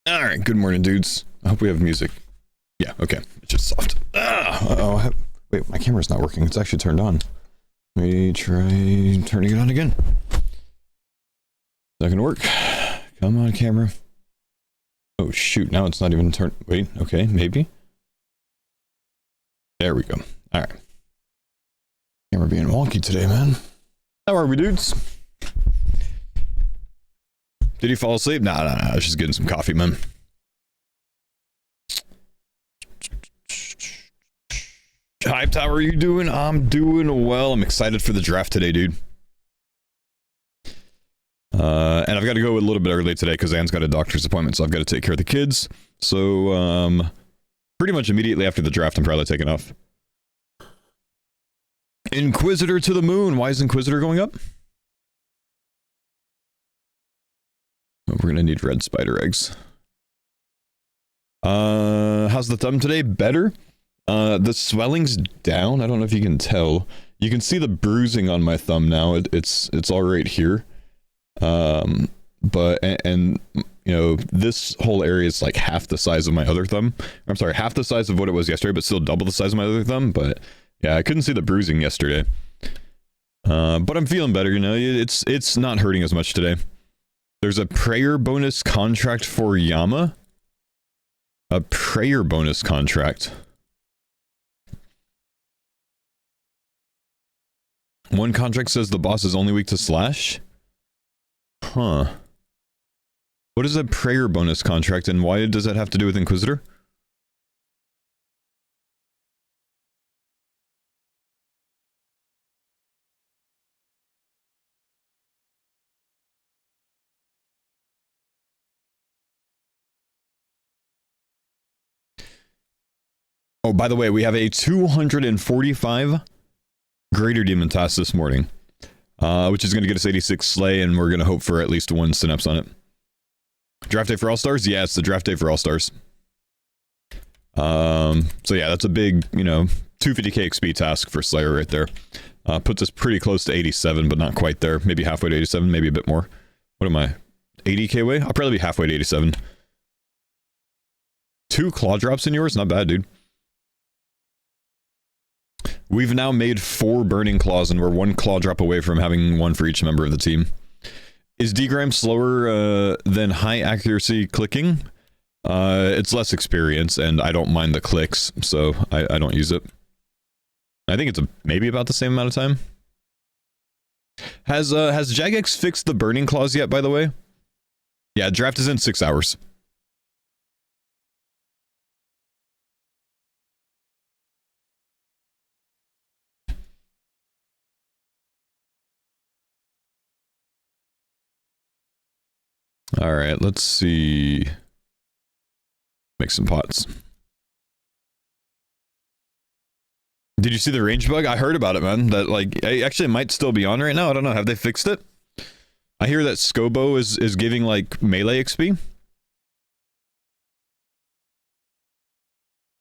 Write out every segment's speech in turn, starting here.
Alright, good morning, dudes. I hope we have music. Yeah, okay. It's just soft. Uh-oh. Wait, my camera's not working. It's actually turned on. Let me try turning it on again. Not gonna work. Come on, camera. Oh, shoot. Now it's not even turned. Wait, okay, maybe. There we go. Alright. Camera being wonky today, man. How are we, dudes? Did he fall asleep? Nah, I was just getting some coffee, man. Hyped, how are you doing? I'm doing well. I'm excited for the draft today, dude. And I've got to go a little bit early today because Anne's got a doctor's appointment, so I've got to take care of the kids. So, pretty much immediately after the draft, I'm probably taking off. Inquisitor to the moon. Why is Inquisitor going up? Oh, we're gonna need red spider eggs. How's the thumb today? Better? The swelling's down. I don't know if you can tell. You can see the bruising on my thumb now. It's all right here. But you know, this whole area is like half the size of my other thumb. I'm sorry, half the size of what it was yesterday, but still double the size of my other thumb. But yeah, I couldn't see the bruising yesterday. But I'm feeling better, you know. It's not hurting as much today. There's a prayer bonus contract for Yama. A prayer bonus contract. One contract says the boss is only weak to slash. Huh. What is a prayer bonus contract and why does that have to do with Inquisitor? Oh, by the way, we have a 245 Greater Demon task this morning, which is going to get us 86 Slay, and we're going to hope for at least one Synapse on it. Draft day for All-Stars? Yeah, it's the draft day for All-Stars. So yeah, that's a big, you know, 250k XP task for Slayer right there. Puts us pretty close to 87, but not quite there. Maybe halfway to 87, maybe a bit more. What am I? 80k away? I'll probably be halfway to 87. 2 claw drops in yours? Not bad, dude. We've now made 4 burning claws, and we're 1 claw drop away from having 1 for each member of the team. Is Dgram slower than high accuracy clicking? It's less experience, and I don't mind the clicks, so I don't use it. I think it's maybe about the same amount of time. Has Jagex fixed the burning claws yet, by the way? Yeah, draft is in 6 hours. All right, let's see. Make some pots. Did you see the range bug? I heard about it, man. That like actually it might still be on right now. I don't know. Have they fixed it? I hear that Scobo is giving like melee XP.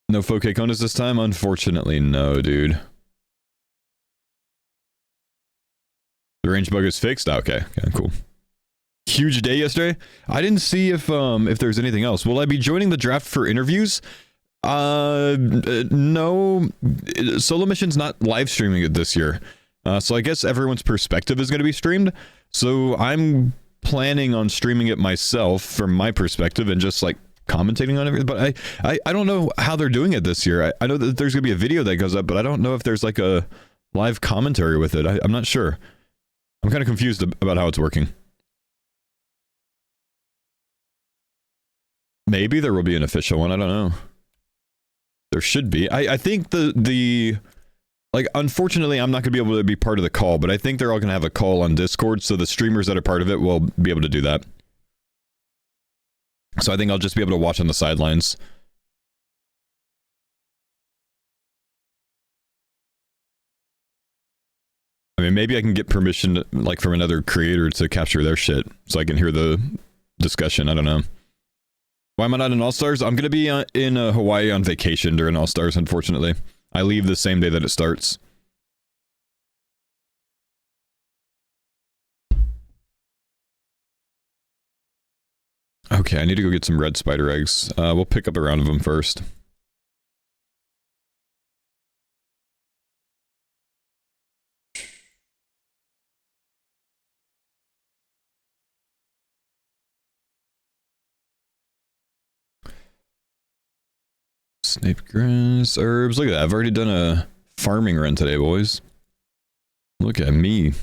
No Faux Konas this time? Unfortunately, no, dude. The range bug is fixed? Okay, cool. Huge day yesterday. I didn't see if there's anything else. Will I be joining the draft for interviews? No. Solo Mission's not live streaming it this year. So I guess everyone's perspective is going to be streamed. So I'm planning on streaming it myself from my perspective and just like commentating on everything. But I don't know how they're doing it this year. I know that there's going to be a video that goes up, but I don't know if there's like a live commentary with it. I'm not sure. I'm kind of confused about how it's working. Maybe there will be an official one. I don't know. There should be. I think the like, unfortunately, I'm not going to be able to be part of the call, but I think they're all going to have a call on Discord, so the streamers that are part of it will be able to do that. So I think I'll just be able to watch on the sidelines. I mean, maybe I can get permission, like, from another creator to capture their shit, so I can hear the discussion. I don't know. Why am I not in All-Stars? I'm going to be in Hawaii on vacation during All-Stars, unfortunately. I leave the same day that it starts. Okay, I need to go get some red spider eggs. We'll pick up a round of them first. Snape grass, herbs. Look at that. I've already done a farming run today, boys. Look at me.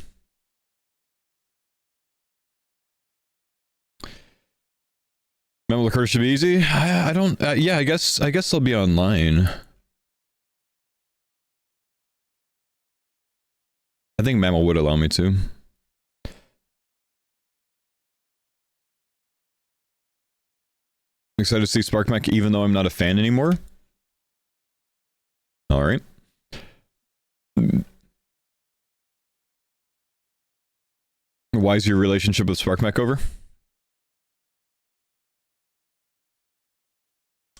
Mammal curse should be easy. I don't. Yeah, I guess they'll be online. I think Mammal would allow me to. I'm excited to see SparkMech, even though I'm not a fan anymore. All right. Why is your relationship with SparkMech over?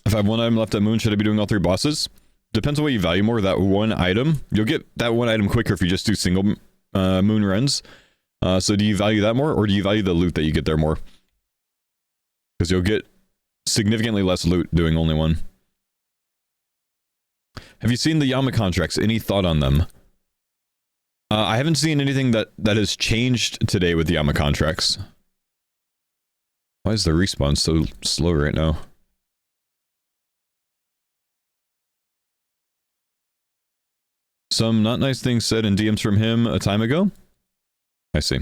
If I have one item left at Moon, should I be doing all 3 bosses? Depends on what you value more. That one item. You'll get that one item quicker if you just do single Moon runs. So do you value that more, or do you value the loot that you get there more? Because you'll get significantly less loot doing only one. Have you seen the Yama contracts? Any thought on them? I haven't seen anything that has changed today with the Yama contracts. Why is the respawn so slow right now? Some not nice things said in DMs from him a time ago? I see.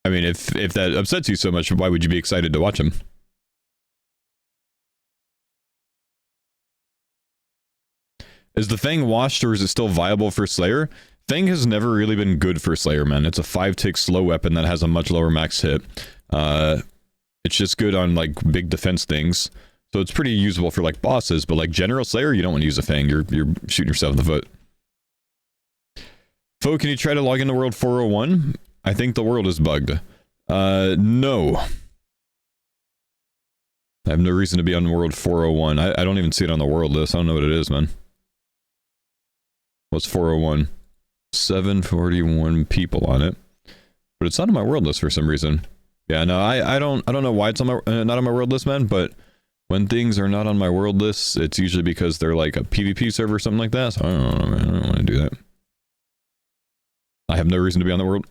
I mean, if that upsets you so much, why would you be excited to watch him? Is the Fang washed, or is it still viable for Slayer? Fang has never really been good for Slayer, man. It's a 5-tick slow weapon that has a much lower max hit. It's just good on, like, big defense things. So it's pretty usable for, like, bosses, but, like, General Slayer, you don't want to use a Fang. You're shooting yourself in the foot. Faux, can you try to log into World 401? I think the world is bugged. No. I have no reason to be on World 401. I don't even see it on the world list. I don't know what it is, man. What's 401? 741 people on it. But it's not on my world list for some reason. Yeah, no, I don't know why it's on my, not on my world list, man, but when things are not on my world list, it's usually because they're like a PvP server or something like that. So I don't know, man. I don't want to do that. I have no reason to be on the world.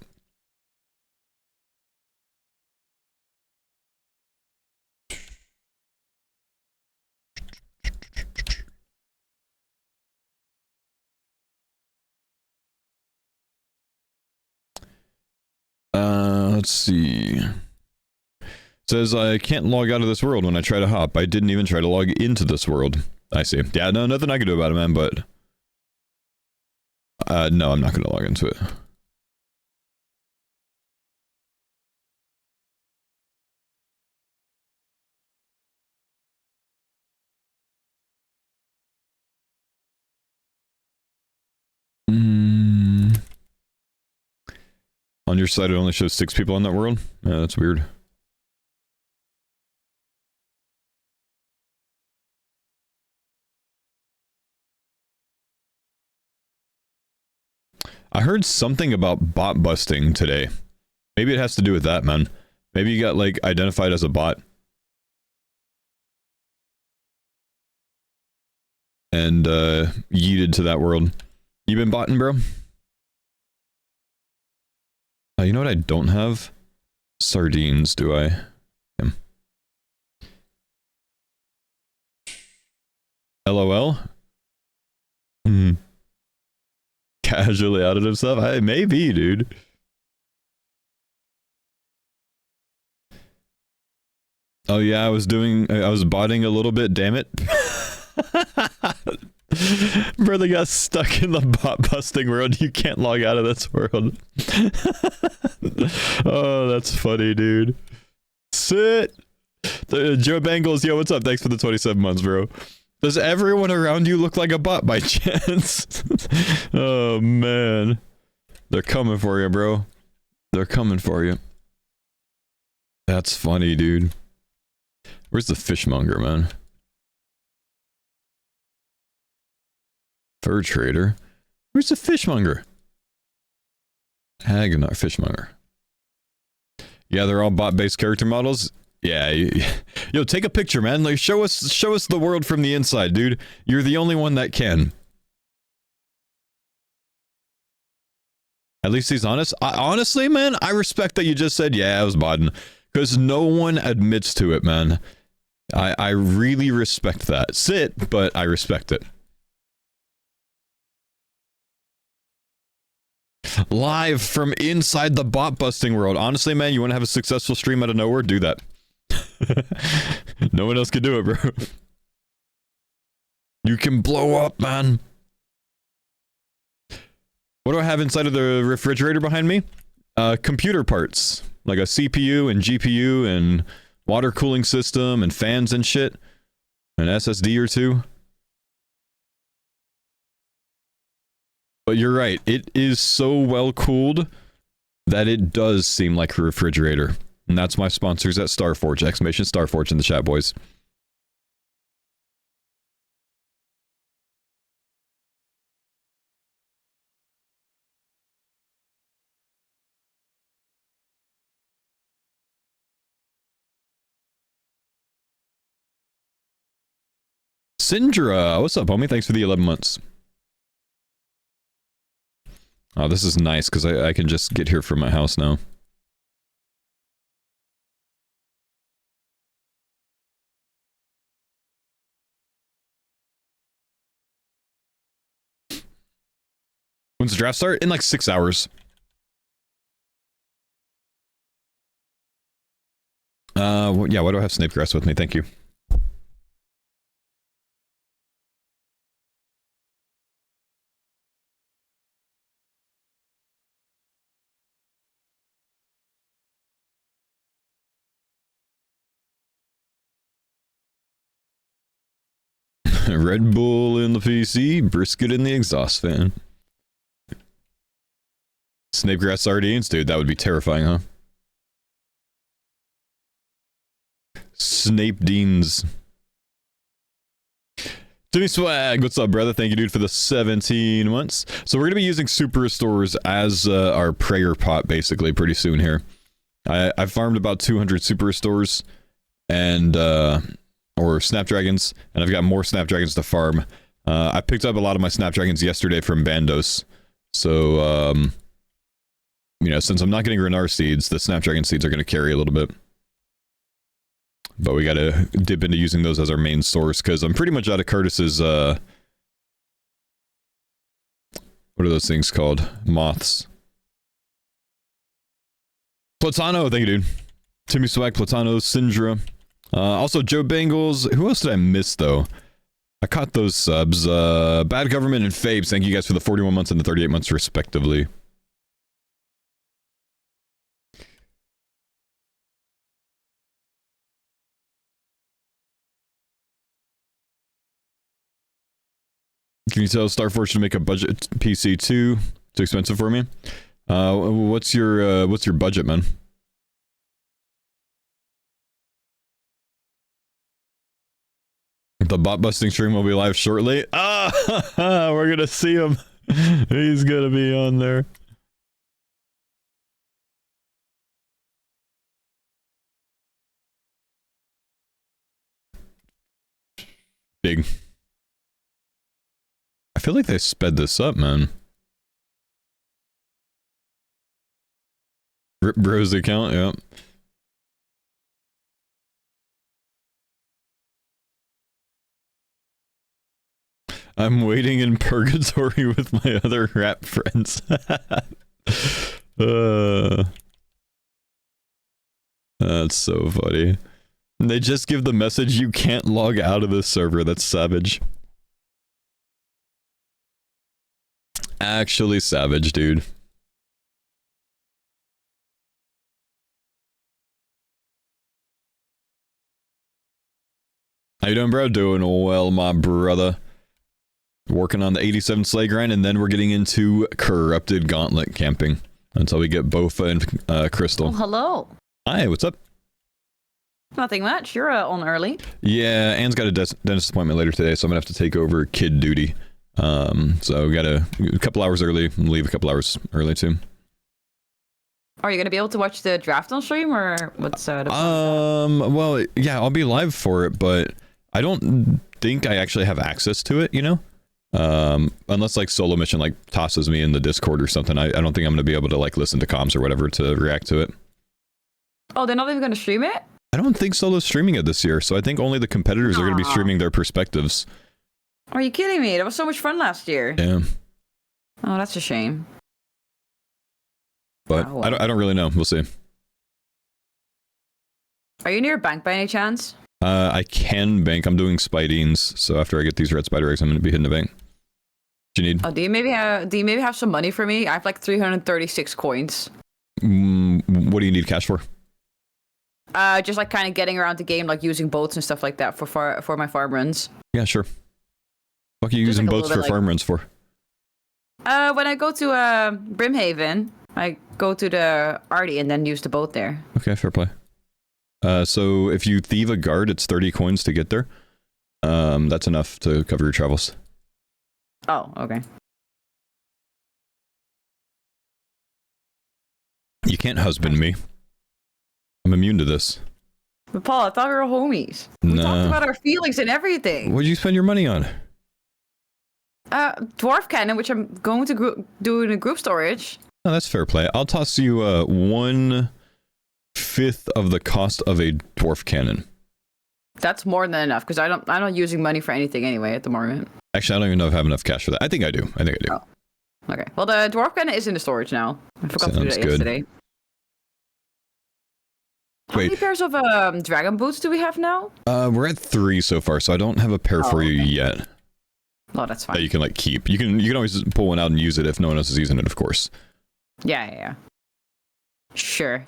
Let's see. It says I can't log out of this world when I try to hop. I didn't even try to log into this world. I see. Yeah, no, nothing I can do about it, man, but... no, I'm not going to log into it. On your side, it only shows 6 people on that world? Yeah, that's weird. I heard something about bot busting today. Maybe it has to do with that, man. Maybe you got, like, identified as a bot. And, yeeted to that world. You been botting, bro? You know what I don't have? Sardines, do I? Yeah. LOL? Hmm. Casually outed himself? Maybe, dude. Oh yeah, I was botting a little bit, damn it. Brother got stuck in the bot busting world. You can't log out of this world. Oh, that's funny, dude. Sit. Joe Bangles, yo, what's up? Thanks for the 27 months, bro. Does everyone around you look like a bot by chance? Oh, man. They're coming for you, bro. They're coming for you. That's funny, dude. Where's the fishmonger, man? Fur trader? Where's the fishmonger? AG1 fishmonger. Yeah, they're all bot-based character models. Yeah, yo, take a picture, man. Like, show us the world from the inside, dude. You're the only one that can. At least he's honest. Honestly, man, I respect that you just said, yeah, I was modding. Because no one admits to it, man. I really respect that. Sit, but I respect it. Live from inside the bot busting world. Honestly, man, you want to have a successful stream out of nowhere? Do that. No one else can do it, bro. You can blow up, man. What do I have inside of the refrigerator behind me? Computer parts. Like a CPU and GPU and water cooling system and fans and shit. An SSD or two. But you're right, it is so well cooled that it does seem like a refrigerator. And that's my sponsors at Starforge. Exclamation Starforge in the chat, boys. Syndra, what's up, homie? Thanks for the 11 months. Oh, this is nice, because I can just get here from my house now. When's the draft start? In like 6 hours. Yeah, why do I have Snapegrass with me? Thank you. Red Bull in the PC, brisket in the exhaust fan. Snapegrass sardines? Dude, that would be terrifying, huh? Snape Deans. Timmy Swag, what's up, brother? Thank you, dude, for the 17 months. So we're going to be using super restores as our prayer pot, basically, pretty soon here. I farmed about 200 super restores and or snapdragons, and I've got more snapdragons to farm. I picked up a lot of my snapdragons yesterday from Bandos, so you know, since I'm not getting Renar seeds, the snapdragon seeds are going to carry a little bit. But we gotta dip into using those as our main source, because I'm pretty much out of Curtis's, what are those things called? Moths. Platano, thank you, dude. Timmy Swag, Platano, Syndra. Also, Joe Bangles. Who else did I miss, though? I caught those subs. Bad Government and Fabes, thank you guys for the 41 months and the 38 months, respectively. Can you tell Starforge to make a budget PC too? Too expensive for me? What's your budget, man? The bot busting stream will be live shortly. Ah, we're gonna see him. He's gonna be on there. Big. I feel like they sped this up, man. Rip Bros account, yeah. I'm waiting in purgatory with my other rap friends. That's so funny. They just give the message, you can't log out of this server. That's savage. Actually savage, dude. How you doing, bro? Doing well, my brother. Working on the 87 sleigh grind, and then we're getting into corrupted gauntlet camping until we get Bofa and Crystal. Oh, hello. Hi, what's up? Nothing much. You're on early. Yeah, Anne's got a dentist appointment later today, so I'm gonna have to take over kid duty. So we got a couple hours early and leave a couple hours early too. Are you gonna be able to watch the draft on stream, or what's the plan? Well, yeah, I'll be live for it, but I don't think I actually have access to it, you know? Unless like Solo Mission like tosses me in the Discord or something. I don't think I'm gonna be able to like listen to comms or whatever to react to it. Oh, they're not even gonna stream it? I don't think Solo's streaming it this year, so I think only the competitors are gonna be streaming their perspectives. Are you kidding me? That was so much fun last year. Yeah. Oh, that's a shame. But Oh, well. I don't really know. We'll see. Are you near a bank by any chance? I can bank. I'm doing Spidings, so after I get these red spider eggs, I'm gonna be hitting the bank. What do you need? Oh, do you maybe have some money for me? I have like 336 coins. What do you need cash for? Just like kind of getting around the game, like using boats and stuff like that for my farm runs. Yeah, sure. What are you using like boats for farm runs for? When I go to Brimhaven, I go to the Arty and then use the boat there. Okay, fair play. So if you thieve a guard, it's 30 coins to get there. That's enough to cover your travels. Oh, okay. You can't husband me. I'm immune to this. But Paul, I thought we were homies. We talked about our feelings and everything. What'd you spend your money on? Dwarf cannon, which I'm going to do in a group storage. Oh, that's fair play. I'll toss you 1/5 of the cost of a dwarf cannon. That's more than enough because I'm not using money for anything anyway at the moment. Actually, I don't even know if I have enough cash for that. I think I do. Oh. Okay. Well, the dwarf cannon is in the storage now. I forgot to do that yesterday. How many pairs of dragon boots do we have now? We're at 3 so far, so I don't have a pair for you yet. Oh, that's fine. That you can like keep. You can always pull one out and use it if no one else is using it, of course. Yeah. Sure.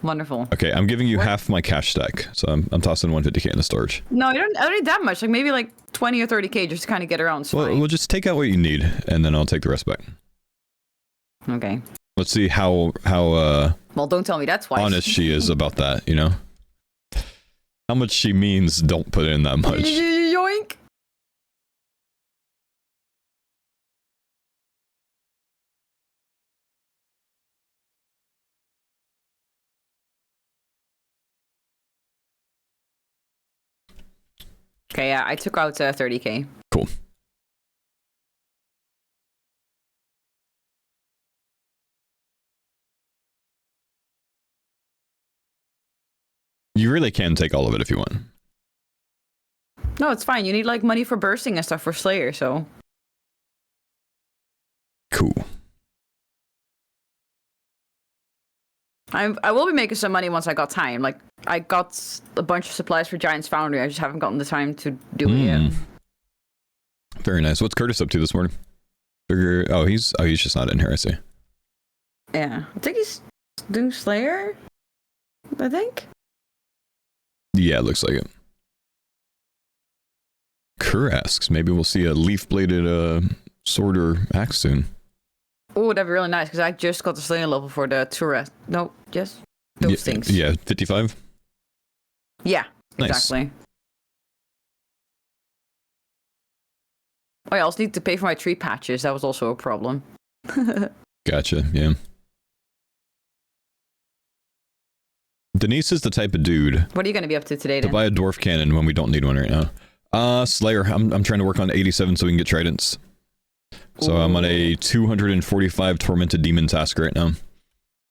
Wonderful. Okay, I'm giving you half my cash stack, so I'm tossing 150k in the storage. No, I don't need that much. Like maybe like 20 or 30k just to kind of get around. Well, we'll just take out what you need, and then I'll take the rest back. Okay. Let's see how well, don't tell me that's why. honest she is about that, you know? How much she means don't put in that much. Yoink. Okay, yeah, I took out 30k. Cool. You really can take all of it if you want. No, it's fine. You need like money for bursting and stuff for Slayer, so. Cool. I will be making some money once I got time. Like, I got a bunch of supplies for Giant's Foundry. I just haven't gotten the time to do it yet. Very nice. What's Curtis up to this morning? Oh, he's just not in here, I see. Yeah. I think he's doing Slayer, I think. Yeah, it looks like it. Kerr asks, maybe we'll see a leaf-bladed sword or axe soon. Oh, that'd be really nice, because I just got the Slayer level for the Tourette. No, yes. Those things. Yeah, 55? Yeah, Nice. exactly. Oh, I also need to pay for my tree patches. That was also a problem. Gotcha, yeah. Denise is the type of dude What are you going to be up to today, to then? buy a dwarf cannon when we don't need one right now. Slayer. I'm trying to work on 87 so we can get tridents. So I'm on a 245 tormented demon task right now.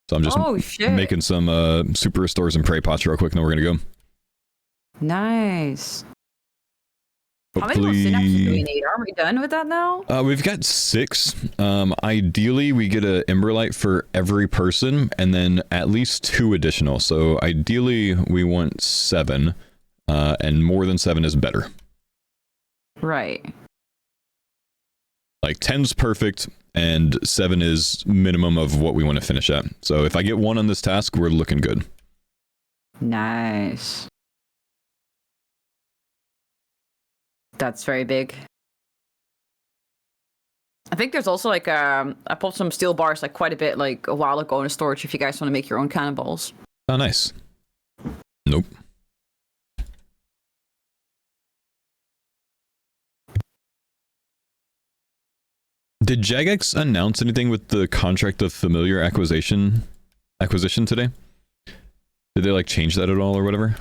So I'm just making some super restores and prey pots real quick, and then we're gonna go. Nice. Hopefully... How many more synapses do we need? Are we done with that now? We've got 6. Ideally, we get an Emberlight for every person, and then at least 2 additional. So ideally, we want 7, and more than 7 is better. Right. Like 10's perfect, and 7 is minimum of what we want to finish at. So if I get 1 on this task, we're looking good. Nice. That's very big. I think there's also like I popped some steel bars like quite a bit like a while ago in storage if you guys want to make your own cannonballs. Oh, nice. Nope. Did Jagex announce anything with the contract of familiar acquisition today? Did they like change that at all or whatever?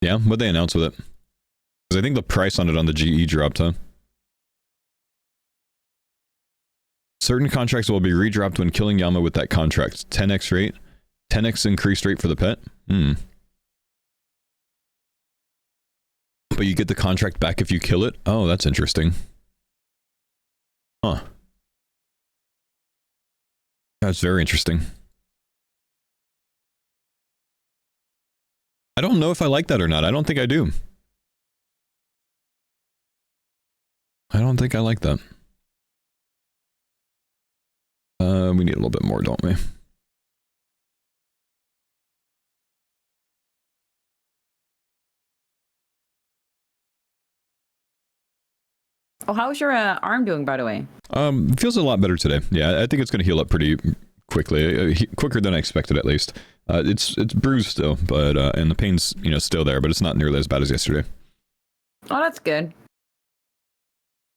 Yeah, what'd they announce with it? Because I think the price on it on the GE dropped, huh? Certain contracts will be redropped when killing Yama with that contract. 10x rate. 10x increased rate for the pet? But you get the contract back if you kill it? Oh, that's interesting. Huh. That's very interesting. I don't know if I like that or not. I don't think I do. I don't think I like that. We need a little bit more, don't we? Oh, how's your arm doing, by the way? Feels a lot better today. Yeah, I think it's going to heal up pretty quickly, quicker than I expected at least. It's bruised still, but and the pain's still there, but it's not nearly as bad as yesterday. Oh, that's good.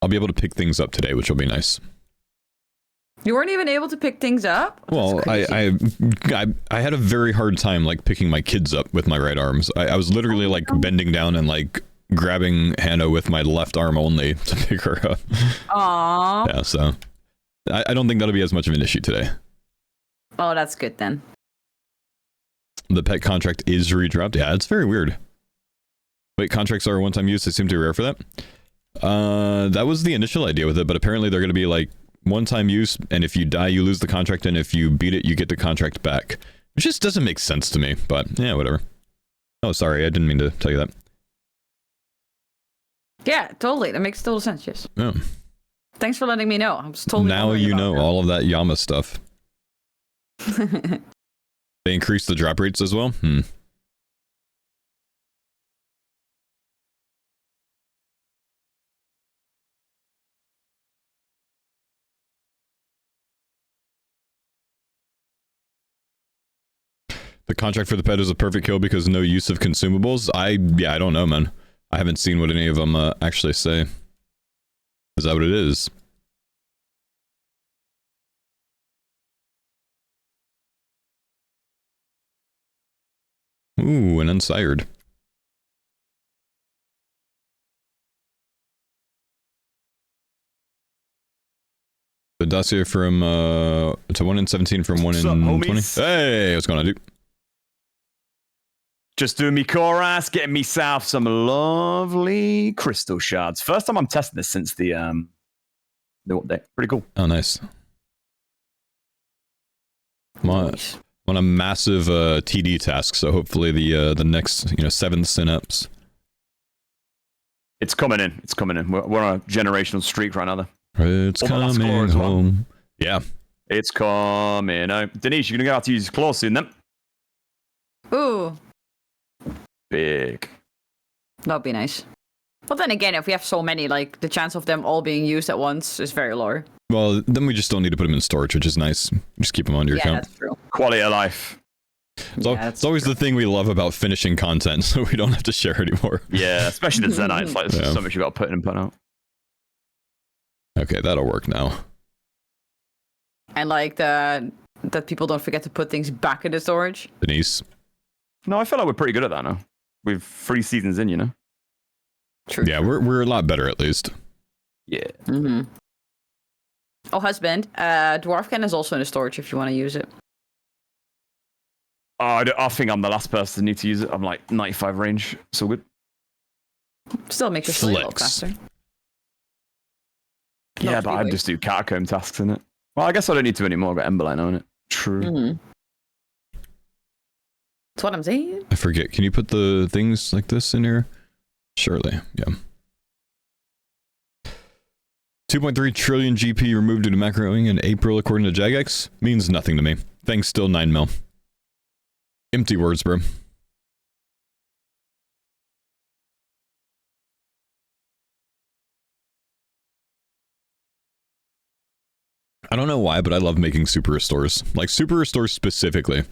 I'll be able to pick things up today, which will be nice. You weren't even able to pick things up? Well, I had a very hard time like picking my kids up with my right arms. I was literally like bending down and like grabbing Hannah with my left arm only to pick her up. Aww. Yeah, so I don't think that'll be as much of an issue today. Oh, that's good then. The pet contract is redropped. Yeah, it's very weird. Wait, contracts are one-time use. They seem to be rare for that. That was the initial idea with it, but apparently they're going to be like one-time use, and if you die, you lose the contract, and if you beat it, you get the contract back. Which just doesn't make sense to me, but yeah, whatever. Oh, sorry, I didn't mean to tell you that. Yeah, totally. That makes total sense, yes. Yeah. Thanks for letting me know. I'm just totally now you know all of that Yama stuff. They increased the drop rates as well? The contract for the pet is a perfect kill because no use of consumables. I don't know, man. I haven't seen what any of them actually say. Is that what it is? Ooh, an unsired. The dossier from it's a 1 in 17 from 1 in 20. Hey, what's going on, dude? Just doing me core ass, getting myself some lovely crystal shards. First time I'm testing this since the update. Pretty cool. Oh, nice. I'm on a massive TD task, so hopefully the next 7 synapse. It's coming in. It's coming in. We're on a generational streak right now, though. It's coming home. Yeah. It's coming out. Denise, you're gonna get out to use claws soon, then. Ooh. Big. That'd be nice. But then again, if we have so many, like, the chance of them all being used at once is very low. Well, then we just don't need to put them in storage, which is nice. Just keep them on your account. Yeah, that's true. Quality of life. It's always the thing we love about finishing content, so we don't have to share anymore. Yeah, especially the Zenites. Like, there's so much you got to put in and put out. Okay, that'll work now. And like that people don't forget to put things back in the storage. Denise. No, I feel like we're pretty good at that now. We've 3 seasons in, True. Yeah, we're a lot better at least. Yeah. Mm-hmm. Oh, husband. Dwarfcan is also in the storage if you want to use it. I think I'm the last person to need to use it. I'm like 95 range. So good. Still make this a little faster. Yeah, but I just do catacomb tasks in it. Well, I guess I don't need to anymore. I've got Emberlight now in it. True. Mm-hmm. That's what I'm saying. I forget. Can you put the things like this in here? Surely. Yeah. 2.3 trillion GP removed due to macroing in April, according to Jagex. Means nothing to me. Thanks, still 9 mil. Empty words, bro. I don't know why, but I love making super restores. Like super restores specifically.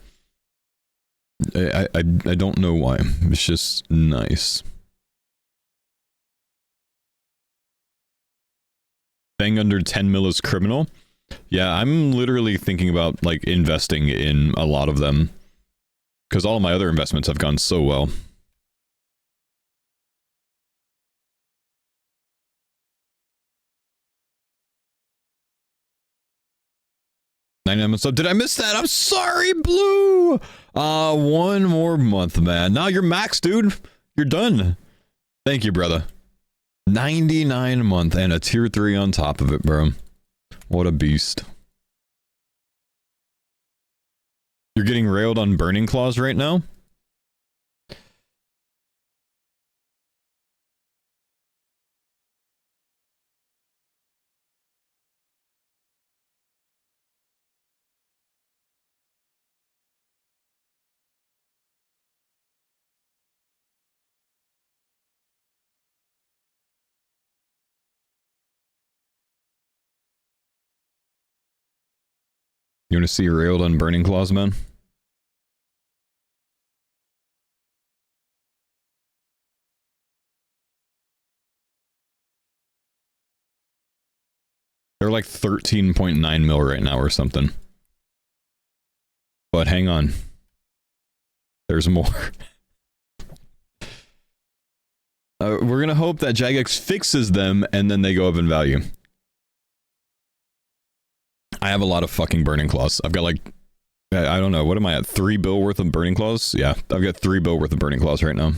I don't know why. It's just nice. staying under 10 mil is criminal. Yeah, I'm literally thinking about like investing in a lot of them because all of my other investments have gone so well. Did I miss that? I'm sorry, Blue. One more month, man. Now you're max, dude. You're done. Thank you, brother. 99 a month and a tier 3 on top of it, bro. What a beast. You're getting railed on Burning Claws right now? You want to see railed on Burning Claws, man? They're like 13.9 mil right now or something. But hang on. There's more. We're going to hope that Jagex fixes them and then they go up in value. I have a lot of fucking Burning Claws. I've got like, I don't know, what am I at? 3 bill worth of Burning Claws? Yeah, I've got 3 bill worth of Burning Claws right now.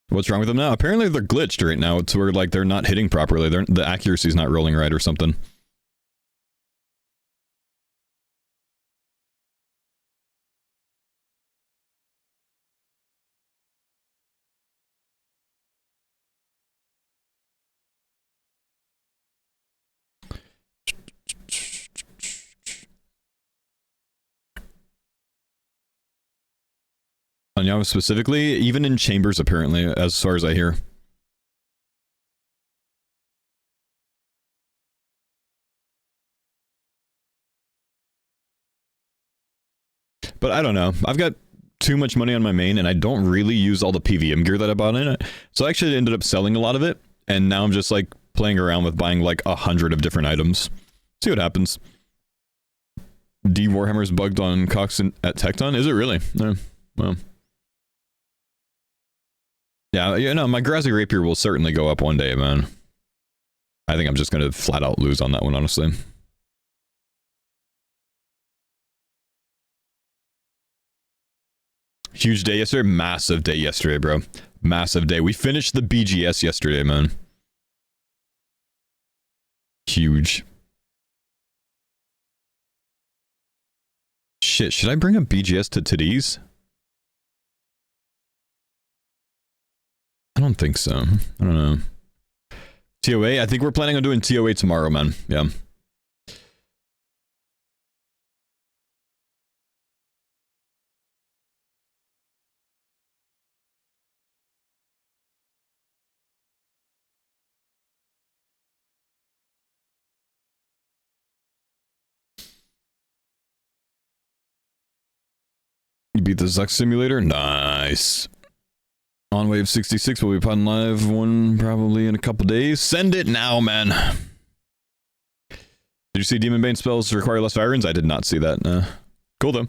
What's wrong with them now? Apparently they're glitched right now. It's where like they're not hitting properly. The accuracy's not rolling right or something. On Yama specifically, even in chambers apparently, as far as I hear. But I don't know. I've got too much money on my main and I don't really use all the PVM gear that I bought in it. So I actually ended up selling a lot of it. And now I'm just like playing around with buying like 100 of different items. See what happens. D Warhammer's bugged on Cox at Tecton? Is it really? No. Well. Yeah, you know, my Grazi Rapier will certainly go up one day, man. I think I'm just going to flat out lose on that one, honestly. Huge day yesterday. Massive day yesterday, bro. Massive day. We finished the BGS yesterday, man. Huge. Shit, should I bring up BGS to today's? I don't think so. I don't know. TOA? I think we're planning on doing TOA tomorrow, man. Yeah. You beat the Zuck Simulator? Nice. On Wave 66 will be upon live one probably in a couple days. Send it now, man. Did you see Demon Bane spells require less Virons? I did not see that. Cool though.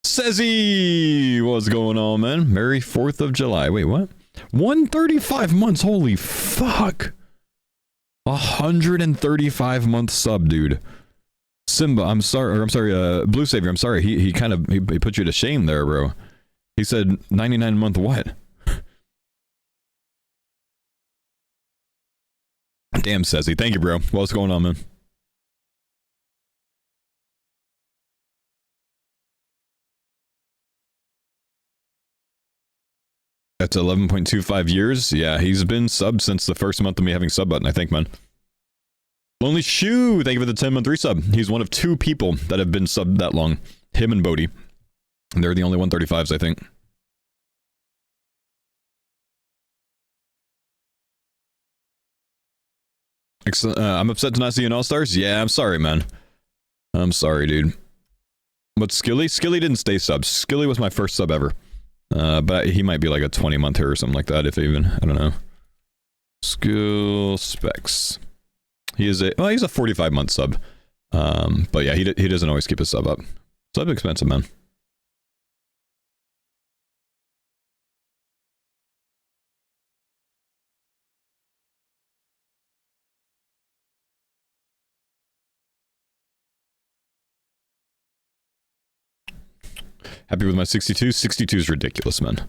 Sezzy! What's going on, man? Merry 4th of July. Wait, what? 135 months. Holy fuck. 135 month sub, dude. Simba, I'm sorry, Blue Savior, I'm sorry. He kind of he put you to shame there, bro. He said 99 month what? Damn, Sezzy. Thank you, bro. What's going on, man? That's 11.25 years. Yeah, he's been subbed since the first month of me having sub button, I think, man. Lonely Shoe, thank you for the 10-month resub. He's one of 2 people that have been subbed that long. Him and Bodhi. They're the only 135s, I think. I'm upset to not see you in All-Stars. Yeah, I'm sorry, man. I'm sorry, dude. But Skilly? Skilly didn't stay sub. Skilly was my first sub ever. But he might be like a 20-month or something like that, if even. I don't know. Skill specs. He's a 45-month sub. But yeah, he doesn't always keep his sub up. Sub's expensive, man. Happy with my 62? 62 is ridiculous, man.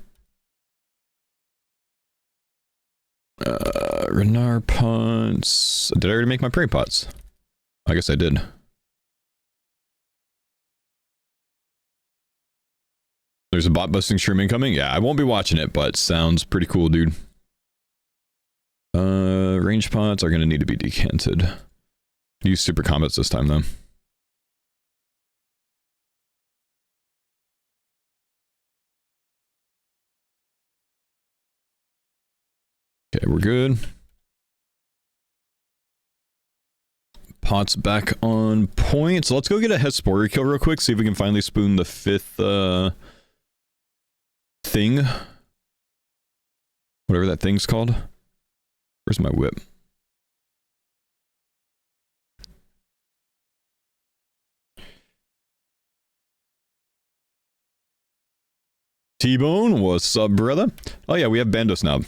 Renard punts. Did I already make my prairie pots? I guess I did. There's a bot busting stream incoming? Yeah, I won't be watching it, but sounds pretty cool, dude. Range pots are going to need to be decanted. Use super combats this time, though. Okay, we're good. Pots back on point. So let's go get a Hespori kill real quick. See if we can finally spoon the 5th thing. Whatever that thing's called. Where's my whip? T-Bone, what's up, brother? Oh yeah, we have Bandos now.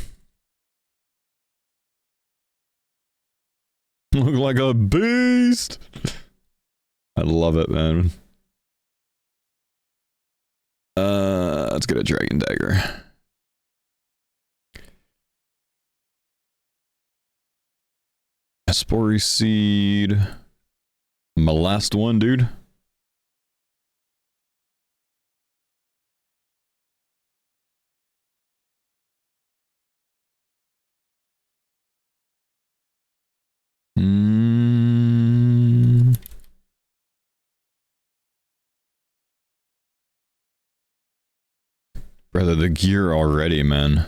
Look like a beast! I love it, man. Let's get a Dragon Dagger. Hespori Seed. My last one, dude. Brother, the gear already, man. How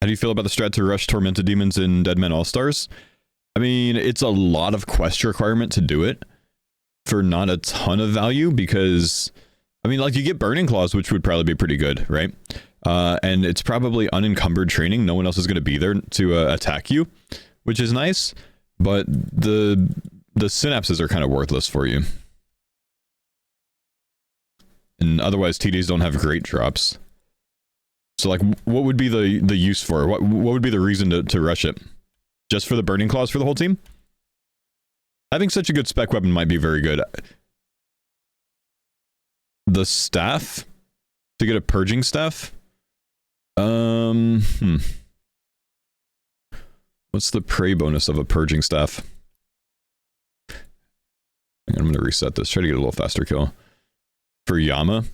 do you feel about the strat to rush Tormented Demons in Deadman All-Stars? I mean, it's a lot of quest requirement to do it for not a ton of value because, I mean, like you get Burning Claws, which would probably be pretty good, right? And it's probably unencumbered training. No one else is going to be there to attack you, which is nice. But the synapses are kind of worthless for you. And otherwise, TDs don't have great drops. So, like, what would be the use for it? What would be the reason to rush it? Just for the Burning Claws for the whole team? Having such a good spec weapon might be very good. The staff? To get a Purging Staff? What's the prey bonus of a Purging Staff? I'm going to reset this. Try to get a little faster kill. For Yama.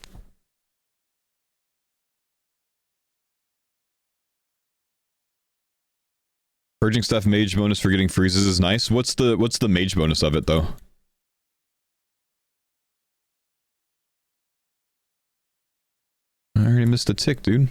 Purging Staff mage bonus for getting freezes is nice. What's the mage bonus of it though? I already missed a tick, dude.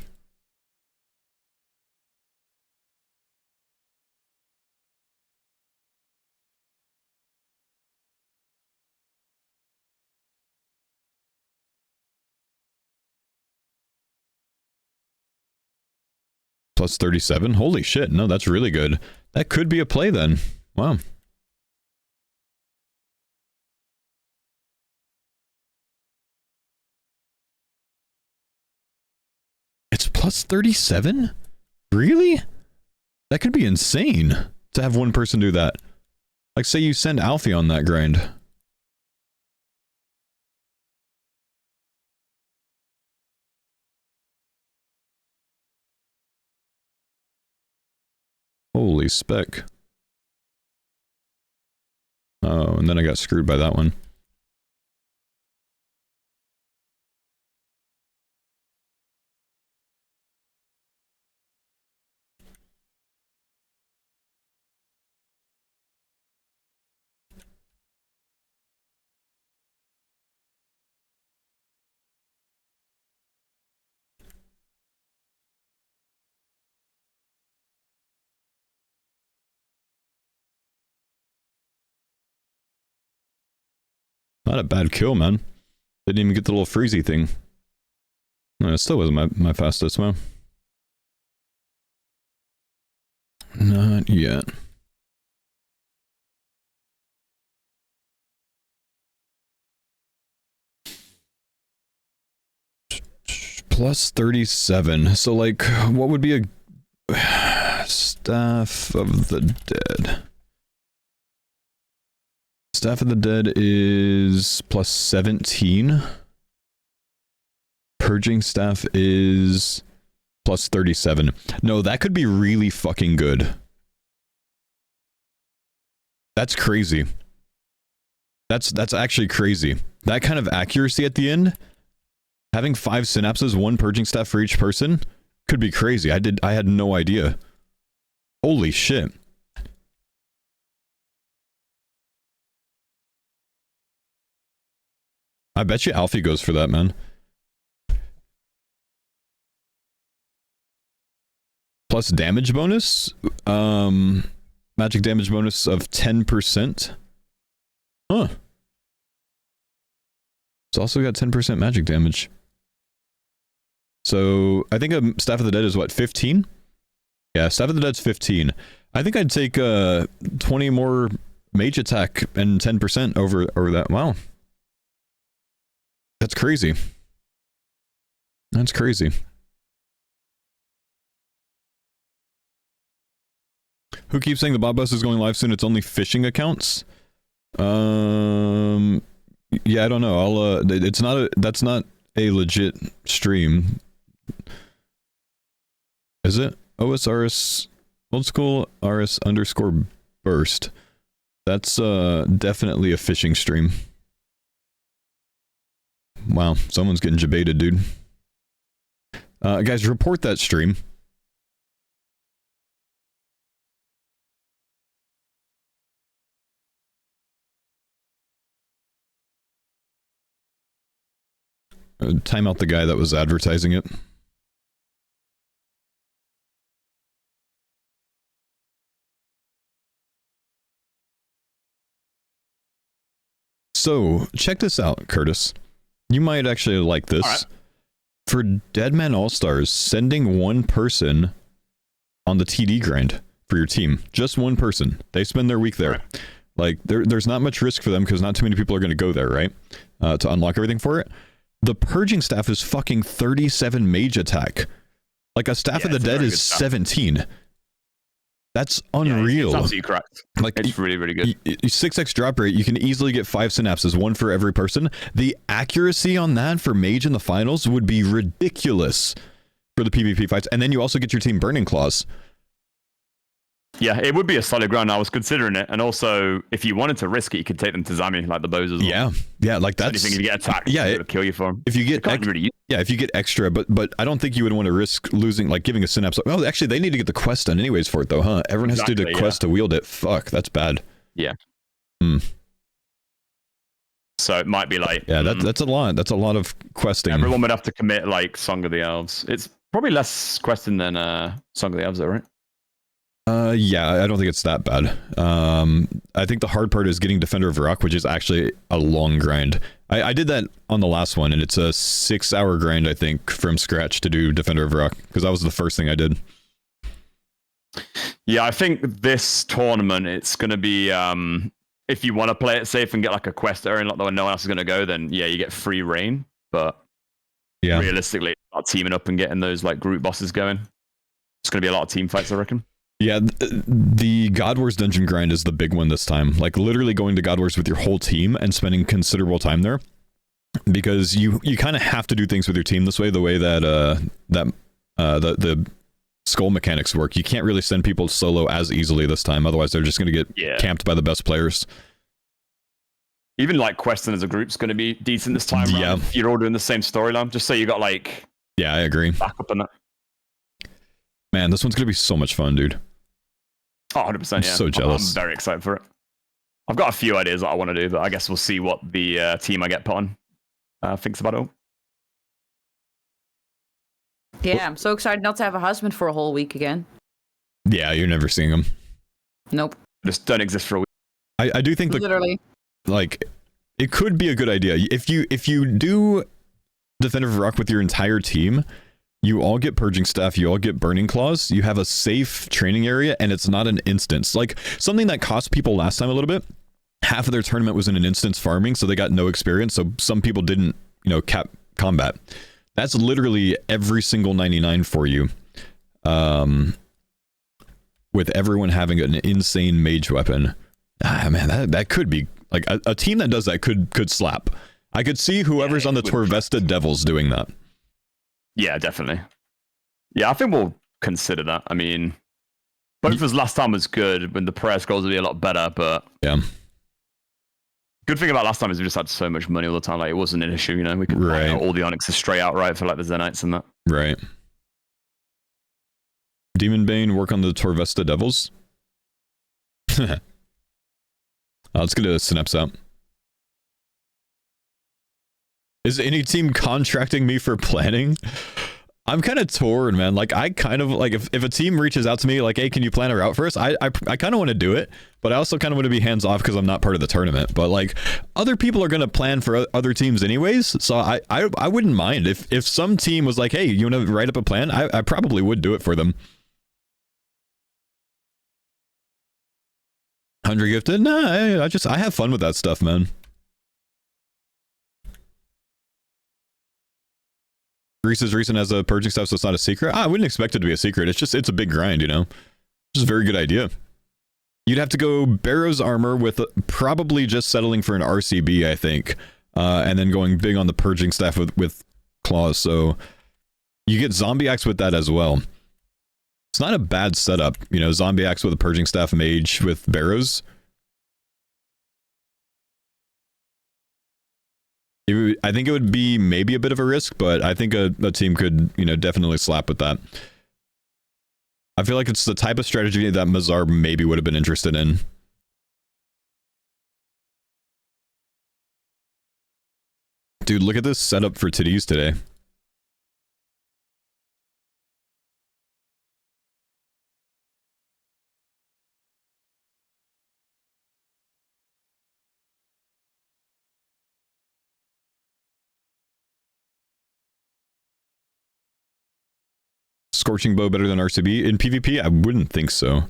Plus 37? Holy shit, no, that's really good. That could be a play then. Wow. It's plus 37? Really? That could be insane to have one person do that. Like, say you send Alfie on that grind. Holy spec. Oh, and then I got screwed by that one. Not a bad kill, man. Didn't even get the little freezy thing. No, it still wasn't my fastest. Well, not yet. Plus 37. So, like, what would be a Staff of the Dead? Staff of the Dead is plus 17. Purging Staff is plus 37. No, that could be really fucking good. That's crazy. That's actually crazy. That kind of accuracy at the end, having 5 synapses, 1 purging staff for each person, could be crazy. I had no idea. Holy shit. I bet you Alfie goes for that, man. Plus damage bonus? Magic damage bonus of 10%. Huh. It's also got 10% magic damage. So, I think a Staff of the Dead is what, 15? Yeah, Staff of the Dead's 15. I think I'd take 20 more mage attack and 10% over that. Wow. That's crazy. That's crazy. Who keeps saying the Bob Bus is going live soon? It's only phishing accounts? Yeah, I don't know. I'll that's not a legit stream. Is it? OSRS old school RS underscore burst. That's definitely a phishing stream. Wow, someone's getting jebaited, dude. Guys, report that stream. Time out the guy that was advertising it. So, check this out, Curtis. You might actually like this. Right. For Deadman All-Stars, sending one person on the TD grind for your team. Just one person. They spend their week there. Right. Like, there's not much risk for them because not too many people are going to go there, right? To unlock everything for it. The Purging Staff is fucking 37 mage attack. Like, a Staff of the Dead is 17. That's unreal. Yeah, it's absolutely correct. Like, it's really, really good. 6x drop rate, you can easily get 5 synapses, 1 for every person. The accuracy on that for mage in the finals would be ridiculous for the PvP fights. And then you also get your team Burning Claws. Yeah, it would be a solid ground. I was considering it. And also, if you wanted to risk it, you could take them to Zami, like the bows as well. Yeah, like that's... Anything you get attacked, it'll kill you for them. If you get... if you get extra, but I don't think you would want to risk losing, like giving a synapse. Oh, actually, they need to get the quest done anyways for it, though, huh? Everyone has to do the quest to wield it. Fuck, that's bad. Yeah. So it might be like... Yeah, that's a lot. That's a lot of questing. Everyone would have to commit, like, Song of the Elves. It's probably less questing than Song of the Elves, though, right? Yeah, I don't think it's that bad. I think the hard part is getting Defender of Rock, which is actually a long grind. I did that on the last one, and it's a 6-hour grind, I think, from scratch to do Defender of Rock, because that was the first thing I did. Yeah, I think this tournament, it's going to be, if you want to play it safe and get like a quest area and like no one else is going to go, then yeah, you get free reign. But yeah, realistically, start teaming up and getting those like group bosses going. It's going to be a lot of team fights, I reckon. Yeah, the God Wars dungeon grind is the big one this time. Like literally going to God Wars with your whole team and spending considerable time there, because you kind of have to do things with your team this way. The way that the skull mechanics work, you can't really send people solo as easily this time. Otherwise, they're just going to get camped by the best players. Even like questing as a group's going to be decent this time. Yeah, you're all doing the same storyline. Just so you got like I agree. Backup on that. Man, this one's going to be so much fun, dude. Oh, 100%, I'm so jealous. I'm very excited for it. I've got a few ideas that I want to do, but I guess we'll see what the team I get put on thinks about it. Yeah, I'm so excited not to have a husband for a whole week again. Yeah, you're never seeing him. Nope. Just don't exist for a week. I do think literally, like, it could be a good idea if you do definitive rock with your entire team, you all get purging staff, you all get burning claws, you have a safe training area, and it's not an instance. Like something that cost people last time a little bit, half of their tournament was in an instance farming, so they got no experience, so some people didn't, cap combat. That's literally every single 99 for you. With everyone having an insane mage weapon. Man, that could be like a team that does that could slap. I could see whoever's on the Torvesta Devils doing that. Yeah, definitely. Yeah, I think we'll consider that. I mean, both of us last time was good, when the prayer scrolls would be a lot better, but yeah. Good thing about last time is we just had so much money all the time. Like, it wasn't an issue, we could buy out all the Onyxes straight outright for like the Zenites and that. Right. Demon Bane work on the Torvesta Devils. Let's get a Synapse out. Is any team contracting me for planning? I'm kind of torn, man. Like, I kind of like if a team reaches out to me like, hey, can you plan a route for us? I kind of want to do it, but I also kind of want to be hands off because I'm not part of the tournament. But like, other people are going to plan for other teams anyways, so I wouldn't mind if some team was like, hey, you want to write up a plan? I probably would do it for them. 100 gifted? Nah, I have fun with that stuff, man. Greece's recent as a purging stuff, so it's not a secret. I wouldn't expect it to be a secret. It's a big grind, Just a very good idea. You'd have to go Barrow's armor with probably just settling for an RCB, I think, and then going big on the purging staff with claws. So you get zombie axe with that as well. It's not a bad setup, zombie axe with a purging staff mage with Barrows. I think it would be maybe a bit of a risk, but I think a team could, definitely slap with that. I feel like it's the type of strategy that Mazar maybe would have been interested in. Dude, look at this setup for titties today. Scorching bow better than RCB in PvP? I wouldn't think so.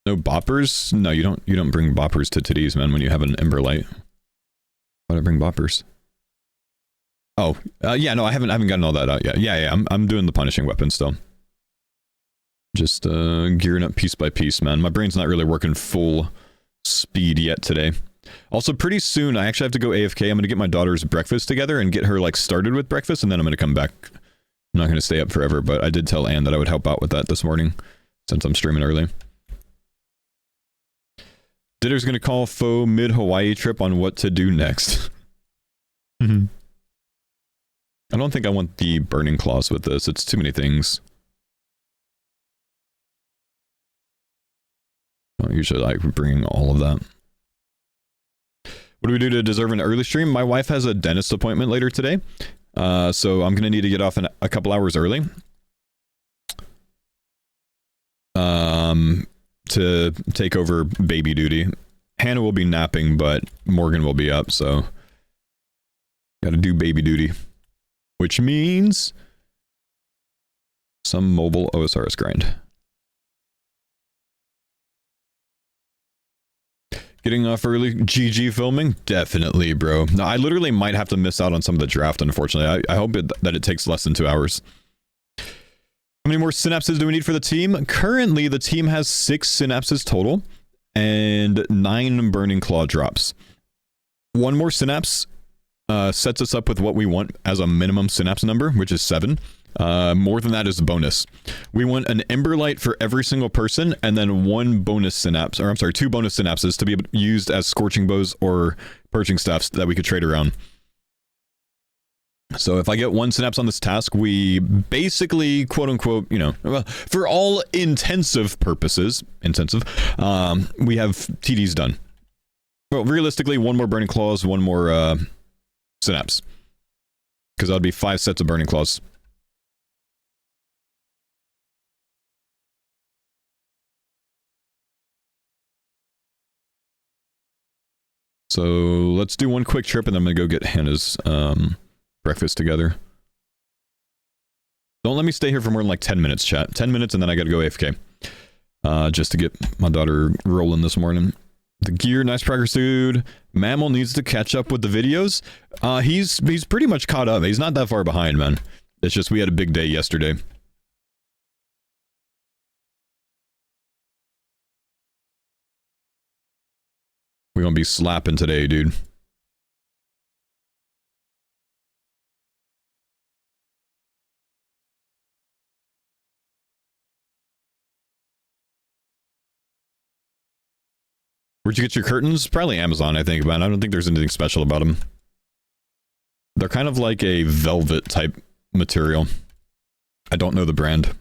No boppers? No, you don't bring boppers to titties, man, when you have an Emberlight. Why'd I bring boppers? Oh, yeah, no, I haven't gotten all that out yet. Yeah, I'm doing the punishing weapon still. Just gearing up piece by piece, man. My brain's not really working full speed yet today. Also, pretty soon I actually have to go AFK. I'm gonna get my daughter's breakfast together and get her like started with breakfast, and then I'm gonna come back. I'm not going to stay up forever, but I did tell Anne that I would help out with that this morning, since I'm streaming early. Ditter's going to call Faux mid-Hawaii trip on what to do next. I don't think I want the burning claws with this. It's too many things. I don't usually like bringing all of that. What do we do to deserve an early stream? My wife has a dentist appointment later today. So I'm going to need to get off a couple hours early. To take over baby duty. Hannah will be napping, but Morgan will be up, so gotta do baby duty. Which means some mobile OSRS grind. Getting off early, GG filming? Definitely, bro. No, I literally might have to miss out on some of the draft, unfortunately. I hope that it takes less than 2 hours. How many more synapses do we need for the team? Currently, the team has 6 synapses total and 9 burning claw drops. One more synapse sets us up with what we want as a minimum synapse number, which is 7. More than that is a bonus. We want an Emberlight for every single person, and then 1 bonus synapse, or I'm sorry, 2 bonus synapses to be used as scorching bows or purging staffs that we could trade around. So if I get 1 synapse on this task, we basically, quote unquote, for all intensive purposes, we have TDs done. Well, realistically, 1 more burning claws, 1 more synapse, because that would be 5 sets of burning claws. So let's do one quick trip and then I'm gonna go get Hannah's breakfast together. Don't let me stay here for more than like 10 minutes, chat. 10 minutes and then I gotta go AFK. Just to get my daughter rolling this morning. The gear, nice progress, dude. Mammal needs to catch up with the videos. He's pretty much caught up. He's not that far behind, man. It's just we had a big day yesterday. We're gonna be slapping today, dude. Where'd you get your curtains? Probably Amazon, I think, man. I don't think there's anything special about them. They're kind of like a velvet type material. I don't know the brand.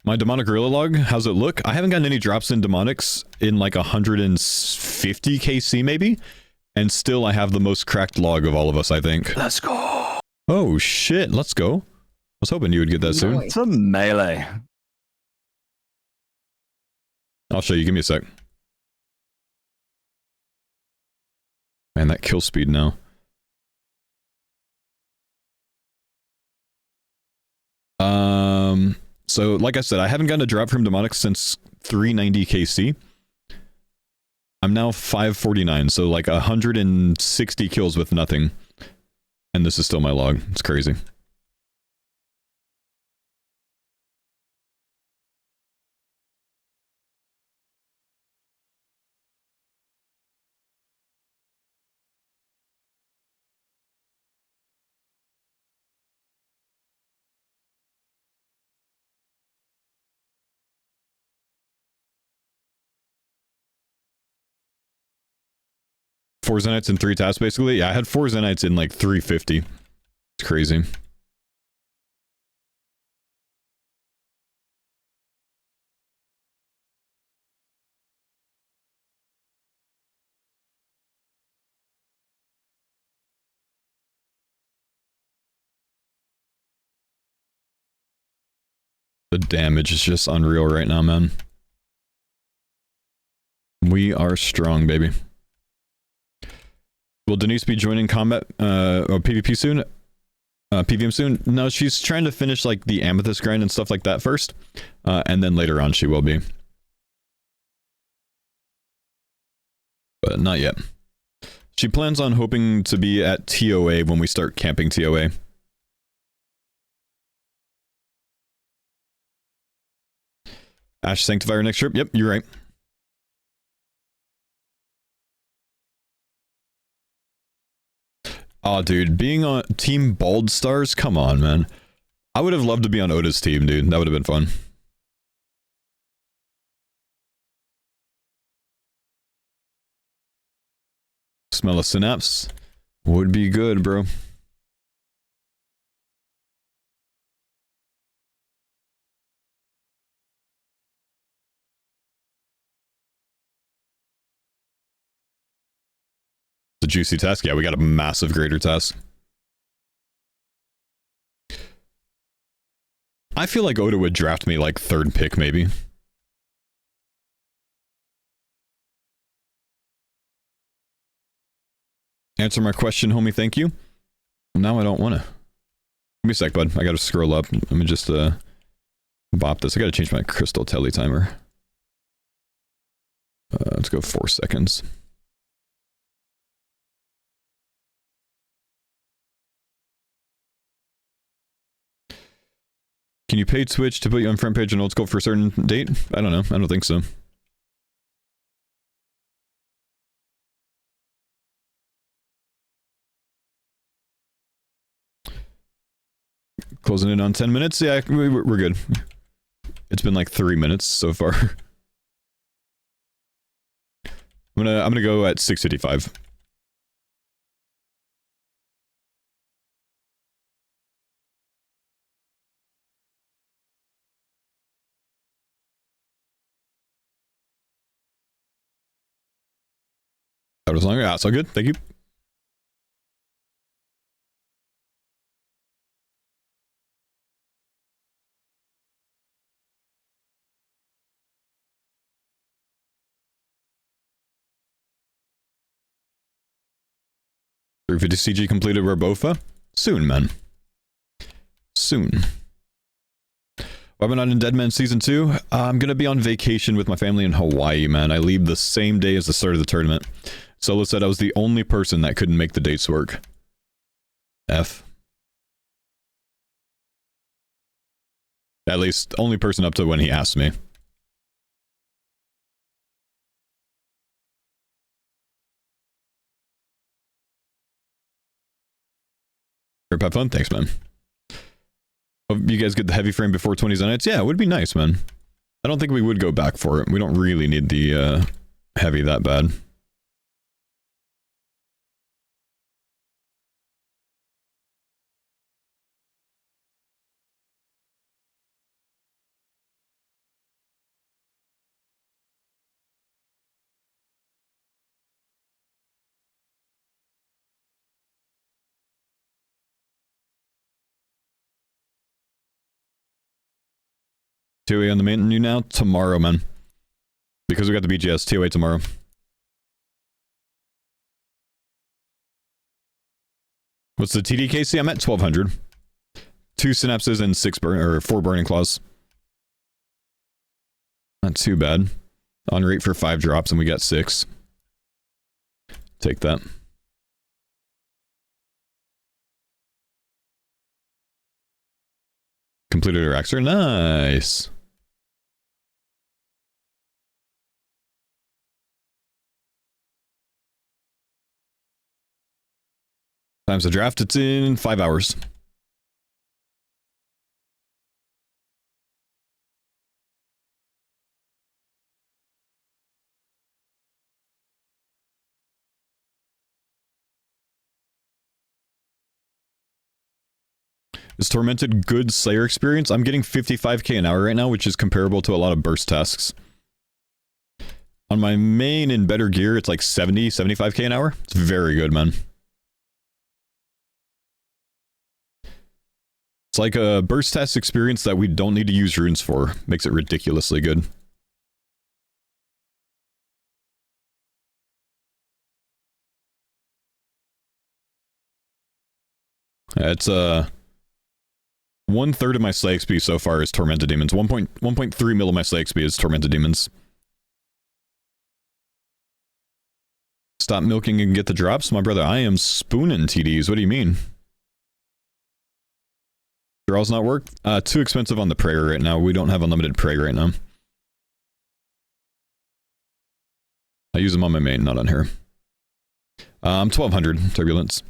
My demonic gorilla log, how's it look? I haven't gotten any drops in demonics in like 150 KC maybe. And still I have the most cracked log of all of us, I think. Let's go. Oh shit, let's go. I was hoping you would get that soon. It's a melee. I'll show you, give me a sec. Man, that kill speed now. So like I said, I haven't gotten a drop from demonic since 390 KC. I'm now 549, so like 160 kills with nothing. And this is still my log. It's crazy. Four Zenites in 3 tasks, basically. Yeah, I had 4 Zenites in like 350. It's crazy. The damage is just unreal right now, man. We are strong, baby. Will Denise be joining combat or PvP soon? PVM soon? No, she's trying to finish like the amethyst grind and stuff like that first. And then later on she will be. But not yet. She plans on hoping to be at TOA when we start camping TOA. Ash Sanctifier next trip? Yep, you're right. Oh, dude, being on Team Bald Stars? Come on, man. I would have loved to be on Oda's team, dude. That would have been fun. Smell a synapse would be good, bro. It's a juicy task. Yeah, we got a massive greater task. I feel like Oda would draft me like 3rd pick, maybe. Answer my question, homie, thank you. Now I don't want to. Give me a sec, bud. I gotta scroll up. Let me just bop this. I gotta change my crystal telly timer. Let's go 4 seconds. Can you pay Twitch to put you on front page on old school for a certain date? I don't know. I don't think so. Closing in on 10 minutes? Yeah, we're good. It's been like 3 minutes so far. I'm gonna go at 6:55. That was longer. Yeah, it's all good. Thank you. 350 CG completed Robofa? Soon, man. Soon. Why am I not in Deadman Season 2? I'm gonna be on vacation with my family in Hawaii, man. I leave the same day as the start of the tournament. Solo said I was the only person that couldn't make the dates work. F. At least, only person up to when he asked me. Have fun. Thanks, man. Hope you guys get the heavy frame before 20s nights. Yeah, it would be nice, man. I don't think we would go back for it. We don't really need the heavy that bad. TOA on the menu now? Tomorrow, man. Because we got the BGS. TOA tomorrow. What's the TDKC? I'm at 1200. 2 synapses and 4 burning claws. Not too bad. On rate for 5 drops and we got 6. Take that. Completed our Axer. Nice. Times the draft, it's in 5 hours. Is Tormented good Slayer experience? I'm getting 55k an hour right now, which is comparable to a lot of burst tasks. On my main and better gear, it's like 70, 75k an hour. It's very good, man. It's like a burst task experience that we don't need to use runes for. Makes it ridiculously good. It's 1/3 of my Slay XP so far is Tormented Demons. 1.3 mil of my Slay XP is Tormented Demons. Stop milking and get the drops? My brother, I am spooning TDs. What do you mean? Draw's not work? Too expensive on the prayer right now. We don't have unlimited prayer right now. I use them on my main, not on her. 1200 Turbulence.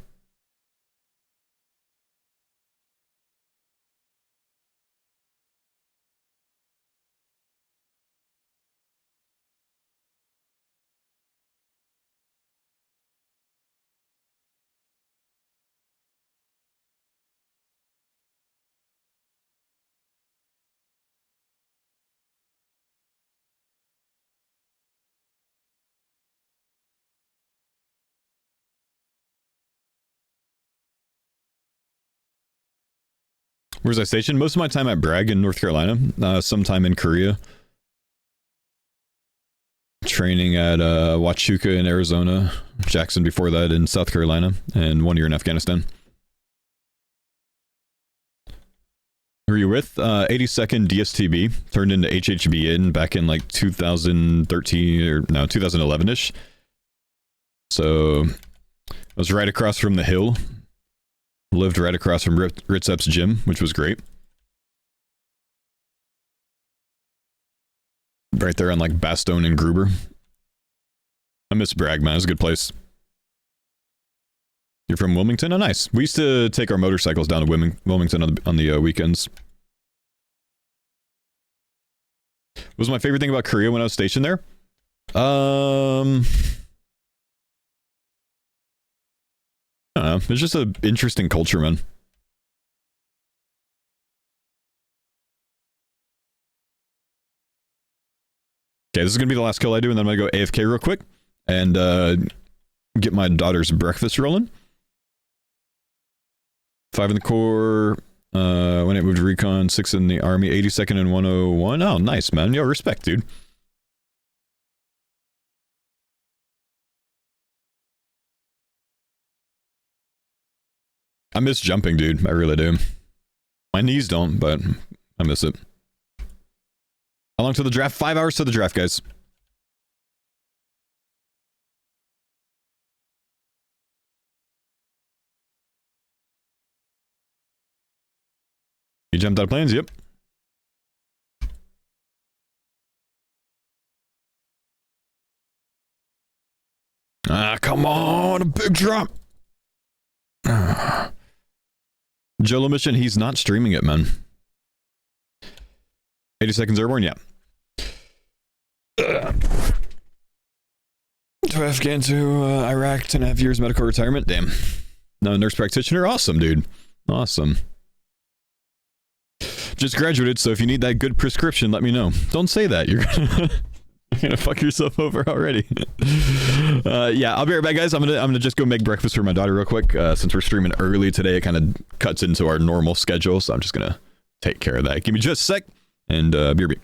Where's I stationed? Most of my time at Bragg in North Carolina. Sometime in Korea. Training at Huachuca in Arizona. Jackson before that in South Carolina. And 1 year in Afghanistan. Who are you with? 82nd DSTB. Turned into HHB back in like 2013 or no, 2011-ish. So I was right across from the hill. Lived right across from Ritzep's gym, which was great. Right there on like Bastogne and Gruber. I miss Bragg, man. It's a good place. You're from Wilmington? Oh, nice. We used to take our motorcycles down to Wilmington on the weekends. What was my favorite thing about Korea when I was stationed there? I don't know. It's just an interesting culture, man. Okay, this is going to be the last kill I do, and then I'm going to go AFK real quick and get my daughter's breakfast rolling. 5 in the core, when it moved to recon, 6 in the army, 82nd and 101. Oh, nice, man. Yo, respect, dude. I miss jumping, dude. I really do. My knees don't, but I miss it. How long till the draft? 5 hours to the draft, guys. You jumped out of planes? Yep. Ah, come on, a big drop. Jolo mission, he's not streaming it, man. 80 seconds airborne, yeah. To Afghan to Iraq, 10.5 years medical retirement. Damn. No, nurse practitioner. Awesome, dude. Awesome. Just graduated, so if you need that good prescription, let me know. Don't say that. You're gonna fuck yourself over already. Yeah, I'll be right back, guys. I'm gonna just go make breakfast for my daughter real quick. Since we're streaming early today, it kind of cuts into our normal schedule, so I'm just gonna take care of that. Give me just a sec, and BRB.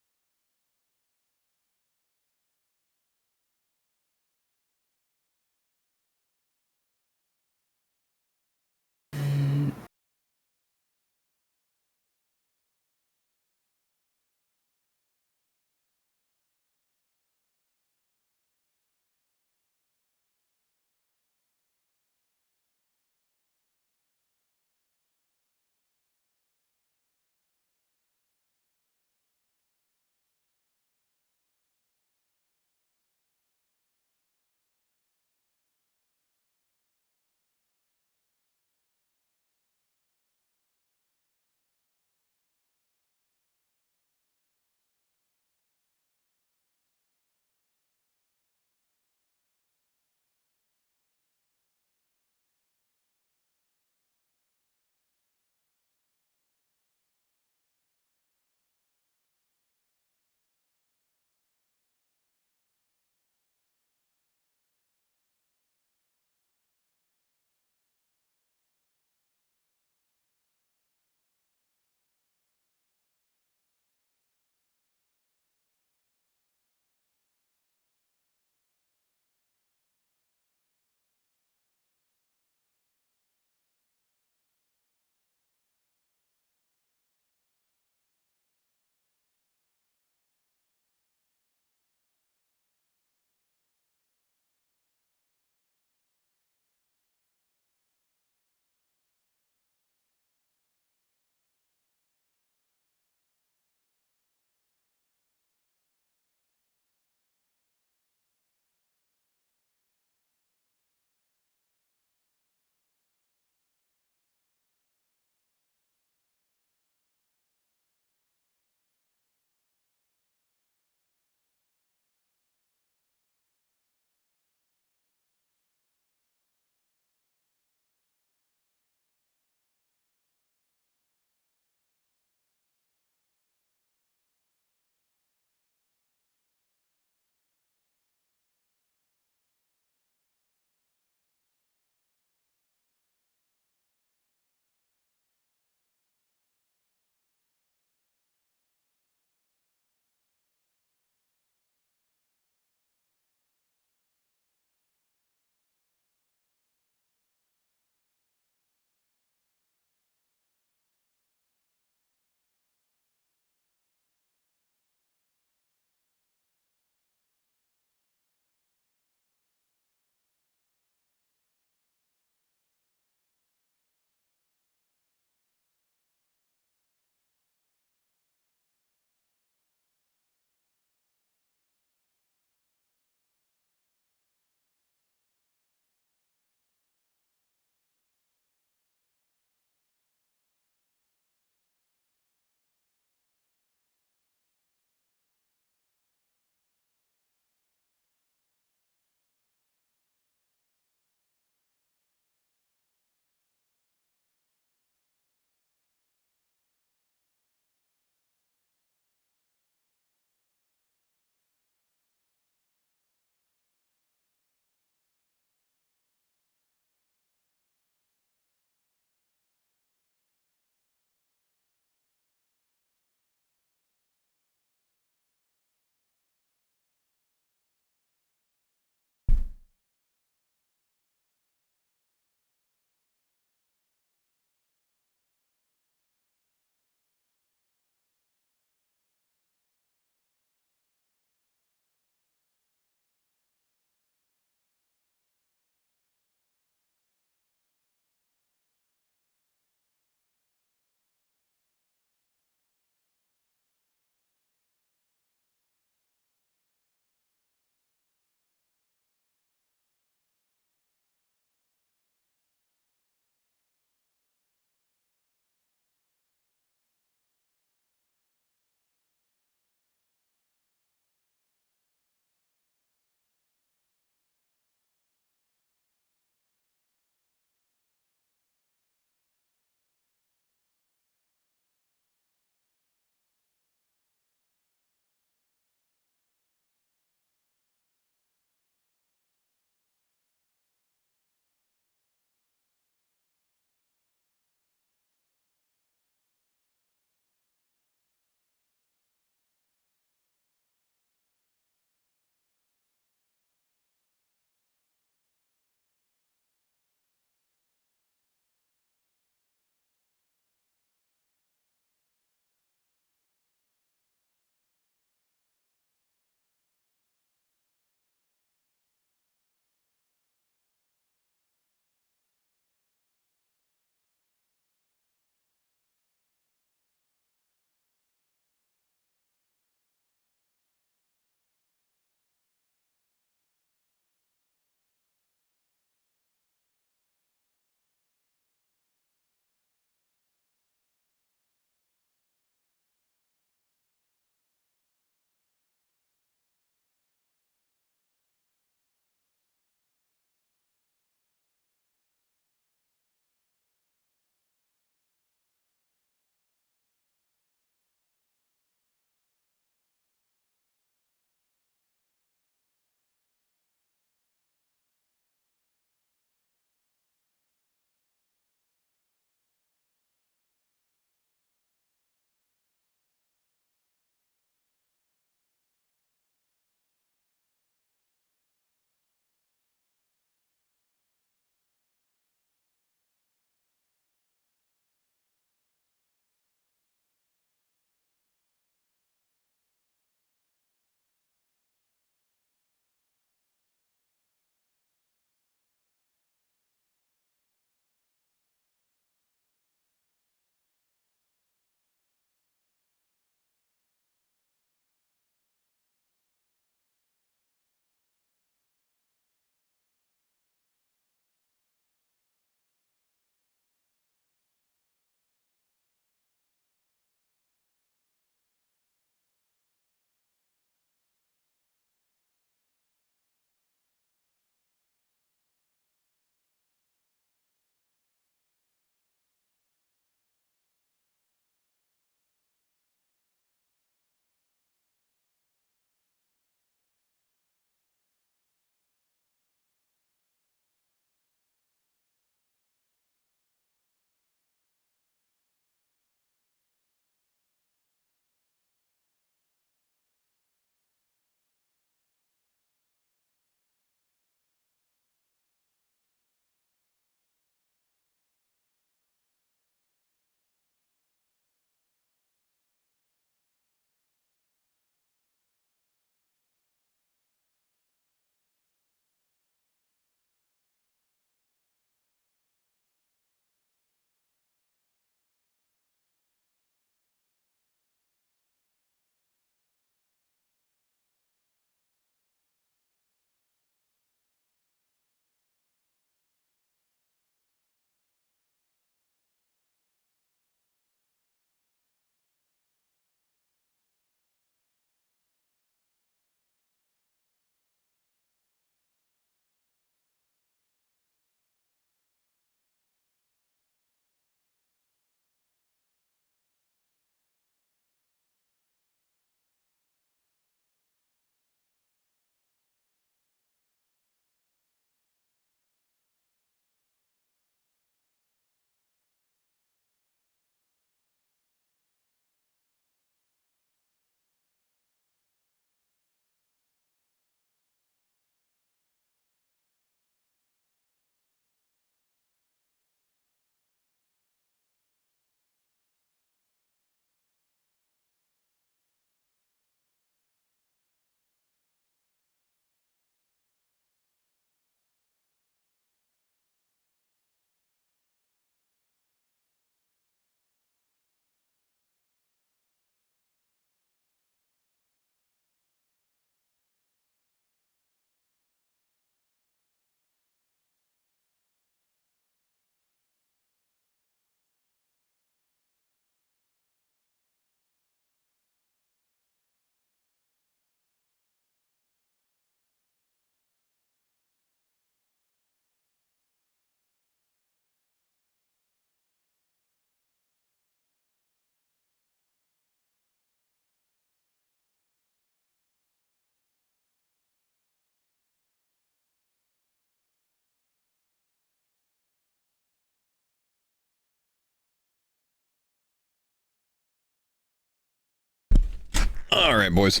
All right, boys.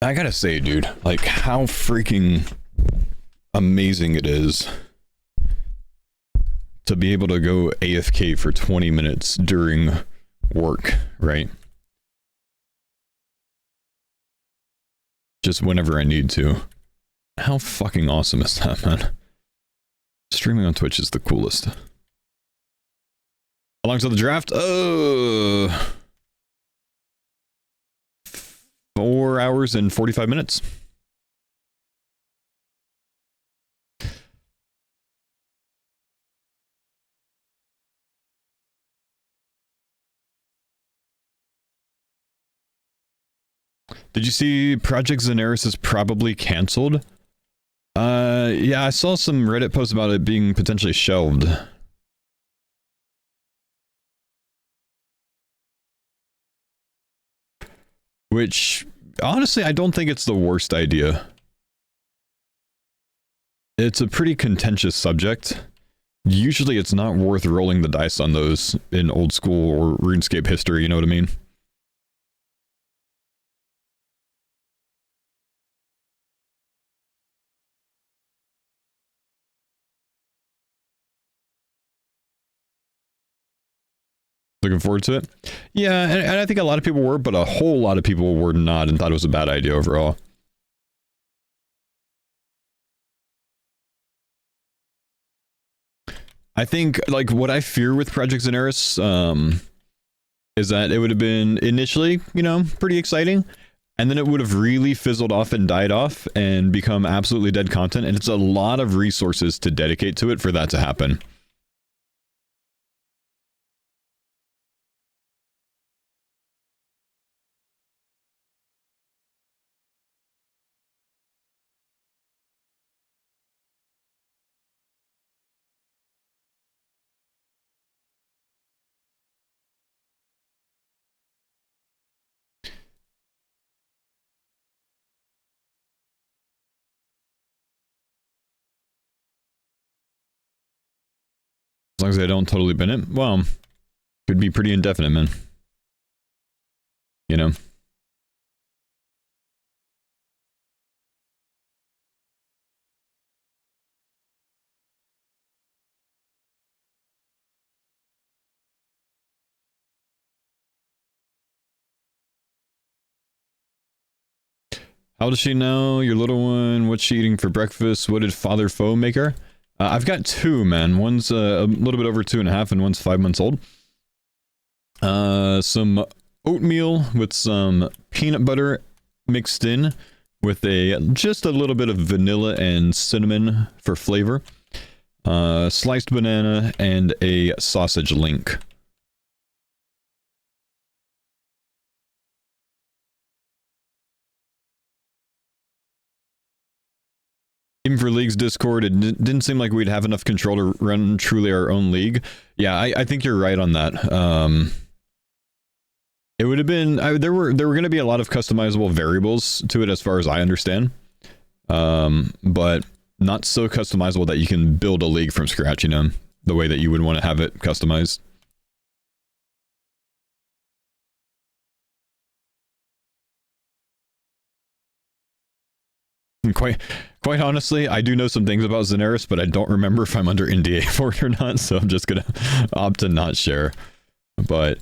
I gotta say, dude, like how freaking amazing it is to be able to go AFK for 20 minutes during work, right? Just whenever I need to. How fucking awesome is that, man? Streaming on Twitch is the coolest. How long's on the draft? 4 hours and 45 minutes. Did you see Project Zenaris is probably canceled? Yeah, I saw some Reddit posts about it being potentially shelved. Which, honestly, I don't think it's the worst idea. It's a pretty contentious subject. Usually it's not worth rolling the dice on those in old school or RuneScape history, you know what I mean? Looking forward to it. Yeah, and I think a lot of people were, but a whole lot of people were not and thought it was a bad idea overall. I think, like, what I fear with Project Zenaris, is that it would have been initially, you know, pretty exciting, and then it would have really fizzled off and died off and become absolutely dead content, and it's a lot of resources to dedicate to it for that to happen. As long as they don't totally bin it, well, could be pretty indefinite, man. You know? How old is she now? Your little one? What's she eating for breakfast? What did Father Faux make her? I've got two, man. One's a little bit over 2.5 and one's 5 months old. Some oatmeal with some peanut butter mixed in with just a little bit of vanilla and cinnamon for flavor. Sliced banana and a sausage link. Even for League's Discord, it didn't seem like we'd have enough control to run truly our own league. Yeah, I think you're right on that. It would have been... there were going to be a lot of customizable variables to it as far as I understand. But not so customizable that you can build a league from scratch, you know, the way that you would want to have it customized. And quite honestly, I do know some things about Zenaris, but I don't remember if I'm under NDA for it or not, so I'm just gonna opt to not share. But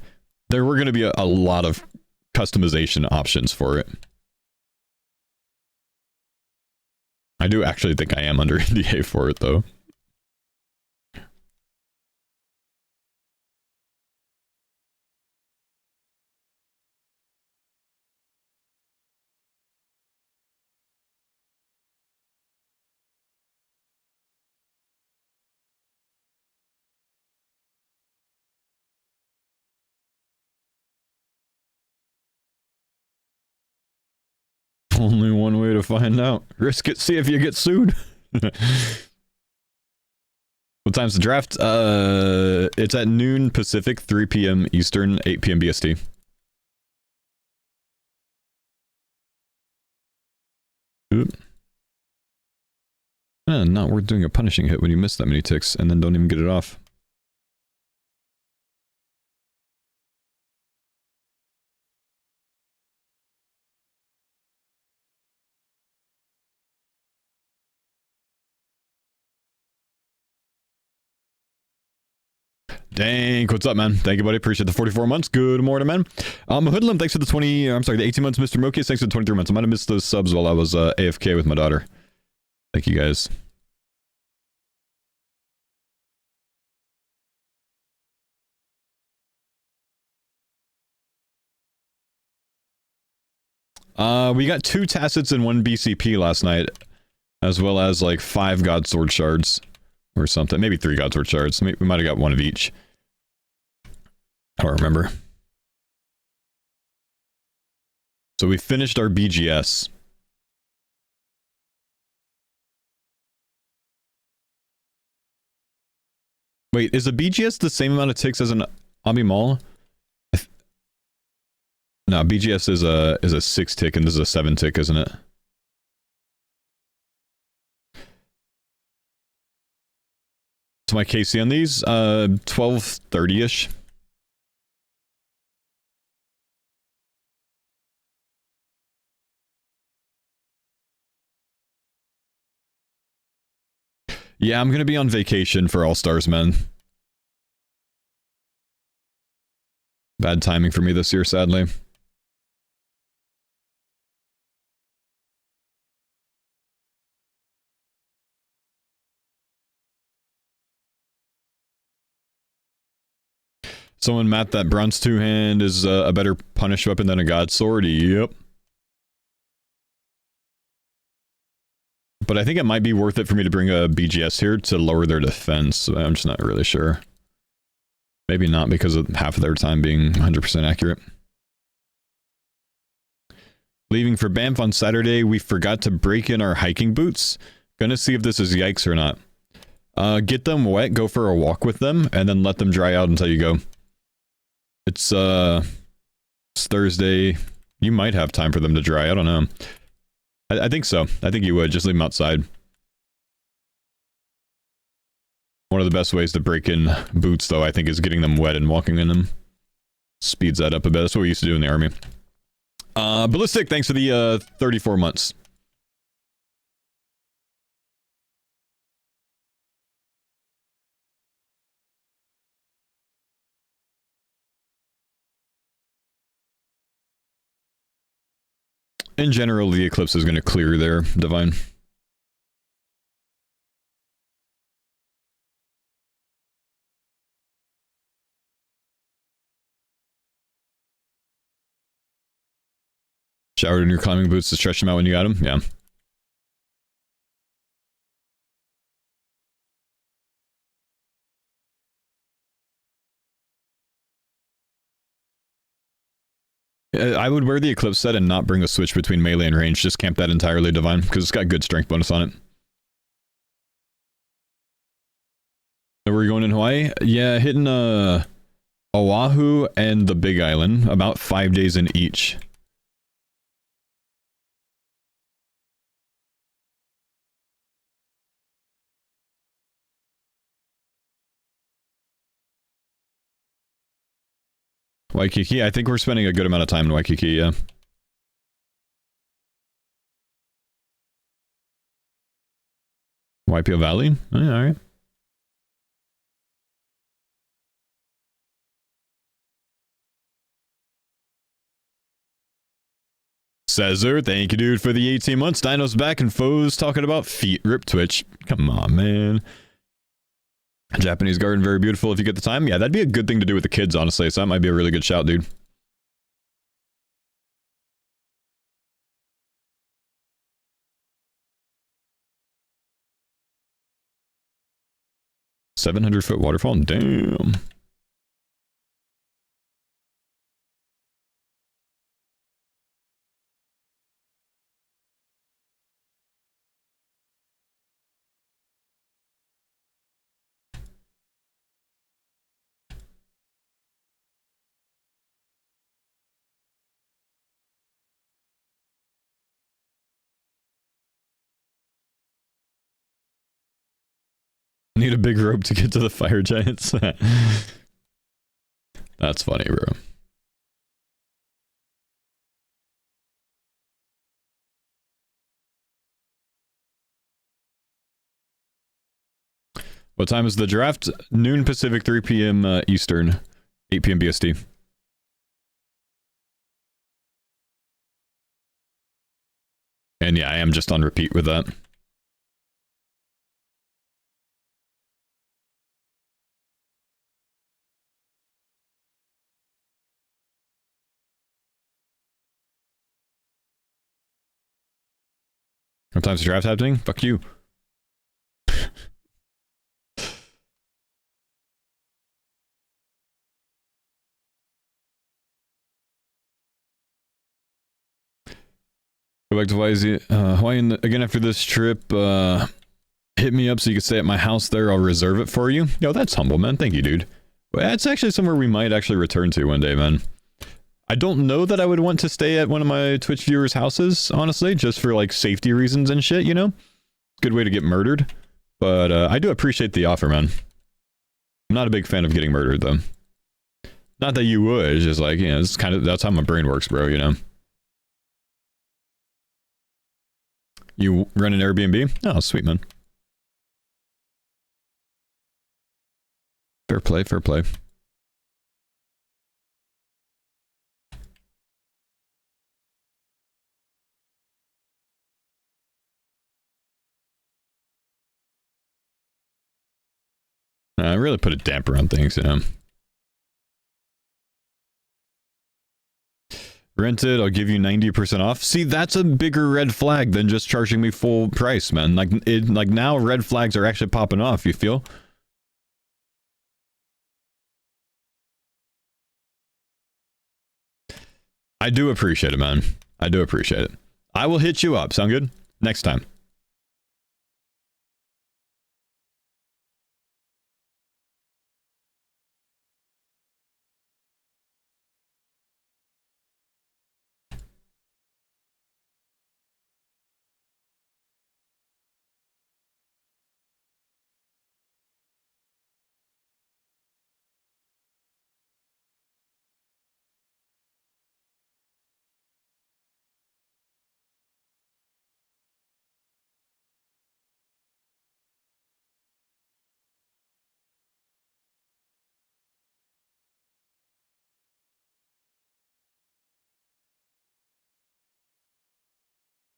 there were gonna be a lot of customization options for it. I do actually think I am under NDA for it, though. Only one way to find out. Risk it, see if you get sued. What time's the draft? It's at noon Pacific, 3 p.m. Eastern, 8 p.m. BST. Oop. Not worth doing a punishing hit when you miss that many ticks and then don't even get it off. Dank, what's up, man? Thank you, buddy. Appreciate the 44 months. Good morning, man. Hoodlum, thanks for the 20. I'm sorry, the 18 months, Mr. Mokius. Thanks for the 23 months. I might have missed those subs while I was AFK with my daughter. Thank you, guys. We got 2 Tacits and 1 BCP last night, as well as like 5 Godsword shards or something. Maybe 3 Godsword shards. We might have got 1 of each. I don't remember. So we finished our BGS. Wait, is a BGS the same amount of ticks as an Abimal? No, BGS is a 6 tick and this is a 7 tick, isn't it? So my KC on these, 1230-ish. Yeah, I'm gonna be on vacation for All Stars, man. Bad timing for me this year, sadly. Someone mapped that bronze 2-hand is a better punish weapon than a god sword. Yep. But I think it might be worth it for me to bring a BGS here to lower their defense. I'm just not really sure. Maybe not because of half of their time being 100% accurate. Leaving for Banff on Saturday, we forgot to break in our hiking boots. Gonna see if this is yikes or not. Get them wet, go for a walk with them, and then let them dry out until you go. It's Thursday. You might have time for them to dry. I don't know. I think so. I think you would. Just leave them outside. One of the best ways to break in boots, though, I think, is getting them wet and walking in them. Speeds that up a bit. That's what we used to do in the army. Ballistic, thanks for the 34 months. In general, the eclipse is going to clear there, Divine. Showered in your climbing boots to stretch them out when you got them? Yeah. I would wear the Eclipse set and not bring a switch between melee and range. Just camp that entirely, Divine, because it's got good strength bonus on it. So we're going in Hawaii? Yeah, hitting Oahu and the Big Island. About 5 days in each. Waikiki? I think we're spending a good amount of time in Waikiki, yeah. Waipio Valley? Oh, yeah, alright. Cesar, thank you, dude, for the 18 months. Dino's back and Faux talking about feet. Rip Twitch. Come on, man. Japanese garden, very beautiful if you get the time. Yeah, that'd be a good thing to do with the kids, honestly. So that might be a really good shout, dude. $700-foot waterfall? Damn. Need a big rope to get to the fire giants. That's funny, bro. What time is the draft? Noon Pacific, 3 p.m. Eastern, 8 p.m. BST. And yeah, I am just on repeat with that. What time's the draft happening? Fuck you. Go back to Hawaii again after this trip. Hit me up so you can stay at my house there. I'll reserve it for you. Yo, that's humble, man. Thank you, dude. Well, that's actually somewhere we might actually return to one day, man. I don't know that I would want to stay at one of my Twitch viewers' houses, honestly, just for like safety reasons and shit, you know? Good way to get murdered. But I do appreciate the offer, man. I'm not a big fan of getting murdered, though. Not that you would, it's just like, you know, it's kind of, that's how my brain works, bro, you know? You run an Airbnb? Oh, sweet, man. Fair play, fair play. I really put a damper on things, you know. Rent it, I'll give you 90% off. See, that's a bigger red flag than just charging me full price, man. Like now red flags are actually popping off, you feel? I do appreciate it, man. I do appreciate it. I will hit you up. Sound good? Next time.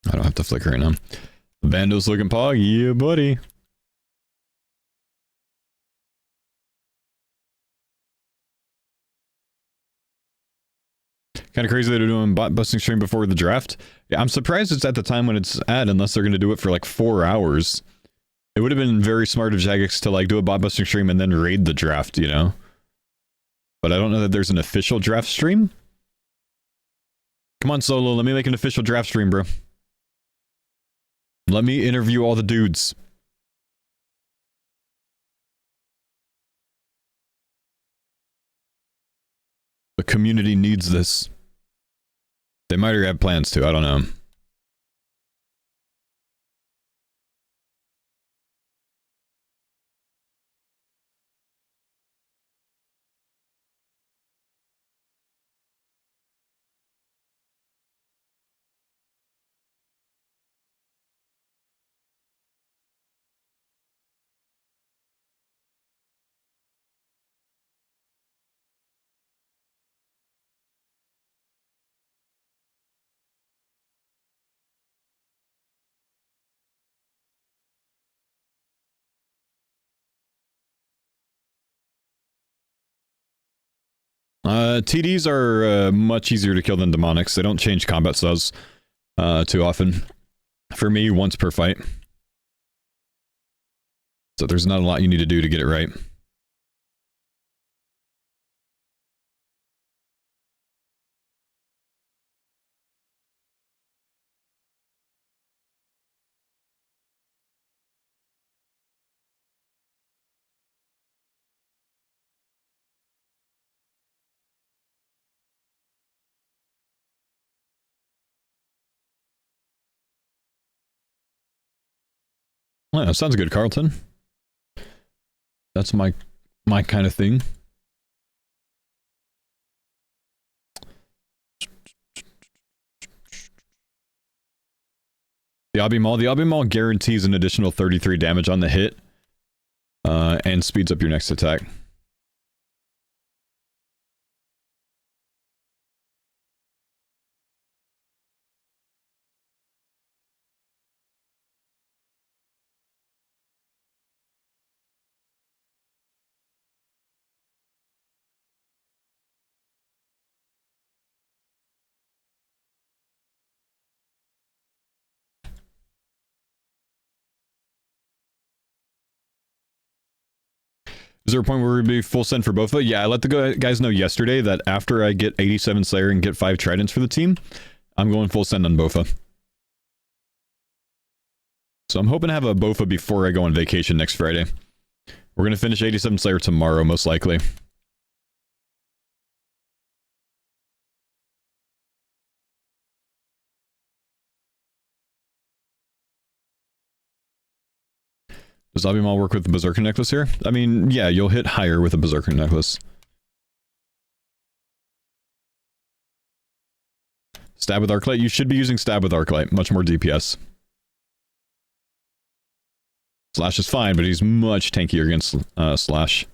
I don't have to flicker right now. The bando's looking pog. Yeah, buddy. Kind of crazy that they're doing bot busting stream before the draft. Yeah, I'm surprised it's at the time when it's at, unless they're going to do it for like 4 hours. It would have been very smart of Jagex to like do a bot busting stream and then raid the draft, you know? But I don't know that there's an official draft stream. Come on, Solo, let me make an official draft stream, bro. Let me interview all the dudes. The community needs this. They might already have plans to, I don't know. TDs are much easier to kill than demonics. They don't change combat styles too often. For me, once per fight. So there's not a lot you need to do to get it right. Well, that sounds good, Carlton. That's my kind of thing. The Obby Maul guarantees an additional 33 damage on the hit. and speeds up your next attack. Is there a point where we'd be full send for Bofa? Yeah, I let the guys know yesterday that after I get 87 Slayer and get 5 Tridents for the team, I'm going full send on Bofa. So I'm hoping to have a Bofa before I go on vacation next Friday. We're going to finish 87 Slayer tomorrow, most likely. Does Abimal work with the Berserker Necklace here? I mean, yeah, you'll hit higher with a Berserker Necklace. Stab with Arclight? You should be using Stab with Arclight. Much more DPS. Slash is fine, but he's much tankier against Slash.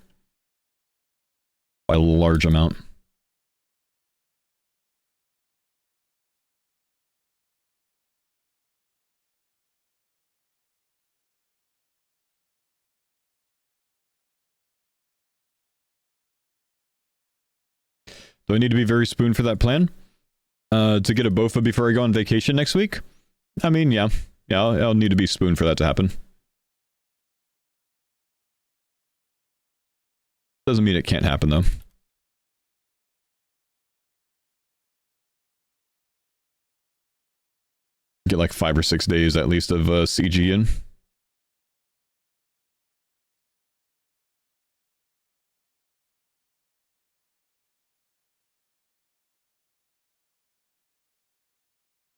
By a large amount. Do I need to be very spoon for that plan? To get a Bofa before I go on vacation next week? I mean, yeah. Yeah, I'll need to be spoon for that to happen. Doesn't mean it can't happen, though. Get like 5 or 6 days at least of CG in.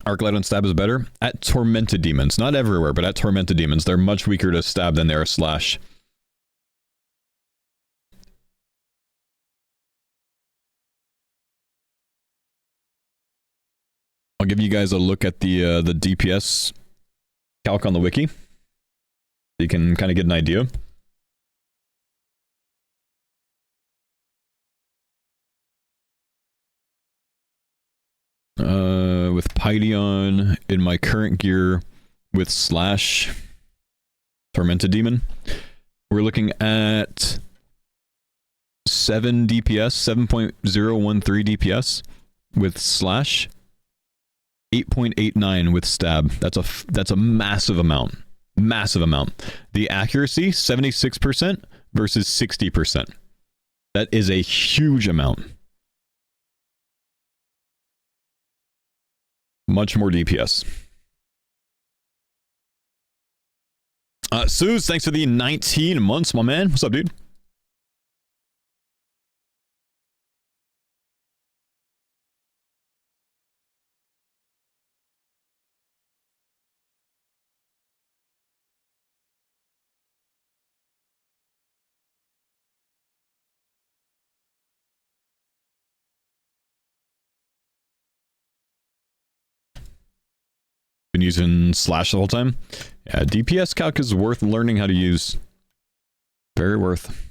Arclight on stab is better? At Tormented Demons. Not everywhere, but at Tormented Demons. They're much weaker to stab than they are Slash. I'll give you guys a look at the DPS calc on the wiki. So you can kind of get an idea. With Pydeon in my current gear with Slash Tormented Demon, we're looking at 7 DPS, 7.013 DPS with Slash, 8.89 with Stab. That's a massive amount. Massive amount. The accuracy, 76% versus 60%. That is a huge amount. Much more DPS. Suze, thanks for the 19 months, my man. What's up, dude? Been using Slash the whole time. Yeah, DPS calc is worth learning how to use. Very worth.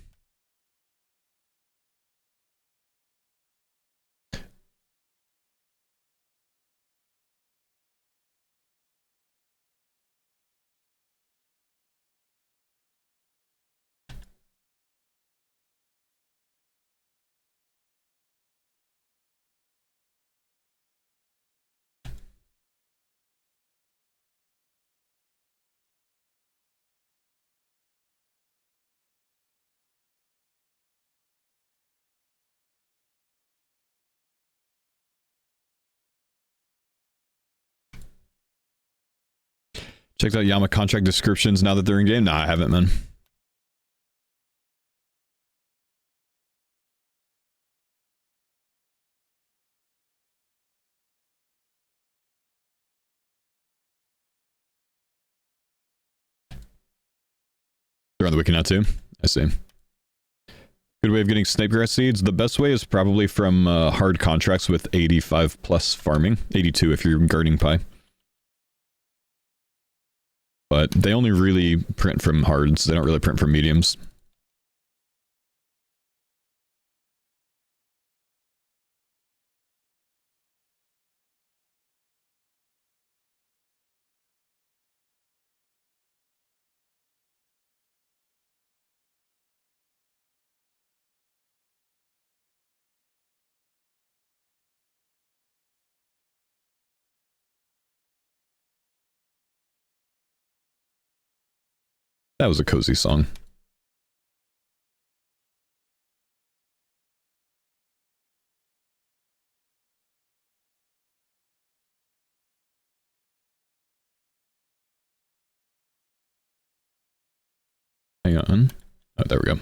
Checked out Yama contract descriptions now that they're in game? Nah, I haven't, man. They're on the wiki now too. I see. Good way of getting Snapegrass seeds. The best way is probably from hard contracts with 85 plus farming. 82 if you're guarding pie. But they only really print from hards. They don't really print from mediums. That was a cozy song. Hang on. Oh, there we go.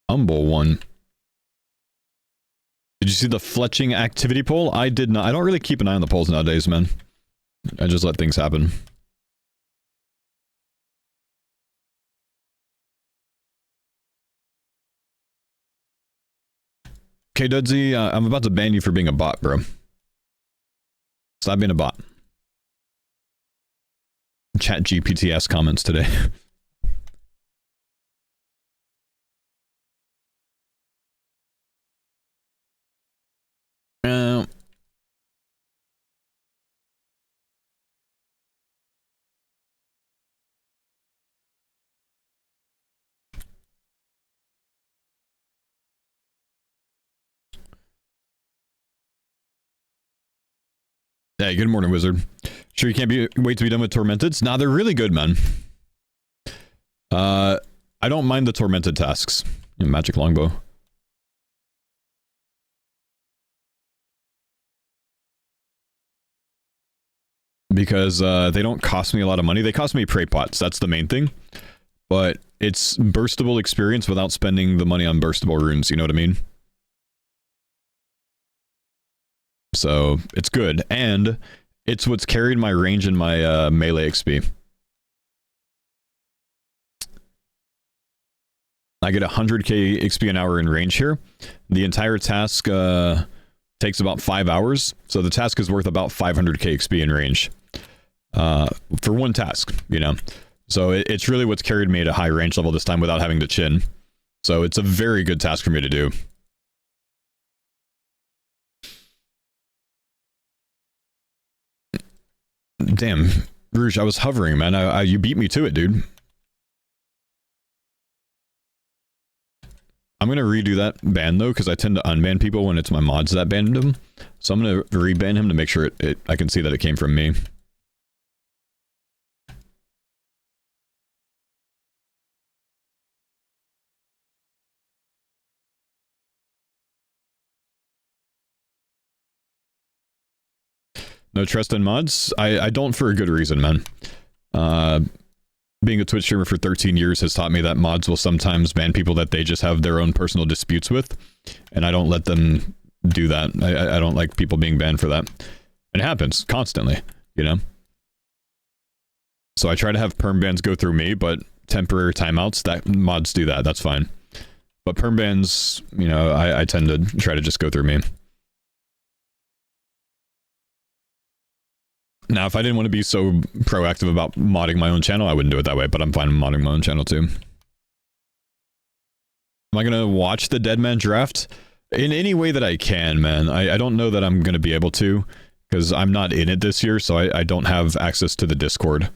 Humble one. Did you see the fletching activity poll? I did not. I don't really keep an eye on the polls nowadays, man. I just let things happen. Okay, Dudsy, I'm about to ban you for being a bot, bro. Stop being a bot. Chat GPTS comments today. Hey, good morning, Wizard. Sure you can't wait to be done with Tormenteds? Nah, they're really good, man. I don't mind the Tormented tasks. Magic Longbow. Because they don't cost me a lot of money. They cost me prey pots, that's the main thing. But it's burstable experience without spending the money on burstable runes, you know what I mean? So, it's good. And it's what's carried my range and my melee XP. I get 100k XP an hour in range here. The entire task takes about 5 hours. So the task is worth about 500k XP in range. For one task, you know. So it's really what's carried me at a high range level this time without having to chin. So it's a very good task for me to do. Damn, Rouge, I was hovering, man. You beat me to it, dude. I'm gonna redo that ban though, because I tend to unban people when it's my mods that banned him. So I'm gonna reban him to make sure I can see that it came from me. No trust in mods? I don't for a good reason, man. Being a Twitch streamer for 13 years has taught me that mods will sometimes ban people that they just have their own personal disputes with. And I don't let them do that. I don't like people being banned for that. And it happens constantly, you know? So I try to have perm bans go through me, but temporary timeouts, that mods do that. That's fine. But perm bans, you know, I tend to try to just go through me. Now, if I didn't want to be so proactive about modding my own channel, I wouldn't do it that way, but I'm fine modding my own channel too. Am I going to watch the Deadman draft? In any way that I can, man. I don't know that I'm going to be able to, because I'm not in it this year, so I don't have access to the Discord.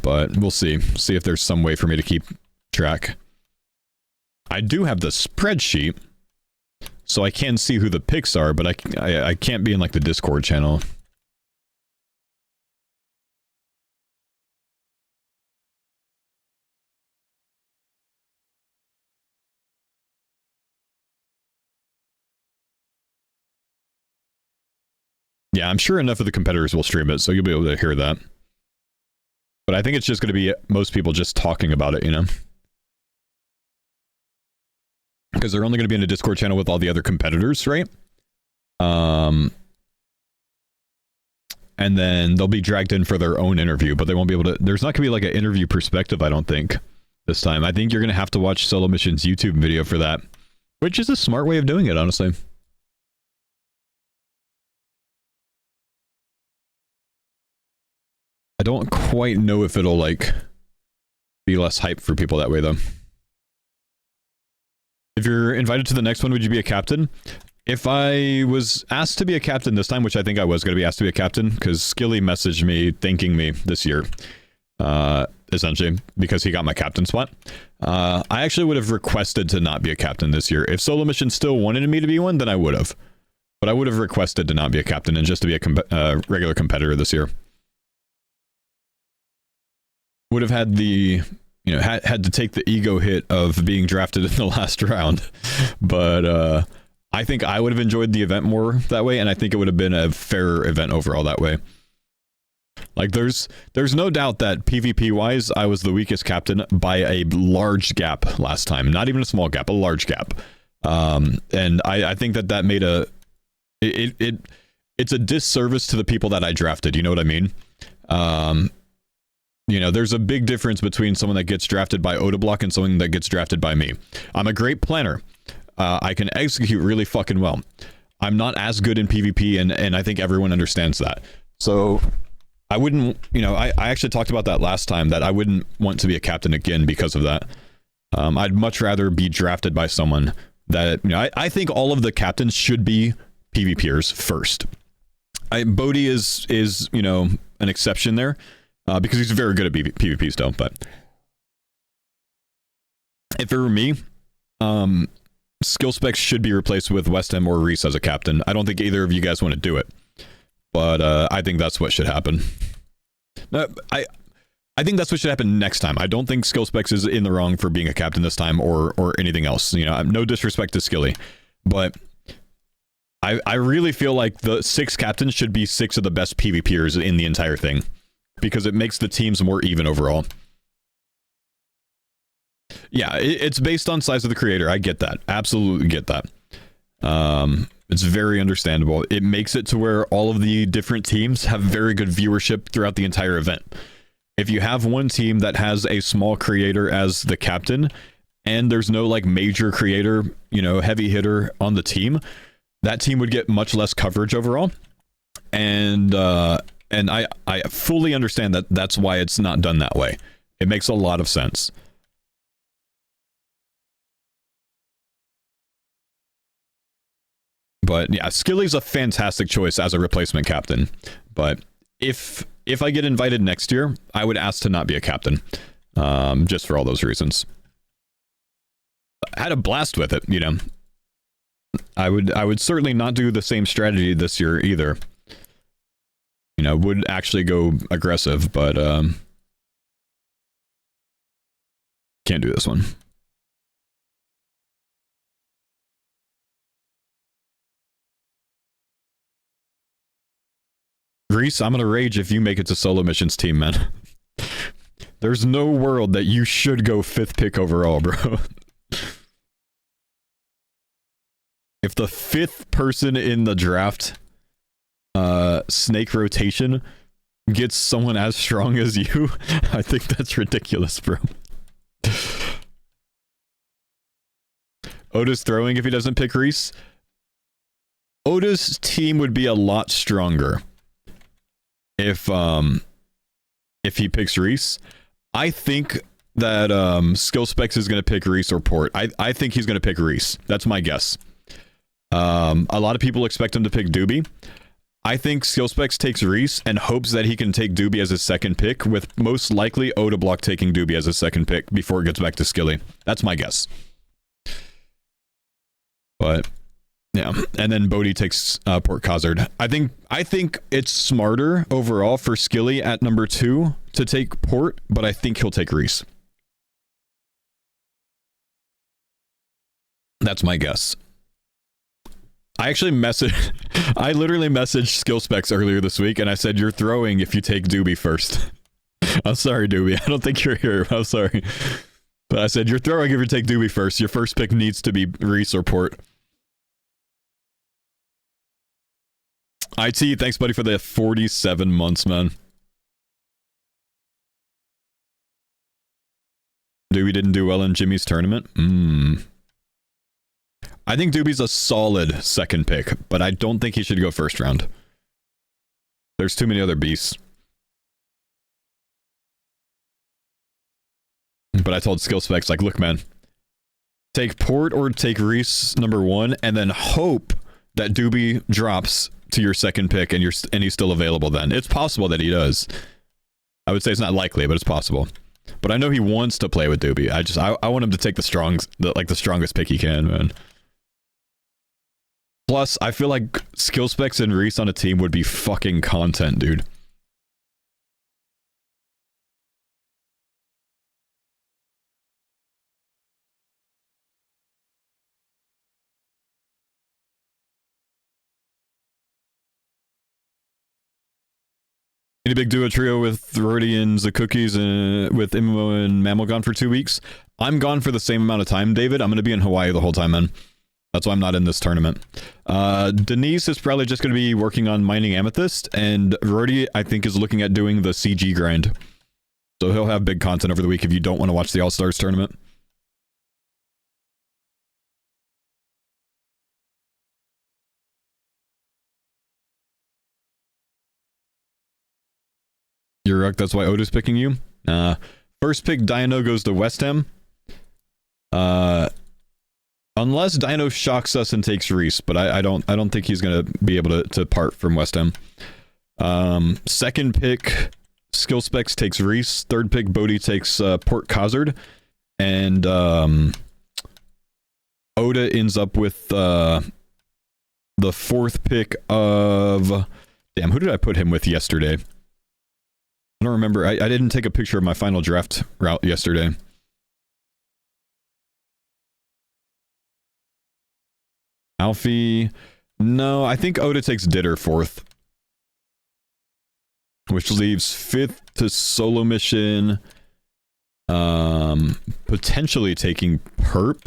But we'll see. See if there's some way for me to keep track. I do have the spreadsheet, so I can see who the picks are, but I can't be in like the Discord channel. Yeah, I'm sure enough of the competitors will stream it, so you'll be able to hear that. But I think it's just going to be most people just talking about it, you know? Because they're only going to be in a Discord channel with all the other competitors, right? And then they'll be dragged in for their own interview, but they won't be able to... There's not going to be like an interview perspective, I don't think, this time. I think you're going to have to watch Solo Mission's YouTube video for that, which is a smart way of doing it, honestly. I don't quite know if it'll, like, be less hype for people that way, though. If you're invited to the next one, would you be a captain? If I was asked to be a captain this time, which I think I was going to be asked to be a captain, because Skilly messaged me thanking me this year. essentially, because he got my captain spot. I actually would have requested to not be a captain this year. If Solo Mission still wanted me to be one, then I would have. But I would have requested to not be a captain and just to be a regular competitor this year. Would have had the, you know, had to take the ego hit of being drafted in the last round. But I think I would have enjoyed the event more that way, and I think it would have been a fairer event overall that way. Like, there's no doubt that PvP-wise, I was the weakest captain by a large gap last time. Not even a small gap, a large gap. And I think that made it's a disservice to the people that I drafted. You know what I mean? You know, there's a big difference between someone that gets drafted by Odablock and someone that gets drafted by me. I'm a great planner. I can execute really fucking well. I'm not as good in PvP, and I think everyone understands that. So I wouldn't, you know, I actually talked about that last time, that I wouldn't want to be a captain again because of that. I'd much rather be drafted by someone that, you know, I think all of the captains should be PvPers first. Bodhi is, you know, an exception there, because he's very good at PvP still, but if it were me, skill specs should be replaced with West Ham or Reese as a captain. I don't think either of you guys want to do it, but I think that's what should happen. I think that's what should happen next time. I don't think skill specs is in the wrong for being a captain this time, or anything else. You know, no disrespect to Skilly, but I really feel like the 6 captains should be 6 of the best PvPers in the entire thing, because it makes the teams more even overall. Yeah, it's based on size of the creator. I get that. Absolutely get that. It's very understandable. It makes it to where all of the different teams have very good viewership throughout the entire event. If you have one team that has a small creator as the captain, and there's no like major creator, you know, heavy hitter on the team, that team would get much less coverage overall. And I fully understand that that's why it's not done that way. It makes a lot of sense. But yeah, Skilly's a fantastic choice as a replacement captain. But if I get invited next year, I would ask to not be a captain, just for all those reasons. I had a blast with it, you know. I would certainly not do the same strategy this year either. You know, would actually go aggressive, but can't do this one. Reese, I'm gonna rage if you make it to solo missions team, man. There's no world that you should go 5th pick overall, bro. If the 5th person in the draft snake rotation gets someone as strong as you, I think that's ridiculous, bro. Oda's throwing if he doesn't pick Reese. Oda's team would be a lot stronger if he picks Reese. I think that Skill Specs is going to pick Reese or Port. I think he's going to pick Reese. That's my guess. A lot of people expect him to pick Doobie. I think Skill Specs takes Reese and hopes that he can take Doobie as his second pick, with most likely Odablock taking Doobie as his second pick before it gets back to Skilly. That's my guess. But yeah, and then Bodhi takes Port Khazard. I think it's smarter overall for Skilly at number 2 to take Port, but I think he'll take Reese. That's my guess. I literally messaged Skill Specs earlier this week, and I said, you're throwing if you take Doobie first. I'm sorry, Doobie. I don't think you're here. I'm sorry. But I said, you're throwing if you take Doobie first. Your first pick needs to be Reese or Port. IT, thanks, buddy, for the 47 months, man. Doobie didn't do well in Jimmy's tournament? I think Doobie's a solid second pick, but I don't think he should go first round. There's too many other beasts. But I told Skill Specs, like, look, man, take Port or take Reese number 1, and then hope that Doobie drops to your second pick and he's still available then. It's possible that he does. I would say it's not likely, but it's possible. But I know he wants to play with Doobie. I want him to take the strongest pick he can, man. Plus, I feel like skill specs and Reese on a team would be fucking content, dude. Any big duo trio with Rodians, the Cookies, and with Immo and Mammal gone for 2 weeks? I'm gone for the same amount of time, David. I'm going to be in Hawaii the whole time, man. That's why I'm not in this tournament. Denise is probably just going to be working on mining Amethyst, and Rody, I think, is looking at doing the CG grind. So he'll have big content over the week if you don't want to watch the All-Stars tournament. You're right, that's why Oda's picking you. First pick, Dino goes to West Ham. Unless Dino shocks us and takes Reese, but I don't think he's gonna be able to part from West Ham. Second pick, Skill Specs takes Reese. Third pick, Bodhi takes Port Cozard. And Oda ends up with the fourth pick of... Damn, who did I put him with yesterday? I don't remember. I didn't take a picture of my final draft route yesterday. Alfie... No, I think Oda takes Ditter fourth. Which leaves fifth to Solo Mission. Potentially taking Perp.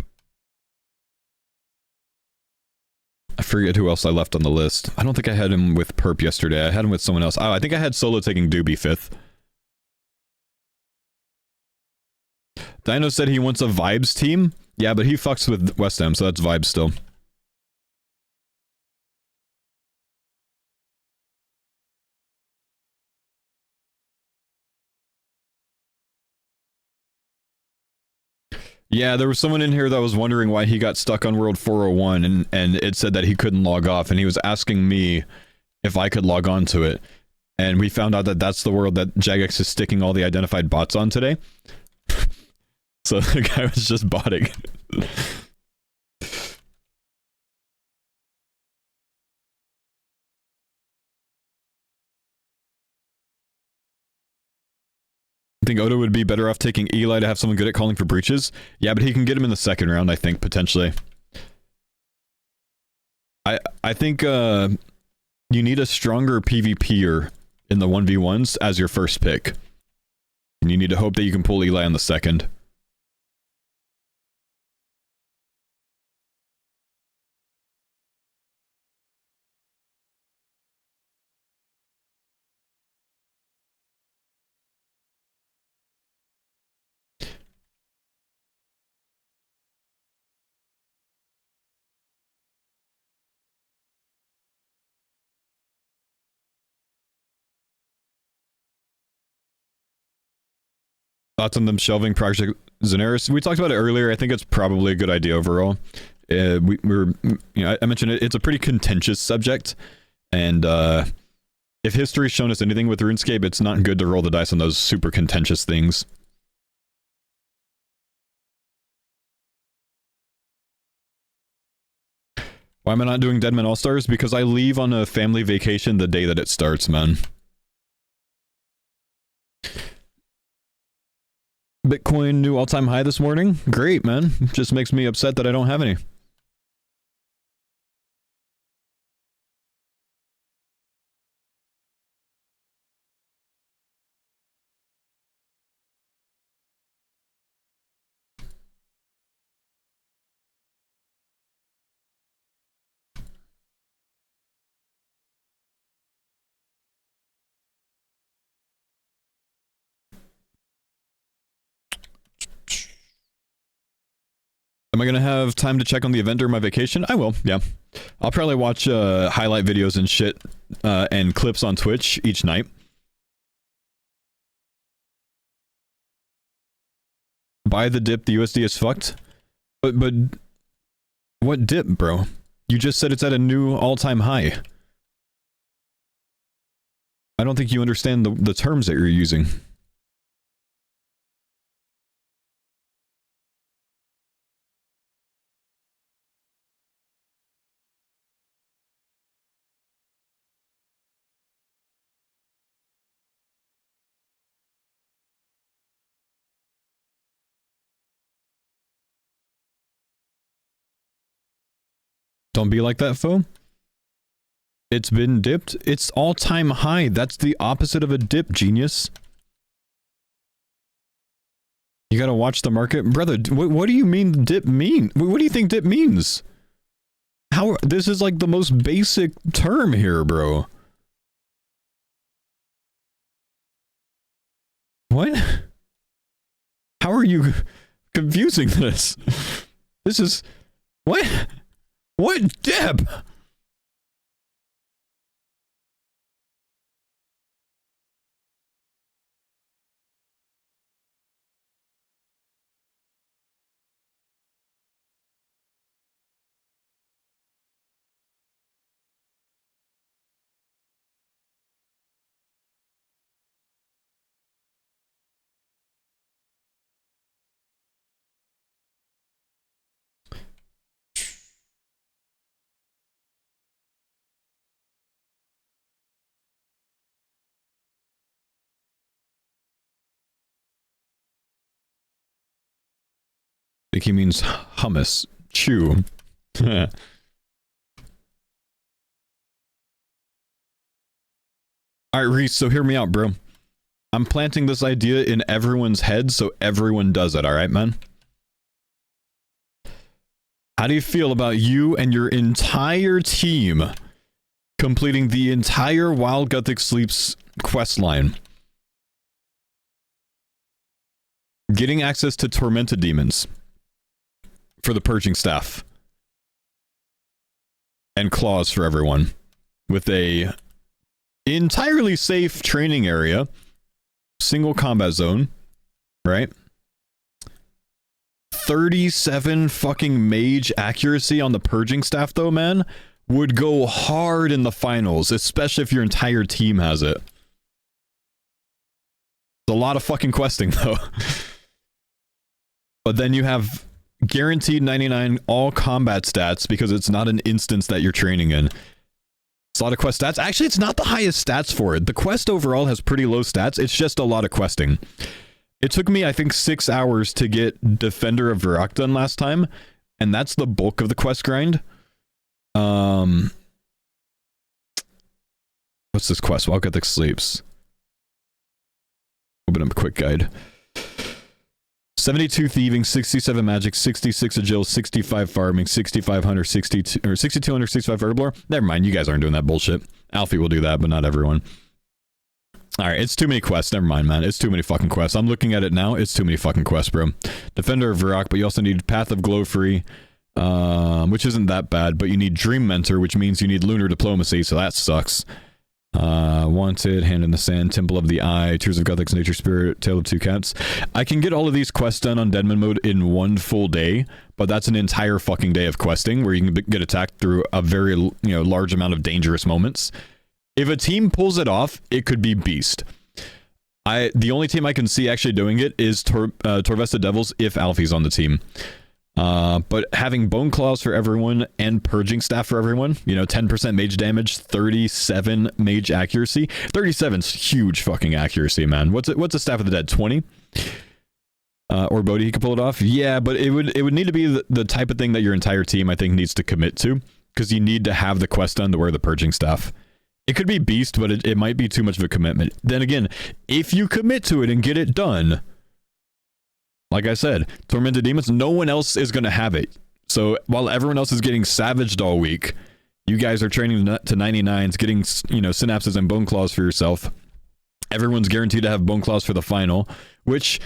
I forget who else I left on the list. I don't think I had him with Perp yesterday. I had him with someone else. Oh, I think I had Solo taking Doobie fifth. Dino said he wants a Vibes team. Yeah, but he fucks with West Ham, so that's Vibes still. Yeah, there was someone in here that was wondering why he got stuck on World 401, and it said that he couldn't log off, and he was asking me if I could log on to it. And we found out that that's the world that Jagex is sticking all the identified bots on today. So the guy was just botting. I think Oda would be better off taking Eli to have someone good at calling for breaches. Yeah, but he can get him in the second round, I think, potentially. I think you need a stronger PvPer in the 1v1s as your first pick. And you need to hope that you can pull Eli on the second. Thoughts on them shelving Project Zeneris? We talked about it earlier. I think it's probably a good idea overall. I mentioned it. It's a pretty contentious subject, and if history's shown us anything with RuneScape, it's not good to roll the dice on those super contentious things. Why am I not doing Deadman All-Stars? Because I leave on a family vacation the day that it starts, man. Bitcoin new all-time high this morning. Great, man. Just makes me upset that I don't have any. Am I going to have time to check on the event during my vacation? I will, yeah. I'll probably watch highlight videos and shit and clips on Twitch each night. Buy the dip, the USD is fucked. But what dip, bro? You just said it's at a new all-time high. I don't think you understand the terms that you're using. Don't be like that, Faux. It's been dipped. It's all-time high. That's the opposite of a dip, genius. You gotta watch the market. Brother, what do you mean dip mean? What do you think dip means? How? This is like the most basic term here, bro. What? How are you confusing this? This is... What? What dip? I think he means hummus. Chew. Alright, Reese, so hear me out, bro. I'm planting this idea in everyone's head so everyone does it, alright, man? How do you feel about you and your entire team completing the entire Wild Gothic Sleeps quest line? Getting access to Tormented Demons for the Purging Staff. And Claws for everyone. With a entirely safe training area. Single combat zone. Right? 37 fucking mage accuracy on the Purging Staff though, man. Would go hard in the finals. Especially if your entire team has it. It's a lot of fucking questing though. But then you have guaranteed 99 all combat stats because it's not an instance that you're training in. It's a lot of quest stats. Actually, it's not the highest stats for it. The quest overall has pretty low stats. It's just a lot of questing. It took me, I think, 6 hours to get Defender of Virak done last time, and that's the bulk of the quest grind. What's this quest? Wild Gothic Sleeps. Open up a quick guide. 72 thieving, 67 magic, 66 agile, 65 farming, 6500, 62 or 6200, 65 herblore. Never mind, you guys aren't doing that bullshit. Alfie will do that, but not everyone. Alright, it's too many quests. Never mind, man. It's too many fucking quests. I'm looking at it now. It's too many fucking quests, bro. Defender of Virak, but you also need Path of Glow Free, which isn't that bad, but you need Dream Mentor, which means you need Lunar Diplomacy, so that sucks. Wanted, Hand in the Sand, Temple of the Eye, Tears of Gothic's Nature Spirit, Tale of Two Cats. I can get all of these quests done on Deadman mode in one full day, but that's an entire fucking day of questing where you can get attacked through a very, large amount of dangerous moments. If a team pulls it off, it could be beast. The only team I can see actually doing it is Torvesta Devils if Alfie's on the team. But having Bone Claws for everyone and Purging Staff for everyone, 10% mage damage, 37 mage accuracy. 37's huge fucking accuracy, man. What's a Staff of the Dead? 20? Or Bodhi, he could pull it off? Yeah, but it would need to be the type of thing that your entire team, I think, needs to commit to. Because you need to have the quest done to wear the Purging Staff. It could be beast, but it might be too much of a commitment. Then again, if you commit to it and get it done... Like I said, Tormented Demons, no one else is going to have it. So while everyone else is getting savaged all week, you guys are training to 99s, getting, synapses and bone claws for yourself. Everyone's guaranteed to have bone claws for the final, which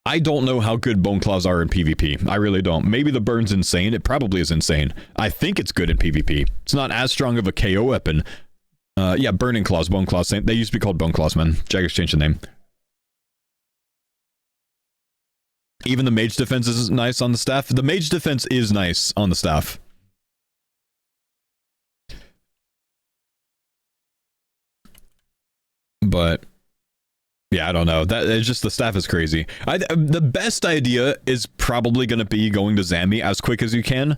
I don't know how good bone claws are in PvP. I really don't. Maybe the burn's insane. It probably is insane. I think it's good in PvP. It's not as strong of a KO weapon. Yeah, burning claws, bone claws. They used to be called bone claws, man. Jaggers changed the name. Even the mage defense is nice on the staff. The mage defense is nice on the staff. But yeah, I don't know. It's just the staff is crazy. The best idea is probably going to be going to Zammy as quick as you can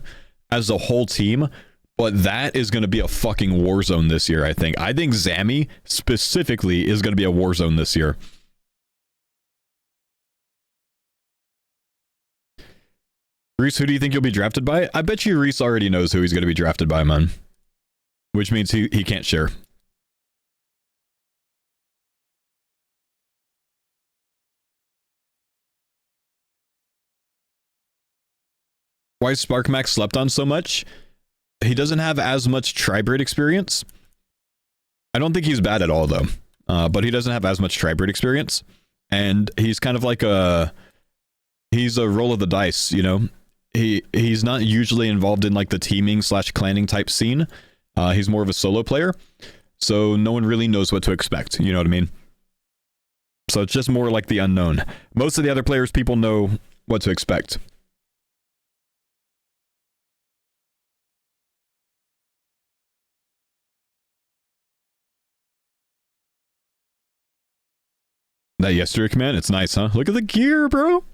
as a whole team. But that is going to be a fucking war zone this year, I think. I think Zammy specifically is going to be a war zone this year. Reese, who do you think you'll be drafted by? I bet you Reese already knows who he's going to be drafted by, man. Which means he can't share. Why Sparkmax slept on so much? He doesn't have as much Tribrid experience. I don't think he's bad at all, though. But he doesn't have as much Tribrid experience. And he's kind of like he's a roll of the dice, you know? He's not usually involved in like the teaming / clanning type scene. He's more of a solo player. So no one really knows what to expect, you know what I mean? So it's just more like the unknown. Most of the other players, people know what to expect. That yesterday command, it's nice, huh? Look at the gear, bro.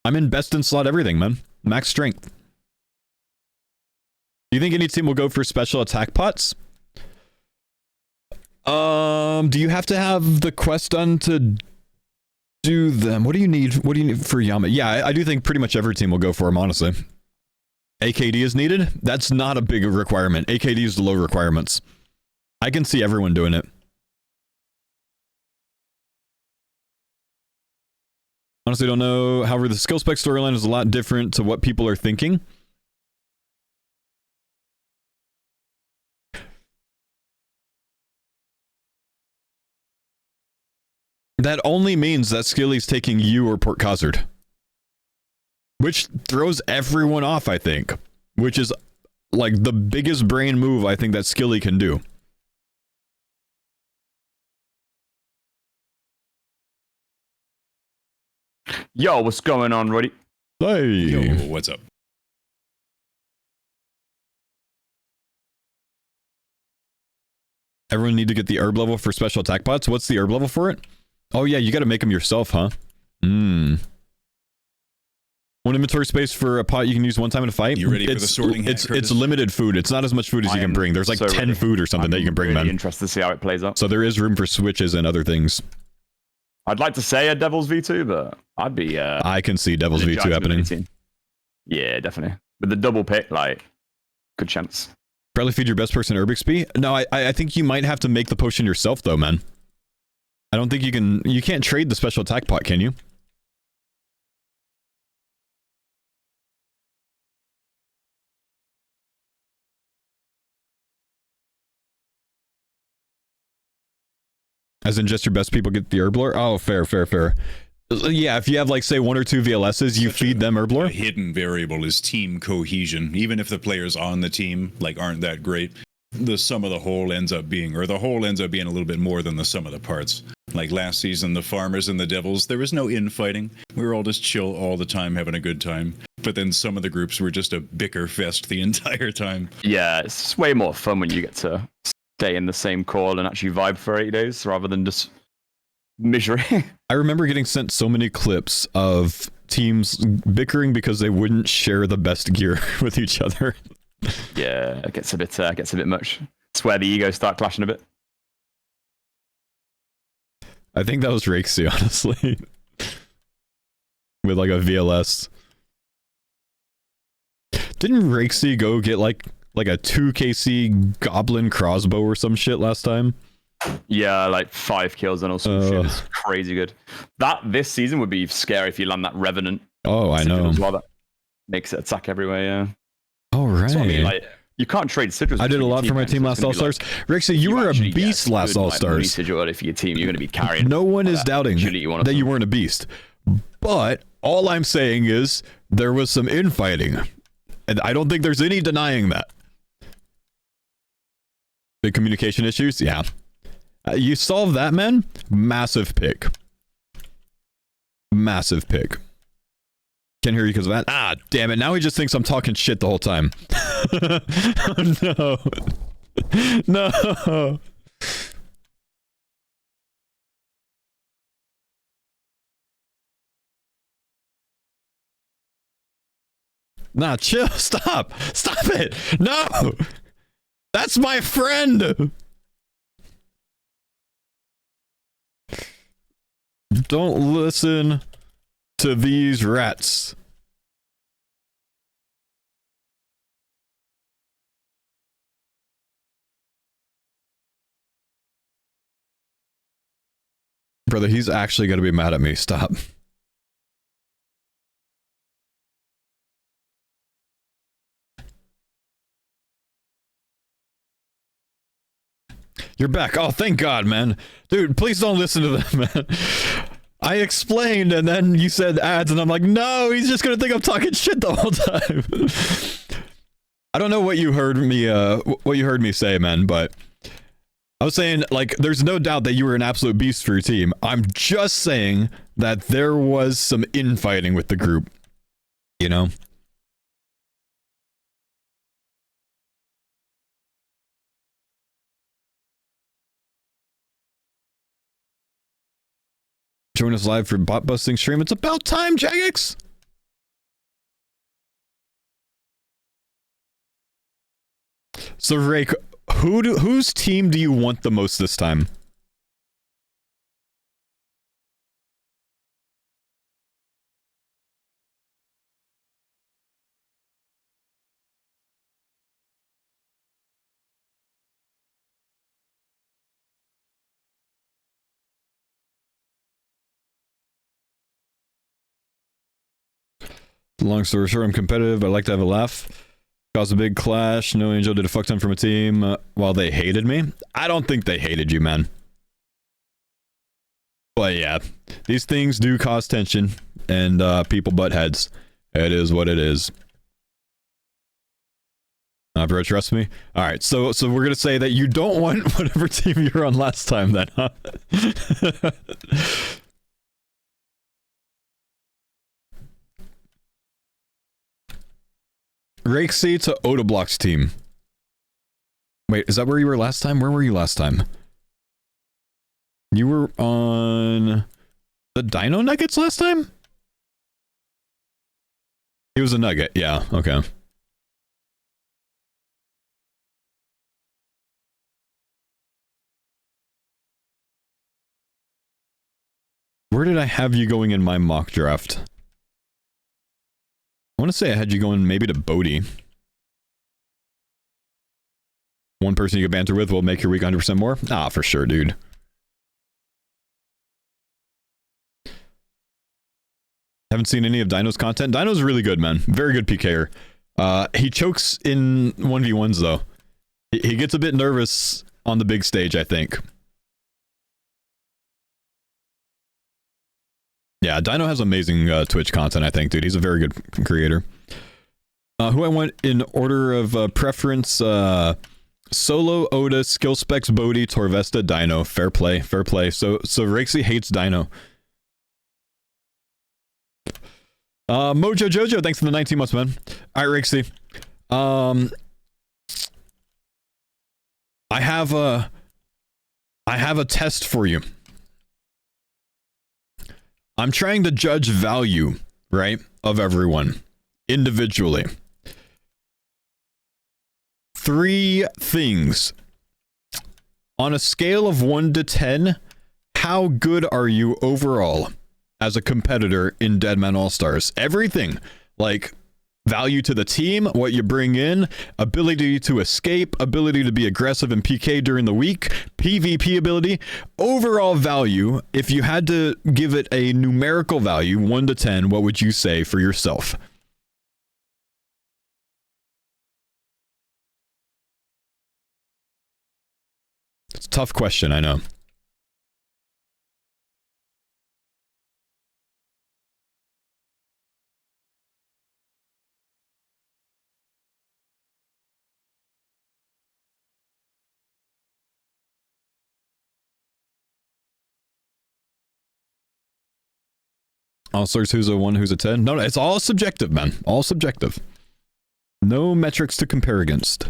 I'm in best in slot everything, man. Max strength. Do you think any team will go for special attack pots? Do you have to have the quest done to do them? What do you need? What do you need for Yama? Yeah, I do think pretty much every team will go for them, honestly. AKD is needed? That's not a big requirement. AKD is the low requirements. I can see everyone doing it. Honestly, don't know. However, the skill spec storyline is a lot different to what people are thinking. That only means that Skilly's taking you or Port Khazard. Which throws everyone off, I think. Which is like the biggest brain move I think that Skilly can do. Yo, what's going on, Roddy? Hey. Yo, what's up? Everyone need to get the herb level for special attack pots. What's the herb level for it? Oh yeah, you got to make them yourself, huh? One inventory space for a pot you can use one time in a fight. You ready for the sorting hat, It's limited food. It's not as much food as you can bring. There's like 10 food or something that you can bring, really man. Interested to see how it plays out. So there is room for switches and other things. I'd like to say a Devil's V2, but I'd be... I can see Devil's V2 happening. Yeah, definitely. With the double pick, like, good chance. Probably feed your best person herb XP. No, I think you might have to make the potion yourself, though, man. I don't think you can... You can't trade the special attack pot, can you? As in just your best people get the herb lore? Oh, fair. Yeah, if you have like, say, 1 or 2 VLSs, you feed them herb lore? A hidden variable is team cohesion. Even if the players on the team like aren't that great, the sum of the whole ends up being, or the whole ends up being a little bit more than the sum of the parts. Like last season, the farmers and the devils, there was no infighting. We were all just chill all the time, having a good time. But then some of the groups were just a bicker fest the entire time. Yeah, it's way more fun when you get to stay in the same call and actually vibe for 8 days rather than just misery. I remember getting sent so many clips of teams bickering because they wouldn't share the best gear with each other. Yeah, it gets a bit much. It's where the egos start clashing a bit. I think that was Rakesy, honestly. With like a VLS. Didn't Rakesy go get like a 2kc goblin crossbow or some shit last time? Yeah, like 5 kills and all some shit. It's crazy good. This season would be scary if you land that Revenant. Oh, I know. As well, that makes it attack everywhere, yeah. Oh, right. That's what I mean, like, you can't trade citrus. I did a lot for my team last All-Stars. Rixie, you were a beast last All-Stars. Sigil for your team, you're going to be carrying. No one is doubting that you weren't a beast. But all I'm saying is there was some infighting. And I don't think there's any denying that. Big communication issues? Yeah. You solve that, man? Massive pick. Massive pick. Can't hear you because of that. Ah, damn it. Now he just thinks I'm talking shit the whole time. Oh, no. No. Nah, chill. Stop. Stop it. No. That's my friend. Don't listen to these rats. Brother, he's actually going to be mad at me. Stop. You're back. Oh, thank God, man. Dude, please don't listen to them, man. I explained, and then you said ads, and I'm like, no, he's just going to think I'm talking shit the whole time. I don't know what you heard me say, man, but I was saying, like, there's no doubt that you were an absolute beast for your team. I'm just saying that there was some infighting with the group, you know? Join us live for bot busting stream. It's about time, Jagex! So, Rake, whose team do you want the most this time? Long story short, I'm competitive. I like to have a laugh. Caused a big clash. No Angel did a fuck ton from a team while they hated me. I don't think they hated you, man. But yeah, these things do cause tension, and people butt heads. It is what it is. Bro, trust me. All right, so we're gonna say that you don't want whatever team you were on last time, then, huh? Rakesy to Odablock's team. Wait, is that where you were last time? Where were you last time? You were on the Dino Nuggets last time? He was a Nugget, yeah, okay. Where did I have you going in my mock draft? I want to say I had you going maybe to Bodhi. One person you can banter with will make your week 100% more? Ah, for sure, dude. Haven't seen any of Dino's content. Dino's really good, man. Very good PKer. He chokes in 1v1s, though. He gets a bit nervous on the big stage, I think. Yeah, Dino has amazing Twitch content, I think, dude. He's a very good creator. Who I want in order of preference, Solo, Oda, Skill Specs, Bodhi, Torvesta, Dino. Fair play, fair play. So Rexy hates Dino. Mojo Jojo, thanks for the 19 months, man. Alright, Rexy. I have a test for you. I'm trying to judge value, right, of everyone individually. 3 things. On a scale of 1 to 10, how good are you overall as a competitor in Deadman All-Stars? Everything. Like, value to the team, what you bring in, ability to escape, ability to be aggressive in PK during the week, PvP ability, overall value. If you had to give it a numerical value, 1 to 10, what would you say for yourself? It's a tough question, I know. All-Stars, who's a 1, who's a 10? No, it's all subjective, man. All subjective. No metrics to compare against.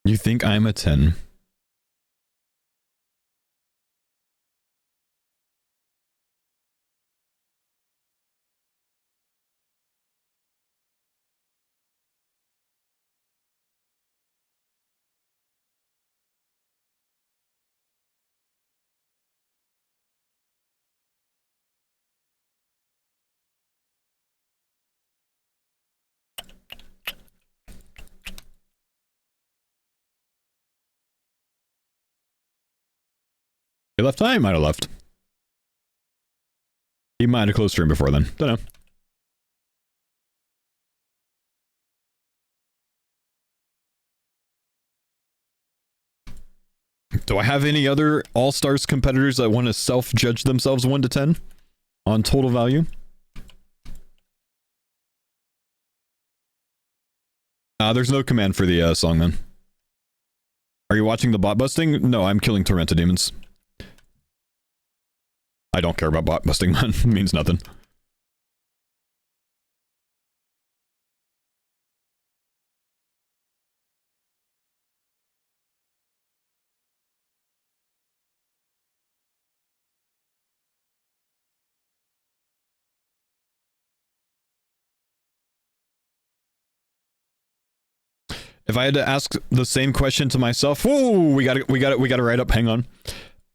You think I'm a 10? He left? I might have left. He might have closed stream before then. Don't know. Do I have any other All-Stars competitors that want to self-judge themselves 1 to 10 on total value? There's no command for the song then. Are you watching the bot busting? No, I'm killing tormented demons. I don't care about bot busting, man. It means nothing. If I had to ask the same question to myself, whoa, we got to write up. Hang on.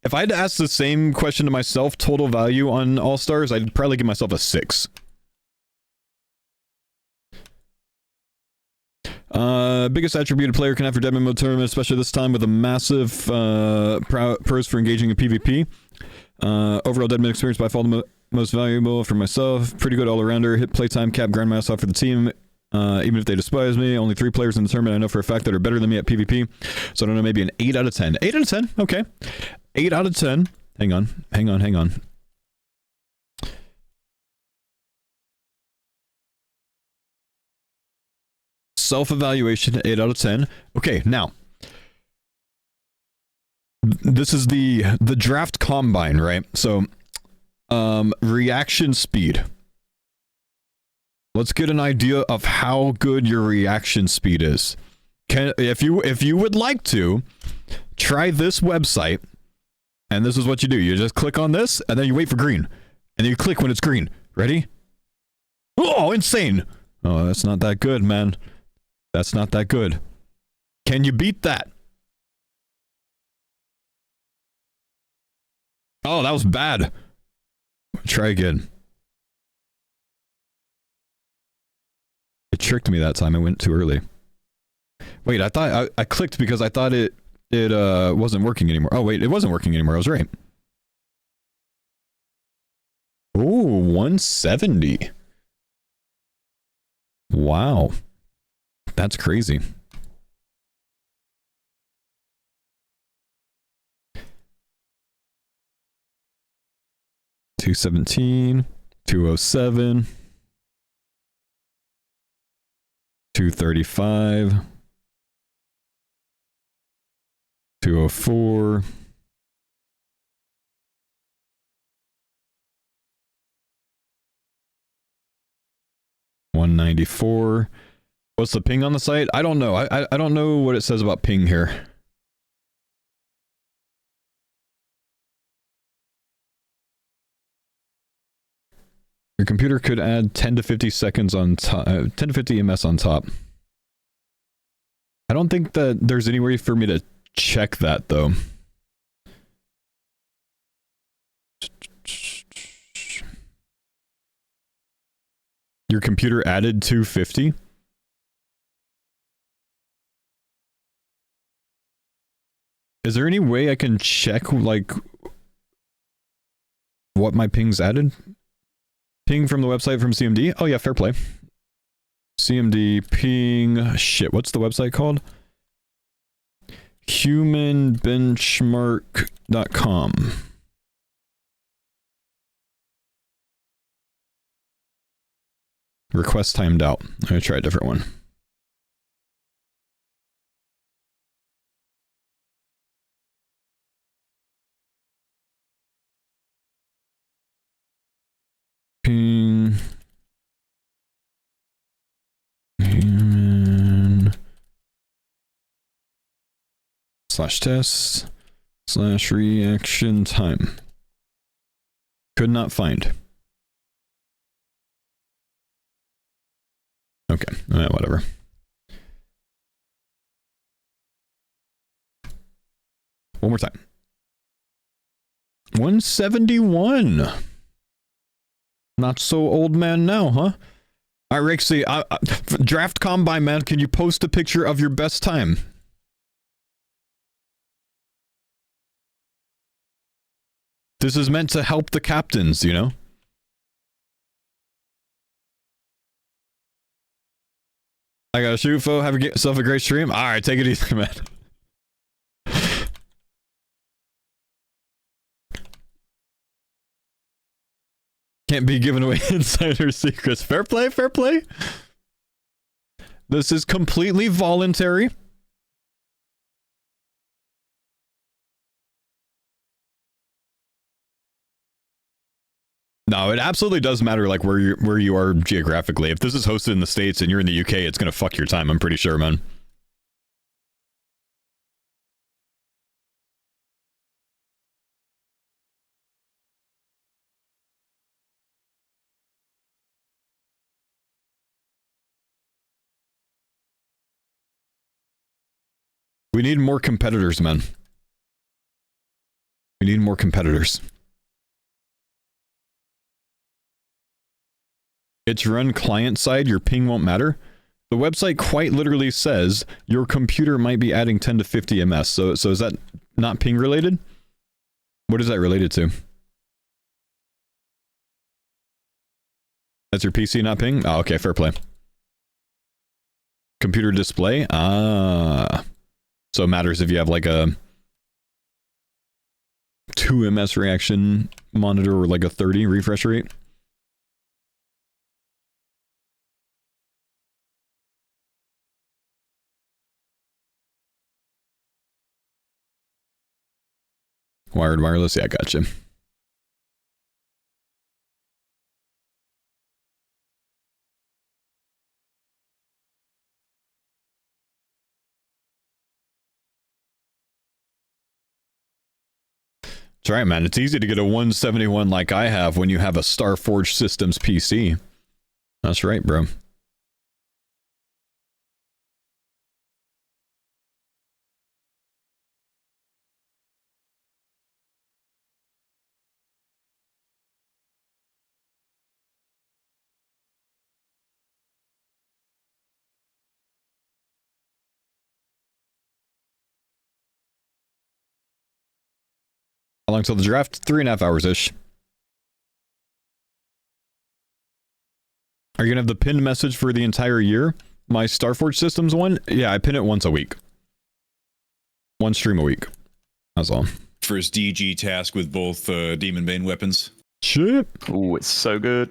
If I had to ask the same question to myself, total value on All Stars, I'd probably give myself a 6. Biggest attribute a player can have for Deadman mode tournament, especially this time with a massive pros for engaging in PvP. Overall Deadman experience by far the most valuable for myself. Pretty good all-arounder. Hit playtime cap, grind my ass off for the team. Even if they despise me, only 3 players in the tournament I know for a fact that are better than me at PvP. So I don't know, maybe an 8 out of 10. 8 out of 10? Okay. 8 out of 10. Hang on. Self-evaluation, 8 out of 10. Okay, now. This is the draft combine, right? So, reaction speed. Let's get an idea of how good your reaction speed is. If you would like to, try this website, and this is what you do. You just click on this, and then you wait for green. And then you click when it's green. Ready? Oh, insane! Oh, that's not that good, man. That's not that good. Can you beat that? Oh, that was bad. Try again. It tricked me that time. I went too early. Wait, I thought I clicked because I thought it wasn't working anymore. Oh wait, it wasn't working anymore. I was right. Oh, 170. Wow. That's crazy. $217, $207, $235, $204, $194. What's the ping on the site? I don't know. I don't know what it says about ping here. Your computer could add 10 to 50 seconds on top, 10 to 50 ms on top. I don't think that there's any way for me to check that though. Your computer added 250? Is there any way I can check like what my ping's added? Ping from the website from CMD? Oh yeah, fair play. CMD ping, shit, what's the website called? Humanbenchmark.com. Request timed out. I'm gonna try a different one. Ping. Human. /test/reaction time. Could not find. Okay, whatever. One more time. 171. Not so old man now, huh? All right, Rixie, draft combine, man. Can you post a picture of your best time? This is meant to help the captains, you know? I gotta shoot, Faux. Have yourself a great stream. Alright, take it easy, man. Can't be giving away insider secrets. Fair play, fair play. This is completely voluntary. No, it absolutely does matter, like, where you are geographically. If this is hosted in the States and you're in the UK, it's gonna fuck your time, I'm pretty sure, man. We need more competitors, man. We need more competitors. It's run client side, your ping won't matter. The website quite literally says your computer might be adding 10 to 50 ms. So is that not ping related? What is that related to? That's your PC, not ping? Oh, okay, fair play. Computer display? Ah. So it matters if you have like a 2 ms reaction monitor or like a 30 refresh rate. Wired, wireless, yeah, gotcha. That's right, man. It's easy to get a 171 like I have when you have a Starforge Systems PC. That's right, bro. How long till the draft? 3.5 hours-ish. Are you gonna have the pinned message for the entire year? My Starforge Systems one? Yeah, I pin it once a week. One stream a week. That's all. First DG task with both Demon Bane weapons. Shit. Oh, it's so good.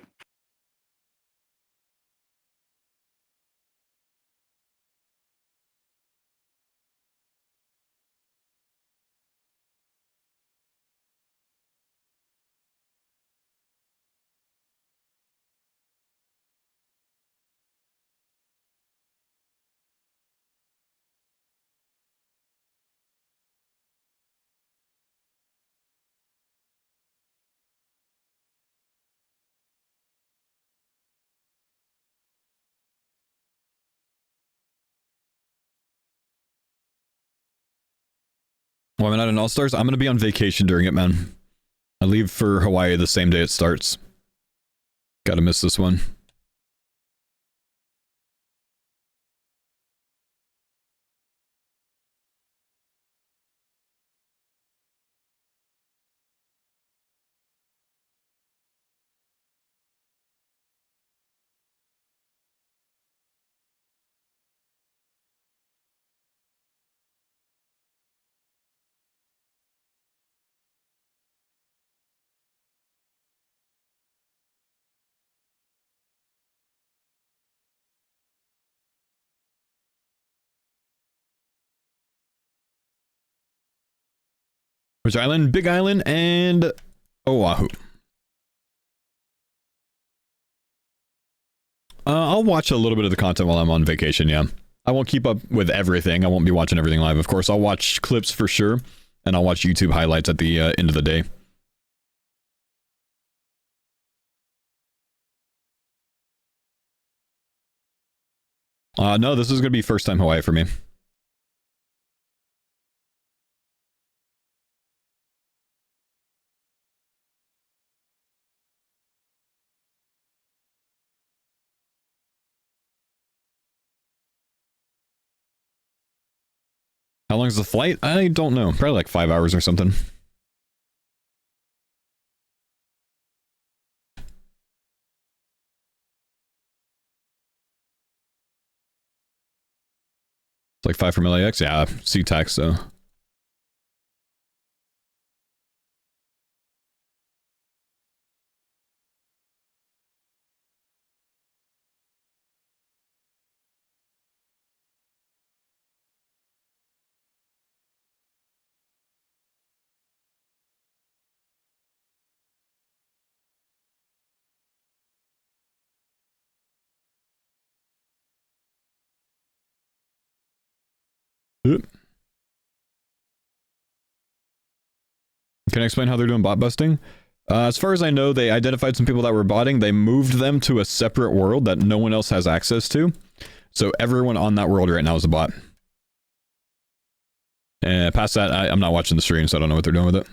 Well, I'm not in All-Stars. I'm gonna be on vacation during it, man. I leave for Hawaii the same day it starts. Gotta miss this one. Which island? Big Island and Oahu. I'll watch a little bit of the content while I'm on vacation, yeah. I won't keep up with everything. I won't be watching everything live, of course. I'll watch clips for sure, and I'll watch YouTube highlights at the end of the day. No, this is going to be first time Hawaii for me. How long is the flight? I don't know. Probably like 5 hours or something. Like 5 from LAX? Yeah, C-Tax, so. Can I explain how they're doing bot busting? As far as I know, they identified some people that were botting. They moved them to a separate world that no one else has access to. So everyone on that world right now is a bot. And past that, I'm not watching the stream, so I don't know what they're doing with it.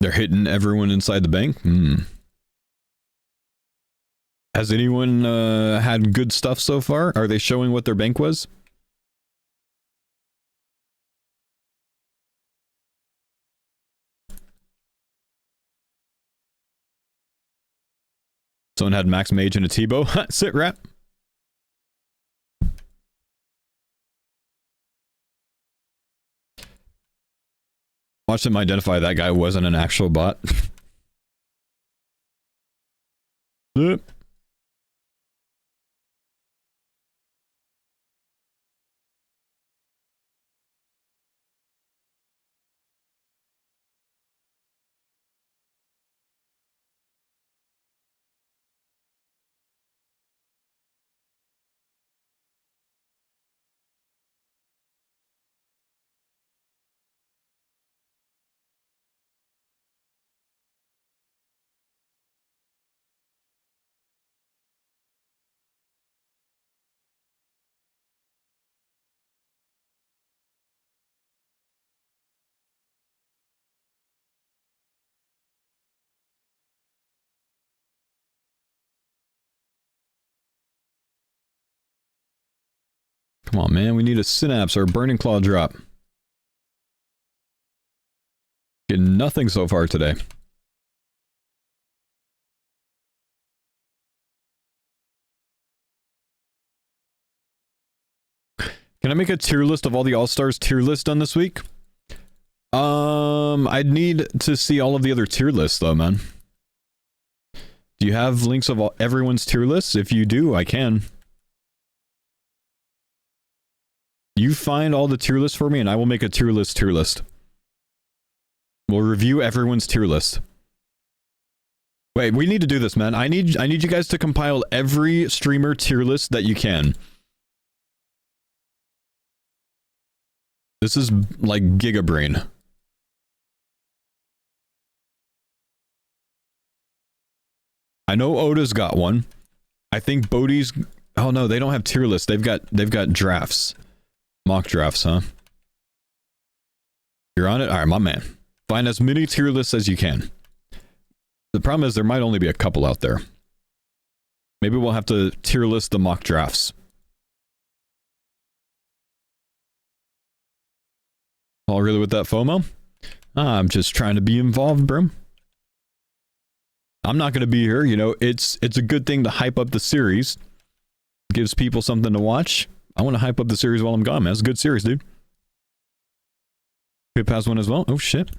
They're hitting everyone inside the bank? Has anyone had good stuff so far? Are they showing what their bank was? Someone had Max Mage and a Tebow. Sit rep. Watch them identify that guy wasn't an actual bot. Yep. Come on, man. We need a synapse or a burning claw drop. Getting nothing so far today. Can I make a tier list of all the All-Stars tier list done this week? I'd need to see all of the other tier lists though, man. Do you have links of everyone's tier lists? If you do, I can. You find all the tier lists for me and I will make a tier list. We'll review everyone's tier list. Wait, we need to do this, man. I need you guys to compile every streamer tier list that you can. This is like Gigabrain. I know Oda's got one. I think Bodhi's... Oh no, they don't have tier lists. They've got drafts. Mock drafts, huh? You're on it? Alright, my man. Find as many tier lists as you can. The problem is there might only be a couple out there. Maybe we'll have to tier list the mock drafts. All really with that FOMO? I'm just trying to be involved, bro. I'm not going to be here, you know, it's a good thing to hype up the series. Gives people something to watch. I want to hype up the series while I'm gone, man. It's a good series, dude. Pip has one as well. Oh, shit.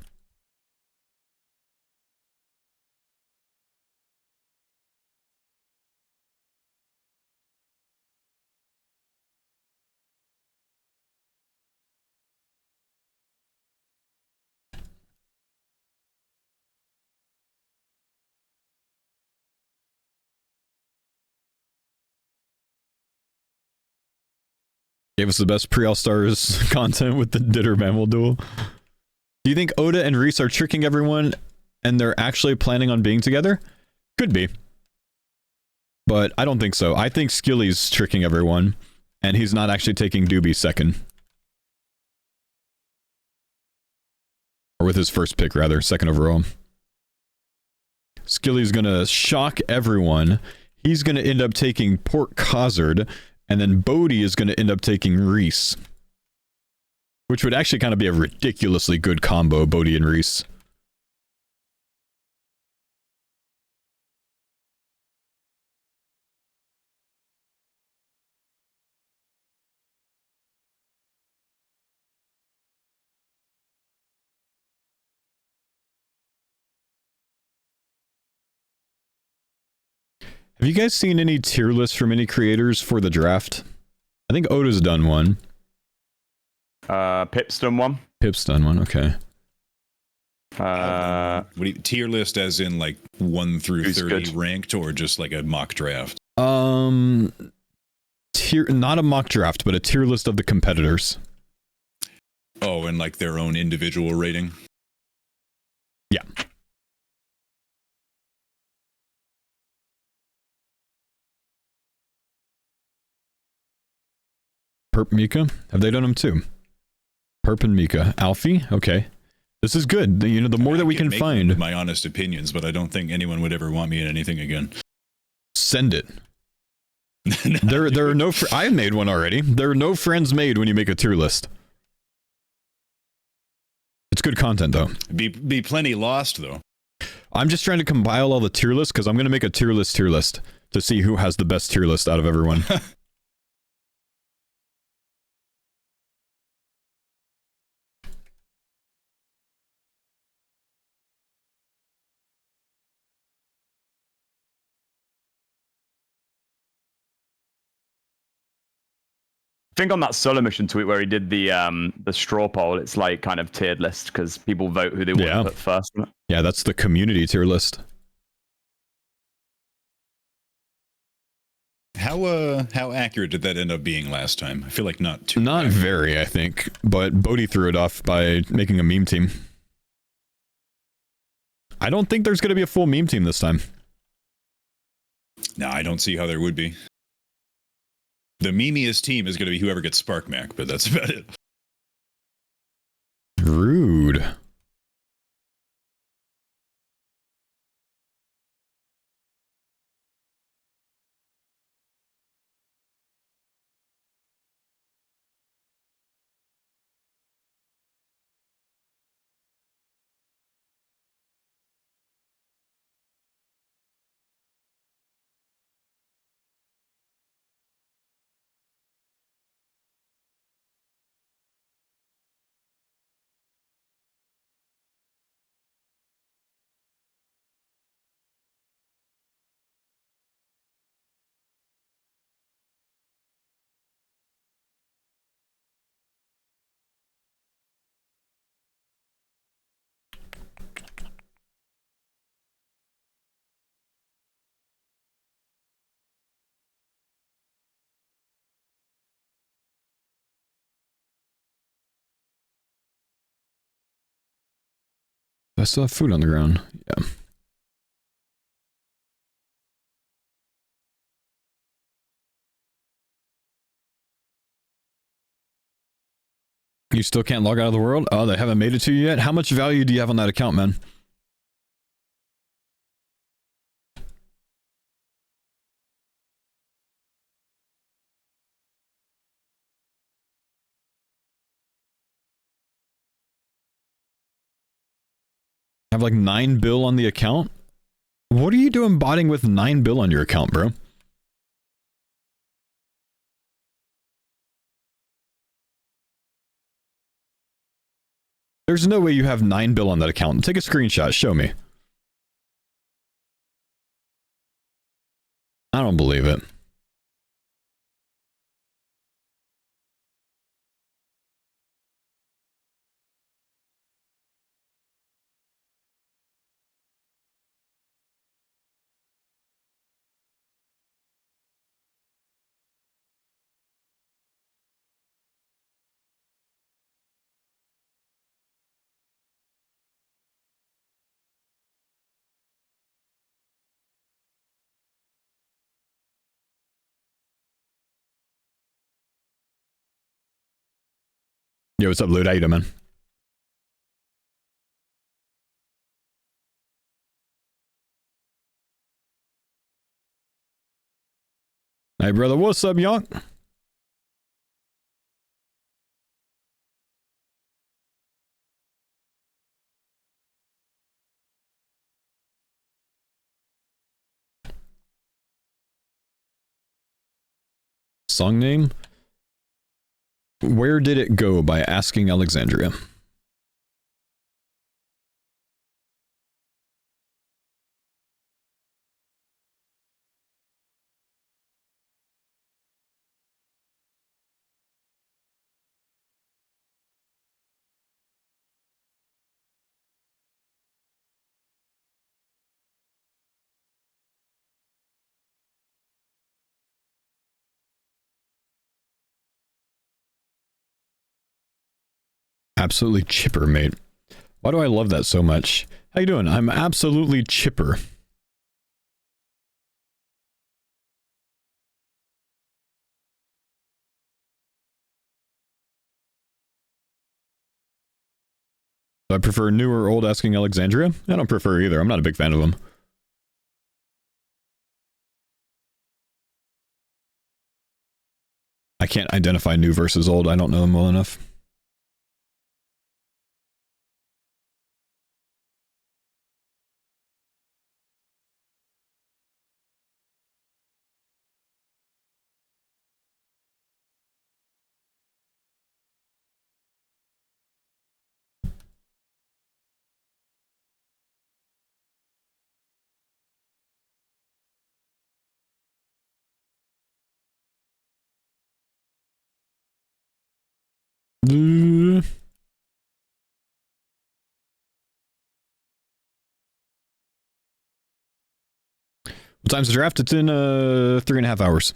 Gave us the best pre-All-Stars content with the Ditterbamble duel. Do you think Oda and Reese are tricking everyone and they're actually planning on being together? Could be. But I don't think so. I think Skilly's tricking everyone and he's not actually taking Doobie second. Or with his first pick, rather. Second overall. Skilly's gonna shock everyone. he's going to end up taking Port Cozard, and then Bodhi is going to end up taking Reese. Which would actually kind of be a ridiculously good combo, Bodhi and Reese. Have you guys seen any tier lists from any creators for the draft? I think Oda's done one. Pip's done one. Pip's done one, okay. What do you, tier list as in like 1 through Who's 30 good? ranked, or just like a mock draft? Tier, not a mock draft, but a tier list of the competitors. Oh, and like their own individual rating? Yeah. Perp Mika? Have they done them too? Perp and Mika. Alfie? Okay. This is good. You know, the more that we can find. My honest opinions, but I don't think anyone would ever want me in anything again. Send it. There are no... I made one already. There are no friends made when you make a tier list. It's good content, though. Be plenty lost, though. I'm just trying to compile all the tier lists, because I'm going to make a tier list to see who has the best tier list out of everyone. I think on that solo mission tweet where he did the straw poll, it's like kind of tiered list because people vote who they want to put first. Yeah, that's the community tier list. How accurate did that end up being last time? I feel like not too. Not accurate. very, I think. But Bodhi threw it off by making a meme team. I don't think there's going to be a full meme team this time. No, I don't see how there would be. The memeiest team is going to be whoever gets Spark Mac, but that's about it. Rude. I still have food on the ground. Yeah. You still can't log out of the world? Oh, they haven't made it to you yet? How much value do you have on that account, man? I have like 9 bill on the account? What are you doing botting with 9 bill on your account, bro? There's no way you have 9 bill on that account. Take a screenshot. Show me. I don't believe it. Yo, what's up, Lude? How you doing, man? Hey, brother, what's up, young? Song name? Where Did It Go by Asking Alexandria. Absolutely chipper, mate. Why do I love that so much? How you doing? I'm absolutely chipper. Do I prefer new or old Asking Alexandria? I don't prefer either. I'm not a big fan of them. I can't identify new versus old. I don't know them well enough. What time's the draft? It's in 3.5 hours.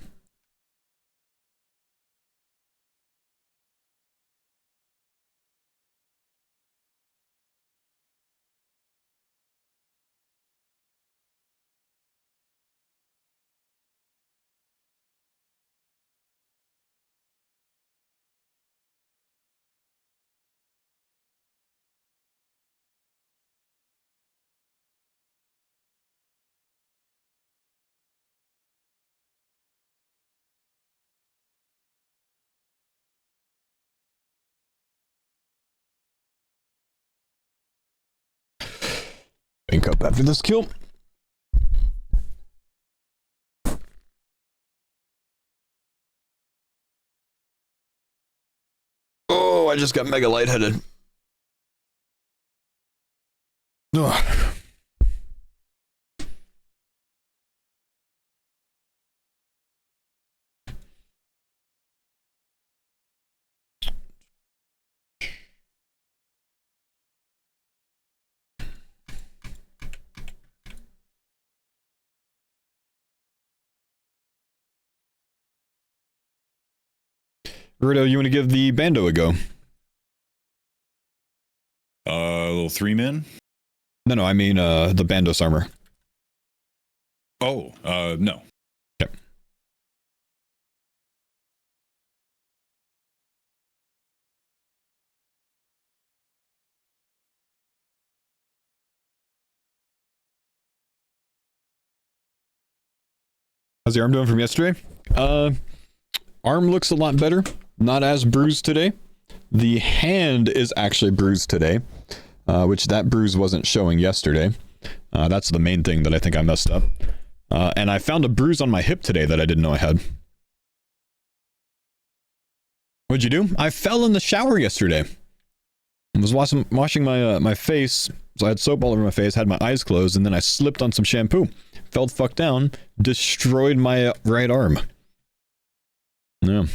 Bank up after this kill. Oh, I just got mega lightheaded. Ugh. Rudo, you want to give the Bando a go? Little 3-man? No, I mean the Bandos armor. Oh, no. Okay. How's the arm doing from yesterday? Arm looks a lot better. Not as bruised today. The hand is actually bruised today, which that bruise wasn't showing yesterday. That's the main thing that I think I messed up. And I found a bruise on my hip today that I didn't know I had. What'd you do? I fell in the shower yesterday. I was washing my face, so I had soap all over my face, had my eyes closed, and then I slipped on some shampoo. Fell the fuck down, destroyed my right arm. Yeah.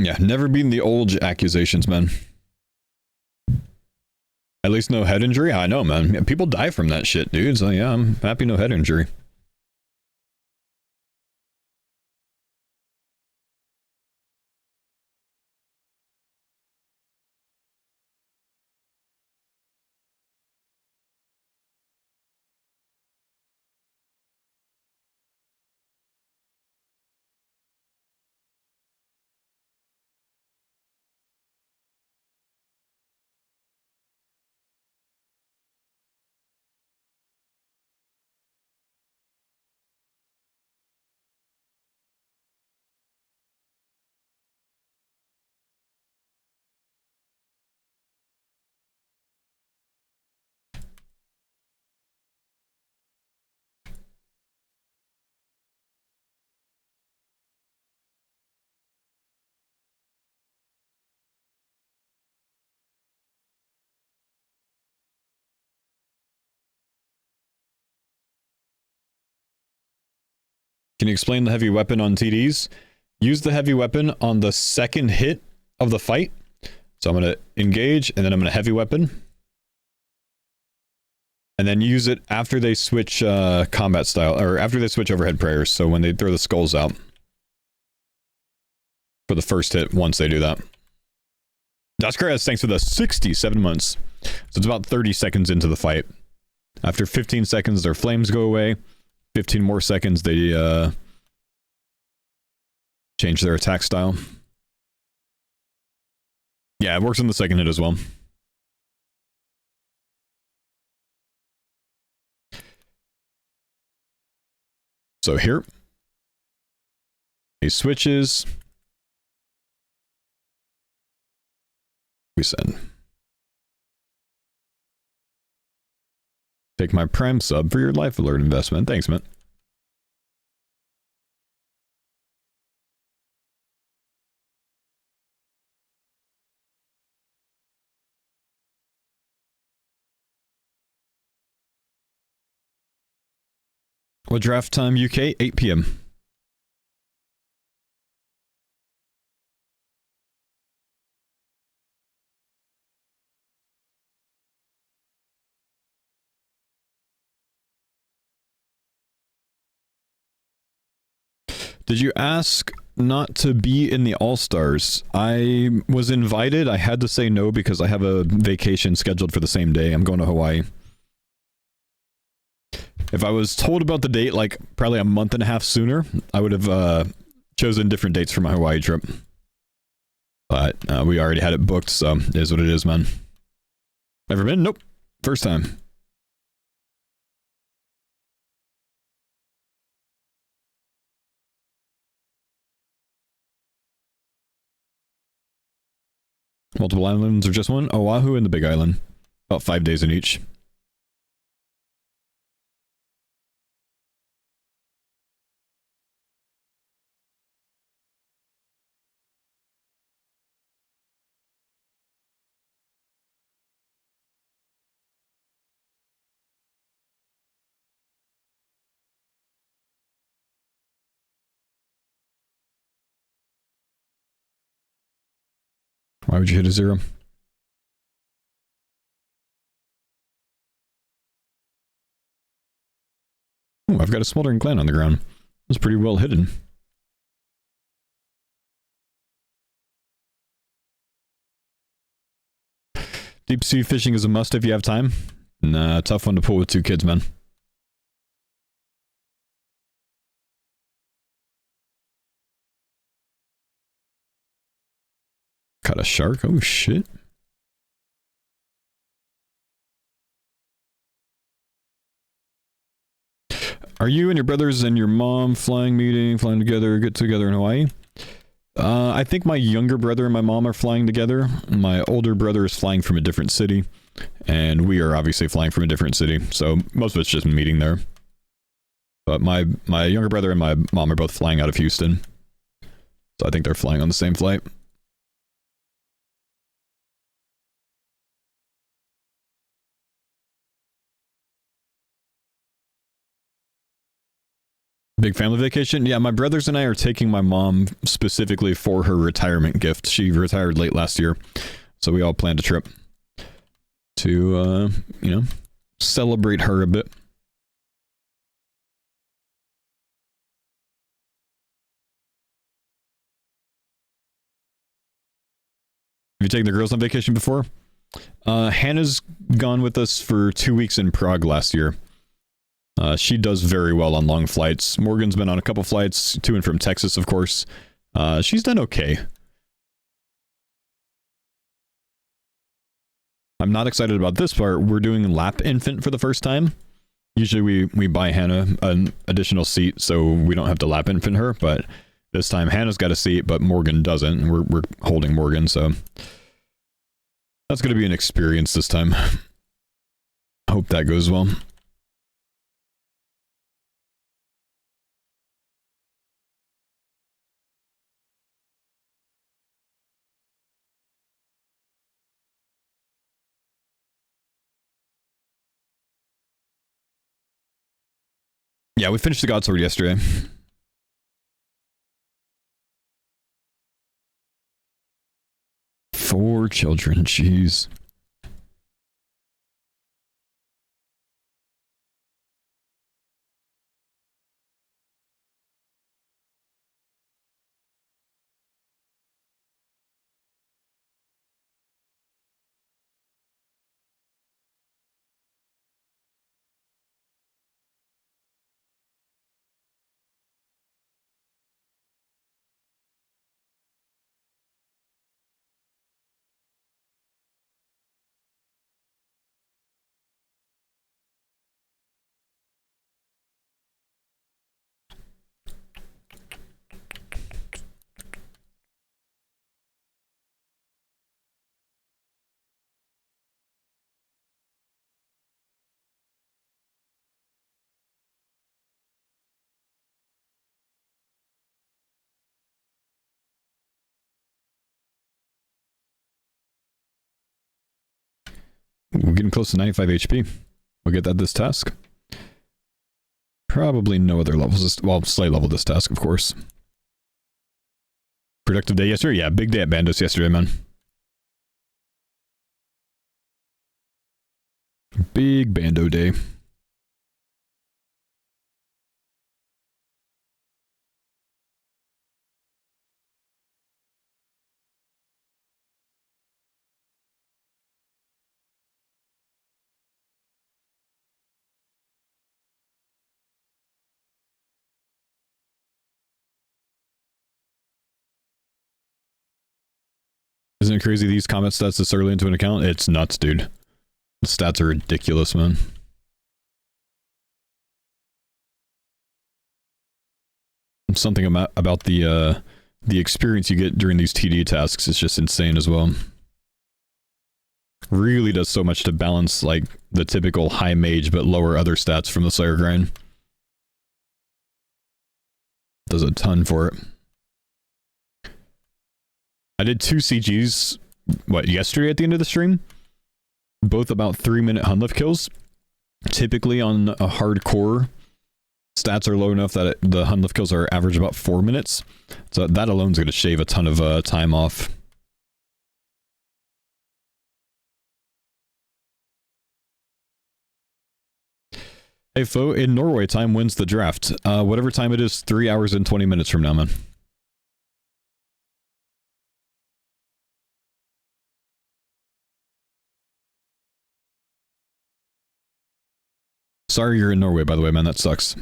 Yeah, never been the old accusations, man. At least no head injury? I know, man. Yeah, people die from that shit, dude. So yeah, I'm happy no head injury. Can you explain the heavy weapon on TDs? Use the heavy weapon on the second hit of the fight. So I'm going to engage, and then I'm going to heavy weapon. And then use it after they switch combat style, or after they switch overhead prayers. So when they throw the skulls out. For the first hit, once they do that. Dascaras, thanks for the 67 months. So it's about 30 seconds into the fight. After 15 seconds, their flames go away. 15 more seconds, they change their attack style. Yeah, it works on the second hit as well. So here, he switches. We send. Take my Prime sub for your life alert investment. Thanks, man. What draft time UK? 8 p.m. Did you ask not to be in the All-Stars? I was invited. I had to say no because I have a vacation scheduled for the same day. I'm going to Hawaii. If I was told about the date, like, probably a month and a half sooner, I would have chosen different dates for my Hawaii trip. But we already had it booked, so it is what it is, man. Ever been? Nope. First time. Multiple islands or just one? Oahu and the Big Island. About 5 days in each. Why would you hit a 0? Oh, I've got a smoldering gland on the ground. That's pretty well hidden. Deep sea fishing is a must if you have time. Nah, tough one to pull with 2 kids, man. Caught a shark? Oh, shit. Are you and your brothers and your mom flying together, get together in Hawaii? I think my younger brother and my mom are flying together. My older brother is flying from a different city. And we are obviously flying from a different city. So most of it's just meeting there. But my younger brother and my mom are both flying out of Houston. So I think they're flying on the same flight. Big family vacation? Yeah, my brothers and I are taking my mom specifically for her retirement gift. She retired late last year. So we all planned a trip to, you know, celebrate her a bit. Have you taken the girls on vacation before? Hannah's gone with us for 2 weeks in Prague last year. She does very well on long flights. Morgan's been on a couple flights, to and from Texas, of course. She's done okay. I'm not excited about this part. We're doing lap infant for the first time. Usually we buy Hannah an additional seat so we don't have to lap infant her, but this time Hannah's got a seat, but Morgan doesn't. We're holding Morgan, so that's going to be an experience this time. Hope that goes well. Yeah, we finished the God Sword yesterday. 4 children, jeez. We're getting close to 95 HP. We'll get that this task. Probably no other levels. Well, slight level this task, of course. Productive day yesterday? Yeah, big day at Bandos yesterday, man. Big Bando day. Isn't it crazy these combat stats this early into an account? It's nuts, dude. The stats are ridiculous, man. Something about the experience you get during these TD tasks is just insane as well. Really does so much to balance like the typical high mage but lower other stats from the Slayer grind. Does a ton for it. I did 2 CGs, yesterday at the end of the stream? Both about 3-minute Hunlift kills. Typically on a hardcore, stats are low enough that the Hunlift kills are average about 4 minutes. So that alone is going to shave a ton of time off. Hey, Faux, in Norway time wins the draft. Whatever time it is, 3 hours and 20 minutes from now, man. Sorry you're in Norway, by the way, man. That sucks.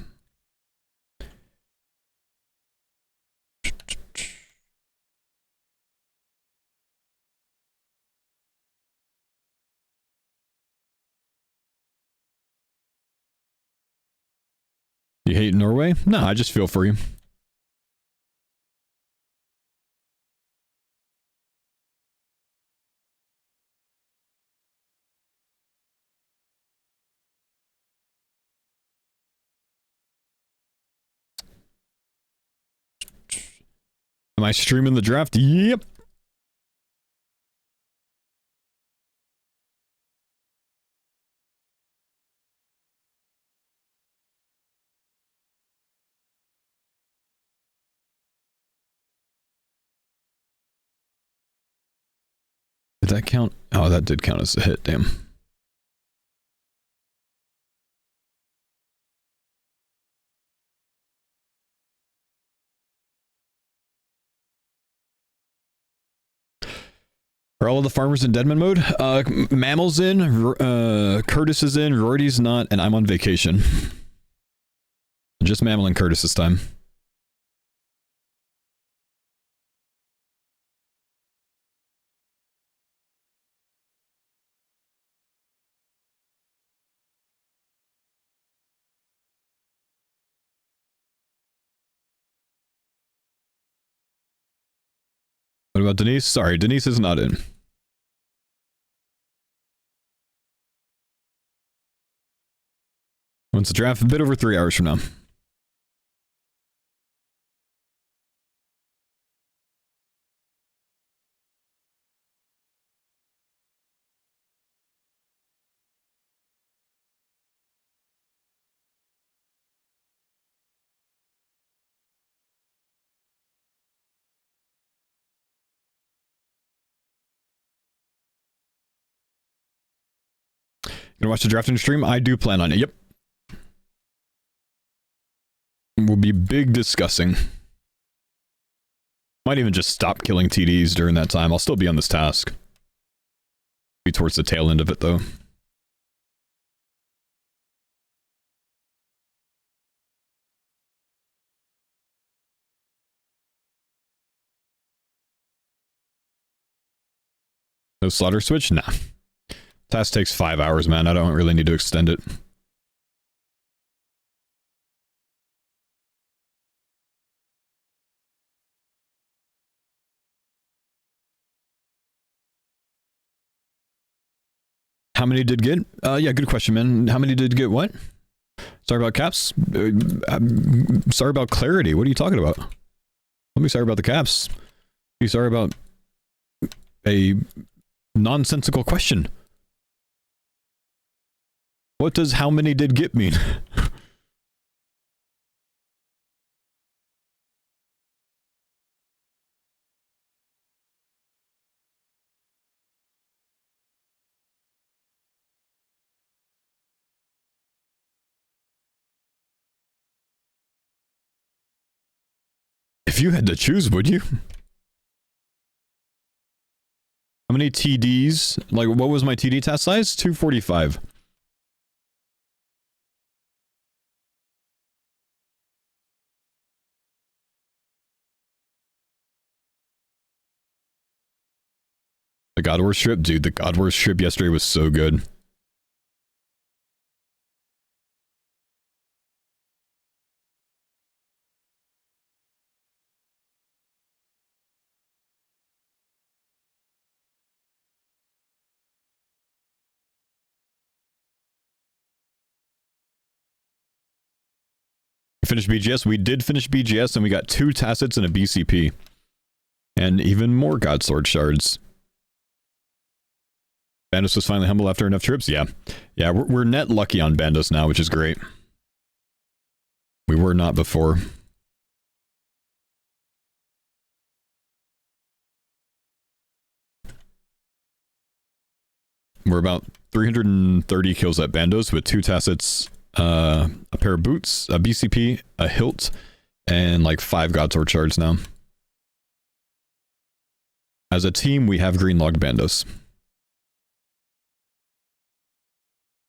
You hate Norway? No, I just feel for you. Am I streaming the draft? Yep. Did that count? Oh, that did count as a hit, damn. Are all of the farmers in Deadman mode? Mammal's in, Curtis is in, Rory's not, and I'm on vacation. Just Mammal and Curtis this time. What about Denise? Sorry, Denise is not in. When's the draft? A bit over 3 hours from now. Gonna watch the draft and stream? I do plan on it. Yep. We'll be big discussing. Might even just stop killing TDs during that time. I'll still be on this task. Be towards the tail end of it, though. No slaughter switch? Nah. Task takes 5 hours, man. I don't really need to extend it. How many did get? Yeah, good question, man. How many did get what? Sorry about caps. Sorry about clarity. What are you talking about? Let me sorry about the caps. Be sorry about a nonsensical question. What does how many did get mean? If you had to choose, would you? How many TDs? Like, what was my TD task size? 245. The God Wars trip? Dude, the God Wars trip yesterday was so good. Finished BGS? We did finish BGS, and we got 2 tacits and a BCP. And even more God Sword shards. Bandos was finally humble after enough trips? Yeah. Yeah, we're net lucky on Bandos now, which is great. We were not before. We're about 330 kills at Bandos with 2 tacits, a pair of boots, a BCP, a hilt, and like 5 God Sword shards now. As a team, we have green logged Bandos.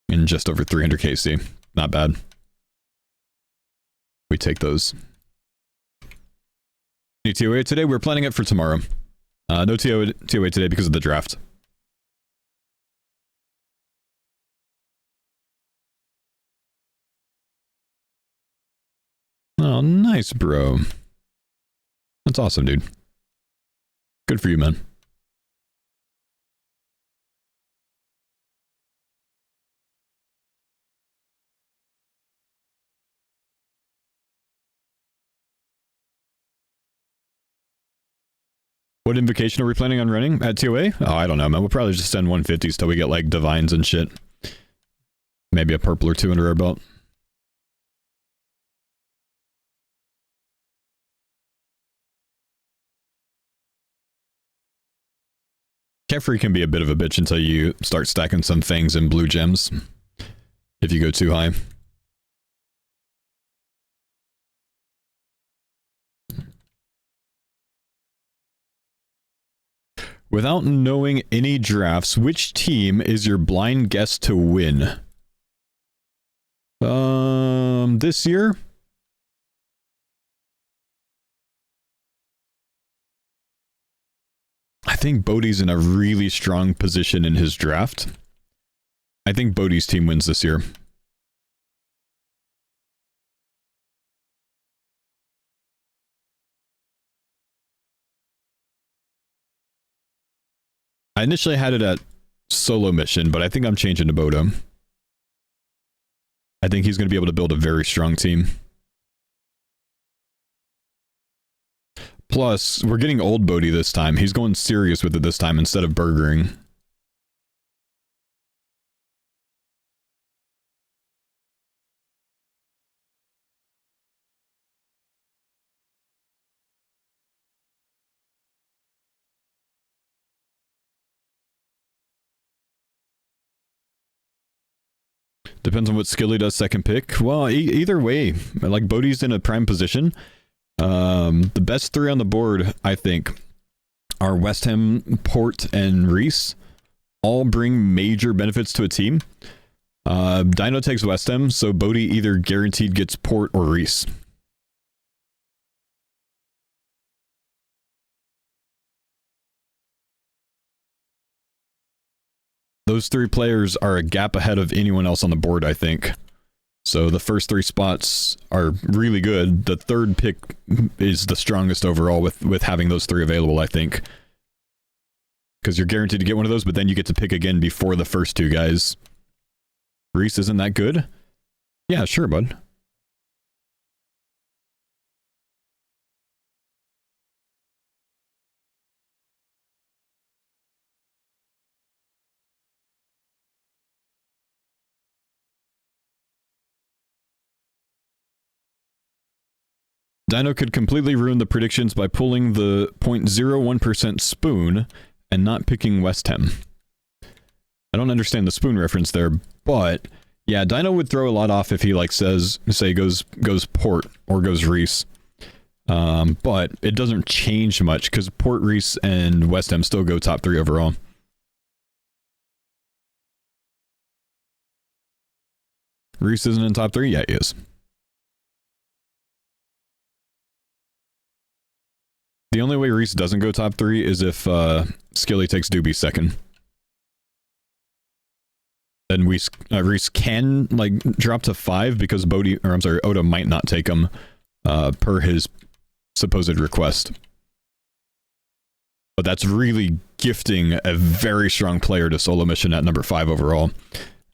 In just over 300 KC. Not bad. We take those. Any TOA today? We're planning it for tomorrow. No TOA today because of the draft. Oh, nice, bro. That's awesome, dude. Good for you, man. What invocation are we planning on running at 2A? Oh, I don't know, man. We'll probably just send 150s till we get, like, divines and shit. Maybe a purple or 2 under our belt. Kefri can be a bit of a bitch until you start stacking some things in blue gems. If you go too high. Without knowing any drafts, which team is your blind guess to win? This year? I think Bodhi's in a really strong position in his draft. I think Bodhi's team wins this year. I initially had it at solo mission, but I think I'm changing to Bodo. I think he's going to be able to build a very strong team. Plus, we're getting old Bodhi this time. He's going serious with it this time instead of burgering. Depends on what skill he does second pick. Well, either way, like Bodhi's in a prime position. The best 3 on the board, I think, are West Ham, Port, and Reese. All bring major benefits to a team. Dino takes West Ham, so Bodhi either guaranteed gets Port or Reese. Those 3 players are a gap ahead of anyone else on the board, I think. So the first 3 spots are really good. The third pick is the strongest overall with having those 3 available, I think. Because you're guaranteed to get one of those, but then you get to pick again before the first 2 guys. Reese, isn't that good? Yeah, sure, bud. Dino could completely ruin the predictions by pulling the 0.01% spoon and not picking West Ham. I don't understand the spoon reference there, but yeah, Dino would throw a lot off if he like goes Port or goes Reese. But it doesn't change much because Port, Reese, and West Ham still go top 3 overall. Reese isn't in top 3? Yeah, he is. The only way Reese doesn't go top 3 is if Skilly takes Doobie second. Then Reese can like drop to 5 because Oda might not take him per his supposed request. But that's really gifting a very strong player to solo mission at number 5 overall.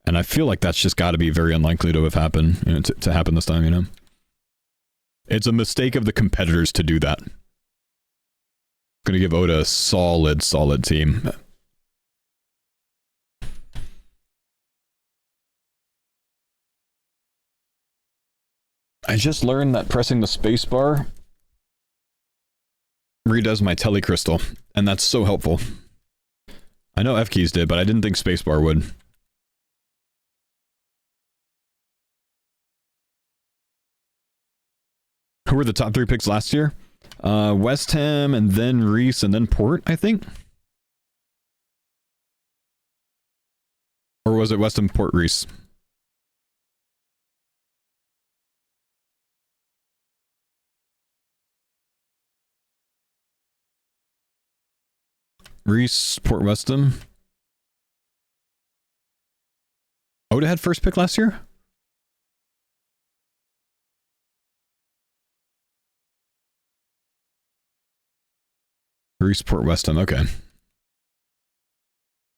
And I feel like that's just got to be very unlikely to have happened, to happen this time, It's a mistake of the competitors to do that. Gonna give Oda a solid team. I just learned that pressing the spacebar redoes my telecrystal, and that's so helpful. I know F keys did, but I didn't think spacebar would. Who were the top 3 picks last year? West Ham, and then Reese, and then Port, I think? Or was it West Ham, Port, Reese? Reese, Port, West Ham. Oda had first pick last year? Reese, Port, West Ham, okay.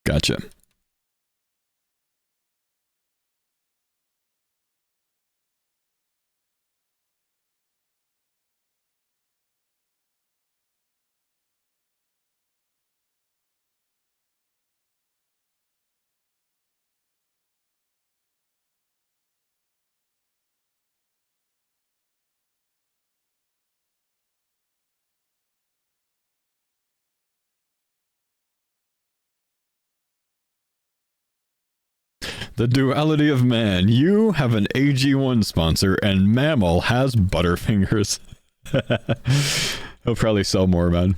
Gotcha. The duality of man. You have an AG1 sponsor, and Mammal has Butterfingers. He'll probably sell more, man.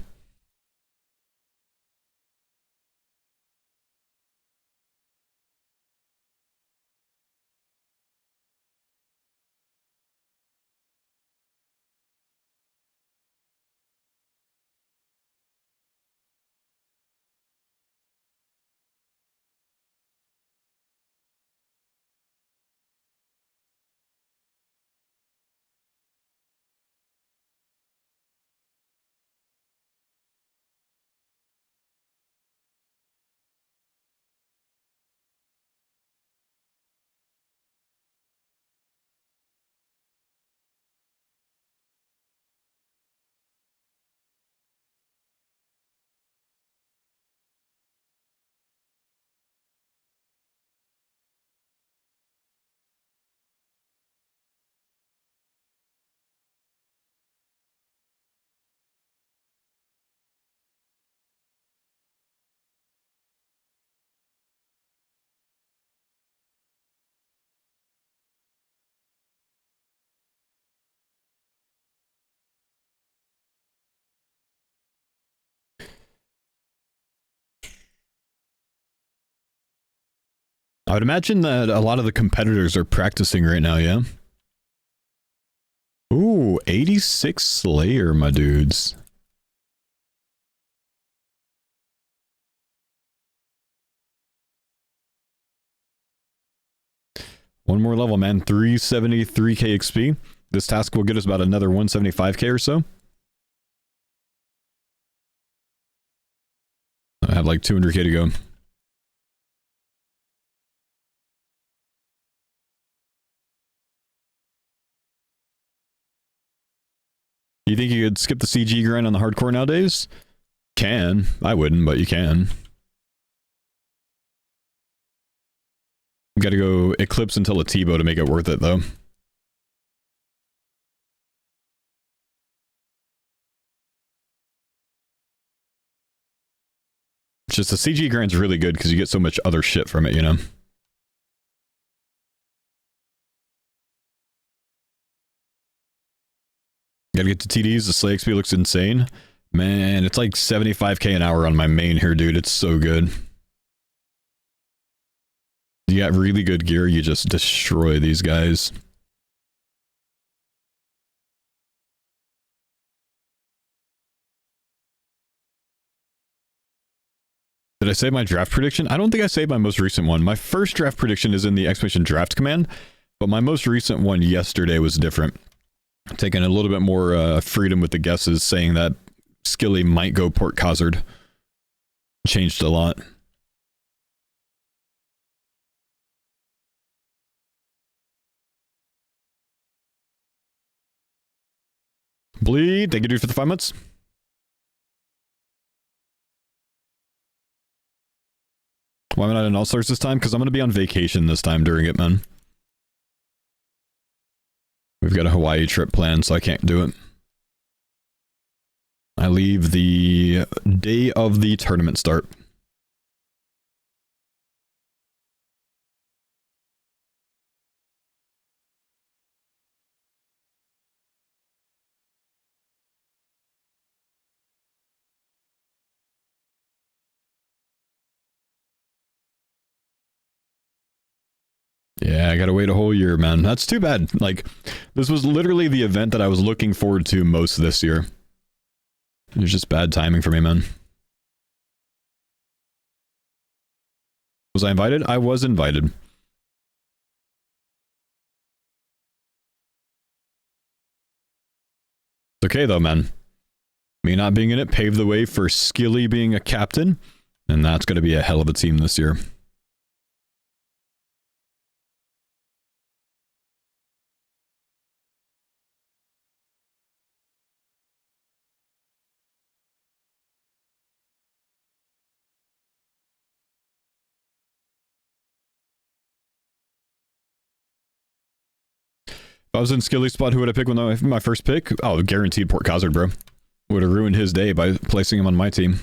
I would imagine that a lot of the competitors are practicing right now, yeah? Ooh, 86 Slayer, my dudes. One more level, man. 373k XP. This task will get us about another 175k or so. I have like 200k to go. You think you could skip the CG grind on the hardcore nowadays? Can. I wouldn't, but you can. Gotta go Eclipse until a T-bow to make it worth it, though. It's just the CG grind's really good because you get so much other shit from it, you know? Gotta get to TDs. The Slay XP looks insane. Man, it's like 75k an hour on my main here, dude. It's so good. You got really good gear, you just destroy these guys. Did I save my draft prediction? I don't think I saved my most recent one. My first draft prediction is in the exclamation draft command, but my most recent one yesterday was different. Taking a little bit more freedom with the guesses, saying that Skilly might go Port Khazard. Changed a lot. Bleed, thank you, dude, for the 5 months. Why am I not in All-Stars this time? Because I'm going to be on vacation this time during it, man. We've got a Hawaii trip planned, so I can't do it. I leave the day of the tournament start. Yeah, I gotta wait a whole year, man. That's too bad. Like, this was literally the event that I was looking forward to most this year. It was just bad timing for me, man. Was I invited? I was invited. It's okay, though, man. Me not being in it paved the way for Skilly being a captain, and that's gonna be a hell of a team this year. If I was in Skilly's spot, who would I pick with my first pick? Oh, guaranteed Port Khazard, bro. Would have ruined his day by placing him on my team.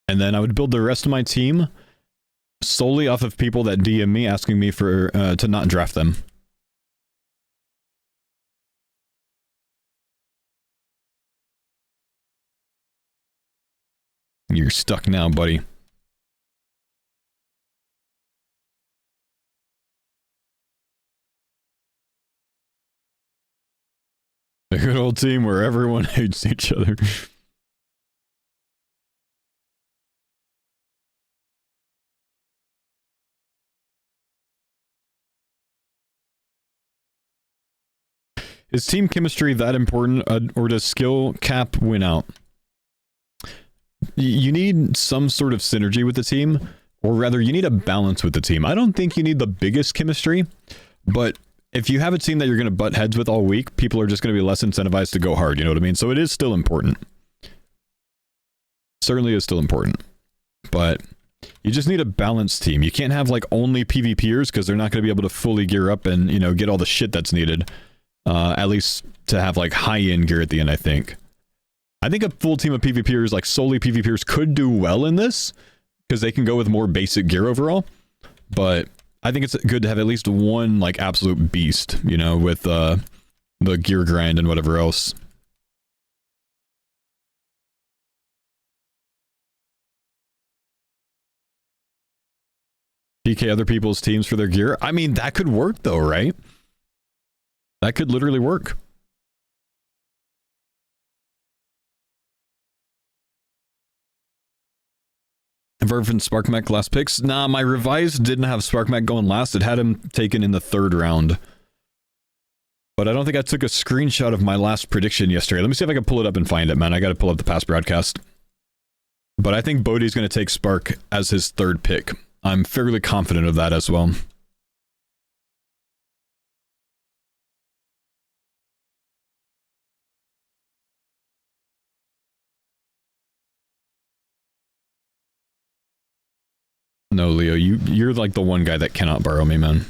And then I would build the rest of my team solely off of people that DM me asking me for to not draft them. You're stuck now, buddy. A good old team where everyone hates each other. Is team chemistry that important, or does skill cap win out? You need some sort of synergy with the team, or rather, you need a balance with the team. I don't think you need the biggest chemistry, but if you have a team that you're going to butt heads with all week, people are just going to be less incentivized to go hard, you know what I mean? So it is still important. Certainly is still important. But you just need a balanced team. You can't have like only PvPers because they're not going to be able to fully gear up and, you know, get all the shit that's needed. At least to have like high-end gear at the end, I think. I think a full team of PvPers, like solely PvPers, could do well in this because they can go with more basic gear overall. But I think it's good to have at least one like absolute beast, you know, with the gear grind and whatever else. PK other people's teams for their gear. I mean, that could work though, right? That could literally work. Vervin Sparkmech last picks. Nah, my revised didn't have Sparkmech going last. It had him taken in the 3rd round. But I don't think I took a screenshot of my last prediction yesterday. Let me see if I can pull it up and find it, man. I gotta pull up the past broadcast. But I think Bodhi's gonna take Spark as his 3rd pick. I'm fairly confident of that as well. No, Leo, you're like the one guy that cannot borrow me, man.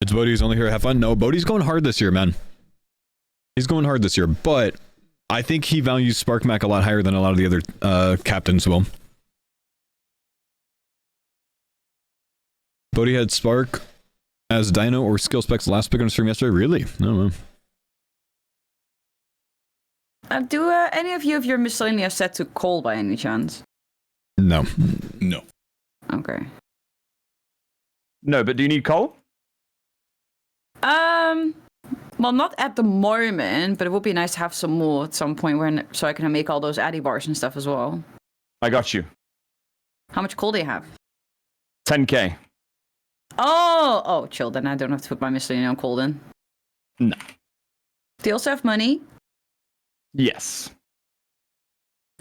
It's Bodhi's only here to have fun. No, Bodhi's going hard this year, man. He's going hard this year, but I think he values Sparkmech a lot higher than a lot of the other captains will. Bodhi had Spark as Dino or Skill Specs last pick on stream yesterday. Really? No. Do any of you have your miscellaneous set to Cole by any chance? No. No. Okay. No, but do you need coal? Well, not at the moment, but it would be nice to have some more at some point when so I can make all those addy bars and stuff as well. I got you. How much coal do you have? 10k. Oh, chill. Then I don't have to put my miscellaneous on coal then. No. Do you also have money? Yes.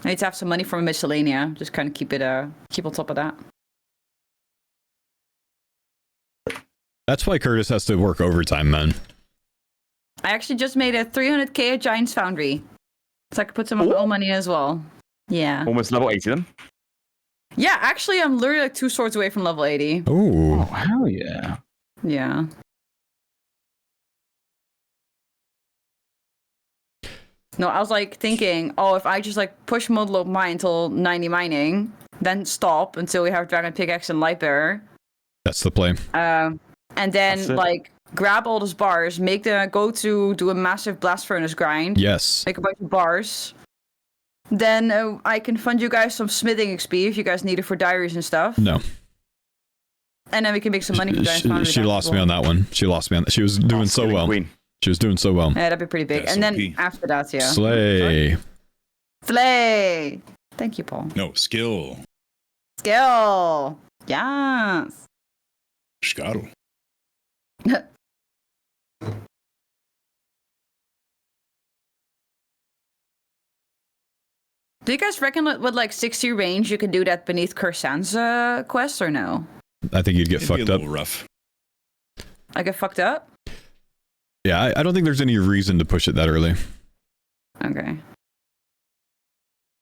I need to have some money from a miscellanea. Just kind of keep on top of that. That's why Curtis has to work overtime, man. I actually just made a 300k at Giants Foundry. So I could put some of my own money in as well. Yeah. Almost level 80 then. Yeah, actually, I'm literally like 2 swords away from level 80. Ooh. Oh, hell yeah. Yeah. No, I was like thinking, if I just like push Modlope mine until 90 mining, then stop until we have Dragon Pickaxe and Lightbearer. That's the play. And then like grab all those bars, do a massive blast furnace grind. Yes. Make a bunch of bars. Then I can fund you guys some smithing XP if you guys need it for diaries and stuff. No. And then we can make some money for Giants Foundry. She lost me on that one. She lost me on that. She was doing so well. Queen. She was doing so well. Yeah, that'd be pretty big. And then after that, yeah. Slay. Slay. Thank you, Paul. No, skill. Skill. Yes. Scottle. Do you guys reckon with like 60 range you can do that beneath Cursan's quest or no? I think you'd get It'd fucked be a up. little rough. I get fucked up? Yeah, I don't think there's any reason to push it that early. Okay.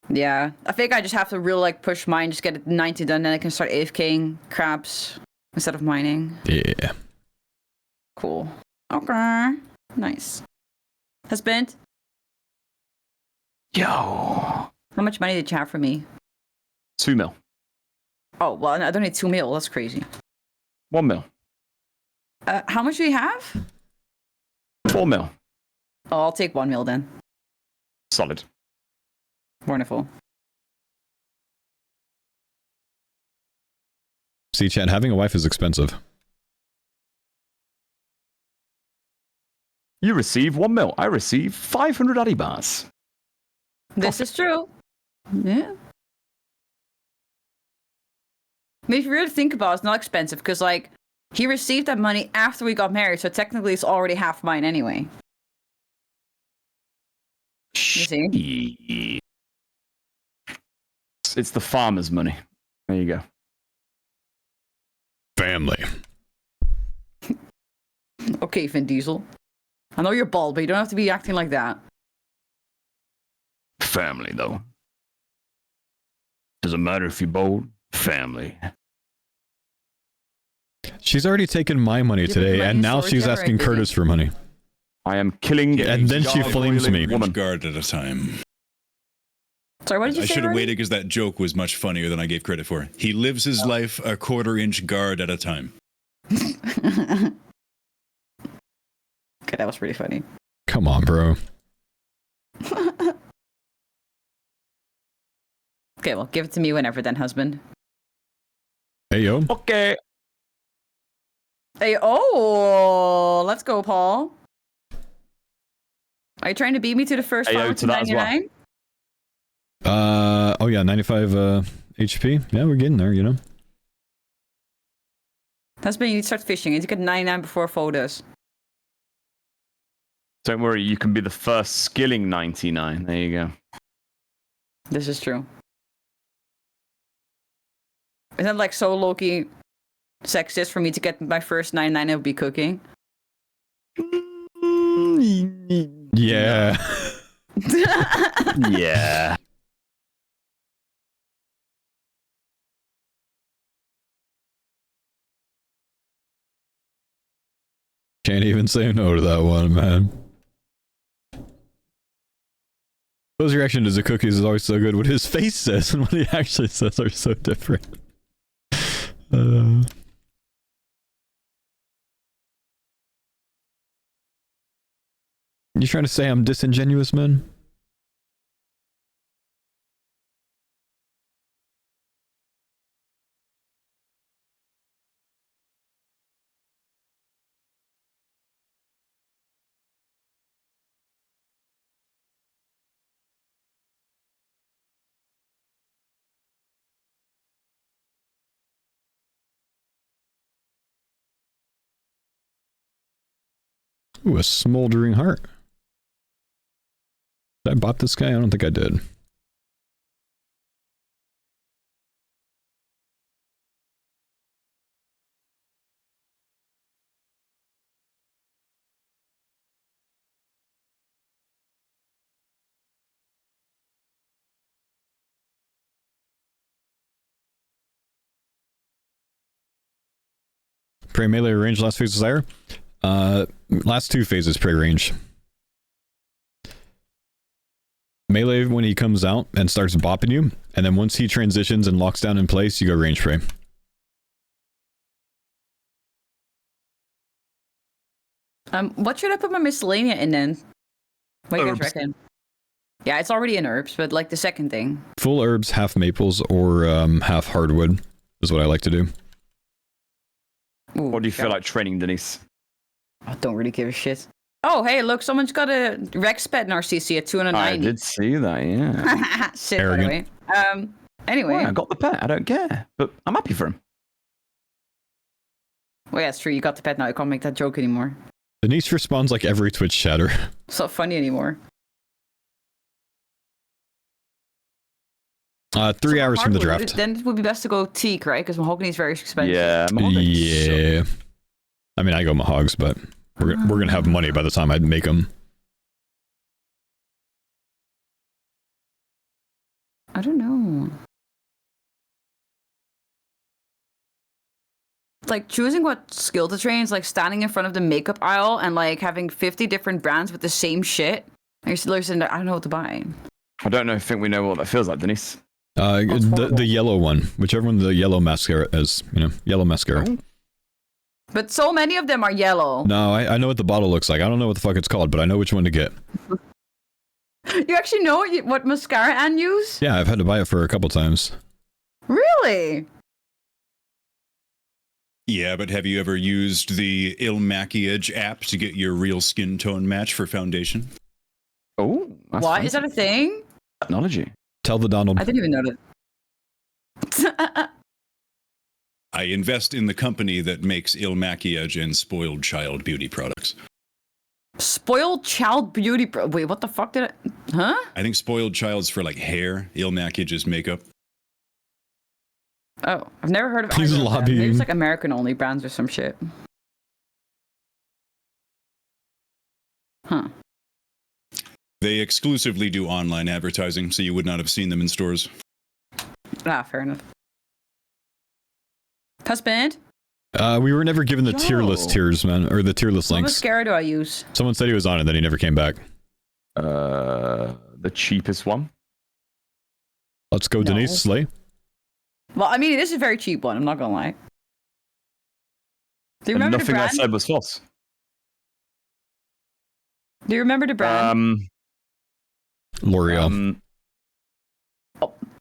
Yeah, I think I just have to really like push mine, just get it 90 done, then I can start AFKing crabs instead of mining. Yeah. Cool. Okay. Nice. Husband? Yo. How much money did you have for me? 2 mil. Oh, well, I don't need 2 mil. That's crazy. 1 mil. How much do you have? 4 mil. Oh, I'll take 1 mil then. Solid. Wonderful. See, Chad, having a wife is expensive. You receive 1 mil. I receive 500 addy bars. This is true. Yeah. I mean, if you really think about it, it's not expensive because, like, he received that money after we got married, so technically it's already half mine anyway. You see? It's the farmer's money. There you go. Family. Okay, Vin Diesel. I know you're bald, but you don't have to be acting like that. Family, though. Doesn't matter if you're bold. Family. She's already taken my money today, and now she's asking Curtis for money. I am killing And then she flames me. woman. Guard at a time. Sorry, what did you I say? should have Ronnie? waited because that joke was much funnier than I gave credit for. He lives his life a quarter-inch guard at a time. Okay, that was pretty funny. Come on, bro. Okay, well, give it to me whenever then, husband. Hey, yo. Okay. Hey, oh, let's go, Paul. Are you trying to beat me to the first Hey, yo, farm to that as well. 99? Oh yeah, 95 HP. Yeah, we're getting there, you know. Husband, you need to start fishing. You need to get 99 before Faux does. Don't worry, you can be the first skilling 99. There you go. This is true. Isn't that like so low-key sexist for me to get my first 99 and be cooking? Yeah. Yeah. Can't even say no to that one, man. His reaction to the cookies is always so good. What his face says and what he actually says are so different. You trying to say I'm disingenuous, man? Ooh, a smoldering heart. Did I bop this guy? I don't think I did. Prey melee range last phase desire. Last two phases prey range. Melee when he comes out and starts bopping you, and then once he transitions and locks down in place, you go range prey. What should I put my miscellanea in then? What do you guys Herbs. reckon? Yeah, it's already in herbs, but like the second thing. Full herbs, half maples, or half hardwood is what I like to do. Ooh, What do you feel God. like training, Denise? I don't really give a shit. Oh, hey, look, someone's got a Rex pet in our CC at 290. I did see that, yeah. Shit, Arrogant. by the way. Anyway. Well, I got the pet. I don't care, but I'm happy for him. Well, yeah, it's true. You got the pet now. You can't make that joke anymore. Denise responds like every Twitch chatter. It's not funny anymore. 3 hours from the Hardwood, draft. Then it would be best to go teak, right? Because mahogany is very expensive. Yeah, Yeah. I mean, I go mahogs, but we're gonna have money by the time I make them. I don't know. Like choosing what skill to train is like standing in front of the makeup aisle and like having 50 different brands with the same shit. And you're still sitting there, I don't know what to buy. I don't know. I think we know what that feels like, Denise. The yellow one, whichever one the yellow mascara is, you know, yellow mascara. Oh. But so many of them are yellow. No, I know what the bottle looks like. I don't know what the fuck it's called, but I know which one to get. You actually know what mascara Anne use? Yeah, I've had to buy it for a couple times. Really? Yeah, but have you ever used the Il Maquillage app to get your real skin tone match for foundation? Oh, that's What? fancy. Is that a thing? Technology? Tell the Donald. I didn't even know that. I invest in the company that makes Il Maquillage and Spoiled Child beauty products. Spoiled child beauty. Wait, what the fuck did I? Huh? I think Spoiled Child's for like hair. Il Maquillage is makeup. Oh, I've never heard of He's either of them. Maybe lobbying. it's like American only brands or some shit. Huh. They exclusively do online advertising, so you would not have seen them in stores. Ah, fair enough. Husband? We were never given the tier list Yo. tiers, man, or the tier list What links. mascara do I use? Someone said he was on it, then he never came back. The cheapest one. Let's go, No. Denise Slay. Well, I mean, it is a very cheap one. I'm not gonna lie. Do you And remember the nothing I brand? said was false. Do you remember the brand? L'Oreal.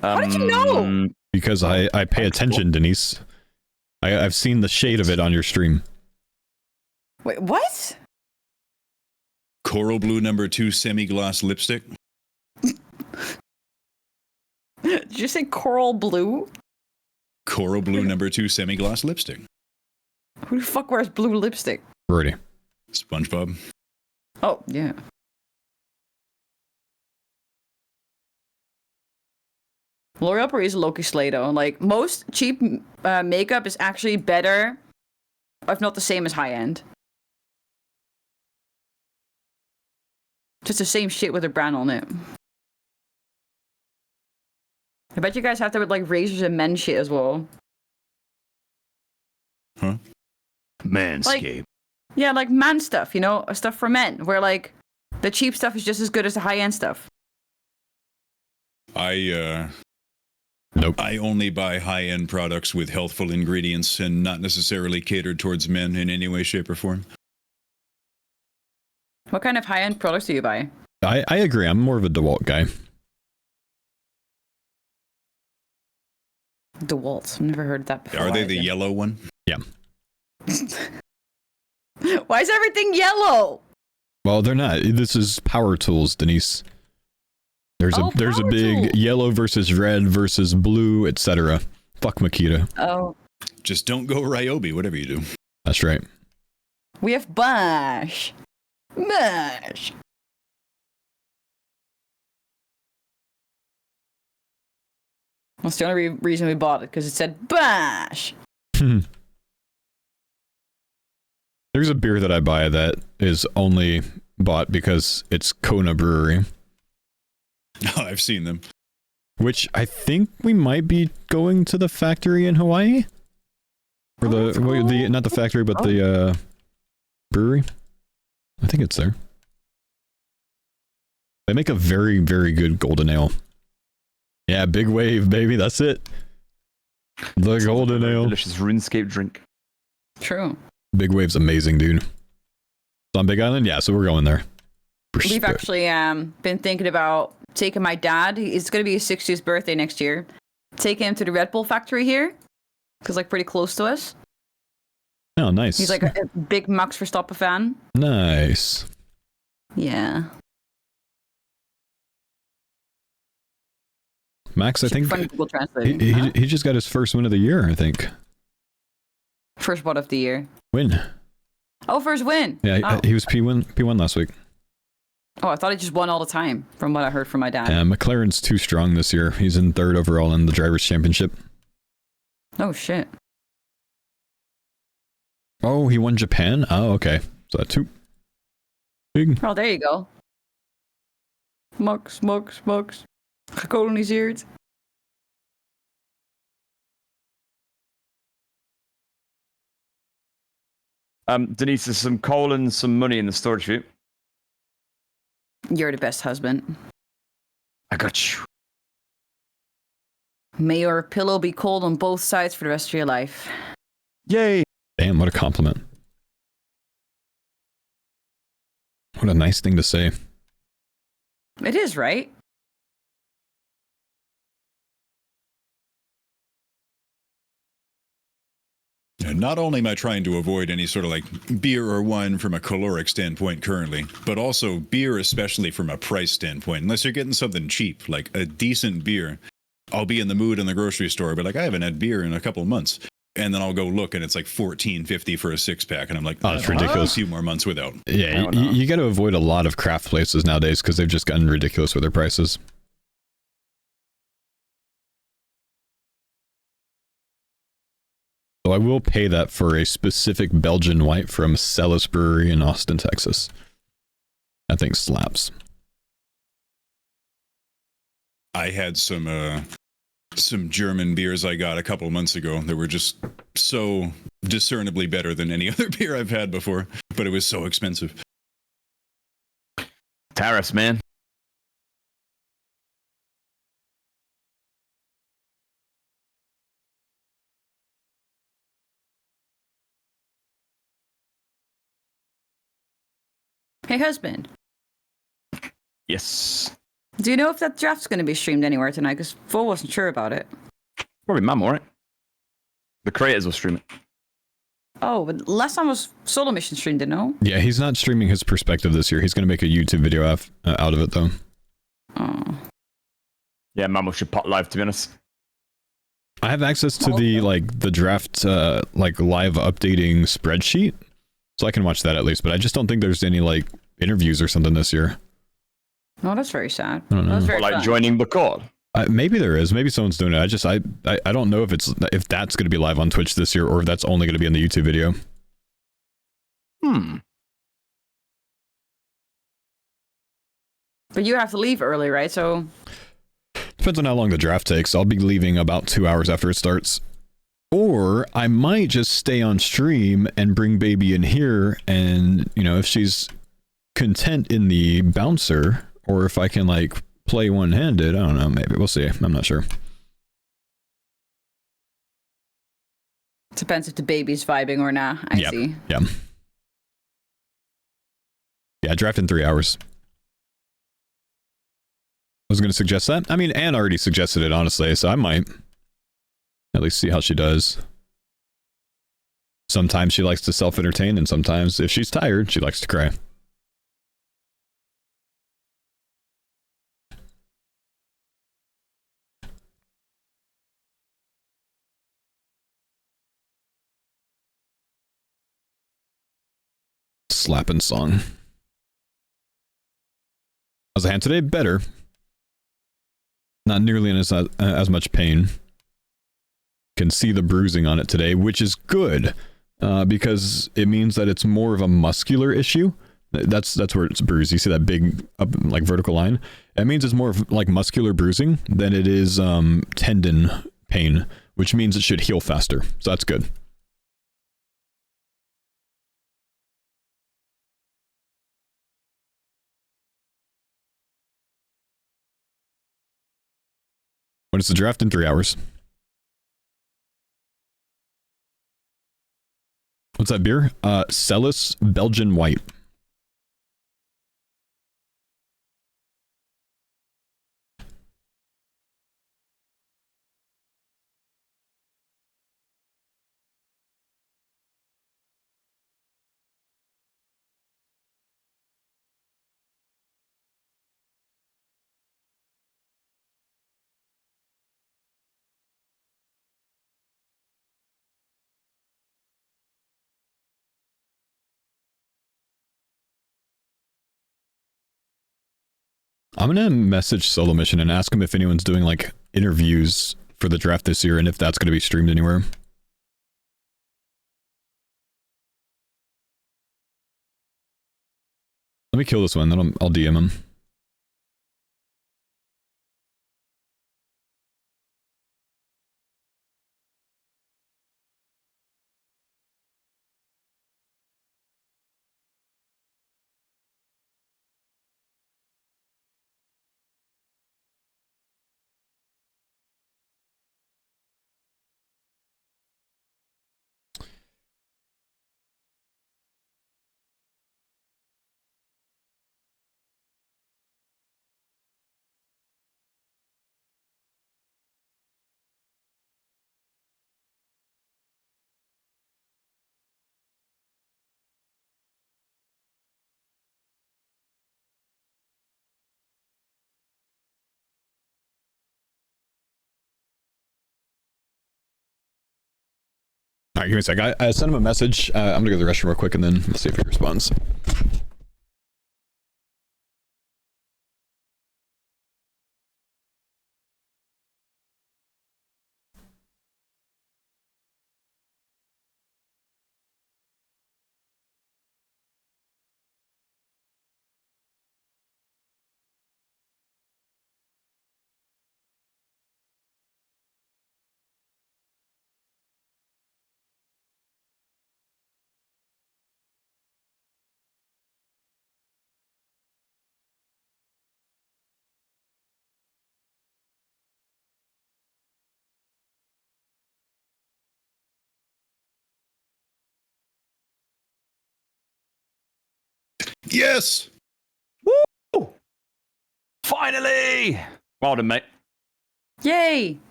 How did you know? Because I pay attention, Denise. I've seen the shade of it on your stream. Wait, what? Coral Blue #2 semi-gloss lipstick. Did you say coral blue? Coral Blue #2 semi-gloss lipstick. Who the fuck wears blue lipstick? Already. SpongeBob. Oh, yeah. L'Oreal Paris is Loki Slay though. Like, most cheap makeup is actually better, if not the same as high end. Just the same shit with a brand on it. I bet you guys have that with like razors and men shit as well. Huh? Manscaped. Yeah, like man stuff, you know, stuff for men, where like the cheap stuff is just as good as the high end stuff. Nope. I only buy high-end products with healthful ingredients and not necessarily catered towards men in any way, shape, or form. What kind of high end products do you buy? I agree. I'm more of a DeWalt guy. DeWalt. I've never heard that before. Are they the yellow one? Yeah. Why is everything yellow? Well, they're not. This is power tools, Denise. There's a Power big tool. yellow versus red versus blue, etc. Fuck Makita. Oh. Just don't go Ryobi, whatever you do. That's right. We have Bosch. Bosch. That's the only reason we bought it, because it said Bosch. There's a beer that I buy that is only bought because it's Kona Brewery, Oh, I've seen them. which I think we might be going to the factory in Hawaii. Or that's the cool. not the factory, but the brewery. I think it's there. They make a very, very good golden ale. Yeah, big wave, baby. That's it. The golden ale. Delicious RuneScape drink. True. Big wave's amazing, dude. It's on Big Island? Yeah, so we're going there. We've actually been thinking about taking my dad. It's going to be his 60th birthday next year. Taking him to the Red Bull factory here. Because, like, pretty close to us. Oh, nice. He's like a big Max Verstappen fan. Nice. Yeah. Max, I think Funny Google Translate. Huh? he just got his first win of the year, I think. First what of the year? Win. Oh, first win. Yeah, Oh. he was P1 last week. Oh, I thought he just won all the time, from what I heard from my dad. Yeah, McLaren's too strong this year. He's in third overall in the Drivers' Championship. Oh, shit. Oh, he won Japan? Oh, okay. So that two. Big. Oh, there you go. Max. Gekoloniseerd. Denise, there's some coal and some money in the storage chute. You're the best husband. I got you. May your pillow be cold on both sides for the rest of your life. Yay! Damn, what a compliment. What a nice thing to say. It is, right? Not only am I trying to avoid any sort of like beer or wine from a caloric standpoint currently, but also beer, especially from a price standpoint. Unless you're getting something cheap, like a decent beer, I'll be in the mood in the grocery store, but like I haven't had beer in a couple of months. And then I'll go look and it's like $14.50 for a 6-pack. And I'm like, Oh, it's I'll go ridiculous. a few more months without. Yeah, you got to avoid a lot of craft places nowadays because they've just gotten ridiculous with their prices. So I will pay that for a specific Belgian white from Celis Brewery in Austin, Texas. That thing slaps. I had some some German beers I got a couple of months ago that were just so discernibly better than any other beer I've had before, but it was so expensive. Tariffs, man. Hey, husband. Yes. Do you know if that draft's going to be streamed anywhere tonight? Because Faux wasn't sure about it. Probably Mammal, right? The creators will stream it. Oh, but last time was Solo Mission streamed, didn't know? Yeah, he's not streaming his perspective this year. He's going to make a YouTube video out of it, though. Oh. Yeah, Mammal should pot live, to be honest. I have access to the draft live updating spreadsheet, so I can watch that at least. But I just don't think there's any interviews or something this year. No, that's very sad. I don't know. That's very Or fun. joining the call. Maybe there is. Maybe someone's doing it. I don't know if that's going to be live on Twitch this year or if that's only going to be in the YouTube video. But you have to leave early, right? So Depends on how long the draft takes. I'll be leaving about 2 hours after it starts. Or I might just stay on stream and bring baby in here, and if she's content in the bouncer, or if I can play one-handed, I don't know, maybe we'll see. I'm not sure. depends if the baby's vibing or not. I see. Yeah, draft in 3 hours. I was going to suggest that. I mean, Anne already suggested it, honestly, so I might at least see how she does. Sometimes she likes to self-entertain, and sometimes, if she's tired, she likes to cry. Slapping song. How's the hand today? Better. Not nearly in as much pain. Can see the bruising on it today, which is good, because it means that it's more of a muscular issue. That's where it's bruised. You see that big vertical line? It means it's more of muscular bruising than it is tendon pain, which means it should heal faster. So that's good. When is the draft? In 3 hours. What's that beer? Celis Belgian White. I'm gonna message Solo Mission and ask him if anyone's doing interviews for the draft this year and if that's gonna be streamed anywhere. Let me kill this one, then I'll DM him. All right, give me a sec. I sent him a message. I'm gonna go to the restroom real quick and then we'll see if he responds. Yes. Woo! Finally! Well done, mate. Yay!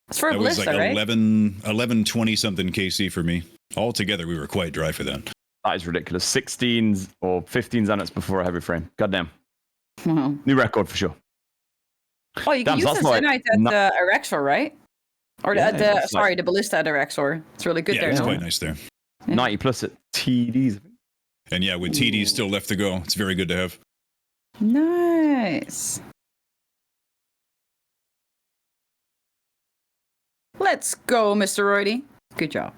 It's for a That was ballista, like right? 11, 20 something KC for me. Altogether, we were quite dry for that. That is ridiculous. 16s or 15 Xanax before a heavy frame. Goddamn. Wow. New record for sure. Oh, you can Damn, so use that's the like Zenite at Erexor, right? Or Yeah, the it's like- the ballista at Erexor. It's really good Yeah, there. it's No? quite nice there. 90 plus at TDs. And yeah, with TD still left to go, it's very good to have. Nice. Let's go, Mr. Roydy. Good job.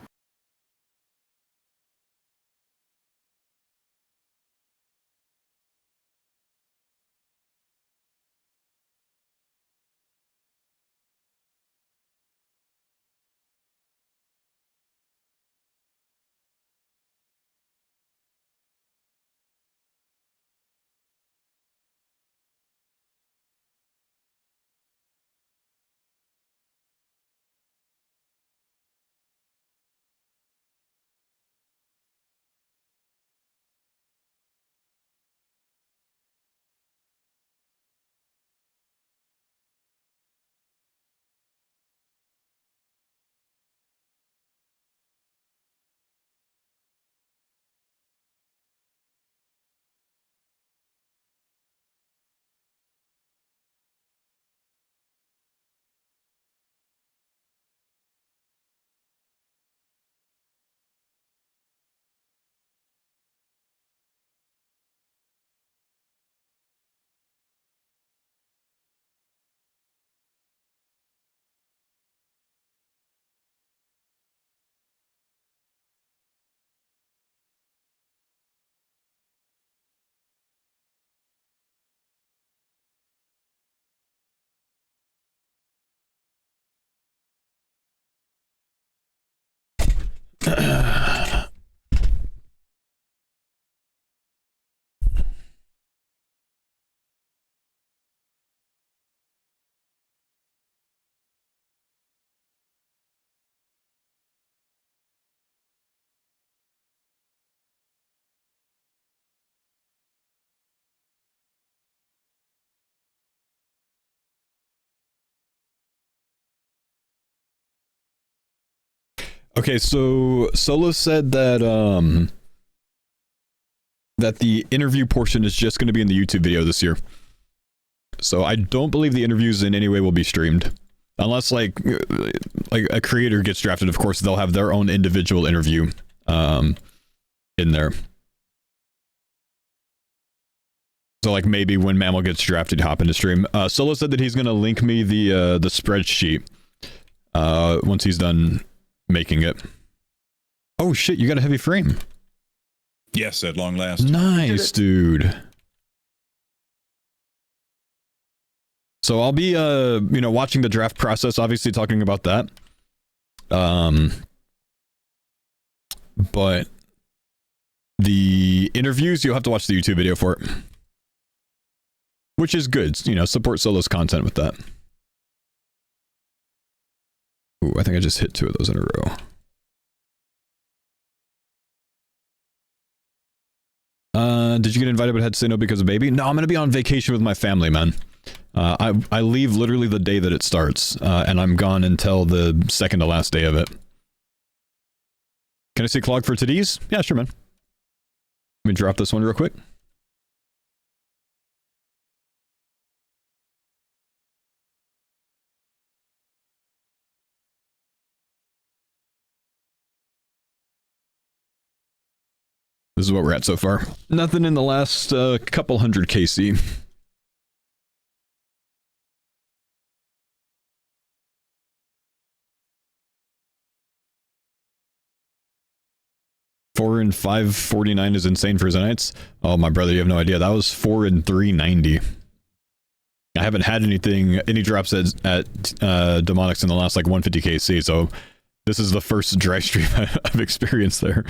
Okay, so Solo said that that the interview portion is just going to be in the YouTube video this year. So I don't believe the interviews in any way will be streamed. Unless like a creator gets drafted, of course they'll have their own individual interview in there. So like maybe when Mammal gets drafted, hop into stream. Solo said that he's going to link me the spreadsheet once he's done making it. Oh shit, you got a heavy frame. Yes, at long last. Nice, dude. So I'll be watching the draft process, obviously talking about that. But the interviews, you'll have to watch the YouTube video for it. Which is good, you know, support Solo's content with that. Ooh, I think I just hit 2 of those in a row. Did you get invited but had to say no because of baby? No, I'm gonna be on vacation with my family, man. I leave literally the day that it starts, and I'm gone until the second to last day of it. Can I see Clog for today's? Yeah, sure, man. Let me drop this one real quick. This is what we're at so far. Nothing in the last couple hundred KC. Four and 549 is insane for Zenites. Oh, my brother, you have no idea. That was 4 and 390. I haven't had any drops at Demonics in the last like 150 KC, so this is the first dry stream I've experienced there.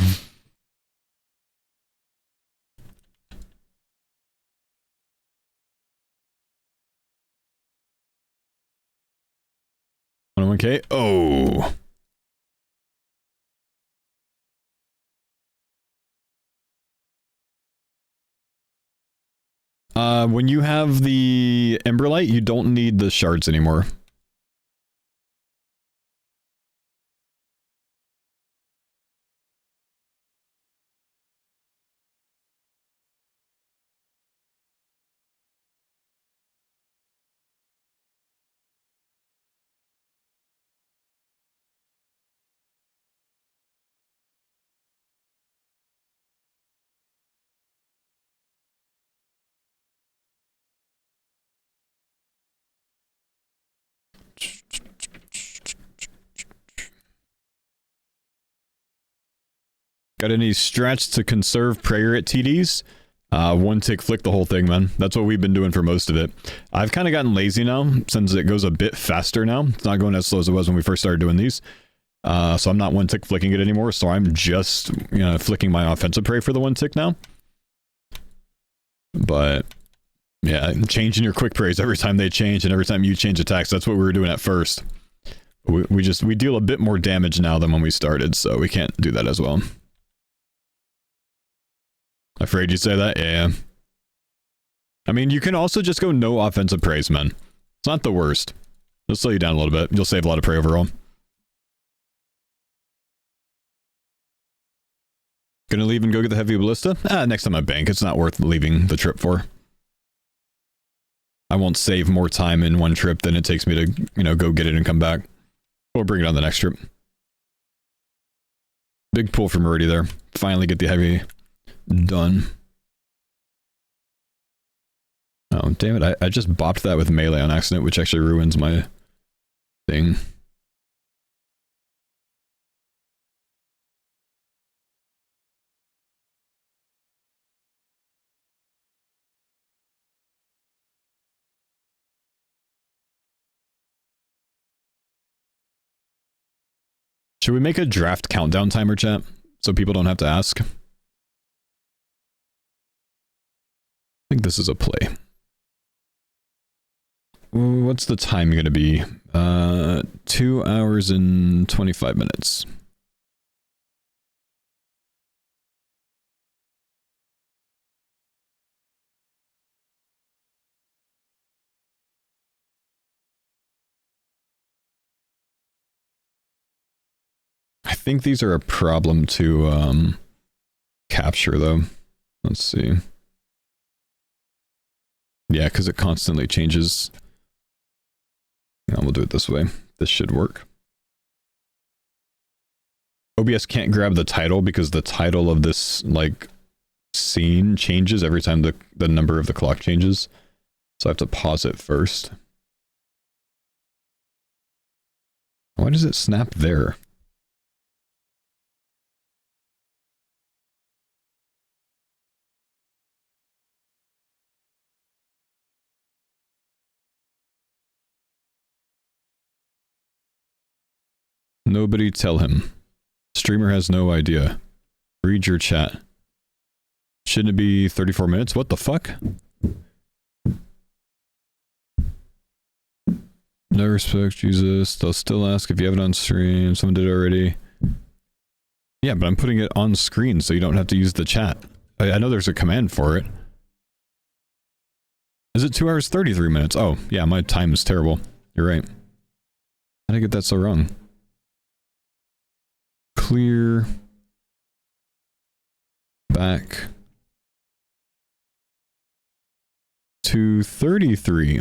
1K. Oh. When you have the Emberlight, you don't need the shards anymore. Got any strats to conserve prayer at TDs? One tick flick the whole thing, man. That's what we've been doing for most of it. I've kind of gotten lazy now, since it goes a bit faster now. It's not going as slow as it was when we first started doing these. So I'm not one tick flicking it anymore, so I'm just, flicking my offensive prey for the one tick now. But, yeah, changing your quick prays every time they change and every time you change attacks, that's what we were doing at first. We deal a bit more damage now than when we started, so we can't do that as well. Afraid you'd say that? Yeah. I mean, you can also just go no offensive praise, man. It's not the worst. It'll slow you down a little bit. You'll save a lot of prey overall. Gonna leave and go get the heavy ballista? Next time I bank. It's not worth leaving the trip for. I won't save more time in one trip than it takes me to, go get it and come back. We'll bring it on the next trip. Big pull from Meridia there. Finally get the heavy done. Oh, damn it. I just bopped that with melee on accident, which actually ruins my thing. Should we make a draft countdown timer, chat? So people don't have to ask? I think this is a play. What's the time going to be? 2 hours and 25 minutes. I think these are a problem to capture, though. Let's see. Yeah, because it constantly changes. Yeah, we'll do it this way. This should work. OBS can't grab the title because the title of this, scene changes every time the number of the clock changes. So I have to pause it first. Why does it snap there? Nobody tell him. Streamer has no idea. Read your chat. Shouldn't it be 34 minutes? What the fuck? No respect, Jesus. They'll still ask if you have it on stream. Someone did already. Yeah, but I'm putting it on screen so you don't have to use the chat. I know there's a command for it. Is it 2 hours 33 minutes? Oh, yeah, my time is terrible. You're right. How did I get that so wrong? Clear. Back. To 33.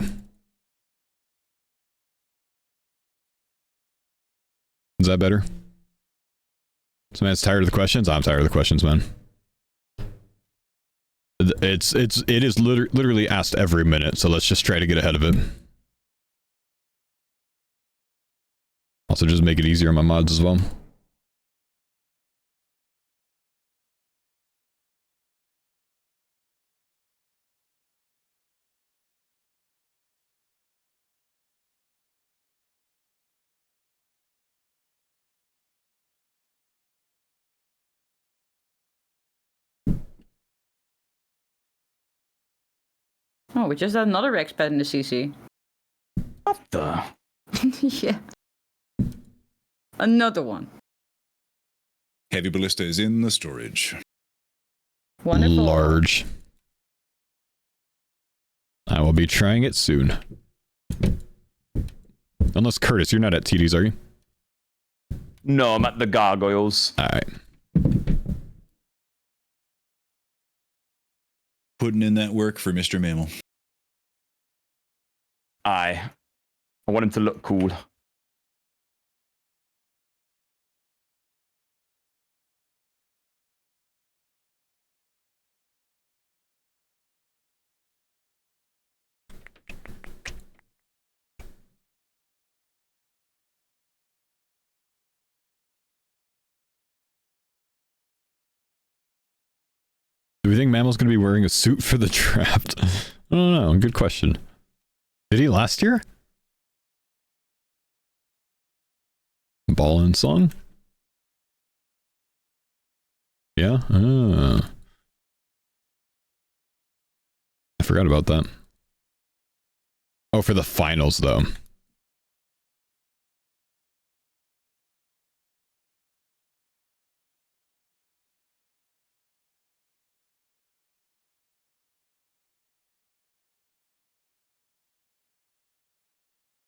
Is that better? This man's tired of the questions? I'm tired of the questions, man. It is literally asked every minute, so let's just try to get ahead of it. Also, just make it easier on my mods as well. Oh, we just had another Rexped in the CC. What the? Yeah. Another one. Heavy ballista is in the storage. Wonderful. Large. I will be trying it soon. Unless Curtis, you're not at TDs, are you? No, I'm at the Gargoyles. Alright. Putting in that work for Mr. Mammal. I want him to look cool. Do we think Mammal's going to be wearing a suit for the draft? I don't know. Good question. Did he last year? Ball-in song? Yeah? I forgot about that. Oh, for the finals, though.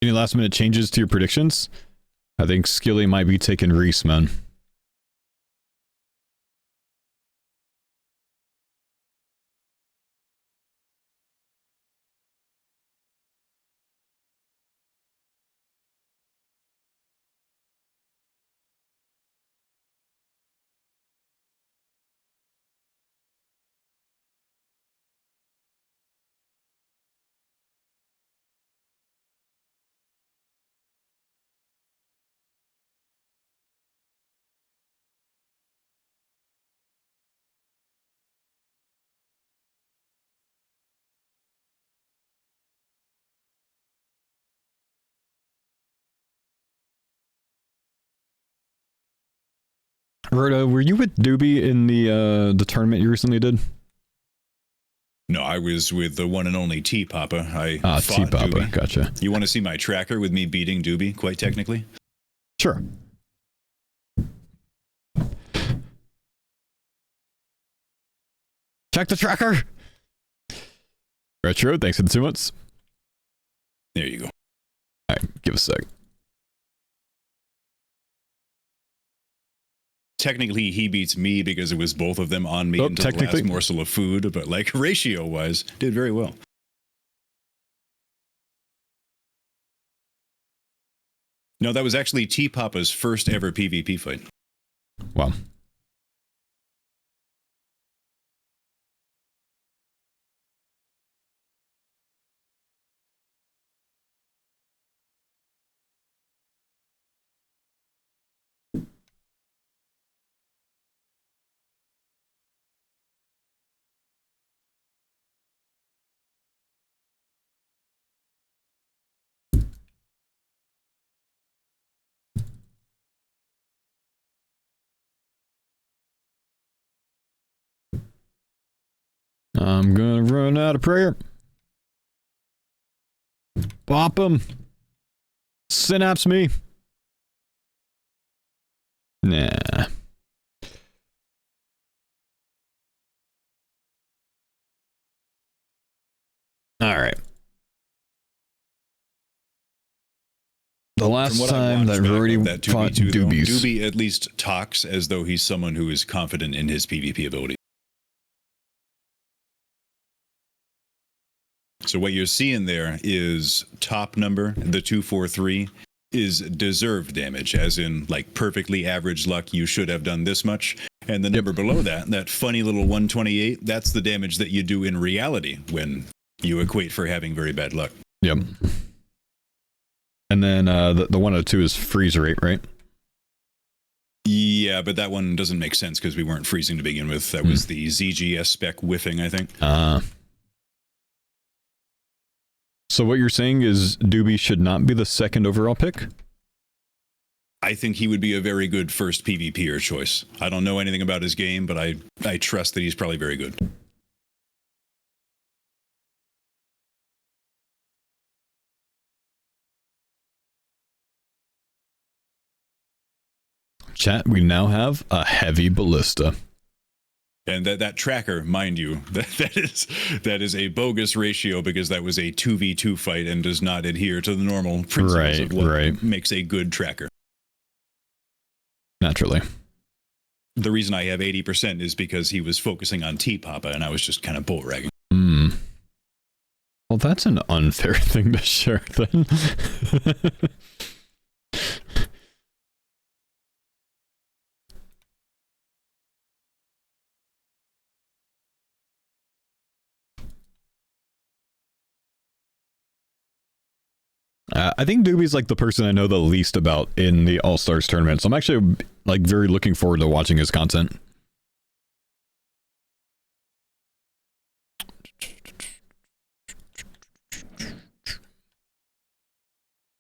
Any last minute changes to your predictions? I think Skilly might be taking Reese, man. Rhoda, were you with Doobie in the tournament you recently did? No, I was with the one and only T Papa. I fought T Papa, Doobie. gotcha. You want to see my tracker with me beating Doobie, quite technically? Sure. Check the tracker! Retro, thanks for the 2 months. There you go. Alright, give us a sec. Technically, he beats me because it was both of them on me until the last morsel of food, but like ratio-wise, did very well. No, that was actually T Papa's first ever PvP fight. Wow. I'm gonna run out of prayer. Bop him. Synapse me. Nah. Alright. The last time that Rory fought Doobies. Doobie at least talks as though he's someone who is confident in his PvP ability. So what you're seeing there is top number, the 243, is deserved damage, as in like perfectly average luck, you should have done this much. And the number below that, that funny little 128, that's the damage that you do in reality when you equate for having very bad luck. Yep. And then the 102 is freeze rate, right? Yeah, but that one doesn't make sense because we weren't freezing to begin with. That was the ZGS spec whiffing, I think. So what you're saying is Doobie should not be the second overall pick? I think he would be a very good first PvPer choice. I don't know anything about his game, but I trust that he's probably very good. Chat, we now have a heavy ballista. And that tracker, mind you, that is a bogus ratio because that was a 2v2 fight and does not adhere to the normal principles of what makes a good tracker. Naturally. The reason I have 80% is because he was focusing on T-Papa and I was just kind of bull ragging. Well, that's an unfair thing to share then. I think Doobie's like the person I know the least about in the All-Stars tournament, so I'm actually like very looking forward to watching his content.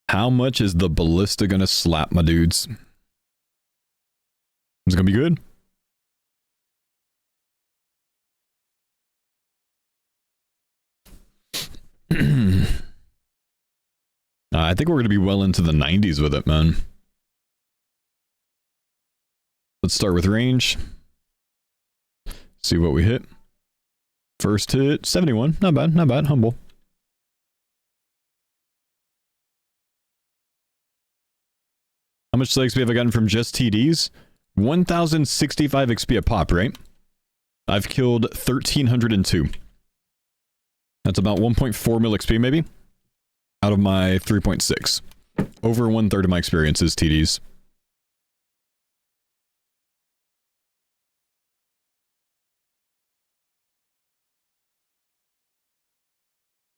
How much is the ballista gonna slap my dudes? It's gonna be good. I think we're going to be well into the 90s with it, man. Let's start with range. See what we hit. First hit, 71. Not bad, not bad. Humble. How much XP have I gotten from just TDs? 1,065 XP a pop, right? I've killed 1,302. That's about 1.4 mil XP, maybe? Out of my 3.6. Over 1/3 of my experience is TDs.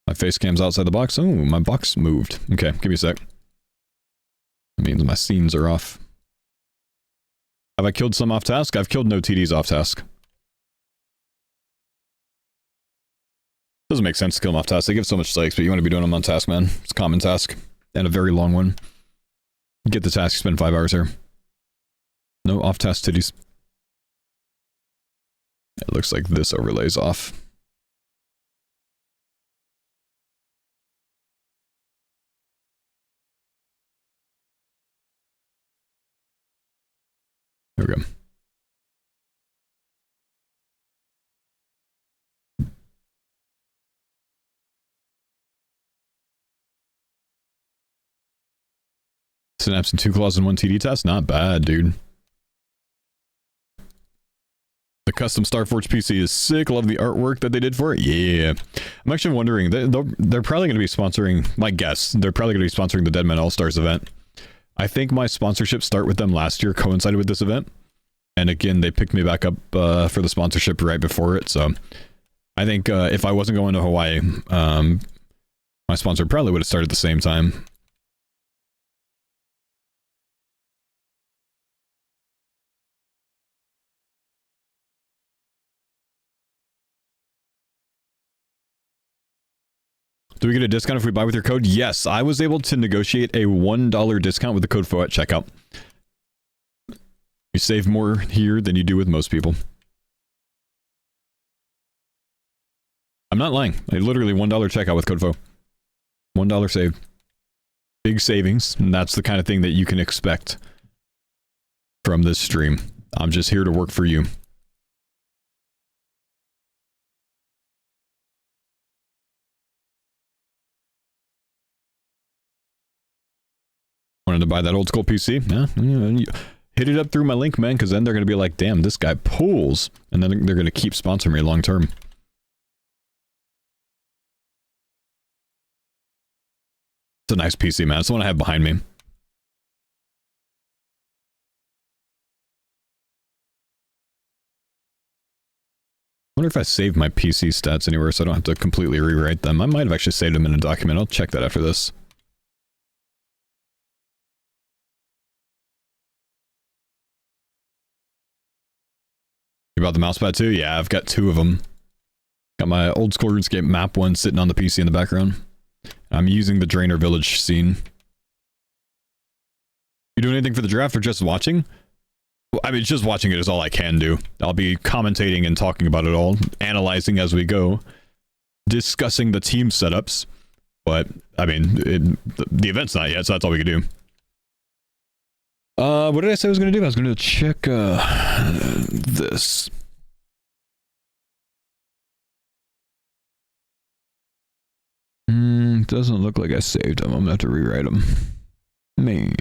My face cam's outside the box. Oh, my box moved. Okay, give me a sec. That means my scenes are off. Have I killed some off task? I've killed no TDs off task. Doesn't make sense to kill them off task. They give so much stakes, but you want to be doing them on task, man. It's a common task. And a very long one. Get the task, spend 5 hours here. No off task titties. It looks like this overlay's off. There we go. Synapse and 2 claws and 1 TD test? Not bad, dude. The custom Starforge PC is sick. Love the artwork that they did for it. Yeah. I'm actually wondering, they're probably going to be sponsoring, my guess, they're probably going to be sponsoring the Deadman All-Stars event. I think my sponsorship start with them last year coincided with this event. And again, they picked me back up for the sponsorship right before it. So I think if I wasn't going to Hawaii, my sponsor probably would have started at the same time. Do we get a discount if we buy with your code? Yes, I was able to negotiate a $1 discount with the code Faux at checkout. You save more here than you do with most people. I'm not lying. I literally $1 checkout with code Faux. $1 saved. Big savings, and that's the kind of thing that you can expect from this stream. I'm just here to work for you. Wanted to buy that old school PC? Yeah, hit it up through my link, man, because then they're going to be like, damn, this guy pulls. And then they're going to keep sponsoring me long term. It's a nice PC, man. It's the one I have behind me. I wonder if I saved my PC stats anywhere so I don't have to completely rewrite them. I might have actually saved them in a document. I'll check that after this. You bought the mousepad too? Yeah, I've got 2 of them. Got my old school RuneScape map one sitting on the PC in the background. I'm using the Drainer Village scene. You doing anything for the draft or just watching? Well, I mean, just watching it is all I can do. I'll be commentating and talking about it all, analyzing as we go, discussing the team setups. But, I mean, the event's not yet, so that's all we can do. What did I say I was going to do? I was going to check this. Doesn't look like I saved them. I'm gonna have to rewrite them. Man.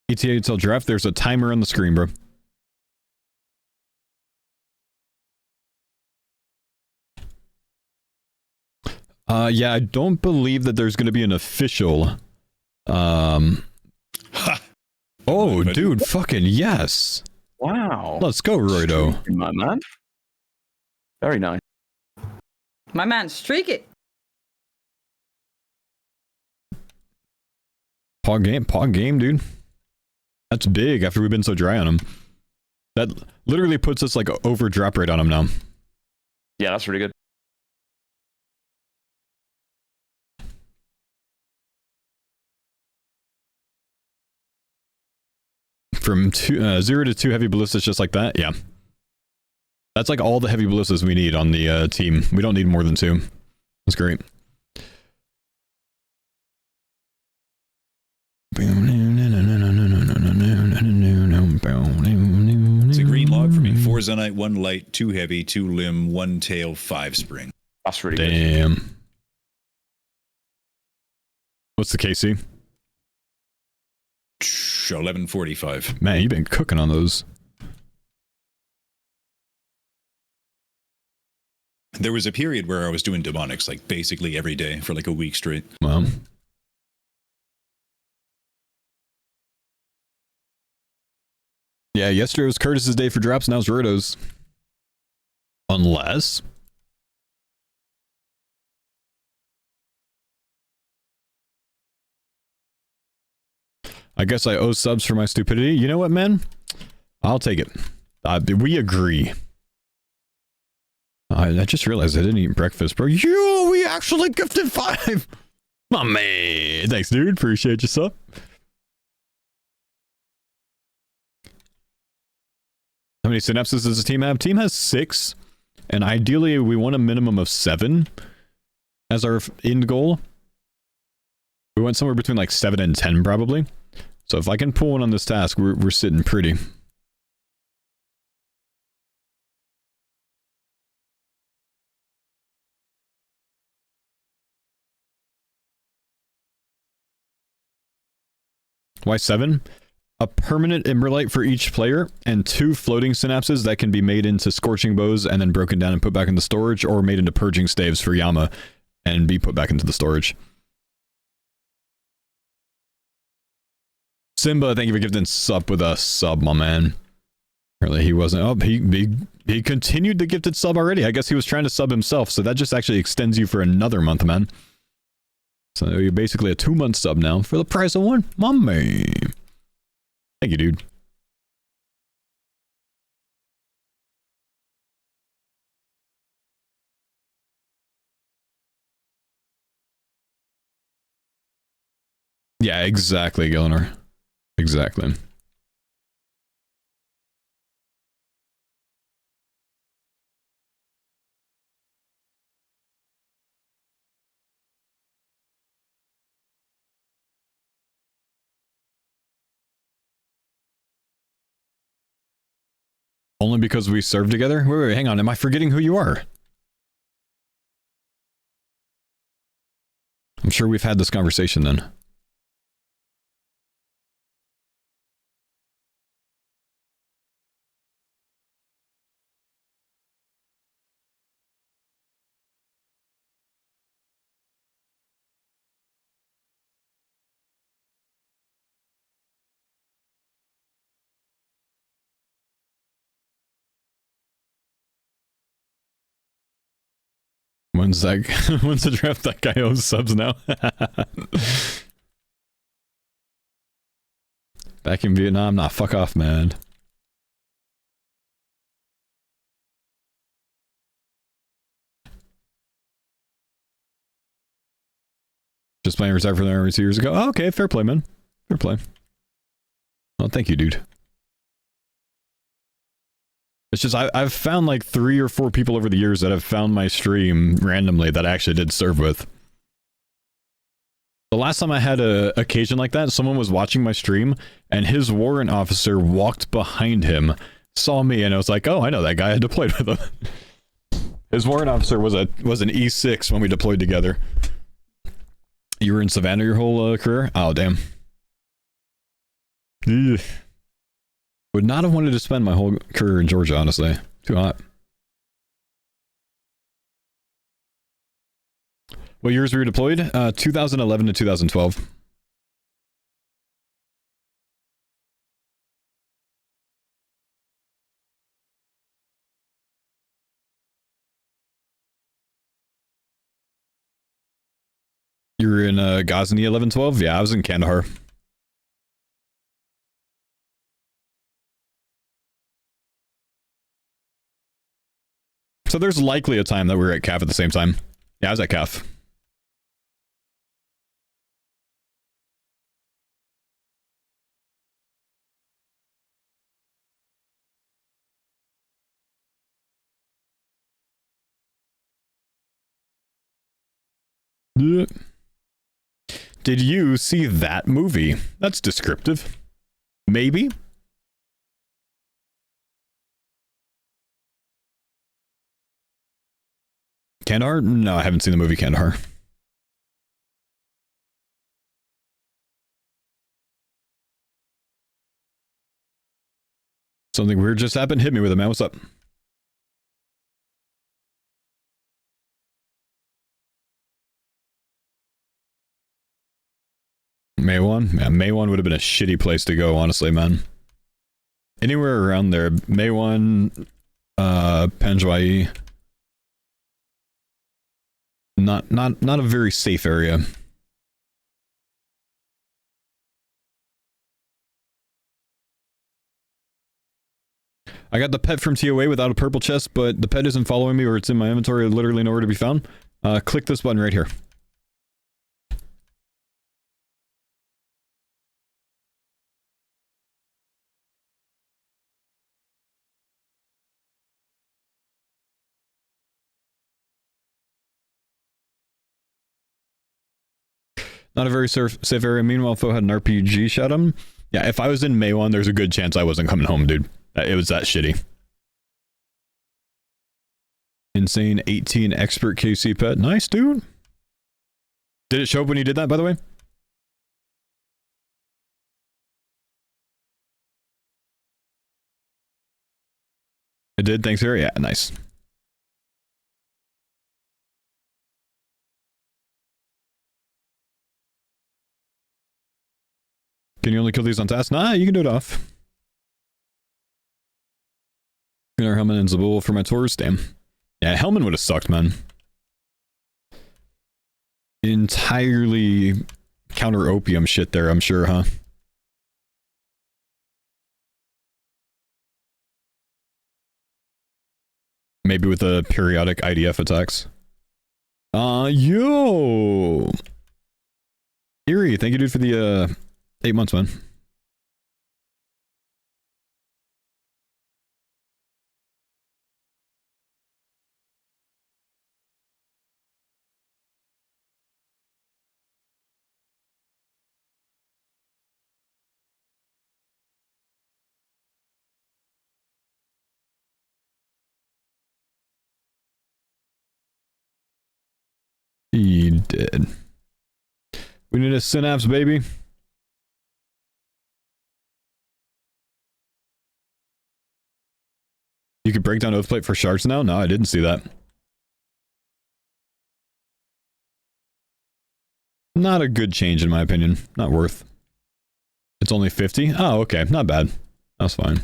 ETA until draft. There's a timer on the screen, bro. Yeah, I don't believe that there's going to be an official. Oh, dude, fucking yes. Wow. Let's go, Roydo. My man. Very nice. My man, streak it. Pog game, dude. That's big after we've been so dry on him. That literally puts us like over drop rate on him now. Yeah, that's really good. From 0 to 2 heavy ballistas just like that, yeah. That's like all the heavy ballistas we need on the team. We don't need more than 2. That's great. It's a green log for me. 4 Zenite, 1 light, 2 heavy, 2 limb, 1 tail, 5 spring. That's really good. Damn. What's the KC? 1145. Man, you've been cooking on those. There was a period where I was doing demonics like basically every day for like a week straight. Well. Yeah, yesterday was Curtis's day for drops, now it's Roto's. Unless... I guess I owe subs for my stupidity. You know what, man? I'll take it. We agree. I just realized I didn't eat breakfast, bro. We actually gifted 5! My man. Thanks, dude. Appreciate your sub. How many synapses does the team have? Team has 6. And ideally, we want a minimum of 7 as our end goal. We went somewhere between like 7 and 10, probably. So if I can pull one on this task, we're sitting pretty. Why 7? A permanent Emberlight for each player, and 2 floating synapses that can be made into Scorching Bows and then broken down and put back into storage, or made into Purging Staves for Yama and be put back into the storage. Simba, thank you for gifting sub with a sub, my man. Apparently he wasn't. Oh, he continued the gifted sub already. I guess he was trying to sub himself, so that just actually extends you for another month, man. So you're basically a 2-month sub now for the price of 1. My man. Thank you, dude. Yeah, exactly, Gillinor. Exactly. Only because we served together? Wait, hang on. Am I forgetting who you are? I'm sure we've had this conversation then. When's the draft? That guy owes subs now. Back in Vietnam? Nah, fuck off, man. Just playing reserve for the Army 2 years ago. Oh, okay, fair play, man. Fair play. Oh, thank you, dude. It's just, I've found like 3 or 4 people over the years that have found my stream randomly that I actually did serve with. The last time I had a occasion like that, someone was watching my stream, and his warrant officer walked behind him, saw me, and I was like, "Oh, I know that guy. I deployed with him." His warrant officer was an E6 when we deployed together. You were in Savannah your whole career? Oh, damn. Ugh. Would not have wanted to spend my whole career in Georgia, honestly. Too hot. What years were you deployed? 2011 to 2012. You were in Ghazni 11-12? Yeah, I was in Kandahar. So there's likely a time that we were at CAF at the same time. Yeah, I was at CAF. Did you see that movie? That's descriptive. Maybe? Kandahar? No, I haven't seen the movie Kandahar. Something weird just happened. Hit me with it, man. What's up? Maywan? Yeah, Maywan would have been a shitty place to go, honestly, man. Anywhere around there. Maywan, Panjwai. Not a very safe area. I got the pet from TOA without a purple chest, but the pet isn't following me or it's in my inventory, literally nowhere to be found. Click this button right here. Not a very safe area. Meanwhile, Faux had an RPG shot him. Yeah, if I was in Maywan, there's a good chance I wasn't coming home, dude. It was that shitty. Insane 18 expert KC pet. Nice, dude. Did it show up when you did that, by the way? It did? Thanks, Harry. Yeah, nice. Can you only kill these on task? Nah, you can do it off. Hellman and Zabul for my tours. Damn. Yeah, Hellman would have sucked, man. Entirely counter opium shit there, I'm sure, huh? Maybe with the periodic IDF attacks. Yo! Erie, thank you, dude, for the 8 months, man. He did. We need a synapse, baby. You could break down Oathplate for shards now? No, I didn't see that. Not a good change, in my opinion. Not worth. It's only 50? Oh, okay. Not bad. That's fine.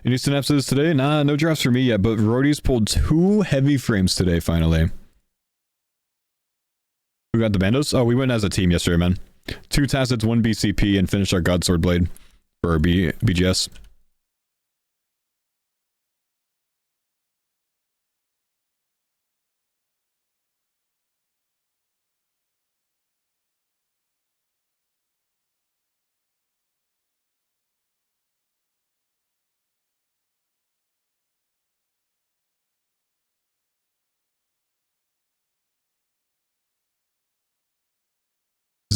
Any synapses today? Nah, no drafts for me yet, but Rody's pulled 2 heavy frames today, finally. We got the bandos? Oh, we went as a team yesterday, man. 2 Tacids, 1 BCP, and finished our Godsword Blade for our BGS.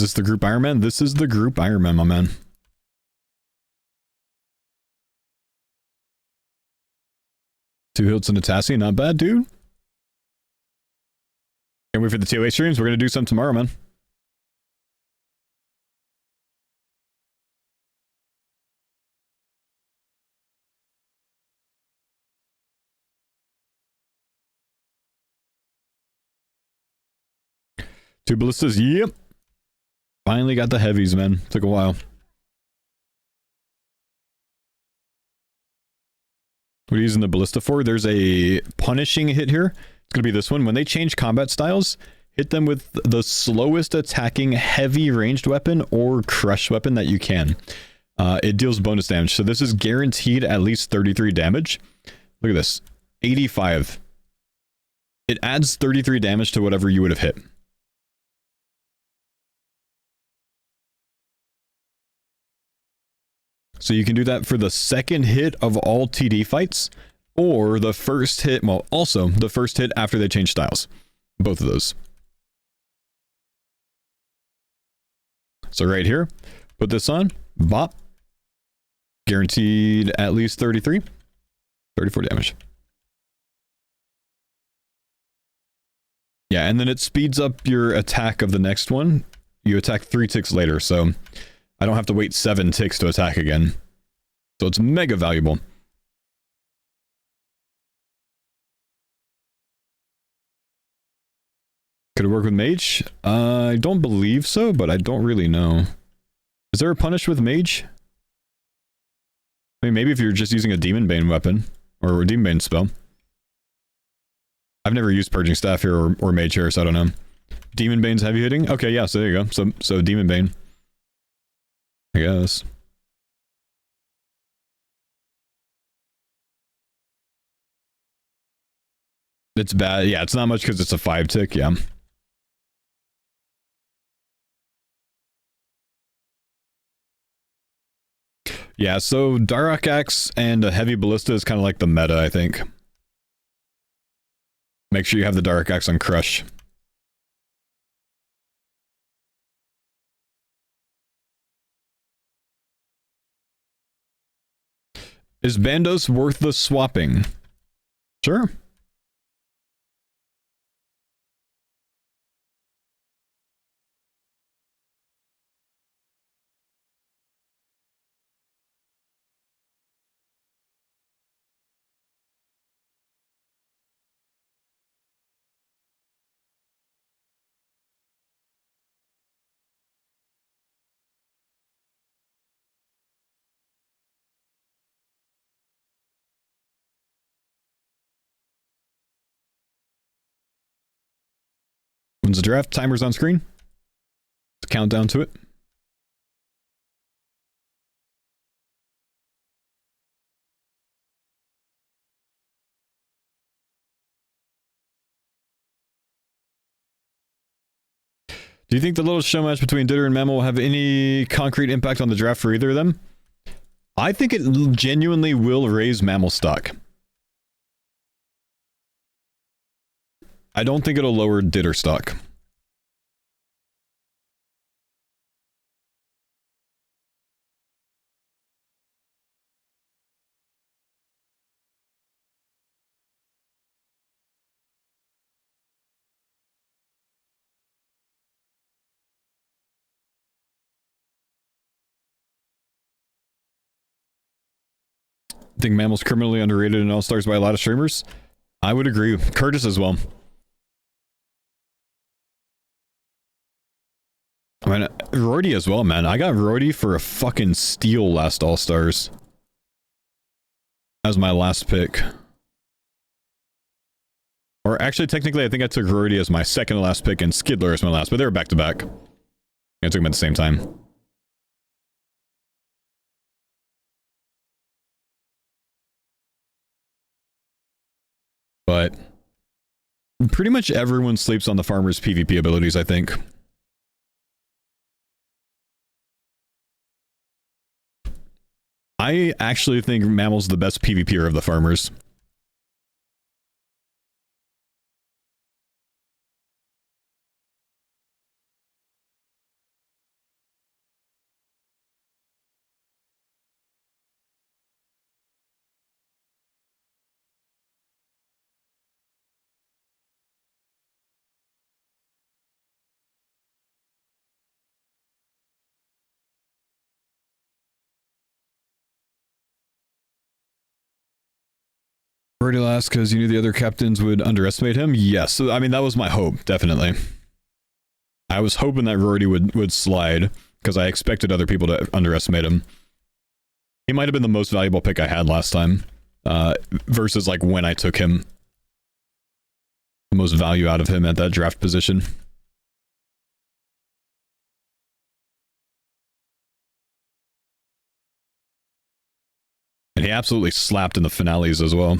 Is this the group Iron Man? This is the group Iron Man, my man. Two Hilts and a Tassie, not bad, dude. Can't wait for the TOA streams. We're going to do some tomorrow, man. Two ballistas, yep. Finally got the heavies, man. Took a while. What are you using the ballista for? There's a punishing hit here. It's going to be this one. When they change combat styles, hit them with the slowest attacking heavy ranged weapon or crush weapon that you can. It deals bonus damage. So this is guaranteed at least 33 damage. Look at this. 85. It adds 33 damage to whatever you would have hit. So you can do that for the second hit of all TD fights, or the first hit, well, also the first hit after they change styles. Both of those. So right here, put this on, bop. Guaranteed at least 34 damage. Yeah, and then it speeds up your attack of the next one. You attack 3 ticks later, so I don't have to wait 7 ticks to attack again. So it's mega valuable. Could it work with Mage? I don't believe so, but I don't really know. Is there a punish with Mage? I mean, maybe if you're just using a Demon Bane weapon, or a Demon Bane spell. I've never used Purging Staff here, or Mage here, so I don't know. Demon Bane's heavy hitting? Okay, yeah, so there you go. So Demon Bane. I guess. It's bad. Yeah, it's not much because it's a 5 tick, yeah. Yeah, so Darok Axe and a heavy ballista is kind of like the meta, I think. Make sure you have the Darok Axe on Crush. Is Bandos worth the swapping? Sure. When's the draft? Timer's on screen. Let's count down to it. Do you think the little show match between Ditter and Mammal will have any concrete impact on the draft for either of them? I think it genuinely will raise Mammal stock. I don't think it'll lower Ditter stock. I think Mammal's criminally underrated in All-Stars by a lot of streamers. I would agree. Curtis as well. I mean, Roydy as well, man. I got Roydy for a fucking steal last All-Stars. That was my last pick. Or actually, technically, I think I took Roydy as my second to last pick and Skidler as my last, but they were back-to-back. I took them at the same time. But pretty much everyone sleeps on the farmer's PvP abilities, I think. I actually think Mammal's the best PvPer of the farmers. Already last because you knew the other captains would underestimate him? Yes. I mean, that was my hope, definitely. I was hoping that Rory would slide because I expected other people to underestimate him. He might have been the most valuable pick I had last time versus like when I took him. The most value out of him at that draft position. And he absolutely slapped in the finales as well.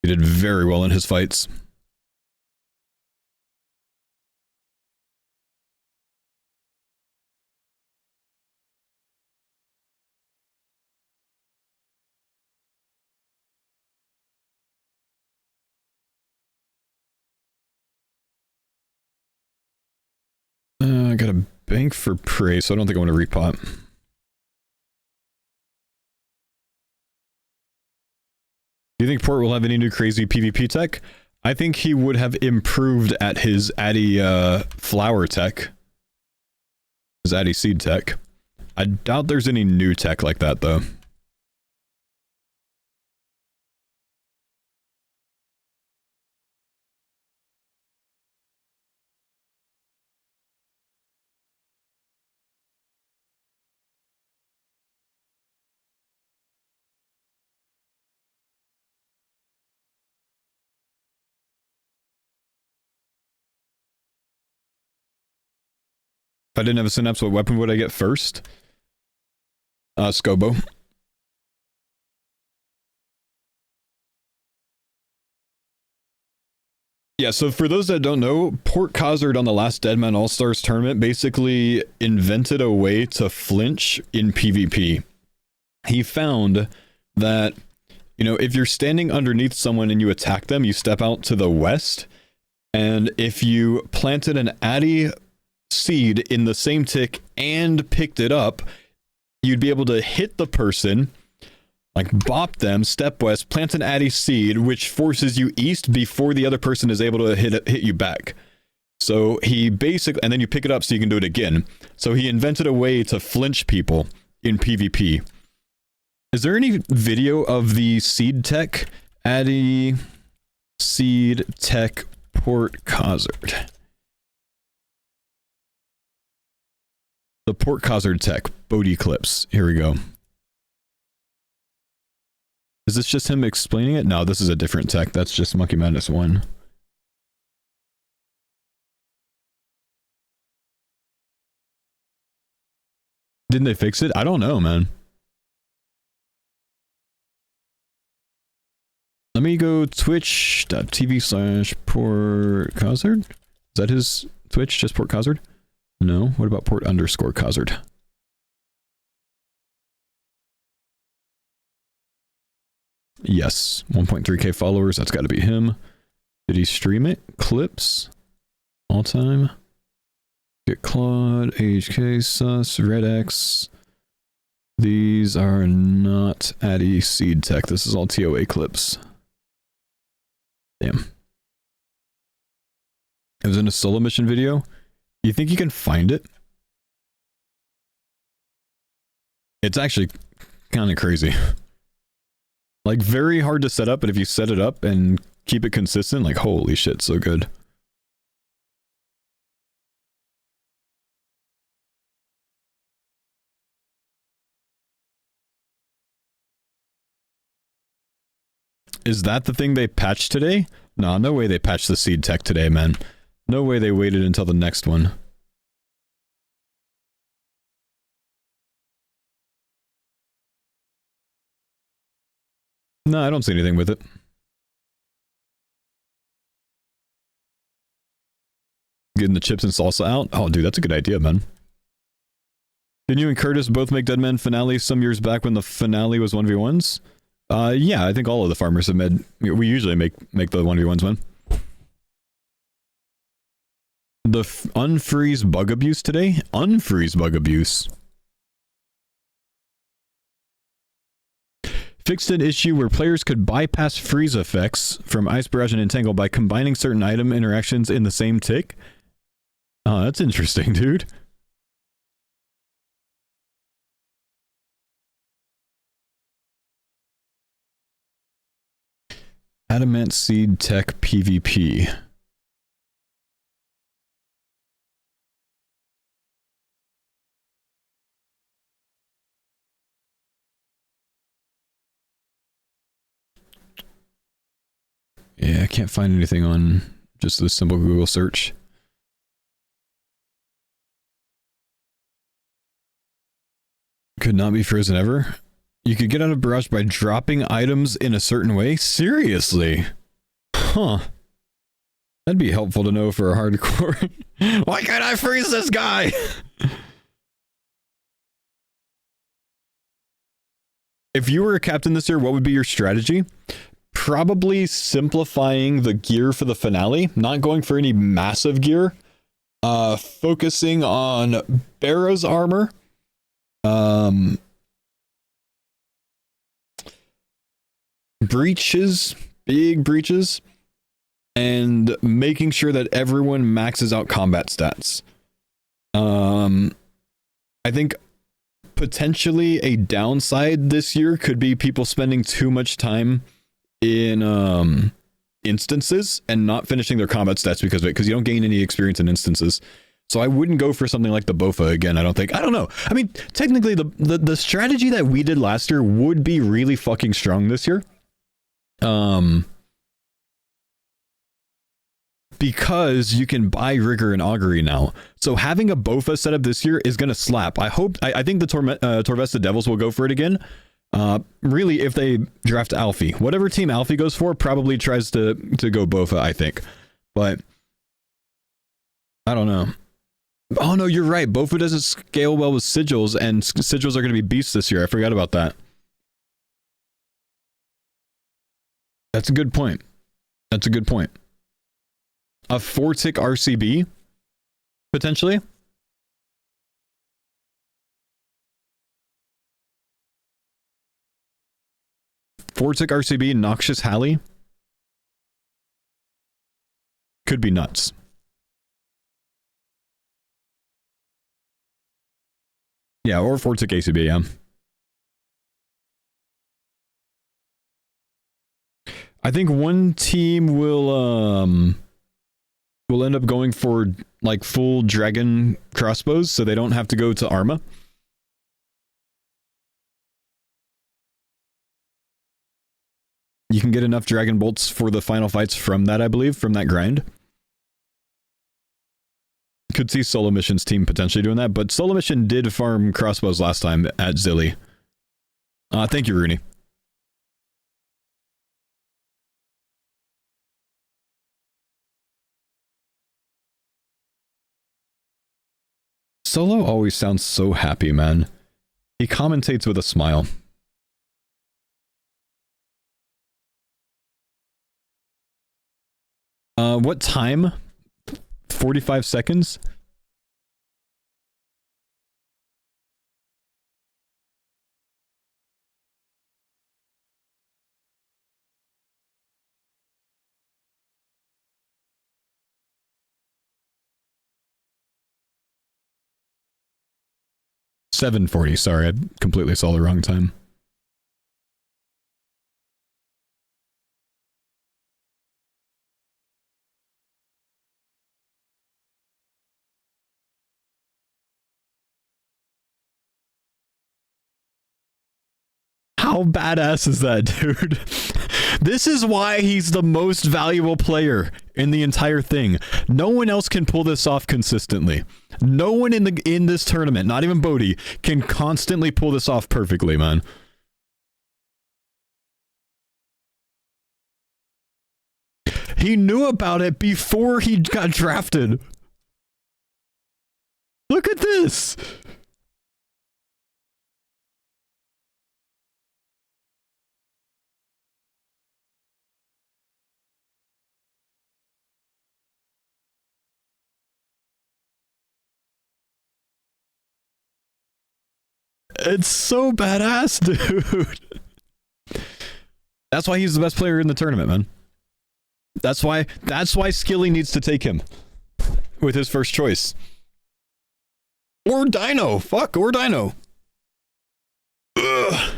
He did very well in his fights. I got a bank for prey, so I don't think I want to repot. Do you think Port will have any new crazy PvP tech? I think he would have improved at his Addy flower tech. His Addy seed tech. I doubt there's any new tech like that, though. If I didn't have a synapse, what weapon would I get first? Scobo. Yeah, so for those that don't know, Port Cozard on the last Deadman All-Stars tournament basically invented a way to flinch in PvP. He found that, you know, if you're standing underneath someone and you attack them, you step out to the west, and if you planted an Addy seed in the same tick and picked it up, you'd be able to hit the person, like bop them, step west, plant an Addy seed, which forces you east before the other person is able to hit you back. So he basically, and then you pick it up so you can do it again. So he invented a way to flinch people in PvP. Is there any video of the seed tech? Addy seed tech Port Cozard. The Port Cozard tech, Bodhi clips. Here we go. Is this just him explaining it? No, this is a different tech. That's just Monkey Madness 1. Didn't they fix it? I don't know, man. Let me go twitch.tv/Port Cozard. Is that his Twitch? Just Port Cozard? No. What about Port_Cozard? Yes. 1.3k followers. That's got to be him. Did he stream it? Clips. All time. Get Claude. HK. Sus. RedX. These are not Addy seed tech. This is all TOA clips. Damn. It was in a solo mission video. You think you can find it? It's actually kind of crazy. Like, very hard to set up, but if you set it up and keep it consistent, like, holy shit, so good. Is that the thing they patched today? Nah, no way they patched the seed tech today, man. No way they waited until the next one. No, I don't see anything with it. Getting the chips and salsa out? Oh, dude, that's a good idea, man. Didn't you and Curtis both make Deadman finale some years back when the finale was 1v1s? Yeah, I think all of the farmers have made... We usually make the 1v1s, man. The unfreeze bug abuse today? Unfreeze bug abuse. Fixed an issue where players could bypass freeze effects from Ice Barrage and Entangle by combining certain item interactions in the same tick. Oh, that's interesting, dude. Adamant Seed Tech PvP. Yeah, I can't find anything on just this simple Google search. Could not be frozen ever. You could get out of barrage by dropping items in a certain way? Seriously? Huh. That'd be helpful to know for a hardcore. Why can't I freeze this guy? If you were a captain this year, what would be your strategy? Probably simplifying the gear for the finale, not going for any massive gear. Focusing on Barrow's armor. Breaches, big breaches, and making sure that everyone maxes out combat stats. I think potentially a downside this year could be people spending too much time in instances and not finishing their combat stats because of it, because you don't gain any experience in instances. So I wouldn't go for something like the Bofa again, I don't think. I don't know. I mean, technically the strategy that we did last year would be really fucking strong this year. Because you can buy Rigor and Augury now. So having a Bofa setup this year is going to slap. I think the Torvesta Devils will go for it again. Really, if they draft Alfie. Whatever team Alfie goes for probably tries to go Bofa, I think. But I don't know. Oh no, you're right. Bofa doesn't scale well with sigils, and sigils are going to be beasts this year. I forgot about that. That's a good point. That's a good point. A 4-tick RCB, potentially. Four-tick RCB, Noxious Halley. Could be nuts. Yeah, or 4-tick ACB, yeah. I think one team will end up going for like full dragon crossbows so they don't have to go to Arma. You can get enough dragon bolts for the final fights from that, I believe, from that grind. Could see Solo Mission's team potentially doing that, but Solo Mission did farm crossbows last time at Zilly. Thank you, Rooney. Solo always sounds so happy, man. He commentates with a smile. What time? 45 seconds? $7:40. Sorry, I completely saw the wrong time. How badass is that, dude? This is why he's the most valuable player in the entire thing. No one else can pull this off consistently. No one in this tournament, not even Bodhi, can constantly pull this off perfectly, man. He knew about it before he got drafted. Look at this. It's so badass, dude. That's why he's the best player in the tournament, man. That's why Skilly needs to take him with his first choice. Or Dino. Fuck, or Dino. Ugh.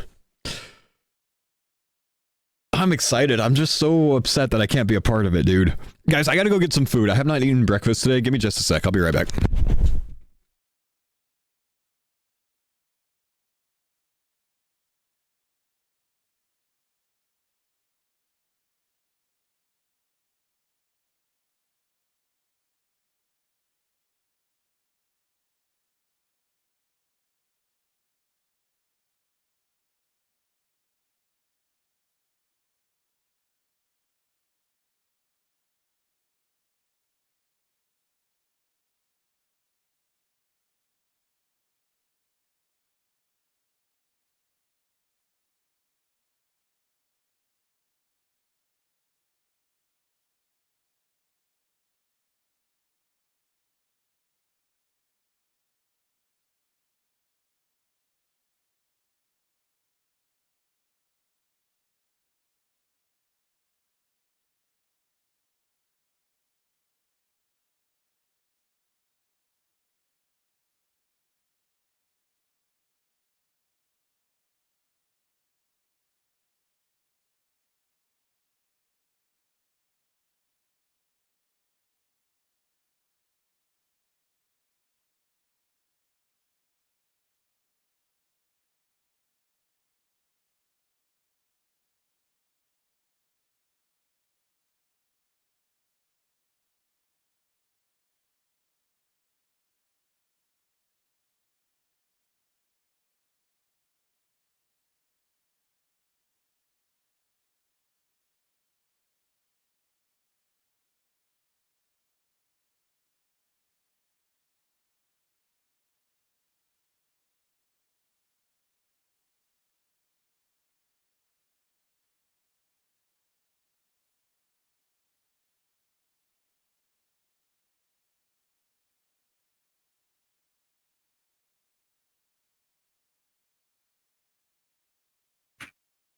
I'm excited. I'm just so upset that I can't be a part of it, dude. Guys, I gotta go get some food. I have not eaten breakfast today. Give me just a sec. I'll be right back.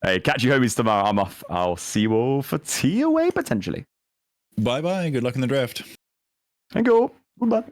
Hey, catch you homies tomorrow. I'm off. I'll see you all for tea away, potentially. Bye-bye. Good luck in the draft. Thank you all. Goodbye.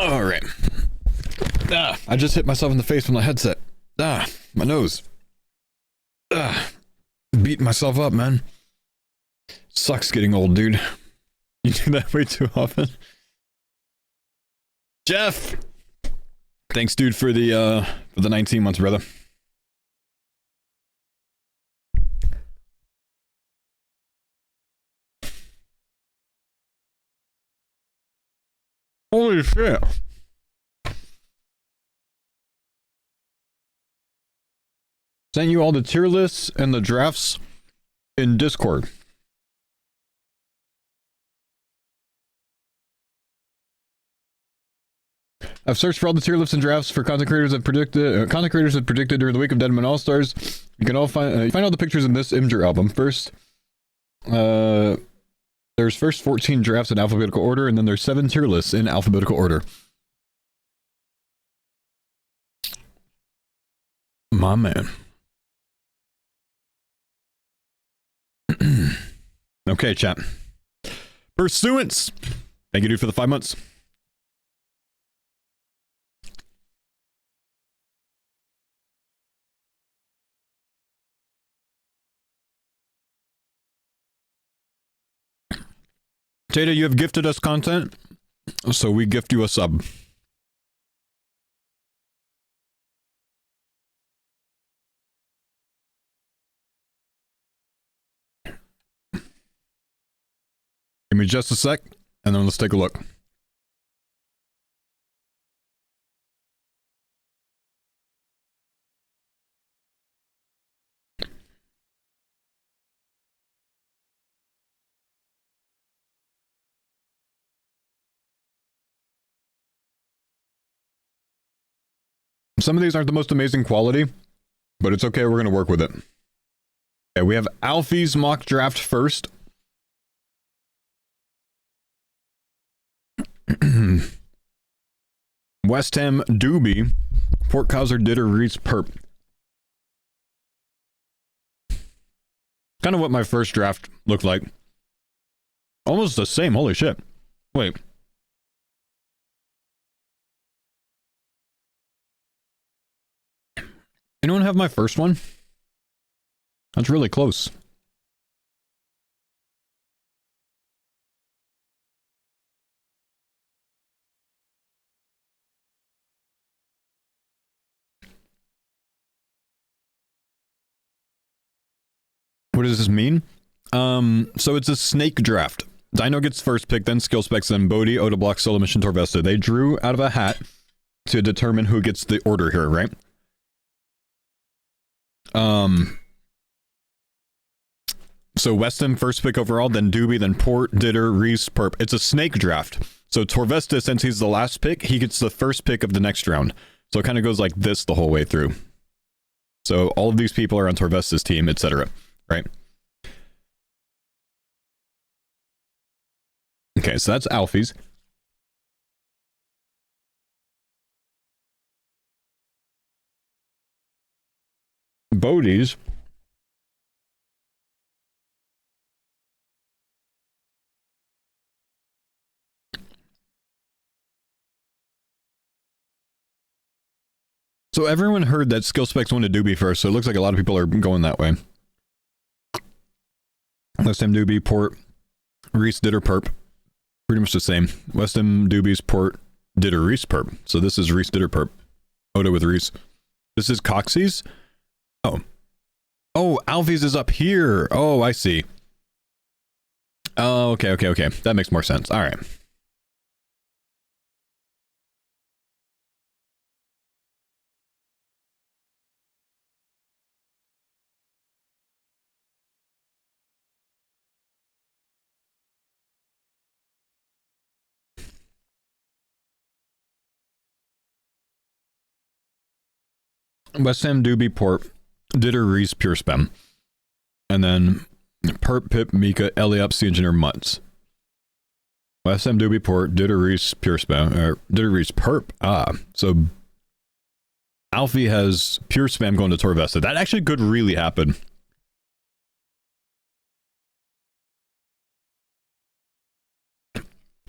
All right. I just hit myself in the face with my headset. My nose. Beating myself up, man. Sucks getting old, dude. You do that way too often. Jeff! Thanks, dude, for the 19 months, brother. Holy shit. Sent you all the tier lists and the drafts in Discord. I've searched for all the tier lists and drafts for content creators that predicted during the week of Deadman All Stars. You can all find all the pictures in this Imgur album. First, there's first 14 drafts in alphabetical order, and then there's 7 tier lists in alphabetical order. My man. Okay, chat. Pursuance. Thank you, dude, for the 5 months. Tata, you have gifted us content, so we gift you a sub. Give me just a sec, and then let's take a look. Some of these aren't the most amazing quality, but it's okay, we're going to work with it. Okay, we have Alfie's mock draft first. West Ham Doobie, Portkauser Ditter Reese Perp. Kind of what my first draft looked like. Almost the same, holy shit. Wait. Anyone have my first one? That's really close. What does this mean? So it's a snake draft. Dino gets first pick, then skill specs, then Bodhi, Odablock, Solo Mission, Torvesta. They drew out of a hat to determine who gets the order here, right? So Weston first pick overall, then Doobie, then Port, Ditter, Reese, Perp. It's a snake draft. So Torvesta, since he's the last pick, he gets the first pick of the next round. So it kind of goes like this the whole way through. So all of these people are on Torvesta's team, etc. Right? Okay, so that's Alfie's. Bodhi's. So everyone heard that skill specs went to Doobie first, so it looks like a lot of people are going that way. West Ham Doobie, Port, Reese, Ditter, Perp. Pretty much the same. West Ham Doobie's, Port, Ditter, Reese, Perp. So this is Reese, Ditter, Perp. Oda with Reese. This is Coxie's? Oh. Oh, Alfie's is up here. Oh, I see. Oh, okay. That makes more sense. All right. West Ham Doobie, Port, Ditter, Reese, Pure Spam. And then Perp, Pip, Mika, Eliop, Sea Engineer, Mutts. West Ham Doobie, Port, Ditter, Reese, Pure Spam. Ditter, Reese, Perp. So Alfie has Pure Spam going to Torvesta. That actually could really happen.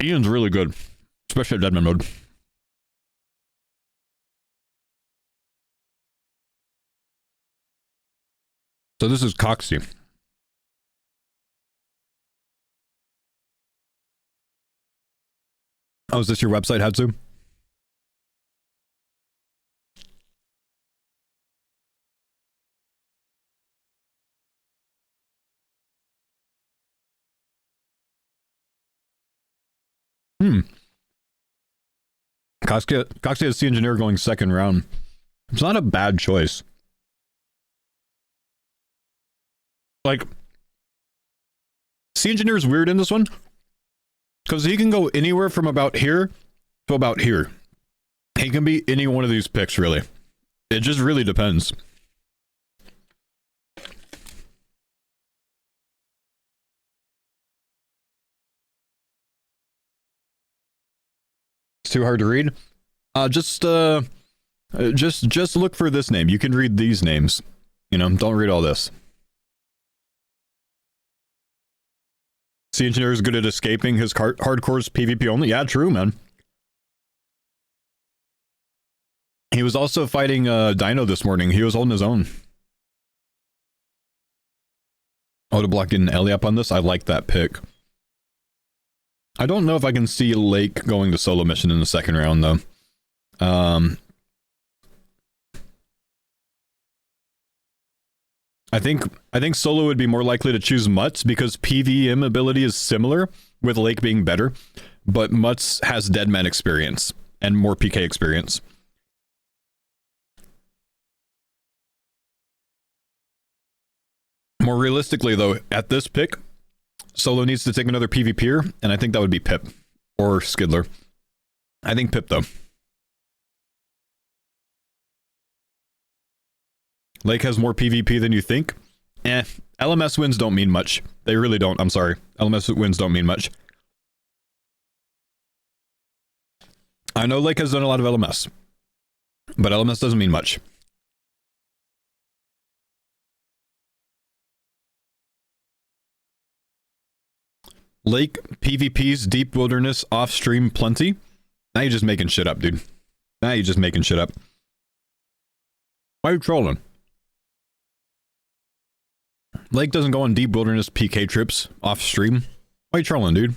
Ian's really good, especially at Deadman mode. So this is Coxie. Oh, is this your website, Hatsu? Coxie has Sea Engineer going second round. It's not a bad choice. Like, Sea Engineer is weird in this one because he can go anywhere from about here to about here. He can be any one of these picks, really. It just really depends. It's too hard to read. Just look for this name. You can read these names. You know, don't read all this. Sea Engineer is good at escaping. His hardcore's PvP only. Yeah, true, man. He was also fighting Dino this morning. He was holding his own. Autoblock getting Ellie up on this. I like that pick. I don't know if I can see Lake going to solo mission in the second round, though. I think solo would be more likely to choose Mutts because PVM ability is similar, with Lake being better, but Mutts has Deadman experience and more PK experience. More realistically, though, at this pick, solo needs to take another PvPer, and I think that would be Pip or Skidler. I think Pip, though. Lake has more PvP than you think. LMS wins don't mean much. They really don't. I'm sorry. LMS wins don't mean much. I know Lake has done a lot of LMS, but LMS doesn't mean much. Lake PvP's Deep Wilderness off stream plenty. Now you're just making shit up, dude. Now you're just making shit up. Why are you trolling? Lake doesn't go on Deep Wilderness PK trips off stream. Why are you trolling, dude?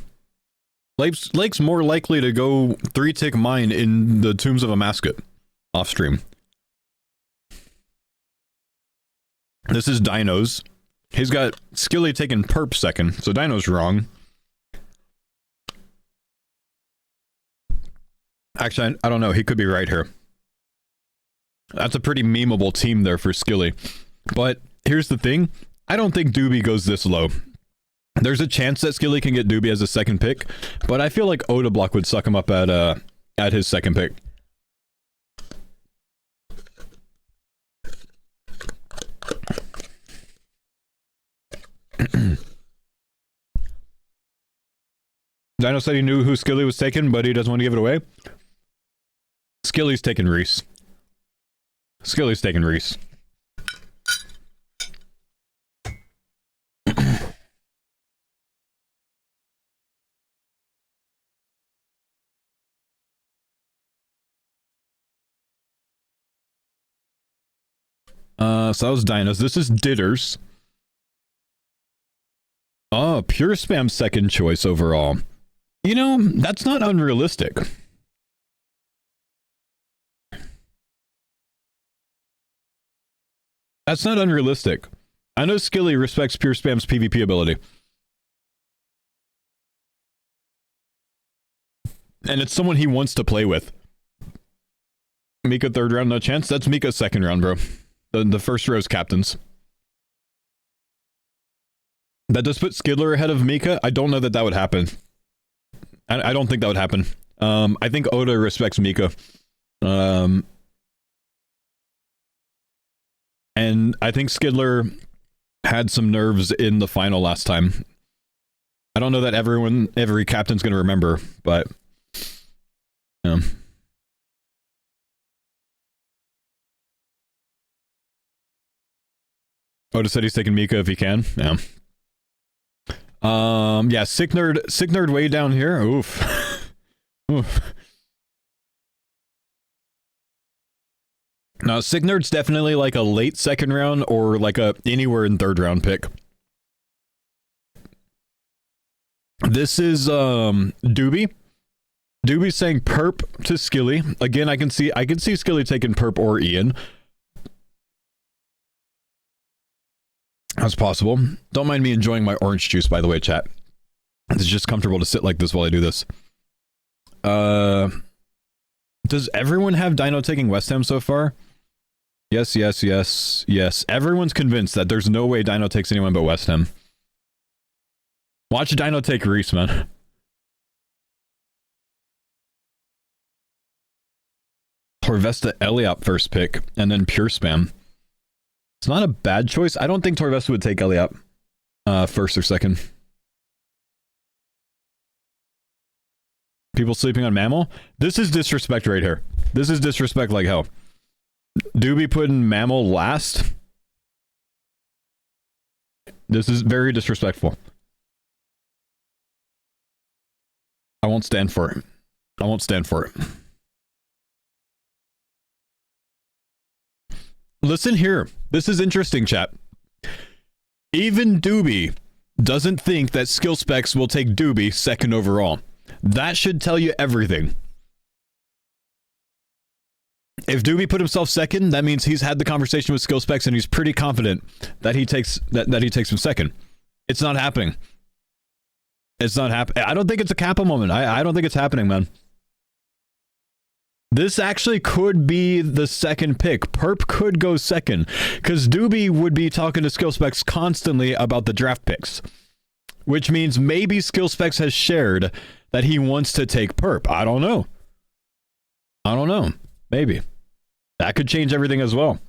Lake's more likely to go 3-tick mine in the Tombs of a Mascot off stream. This is Dino's. He's got Skilly taking perp second, so Dino's wrong. Actually, I don't know. He could be right here. That's a pretty memeable team there for Skilly. But here's the thing. I don't think Doobie goes this low. There's a chance that Skilly can get Doobie as a second pick, but I feel like Odablock would suck him up at his second pick. Dino said he knew who Skilly was taking, but he doesn't want to give it away. Skilly's taking Reese. Skilly's taking Reese. So that was Dinos. This is Ditters. Oh, Pure Spam second choice overall. You know, that's not unrealistic. That's not unrealistic. I know Skilly respects Pure Spam's PvP ability. And it's someone he wants to play with. Mika third round, no chance. That's Mika second round, bro. The first row's captains. That does put Skidler ahead of Mika. I don't know that that would happen. I don't think that would happen. I think Oda respects Mika. And I think Skidler had some nerves in the final last time. I don't know that every captain's going to remember, but... Oda said he's taking Mika if he can. Yeah. Yeah, sick nerd way down here. Oof. Oof. Now, Signard's definitely like a late second round or like a anywhere in third round pick. This is Doobie. Doobie's saying perp to Skilly. Again, I can see Skilly taking perp or Ian. That's possible. Don't mind me enjoying my orange juice, by the way, chat. It's just comfortable to sit like this while I do this. Does everyone have Dino taking West Ham so far? Yes. Everyone's convinced that there's no way Dino takes anyone but West Ham. Watch Dino take Reese, man. Torvesta Eliop first pick, and then pure spam. It's not a bad choice. I don't think Torvesta would take Eliop first or second. People sleeping on Mammal? This is disrespect right here. This is disrespect like hell. Doobie putting Mammal last? This is very disrespectful. I won't stand for it. I won't stand for it. Listen here. This is interesting, chat. Even Doobie doesn't think that skill specs will take Doobie second overall. That should tell you everything. If Doobie put himself second, that means he's had the conversation with skill specs and he's pretty confident that he takes he takes him second. It's not happening. It's not happening. I don't think it's a Kappa moment. I don't think it's happening, man. This actually could be the second pick. Perp could go second because Doobie would be talking to skill specs constantly about the draft picks, which means maybe skill specs has shared that he wants to take Perp. I don't know. Maybe. That could change everything as well.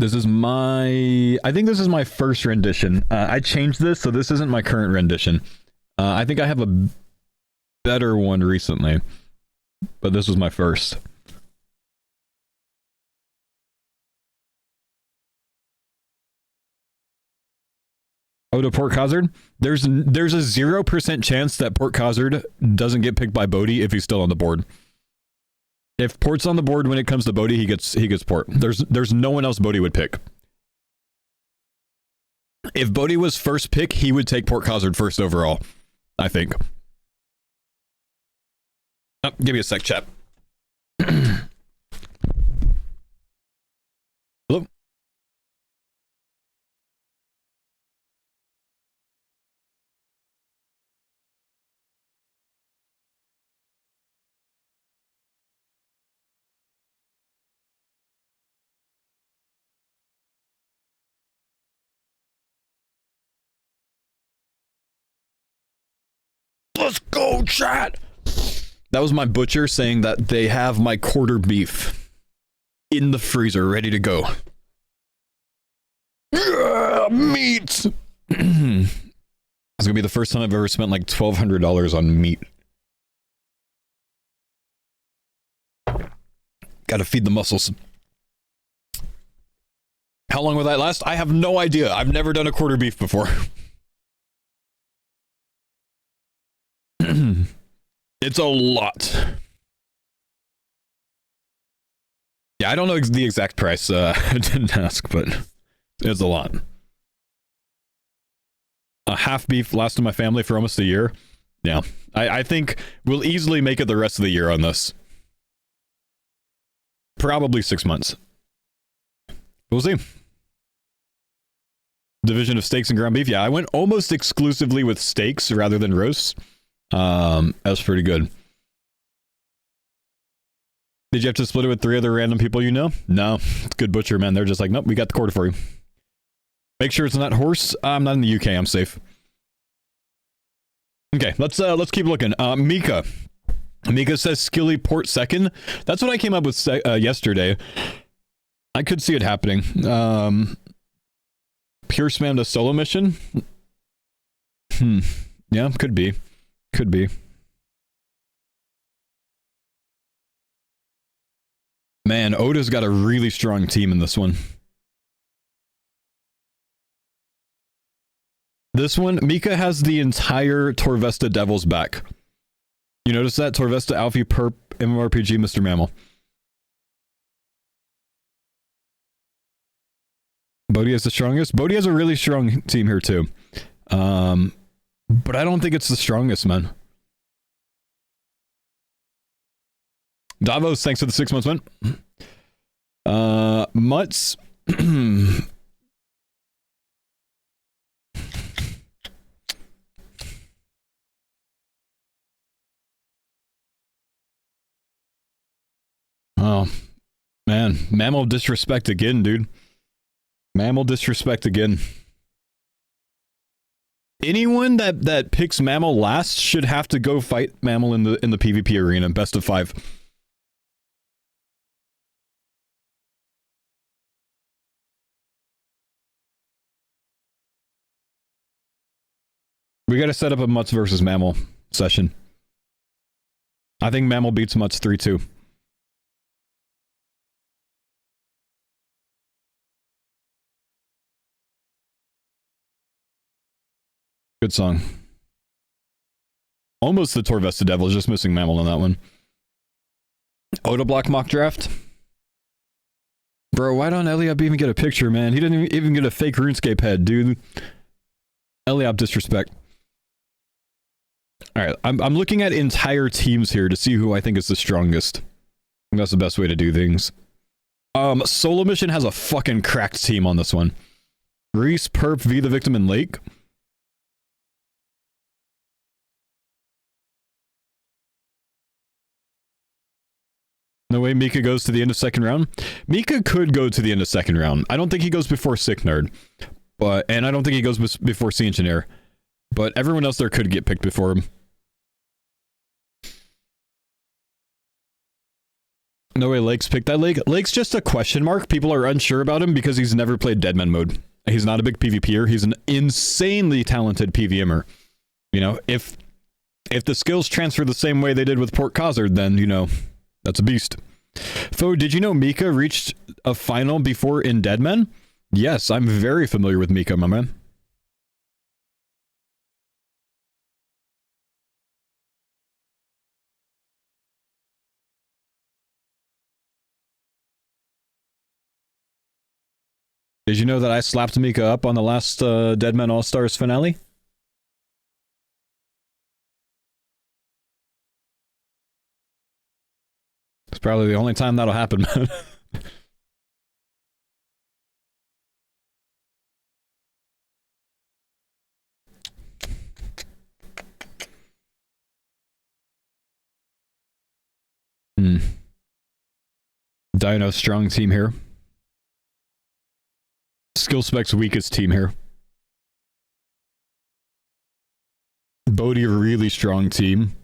I think this is my first rendition. I changed this, so this isn't my current rendition. I think I have a better one recently, but this was my first. Oh, to Port Cozard? There's a 0% chance that Port Cozard doesn't get picked by Bodie if he's still on the board. If Port's on the board when it comes to Bodie, he gets Port. There's no one else Bodie would pick. If Bodie was first pick, he would take Port Cozard first overall, I think. Oh, give me a sec, chat. Hello? Let's go, chat! That was my butcher saying that they have my quarter beef in the freezer ready to go. Yeah, meat! It's gonna be the first time I've ever spent like $1,200 on meat. Gotta feed the muscles. How long will that last? I have no idea. I've never done a quarter beef before. It's a lot. Yeah, I don't know the exact price. I didn't ask, but it's a lot. A half beef lasted my family for almost a year. Yeah, I think we'll easily make it the rest of the year on this. Probably 6 months. We'll see. Division of steaks and ground beef. Yeah, I went almost exclusively with steaks rather than roasts. That was pretty good. Did you have to split it with 3 other random people you know? No, it's good butcher, man. They're just like, nope, we got the quarter for you. Make sure it's not horse. I'm not in the UK. I'm safe. Okay, let's keep looking. Mika says Skilly Port second. That's what I came up with yesterday. I could see it happening. Pure spam to solo mission. Yeah, could be. Could be. Man, Oda's got a really strong team in this one. This one, Mika has the entire Torvesta Devils back. You notice that? Torvesta, Alfie, Perp, MMORPG, Mr. Mammal. Bodhi is the strongest. Bodhi has a really strong team here too. But I don't think it's the strongest, man. Davos, thanks for the 6 months, man. Mutts. Oh, man. Mammal disrespect again, dude. Mammal disrespect again. Anyone that picks Mammal last should have to go fight Mammal in the PvP arena, best of 5. We gotta set up a Mutts versus Mammal session. I think Mammal beats Mutts 3-2. Good song. Almost the Torvesta Devil, just missing Mammal on that one. Oda Block mock draft. Bro, why don't Eliab even get a picture, man? He didn't even get a fake RuneScape head, dude. Eliab disrespect. Alright, I'm looking at entire teams here to see who I think is the strongest. I think that's the best way to do things. Solo Mission has a fucking cracked team on this one. Reese, Perp, V the Victim, and Lake. No way Mika goes to the end of second round. Mika could go to the end of second round. I don't think he goes before Sick Nerd. And I don't think he goes before Sea Engineer. But everyone else there could get picked before him. No way Lake's picked that. Lake's just a question mark. People are unsure about him because he's never played Deadman mode. He's not a big PvPer. He's an insanely talented PVMer. You know, if the skills transfer the same way they did with Port Khazard, then, you know, that's a beast. Faux, did you know Mika reached a final before in Deadman? Yes, I'm very familiar with Mika, my man. Did you know that I slapped Mika up on the last Deadman All-Stars finale? It's probably the only time that'll happen, man. Dino strong team here. Skill specs weakest team here. Bodhi really strong team.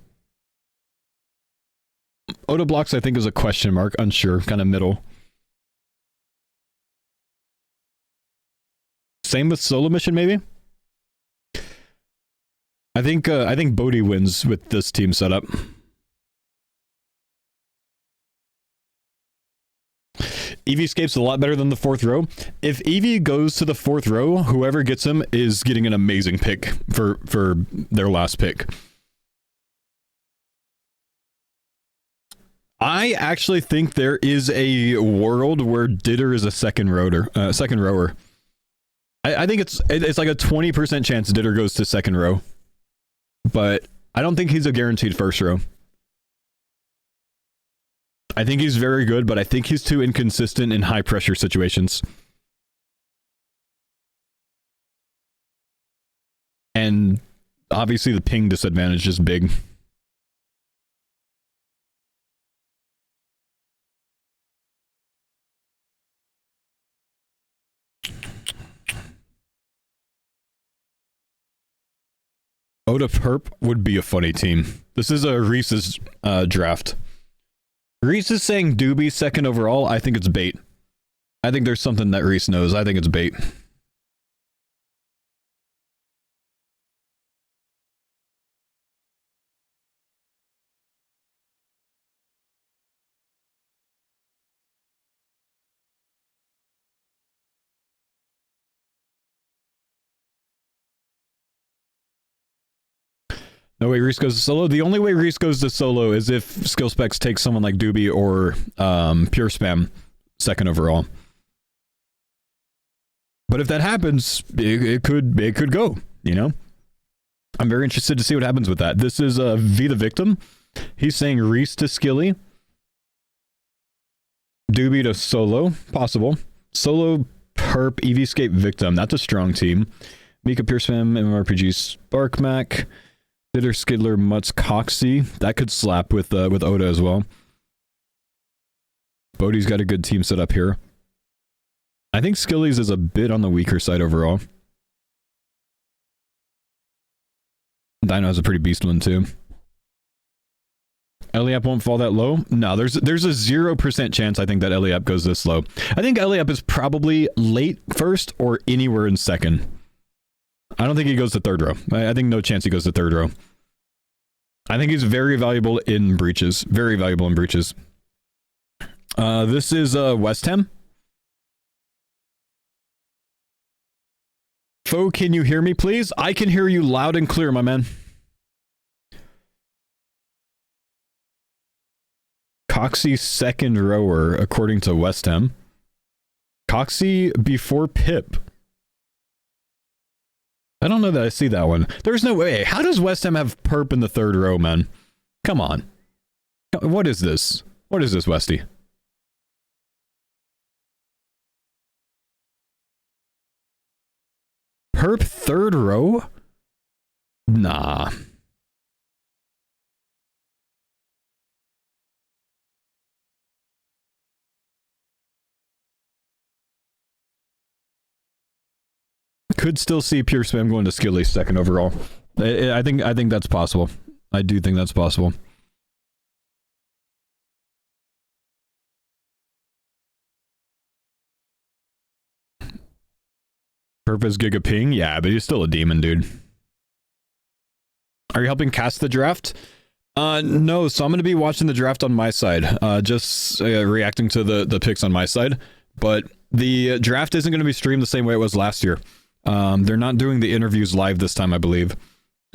Oda Blocks I think is a question mark, unsure, kind of middle. Same with Solo Mission maybe? I think Bodhi wins with this team setup. Eevee-scape's a lot better than the fourth row. If Eevee goes to the fourth row, whoever gets him is getting an amazing pick for their last pick. I actually think there is a world where Ditter is a second rower. I think it's like a 20% chance Ditter goes to second row. But I don't think he's a guaranteed first row. I think he's very good, but I think he's too inconsistent in high pressure situations. And obviously the ping disadvantage is big. Oda Perp would be a funny team. This is a Reese's draft. Reese is saying Doobie second overall. I think it's bait. I think there's something that Reese knows. I think it's bait. No way Reese goes to solo. The only way Reese goes to solo is if skill specs take someone like Doobie or Pure Spam second overall. But if that happens, it could go, you know? I'm very interested to see what happens with that. This is V the Victim. He's saying Reese to Skilly. Doobie to solo. Possible. Solo, Perp, Eevescape, Victim. That's a strong team. Mika, Pure Spam, MMORPG, Sparkmac. Ditter, Skidler, Mutz, Coxie. That could slap with Oda as well. Bodie's got a good team set up here. I think Skilly's is a bit on the weaker side overall. Dino has a pretty beast one too. Eliap won't fall that low? No, there's a 0% chance I think that Eliap goes this low. I think Eliap is probably late first or anywhere in second. I don't think he goes to third row. I think no chance he goes to third row. I think he's very valuable in breaches. Very valuable in breaches. This is West Ham. Faux, can you hear me, please? I can hear you loud and clear, my man. Coxie second rower, according to West Ham. Coxie before Pip. I don't know that I see that one. There's no way. How does West Ham have Perp in the third row, man? Come on. What is this? What is this, Westy? Perp third row? Nah. Could still see Pure Spam going to Skilly second overall. I think that's possible. I do think that's possible. Purpose Giga Ping? Yeah, but he's still a demon, dude. Are you helping cast the draft? No, so I'm going to be watching the draft on my side. Just reacting to the picks on my side. But the draft isn't going to be streamed the same way it was last year. They're not doing the interviews live this time, I believe.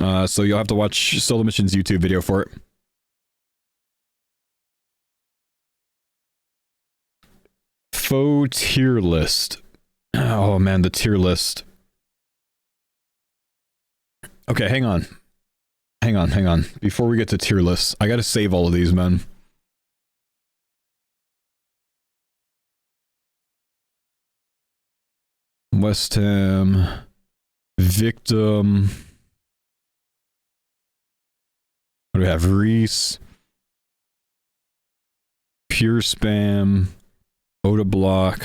So you'll have to watch Solo Mission's YouTube video for it. Faux tier list. Oh man, the tier list. Okay, hang on. Hang on. Before we get to tier lists, I gotta save all of these, man. West Ham. Victim. What do we have? Reese. Pure Spam. Oda Block.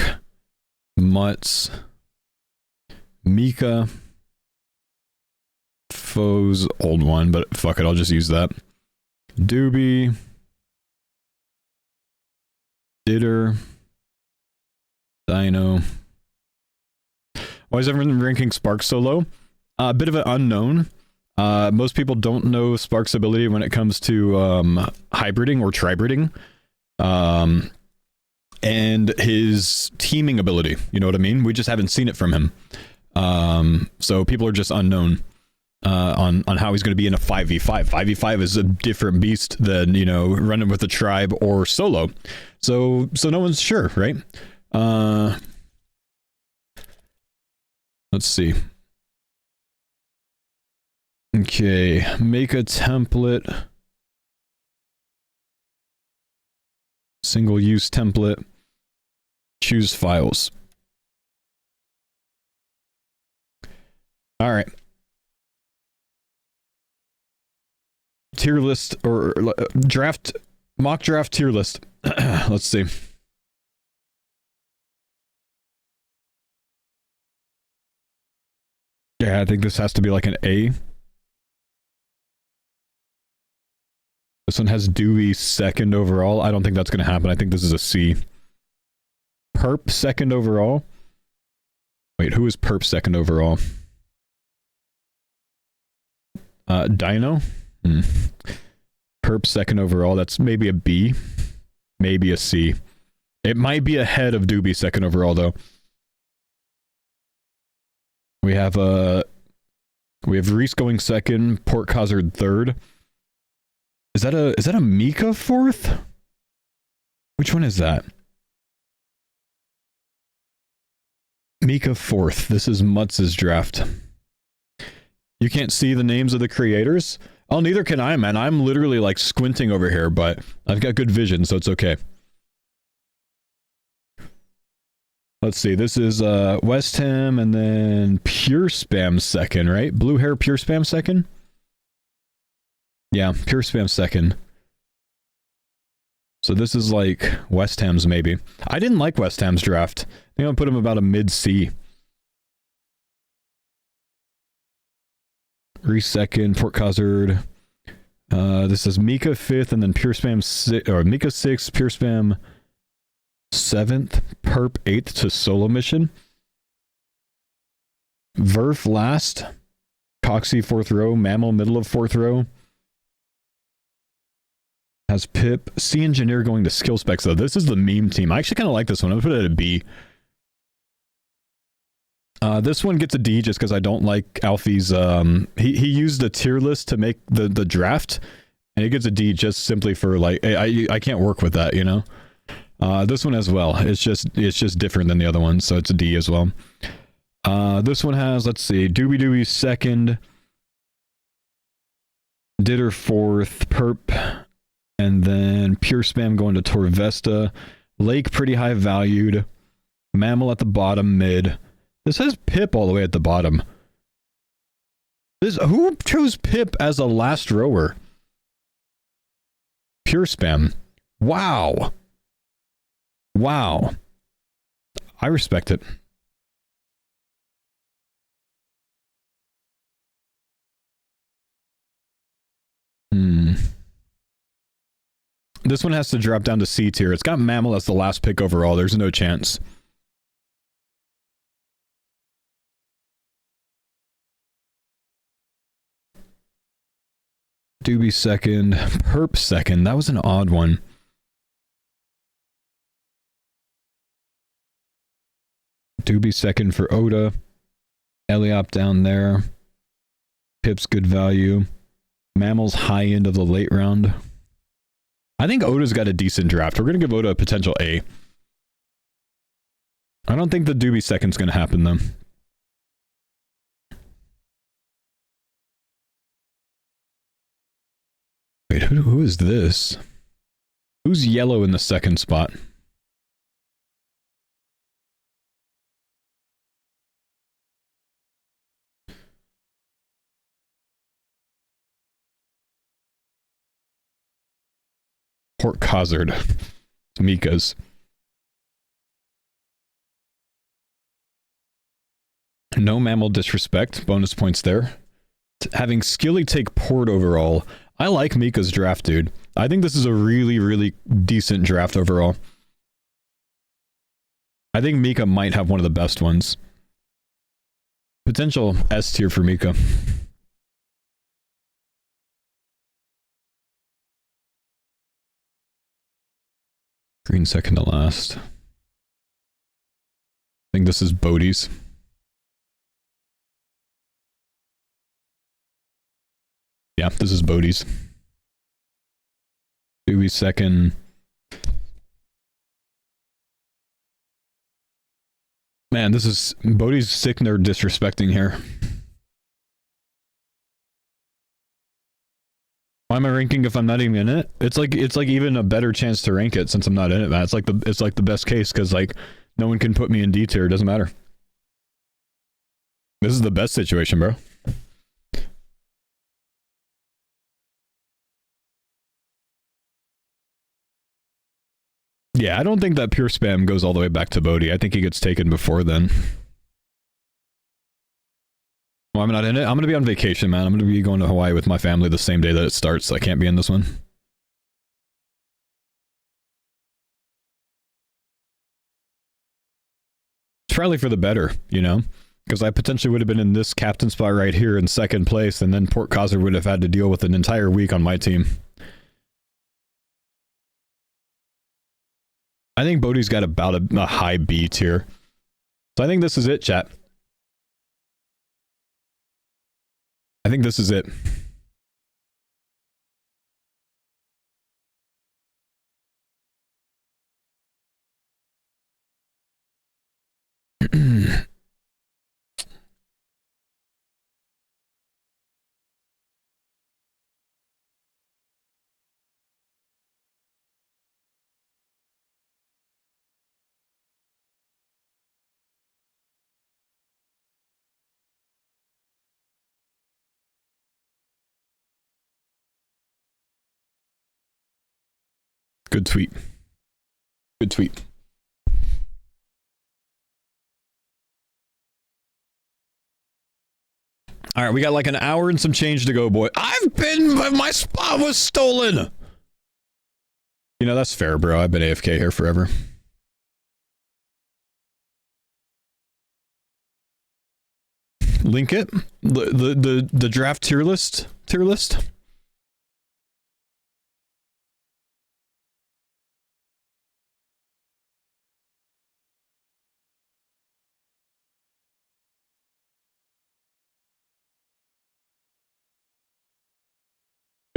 Mutz. Mika. Faux's old one, but fuck it, I'll just use that. Doobie. Ditter. Dino. Why is everyone ranking Spark so low? A bit of an unknown. Most people don't know Spark's ability when it comes to hybriding or tribriding. And his teaming ability, you know what I mean? We just haven't seen it from him. So people are just unknown on how he's going to be in a 5v5. 5v5 is a different beast than, you know, running with a tribe or solo. So no one's sure, right? Let's see. Okay, make a template. Single use template. Choose files. All right. Tier list or draft, mock draft tier list. Let's see. Yeah, I think this has to be like an A. This one has Dewey second overall. I don't think that's going to happen. I think this is a C. Perp second overall. Wait, who is Perp second overall? Dino? Perp second overall. That's maybe a B. Maybe a C. It might be ahead of Doobie second overall, though. We have We have Reese going second, Port Cozard third. Is that a Mika fourth? Which one is that? Mika fourth. This is Mutz's draft. You can't see the names of the creators? Oh, neither can I, man. I'm literally like squinting over here, but I've got good vision, so it's okay. Let's see. This is West Ham and then Pure Spam second, right? Blue Hair Pure Spam second? Yeah, Pure Spam second. So this is like West Ham's maybe. I didn't like West Ham's draft. I think I'm gonna put him about a mid-C. Reese second, Port Cozard. This is Mika fifth, and then Pure Spam or Mika sixth, Pure Spam seventh, Perp eighth to solo mission. Verf last, Coxie fourth row, Mammal middle of fourth row. Has Pip, C Engineer going to skill specs though. This is the meme team. I actually kind of like this one. I'm gonna put it at a B. This one gets a D just because I don't like Alfie's. He used a tier list to make the draft, and it gets a D just simply for like I can't work with that, you know. This one as well. It's just different than the other one, so it's a D as well. This one has, let's see, Doobie second, Ditter fourth, Perp. And then Pure Spam going to Torvesta. Lake pretty high valued. Mammal at the bottom, mid. This has Pip all the way at the bottom. Who chose Pip as a last rower? Pure Spam. Wow. Wow. I respect it. This one has to drop down to C tier. It's got Mammal as the last pick overall. There's no chance. Doobie second. Perp second. That was an odd one. Doobie second for Oda. Eliop down there. Pip's good value. Mammal's high end of the late round. I think Oda's got a decent draft. We're going to give Oda a potential A. I don't think the Doobie second's going to happen, though. Wait, who is this? Who's yellow in the second spot? Port Cozard. Mika's. No Mammal disrespect. Bonus points there. Having Skilly take Port overall. I like Mika's draft, dude. I think this is a really, really decent draft overall. I think Mika might have one of the best ones. Potential S tier for Mika. Green second to last. I think this is VODs. Yeah, this is VODs. Doobie second. Man, this is VODs sick nerd disrespecting here. Why am I ranking if I'm not even in it? It's like even a better chance to rank it since I'm not in it, man. It's like the best case because like no one can put me in D tier. It doesn't matter. This is the best situation, bro. Yeah, I don't think that Pure Spam goes all the way back to Bodhi. I think he gets taken before then. Well, I'm not in it. I'm going to be on vacation, man. I'm going to be going to Hawaii with my family the same day that it starts, so I can't be in this one. It's probably for the better, you know? Because I potentially would have been in this captain spot right here in second place, and then Port Cozard would have had to deal with an entire week on my team. I think Bodhi's got about a high B tier. So I think this is it, chat. I think this is it. Good tweet. Good tweet. All right, we got like an hour and some change to go, boy. My spot was stolen. You know, that's fair, bro. I've been AFK here forever. Link it. The draft tier list.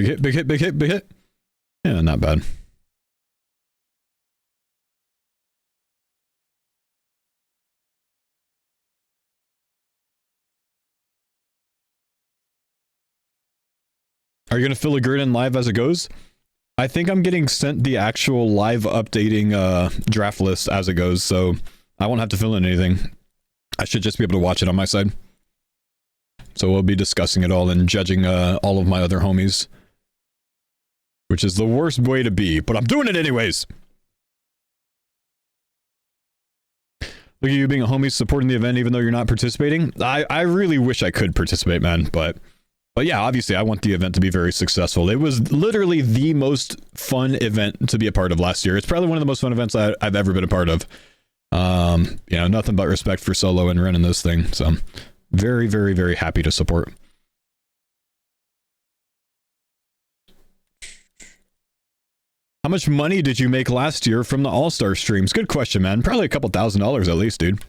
Big hit. Yeah, not bad. Are you going to fill a grid in live as it goes? I think I'm getting sent the actual live updating draft list as it goes, so I won't have to fill in anything. I should just be able to watch it on my side. So we'll be discussing it all and judging all of my other homies. Which is the worst way to be, but I'm doing it anyways. Look at you being a homie supporting the event even though you're not participating. I really wish I could participate, man, but yeah, obviously I want the event to be very successful. It was literally the most fun event to be a part of last year. It's probably one of the most fun events I've ever been a part of. You know, nothing but respect for Solo and running this thing. So I'm very, very, very happy to support. How much money did you make last year from the All-Star streams? Good question, man. Probably a couple $1,000s at least, dude.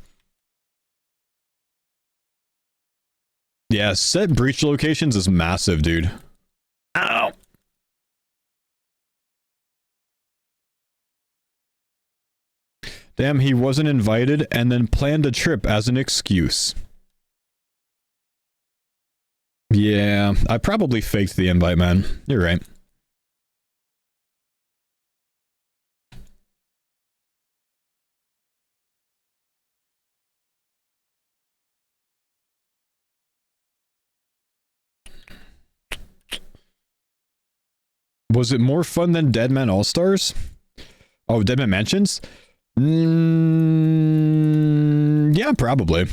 Yeah, set breach locations is massive, dude. Ow! Damn, he wasn't invited and then planned a trip as an excuse. Yeah, I probably faked the invite, man. You're right. Was it more fun than Deadman All-Stars? Oh, Deadman Mansions? Yeah, probably.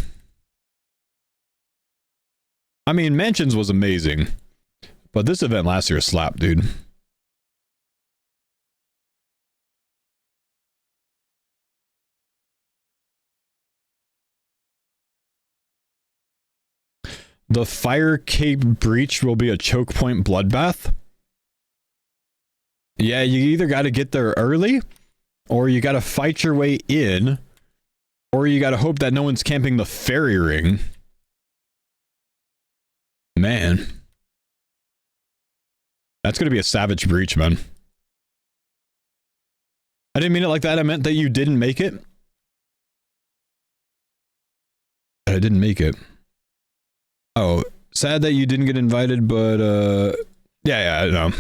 I mean, Mansions was amazing. But this event last year slapped, dude. The Fire Cape Breach will be a choke point bloodbath? Yeah, you either got to get there early, or you got to fight your way in, or you got to hope that no one's camping the ferry ring. Man. That's going to be a savage breach, man. I didn't mean it like that. I meant that you didn't make it. I didn't make it. Oh, sad that you didn't get invited, but yeah, I know.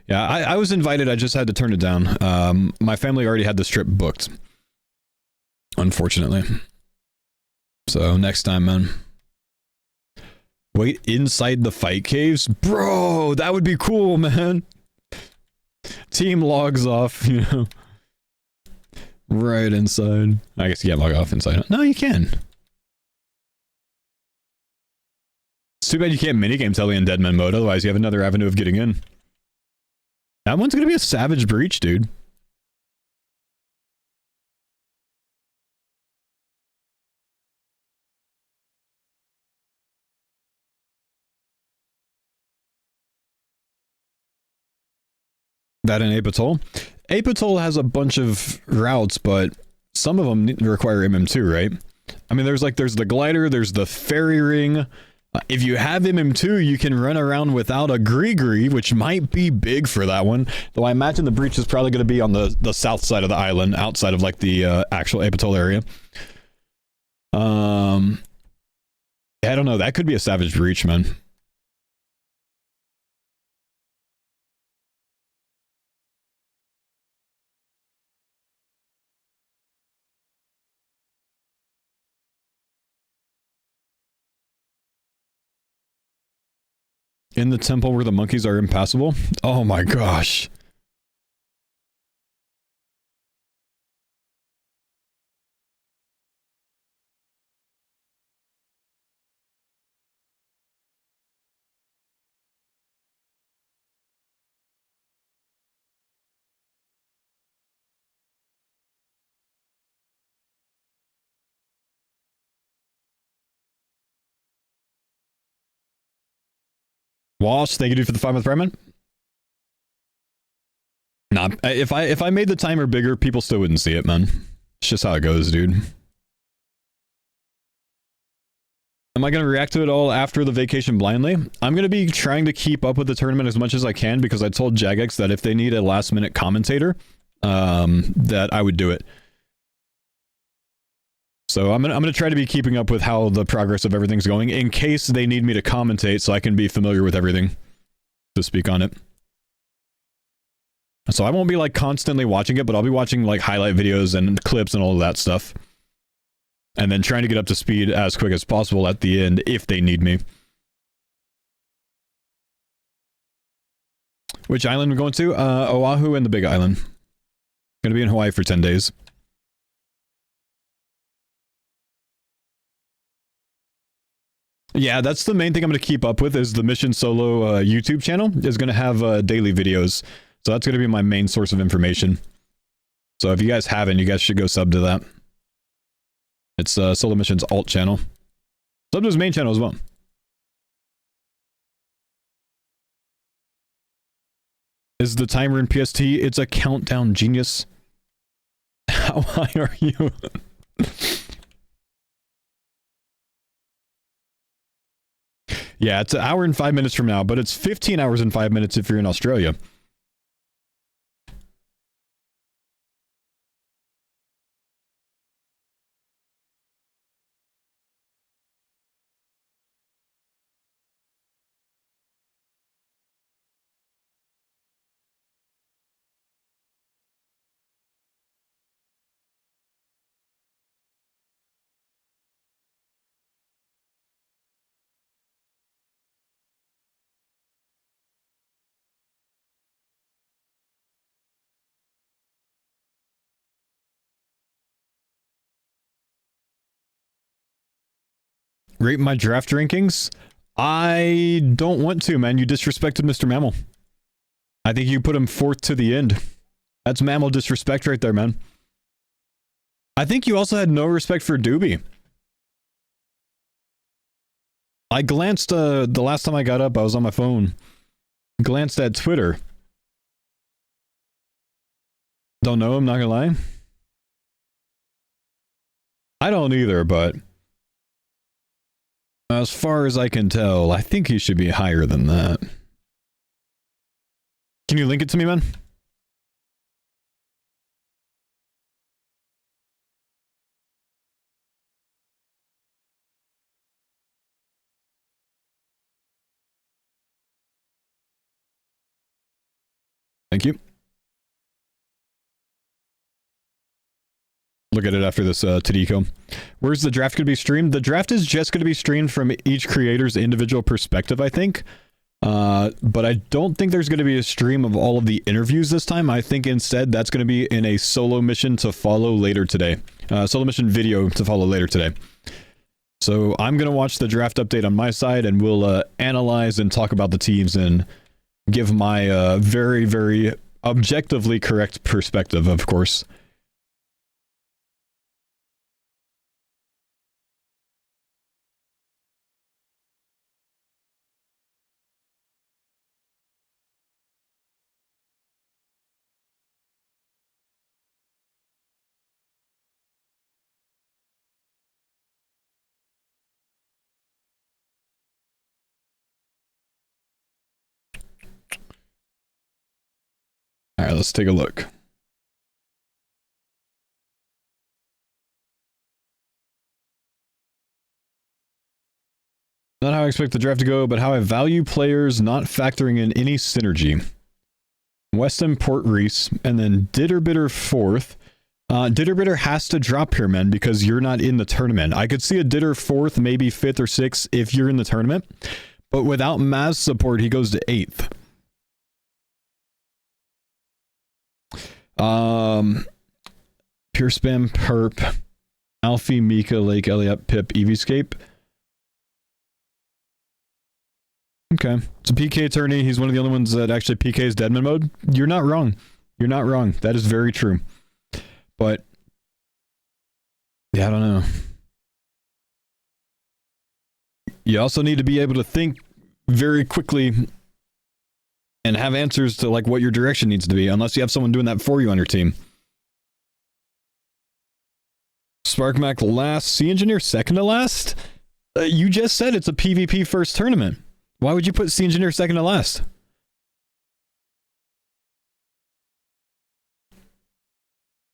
Yeah, I was invited. I just had to turn it down. My family already had this trip booked, unfortunately. So next time, man. Wait inside the fight caves? Bro, that would be cool, man. Team logs off, you know. Right inside. I guess you can't log off inside. No, you can. It's too bad you can't minigame Telly in Deadman mode, otherwise you have another avenue of getting in. That one's gonna be a savage breach, dude. That in Apatol? Apatol has a bunch of routes, but some of them require MM2, right? I mean, there's the glider, there's the ferry ring, If you have MM2, you can run around without a Gree, which might be big for that one. Though I imagine the breach is probably going to be on the south side of the island, outside of like the actual Apatol area. I don't know. That could be a savage breach, man. In the temple where the monkeys are impassable? Oh my gosh. Walsh, thank you dude for the 5-month Prime. Nah, if I made the timer bigger, people still wouldn't see it, man. It's just how it goes, dude. Am I going to react to it all after the vacation blindly? I'm going to be trying to keep up with the tournament as much as I can because I told Jagex that if they need a last minute commentator, that I would do it. So I'm gonna try to be keeping up with how the progress of everything's going in case they need me to commentate so I can be familiar with everything to speak on it. So I won't be like constantly watching it, but I'll be watching like highlight videos and clips and all of that stuff. And then trying to get up to speed as quick as possible at the end if they need me. Which island are we going to? Oahu and the Big Island. Gonna be in Hawaii for 10 days. Yeah, that's the main thing I'm going to keep up with is the Mission Solo YouTube channel is going to have daily videos. So that's going to be my main source of information. So if you guys haven't, you guys should go sub to that. It's Solo Mission's alt channel. Sub to his main channel as well. Is the timer in PST? It's a countdown, genius. How high are you? Yeah, it's an hour and 5 minutes from now, but it's 15 hours and 5 minutes if you're in Australia. Rate my draft rankings? I don't want to, man. You disrespected Mr. Mammal. I think you put him 4th to the end. That's Mammal disrespect right there, man. I think you also had no respect for Doobie. I glanced, the last time I got up, I was on my phone. Glanced at Twitter. Don't know, I'm not gonna lie. I don't either, but as far as I can tell, I think he should be higher than that. Can you link it to me, man? Thank you. Look at it after this, Tadiko. Where's the draft going to be streamed? The draft is just going to be streamed from each creator's individual perspective, I think. But I don't think there's going to be a stream of all of the interviews this time. I think instead that's going to be in a solo mission to follow later today. Solo mission video to follow later today. So I'm going to watch the draft update on my side and we'll analyze and talk about the teams and give my very, very objectively correct perspective, of course. right, let's take a look. Not how I expect the draft to go, but how I value players not factoring in any synergy. Weston, Port Reese, and then Ditterbitter fourth. Ditterbitter has to drop here, man, because you're not in the tournament. I could see a Ditter fourth, maybe fifth or sixth if you're in the tournament, but without Maz support, he goes to eighth. Pure Spam, Perp, Alfie, Mika, Lake, Elliot, Pip, Eevescape. Okay, it's a PK attorney. He's one of the only ones that actually PKs Deadman mode. You're not wrong. You're not wrong. That is very true. But yeah, I don't know. You also need to be able to think very quickly and have answers to like what your direction needs to be, unless you have someone doing that for you on your team. SparkMac last, Sea Engineer second to last? You just said it's a PvP first tournament. Why would you put Sea Engineer second to last?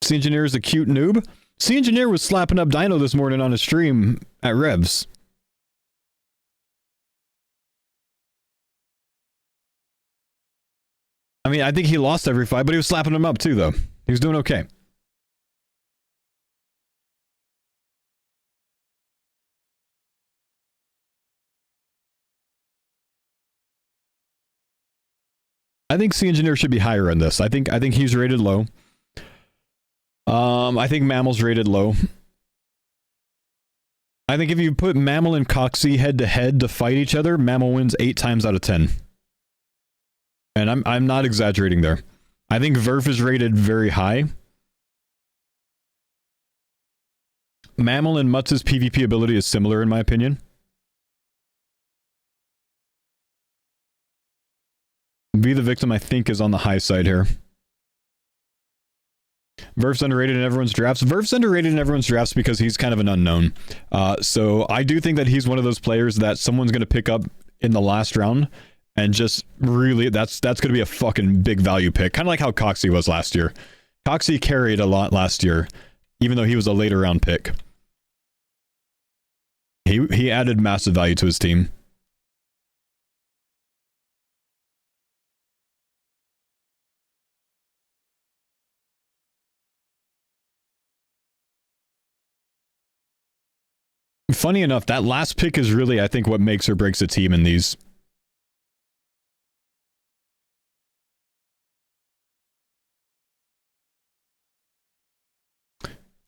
Sea Engineer is a cute noob. Sea Engineer was slapping up Dino this morning on a stream at Revs. I mean, I think he lost every fight, but he was slapping him up too, though. He was doing okay. I think Sea Engineer should be higher on this. I think he's rated low. I think Mammal's rated low. I think if you put Mammal and Coxie head to head to fight each other, Mammal wins 8 times out of 10. And I'm not exaggerating there. I think Verf is rated very high. Mammal and Mutz's PvP ability is similar in my opinion. Be the Victim, I think, is on the high side here. Verf's underrated in everyone's drafts. Verf's underrated in everyone's drafts because he's kind of an unknown. So I do think that he's one of those players that someone's going to pick up in the last round and just really, that's going to be a fucking big value pick. Kind of like how Coxie was last year. Coxie carried a lot last year, even though he was a later round pick. He added massive value to his team. Funny enough, that last pick is really, I think, what makes or breaks a team in these.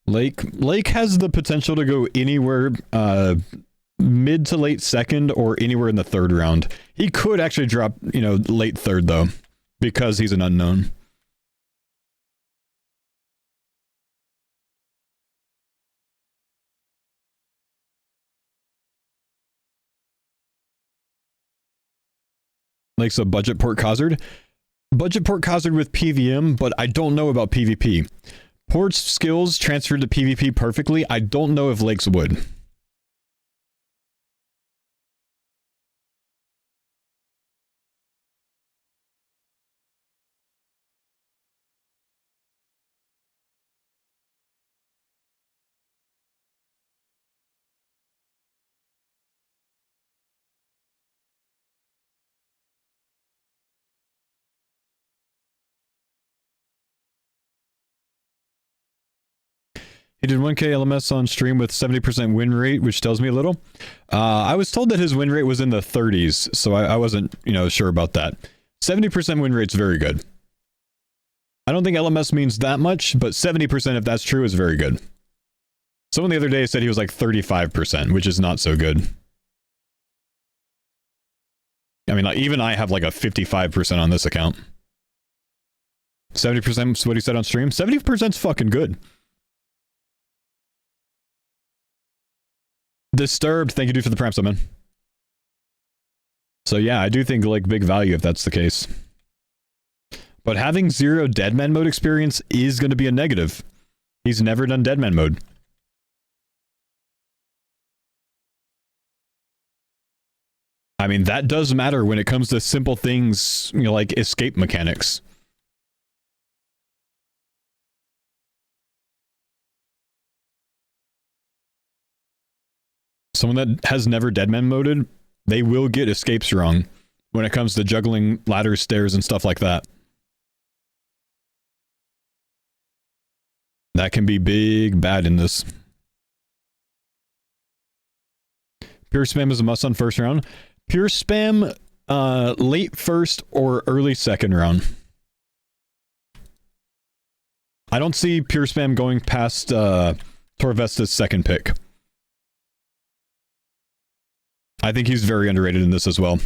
Lake has the potential to go anywhere mid to late second or anywhere in the third round. He could actually drop, late third though, because he's an unknown. Lake's a budget Port Khazard. Budget Port Khazard with PVM, but I don't know about PvP. Port's skills transferred to PvP perfectly. I don't know if Lake's would. He did 1k LMS on stream with 70% win rate, which tells me a little. I was told that his win rate was in the 30s, so I wasn't, sure about that. 70% win rate's very good. I don't think LMS means that much, but 70%, if that's true, is very good. Someone the other day said he was like 35%, which is not so good. I mean, even I have like a 55% on this account. 70% is what he said on stream. 70% is fucking good. Disturbed, thank you, dude, for the prime summon. So yeah, I do think like big value if that's the case. But having 0 Deadman mode experience is going to be a negative. He's never done Deadman mode. I mean, that does matter when it comes to simple things, like escape mechanics. someone that has never Deadman moded, they will get escapes wrong when it comes to juggling ladders, stairs, and stuff like that. That can be big bad in this. Pure spam is a must on first round. Pure spam late first or early second round. I don't see pure spam going past Torvesta's second pick. I think he's very underrated in this as well.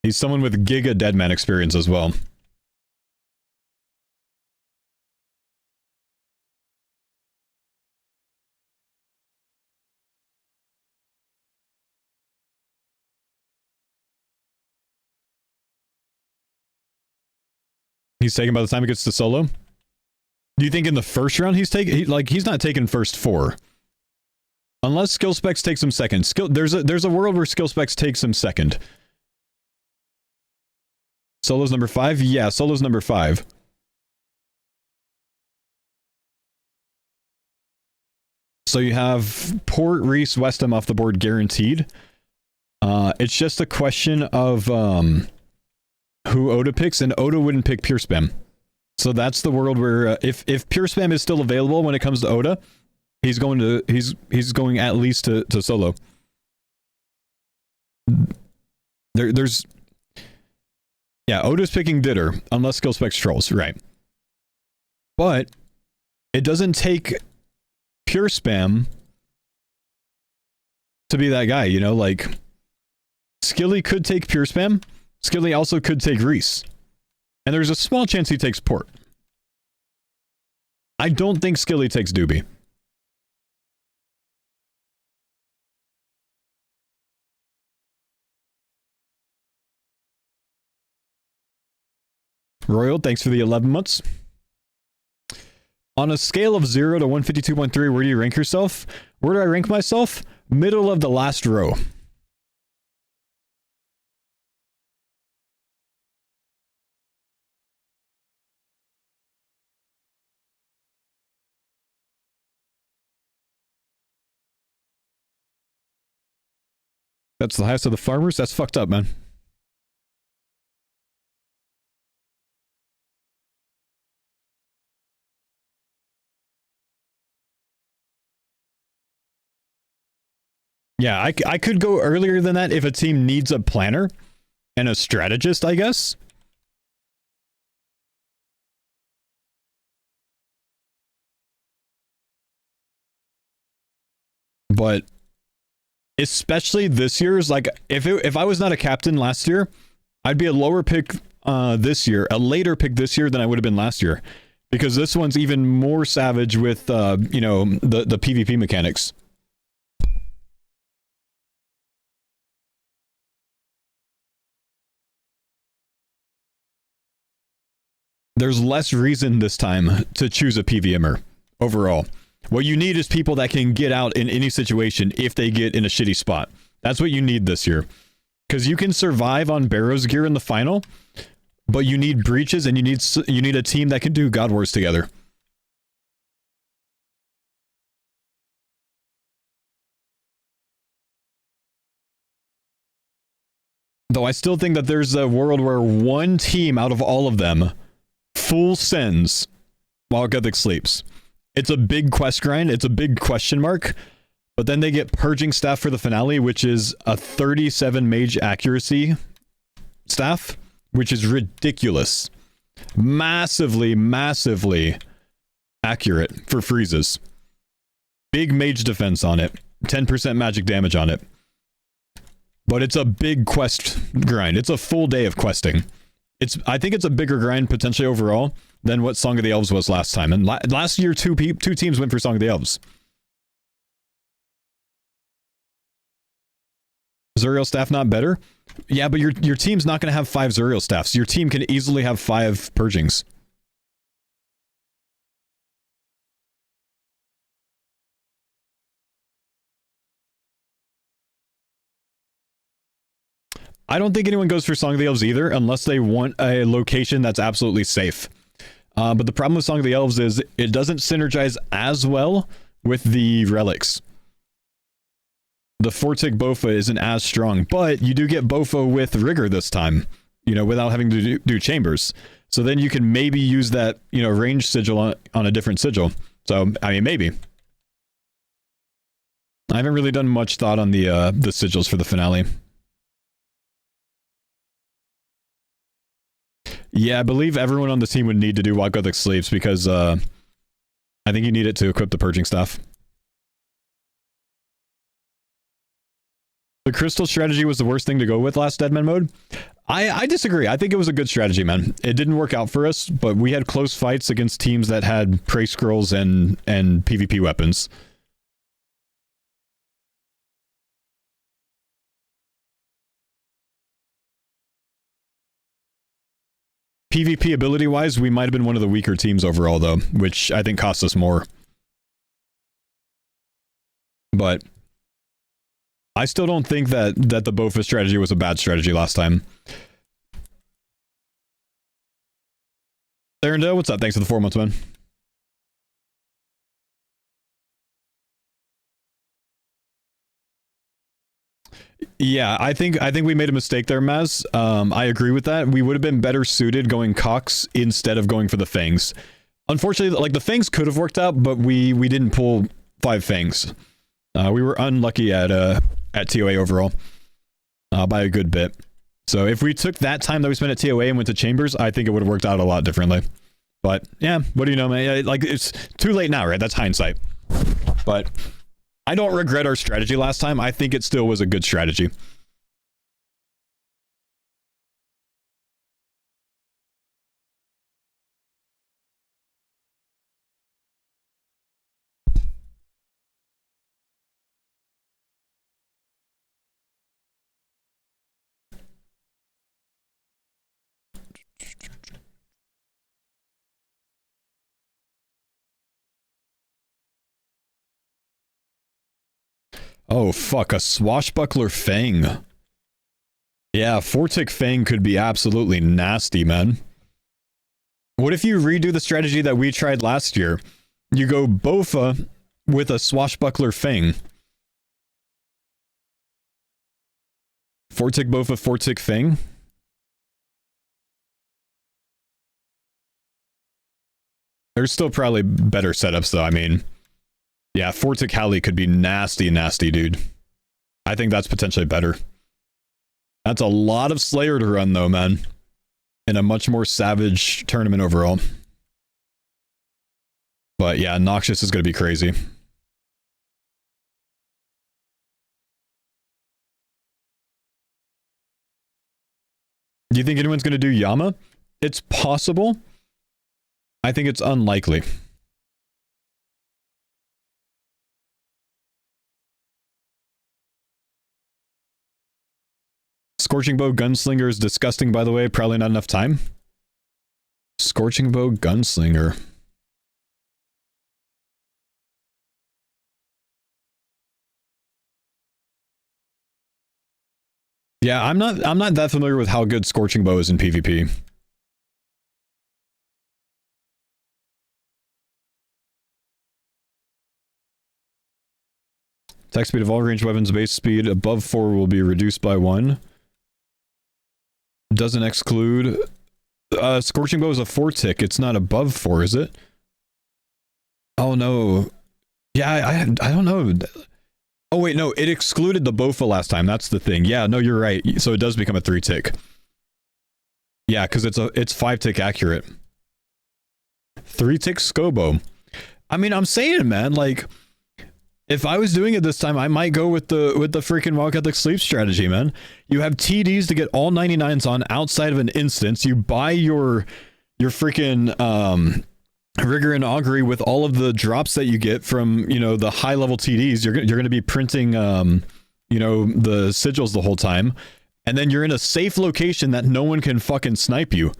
He's someone with giga Deadman experience as well. He's taken by the time he gets to solo. Do you think in the first round he's taking? He's not taking first 4, unless skill specs takes him second. There's a world where skill specs takes him second. Solo's number 5. Yeah, solo's number 5. So you have Port, Reese, Westham off the board guaranteed. It's just a question of who Oda picks, and Oda wouldn't pick Pure Spam. So that's the world where if Pure Spam is still available when it comes to Oda, he's going at least to solo. There's Oda's picking Ditter unless skill specs trolls, right? But it doesn't take Pure Spam to be that guy, you know, like Skilly could take Pure Spam. Skilly also could take Reese. And there's a small chance he takes Port. I don't think Skilly takes Doobie. Royal, thanks for the 11 months. On a scale of 0 to 152.3, where do you rank yourself? Where do I rank myself? Middle of the last row. That's the highest of the farmers? That's fucked up, man. Yeah, I could go earlier than that if a team needs a planner and a strategist, I guess. But especially this year's, like, if I was not a captain last year, I'd be a lower pick this year, a later pick this year than I would have been last year, because this one's even more savage with you know, the PvP mechanics. There's less reason this time to choose a PVMer overall. What you need is people that can get out in any situation if they get in a shitty spot. That's what you need this year. Because you can survive on Barrow's gear in the final, but you need breaches and you need a team that can do God Wars together. Though I still think that there's a world where one team out of all of them full sends while Gothic sleeps. It's a big quest grind. It's a big question mark. But then they get Purging Staff for the finale, which is a 37 mage accuracy staff, which is ridiculous. Massively, massively accurate for freezes. Big mage defense on it. 10% magic damage on it. But it's a big quest grind. It's a full day of questing. I think it's a bigger grind potentially overall than what Song of the Elves was last time. And last year, two teams went for Song of the Elves. Zuriel staff not better? Yeah, but your team's not going to have 5 Zuriel staffs. Your team can easily have 5 purgings. I don't think anyone goes for Song of the Elves either, unless they want a location that's absolutely safe. But the problem with Song of the Elves is it doesn't synergize as well with the relics. the 4-tick Bofa isn't as strong, but you do get Bofa with Rigor this time, you know, without having to do chambers. So then you can maybe use that, you know, range sigil on a different sigil. So, I mean, maybe. I haven't really done much thought on the sigils for the finale. Yeah, I believe everyone on the team would need to do Wild Gothic Sleeps because I think you need it to equip the Purging Staff. The Crystal strategy was the worst thing to go with last Deadman mode. I disagree. I think it was a good strategy, man. It didn't work out for us, but we had close fights against teams that had Prey Scrolls and PvP weapons. PvP ability-wise, we might have been one of the weaker teams overall, though, which I think cost us more. But I still don't think that the Bofa strategy was a bad strategy last time. Therendale, what's up? Thanks for the 4 months, man. Yeah, I think we made a mistake there, Maz. I agree with that. We would have been better suited going Cox instead of going for the Fangs. Unfortunately, like the Fangs could have worked out, but we didn't pull 5 Fangs. We were unlucky at TOA overall by a good bit. So if we took that time that we spent at TOA and went to Chambers, I think it would have worked out a lot differently. But yeah, what do you know, man? Like, it's too late now, right? That's hindsight. But I don't regret our strategy last time. I think it still was a good strategy. Oh, fuck. A Swashbuckler Fang. Yeah, 4-tick Fang could be absolutely nasty, man. What if you redo the strategy that we tried last year? You go Bofa with a Swashbuckler Fang. 4-tick Bofa, 4-tick Fang? There's still probably better setups, though. I mean, yeah, 4-tick Halley could be nasty, nasty, dude. I think that's potentially better. That's a lot of Slayer to run, though, man. In a much more savage tournament overall. But yeah, Noxious is going to be crazy. Do you think anyone's going to do Yama? It's possible. I think it's unlikely. Scorching Bow Gunslinger is disgusting, by the way. Probably not enough time. Scorching Bow Gunslinger. Yeah, I'm not that familiar with how good Scorching Bow is in PvP. Attack speed of all ranged weapons base speed above 4 will be reduced by 1. Doesn't exclude... Scorching Bow is a 4-tick. It's not above 4, is it? Oh, no. Yeah, I don't know. Oh, wait, no. It excluded the Bofa last time. That's the thing. Yeah, no, you're right. So it does become a 3-tick. Yeah, because it's 5-tick accurate. 3-tick Scobo. I mean, I'm saying, man, like... If I was doing it this time, I might go with the freaking Wild Gothic Sleep strategy, man. You have TDs to get all 99s on outside of an instance. You buy your freaking Rigor and Augury with all of the drops that you get from, you know, the high level TDs. You're going to be printing, you know, the sigils the whole time. And then you're in a safe location that no one can fucking snipe you.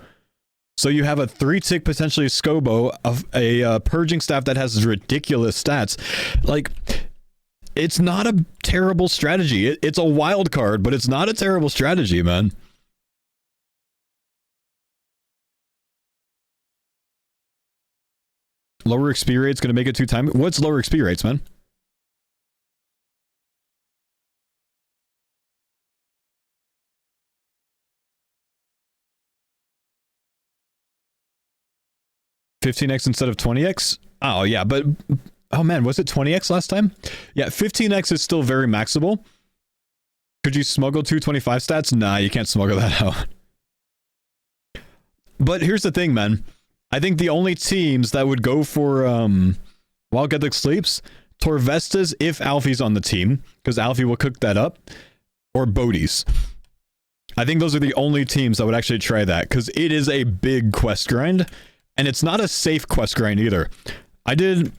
So you have a 3-tick potentially Scobo, a Purging Staff that has ridiculous stats. Like, it's not a terrible strategy. It's a wild card, but it's not a terrible strategy, man. Lower XP rate's going to make it 2 times. What's lower XP rates, man? 15x instead of 20x? Oh, yeah, but... Oh, man, was it 20x last time? Yeah, 15x is still very maxable. Could you smuggle 225 stats? Nah, you can't smuggle that out. But here's the thing, man. I think the only teams that would go for While Gethix Sleeps, Torvestas if Alfie's on the team, because Alfie will cook that up, or VODs. I think those are the only teams that would actually try that, because it is a big quest grind, and it's not a safe quest grind either. I did...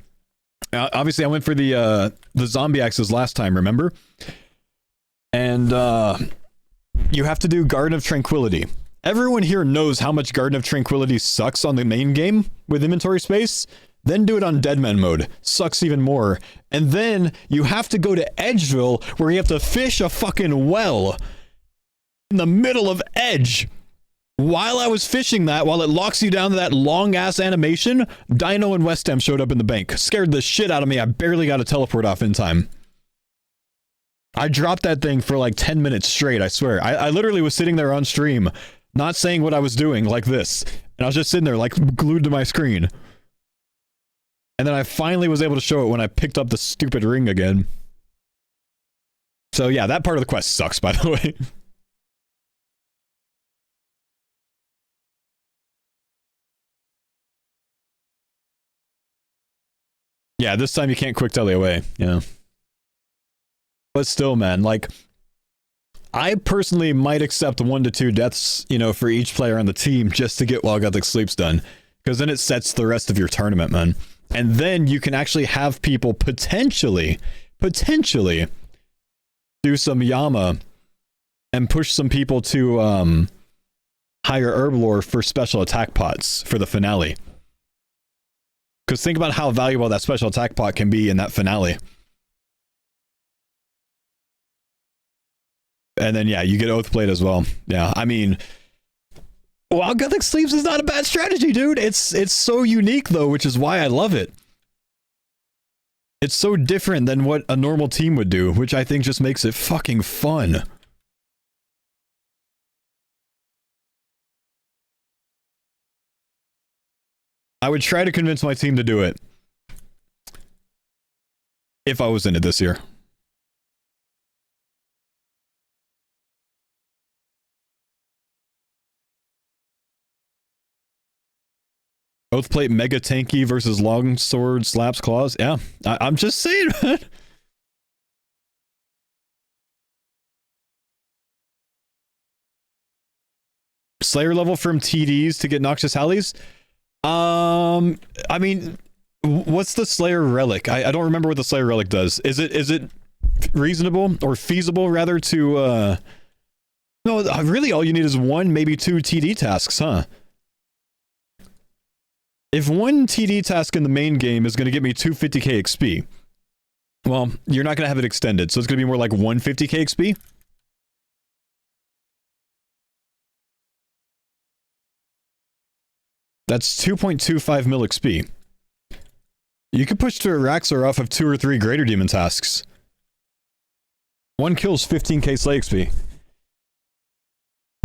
obviously, I went for the zombie axes last time, remember? And you have to do Garden of Tranquility. Everyone here knows how much Garden of Tranquility sucks on the main game with inventory space. Then do it on Deadman mode. Sucks even more. And then you have to go to Edgeville where you have to fish a fucking well in the middle of Edge. While I was fishing that, while it locks you down to that long-ass animation, Dino and West Ham showed up in the bank. Scared the shit out of me. I barely got a teleport off in time. I dropped that thing for like 10 minutes straight, I swear. I literally was sitting there on stream, not saying what I was doing, like this. And I was just sitting there, like, glued to my screen. And then I finally was able to show it when I picked up the stupid ring again. So yeah, that part of the quest sucks, by the way. Yeah, this time you can't quick tele away, yeah. But still, man, like, I personally might accept 1 to 2 deaths, you know, for each player on the team just to get While Gethix Sleeps done. Because then it sets the rest of your tournament, man. And then you can actually have people potentially do some Yama and push some people to higher Herblore for special attack pots for the finale. Because think about how valuable that special attack pot can be in that finale. And then, yeah, you get Oathblade as well. Yeah, I mean, While Gethix Sleeps is not a bad strategy, dude. It's so unique, though, which is why I love it. It's so different than what a normal team would do, which I think just makes it fucking fun. I would try to convince my team to do it. If I was in it this year. Oathplate mega tanky versus longsword slaps claws. Yeah, I'm just saying, man. Slayer level from TDs to get Noxious Hallies. I mean, what's the Slayer relic? I don't remember what the Slayer relic does. Is it reasonable or feasible rather to no, really all you need is 1, maybe 2 TD tasks, huh? If 1 TD task in the main game is going to get me 250k XP, well, you're not going to have it extended, so it's going to be more like 150k XP. That's 2.25 mil XP. You could push to Araxor off of 2 or 3 Greater Demon tasks. 1 kills 15k Slay XP.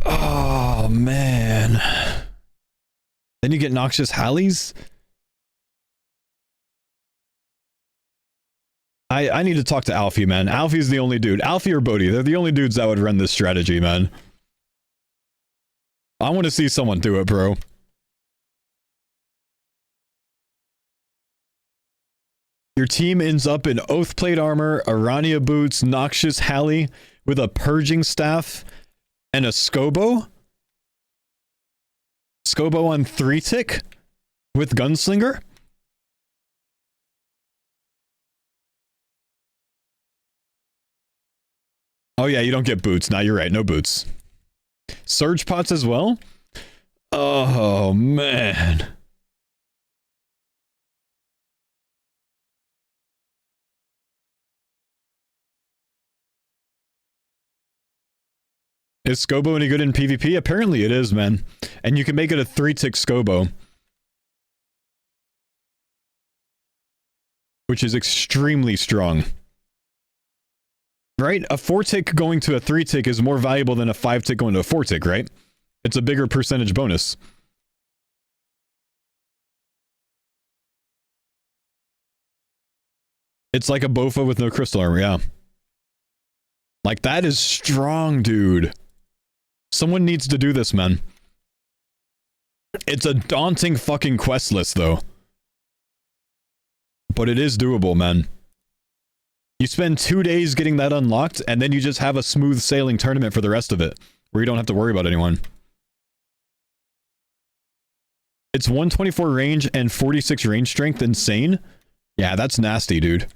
Oh, man. Then you get Noxious Hallies? I need to talk to Alfie, man. Alfie's the only dude. Alfie or Bodhi, they're the only dudes that would run this strategy, man. I want to see someone do it, bro. Your team ends up in Oathplate armor, Arania boots, Noxious Hallie with a purging staff, and a Scobo? Scobo on 3-tick? With Gunslinger? Oh yeah, you don't get boots. Nah, you're right, no boots. Surge pots as well? Oh, man. Is Scobo any good in PvP? Apparently it is, man. And you can make it a 3-tick Scobo. Which is extremely strong. Right? A 4-tick going to a 3-tick is more valuable than a 5-tick going to a 4-tick, right? It's a bigger percentage bonus. It's like a Bofa with no crystal armor, yeah. Like, that is strong, dude. Someone needs to do this, man. It's a daunting fucking quest list, though. But it is doable, man. You spend 2 days getting that unlocked, and then you just have a smooth sailing tournament for the rest of it, where you don't have to worry about anyone. It's 124 range and 46 range strength, insane. Yeah, that's nasty, dude.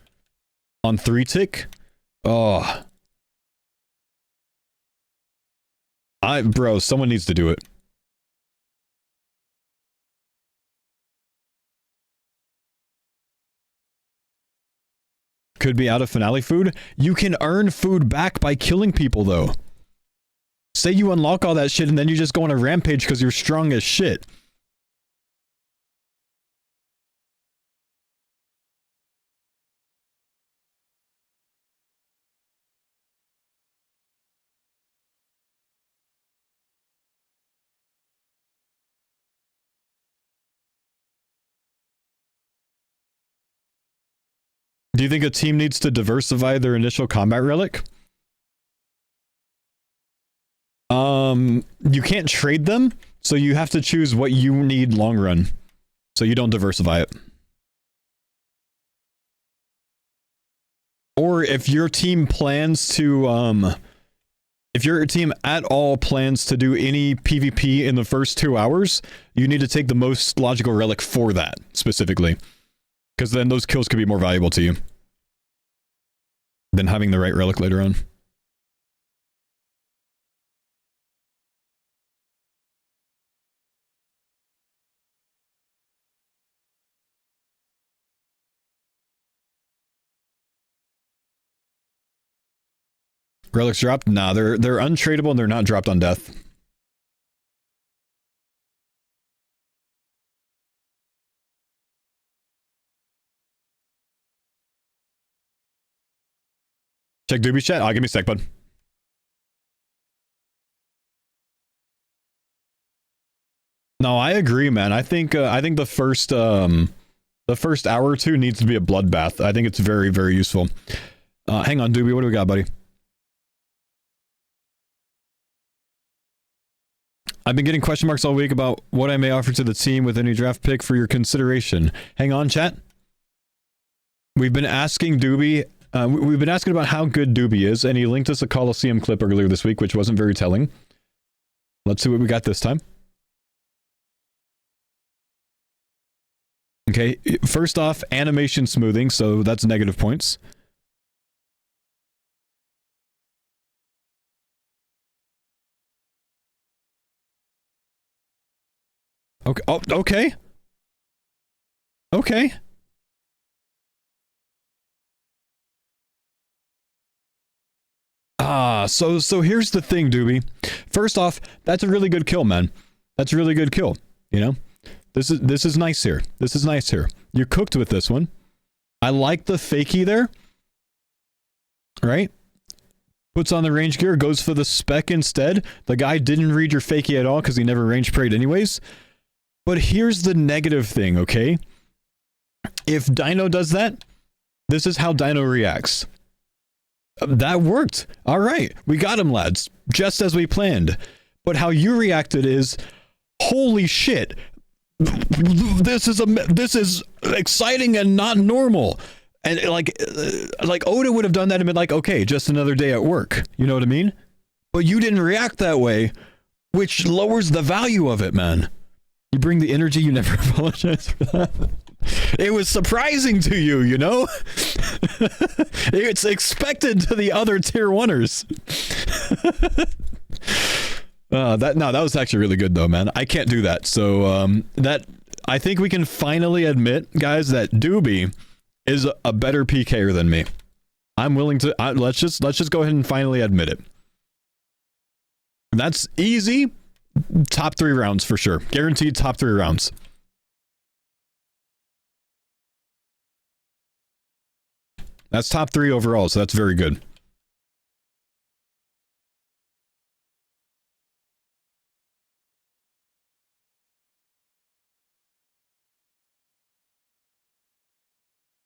On 3-tick? Oh. Bro, someone needs to do it. Could be out of finale food. You can earn food back by killing people, though. Say you unlock all that shit and then you just go on a rampage because you're strong as shit. Do you think a team needs to diversify their initial combat relic? You can't trade them, so you have to choose what you need long run. So you don't diversify it. Or if your team plans to, if your team at all plans to do any PvP in the first 2 hours, you need to take the most logical relic for that, specifically. Because then those kills could be more valuable to you than having the right relic later on. Relics dropped? Nah, they're untradeable and they're not dropped on death. Check Doobie's chat. Give me a sec, bud. No, I agree, man. I think the first hour or two needs to be a bloodbath. I think it's very, very useful. Hang on, Doobie. What do we got, buddy? I've been getting question marks all week about what I may offer to the team with any draft pick for your consideration. Hang on, chat. We've been asking Doobie. We've been asking about how good Doobie is, and he linked us a Coliseum clip earlier this week, which wasn't very telling. Let's see what we got this time. Okay, first off, animation smoothing, so that's negative points. Okay. Oh, okay. Okay. So here's the thing, Doobie. First off, that's a really good kill, man. That's a really good kill. You know, this is nice here. This is nice here. You're cooked with this one. I like the fakie there. Right? Puts on the range gear, goes for the spec instead. The guy didn't read your fakie at all because he never range prayed anyways. But here's the negative thing, okay? If Dino does that, this is how Dino reacts. That worked. All right. We got him, lads. Just as we planned. But how you reacted is, holy shit. This is exciting and not normal. And like Oda would have done that and been like, okay, just another day at work. You know what I mean? But you didn't react that way, which lowers the value of it, man. You bring the energy, you never apologize for that. It was surprising to you, you know? It's expected to the other tier 1ers. That was actually really good though, man. I can't do that. So I think we can finally admit, guys, that Doobie is a better PKer than me. I'm willing to let's just go ahead and finally admit it. That's easy. Top 3 rounds for sure. Guaranteed top 3 rounds. That's top 3 overall, so that's very good.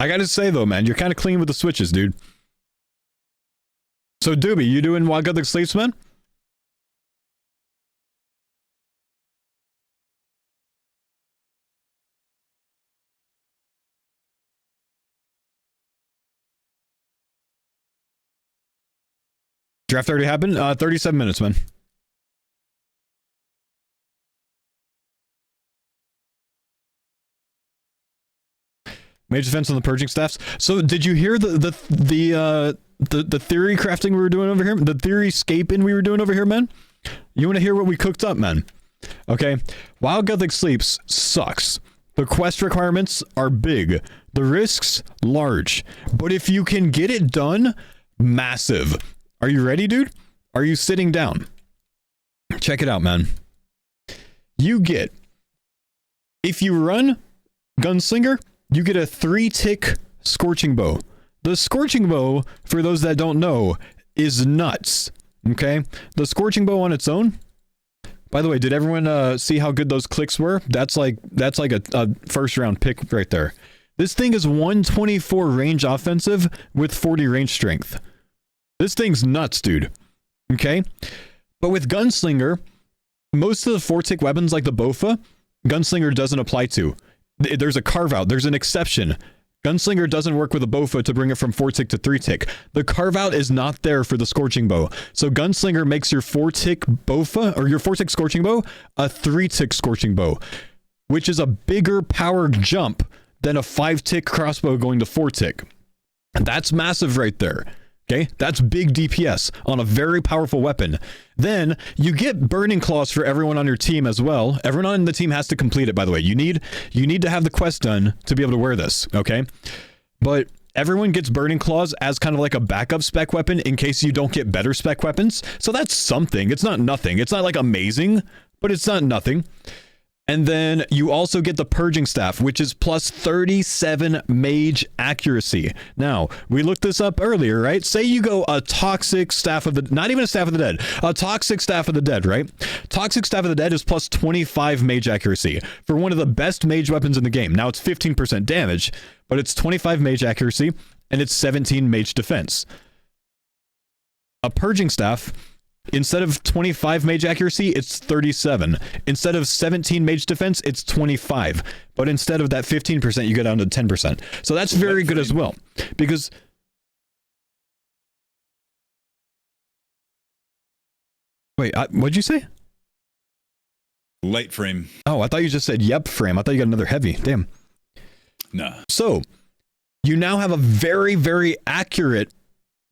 I gotta say though, man, you're kind of clean with the switches, dude. So Doobie, you doing Wild Gothic Sleeps, man? Draft already happened? 37 minutes, man. Mage defense on the purging staffs. So did you hear the theory crafting we were doing over here? The theory scaping we were doing over here, man? You want to hear what we cooked up, man? Okay. Wild Gothic Sleeps sucks. The quest requirements are big. The risks, large. But if you can get it done, massive. Are you ready, dude? Are you sitting down? Check it out, man. You get, if you run Gunslinger, you get a 3-tick Scorching Bow. The Scorching Bow, for those that don't know, is nuts. Okay? The Scorching Bow on its own. By the way, did everyone see how good those clicks were? That's like a first round pick right there. This thing is 124 range offensive with 40 range strength. This thing's nuts, dude. Okay? But with Gunslinger, most of the 4-tick weapons like the Bofa, Gunslinger doesn't apply to. There's a carve out. There's an exception. Gunslinger doesn't work with a Bofa to bring it from 4-tick to 3-tick. The carve out is not there for the Scorching Bow. So Gunslinger makes your 4-tick Bofa, or your 4-tick Scorching Bow, a 3-tick Scorching Bow, which is a bigger power jump than a 5-tick crossbow going to 4-tick. That's massive right there. Okay, that's big DPS on a very powerful weapon. Then you get Burning Claws for everyone on your team as well. Everyone on the team has to complete it, by the way. You need to have the quest done to be able to wear this, okay? But everyone gets Burning Claws as kind of like a backup spec weapon in case you don't get better spec weapons. So that's something. It's not nothing. It's not like amazing, but it's not nothing. And then you also get the Purging Staff, which is plus 37 mage accuracy. Now, we looked this up earlier, right? Say you go a Toxic Staff of the... Not even a Staff of the Dead. A Toxic Staff of the Dead, right? Toxic Staff of the Dead is plus 25 mage accuracy for one of the best mage weapons in the game. Now, it's 15% damage, but it's 25 mage accuracy, and it's 17 mage defense. A Purging Staff... Instead of 25 mage accuracy, it's 37. Instead of 17 mage defense, it's 25. But instead of that 15%, you go down to 10%. So that's very good as well. Because... Wait, what'd you say? Light frame. Oh, I thought you just said yep frame. I thought you got another heavy. Damn. Nah. So, you now have a very, very accurate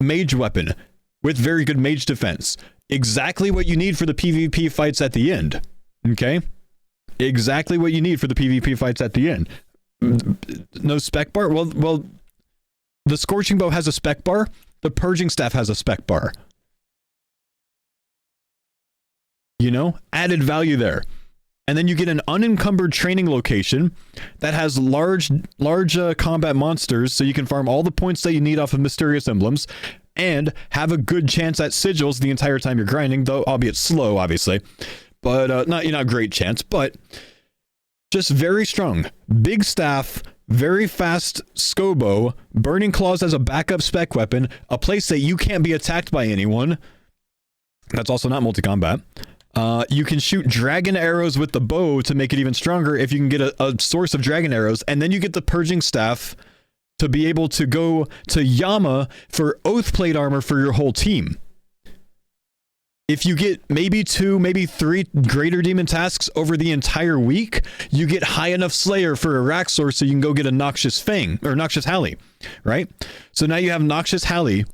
mage weapon with very good mage defense. Exactly what you need for the PvP fights at the end. Okay? Exactly what you need for the PvP fights at the end. No spec bar? Well, the Scorching Bow has a spec bar. The Purging Staff has a spec bar. You know? Added value there. And then you get an unencumbered training location that has large combat monsters, so you can farm all the points that you need off of Mysterious Emblems, and have a good chance at sigils the entire time you're grinding, though albeit slow, obviously. But not a great chance, but just very strong. Big staff, very fast Scobo, Burning Claws as a backup spec weapon, a place that you can't be attacked by anyone. That's also not multi-combat. You can shoot dragon arrows with the bow to make it even stronger if you can get a source of dragon arrows, and then you get the Purging Staff to be able to go to Yama for Oathplate armor for your whole team. If you get maybe 2, maybe 3 Greater Demon tasks over the entire week, you get high enough Slayer for a rack source so you can go get a Noxious Fang, or Noxious Halley, right? So now you have Noxious Halley.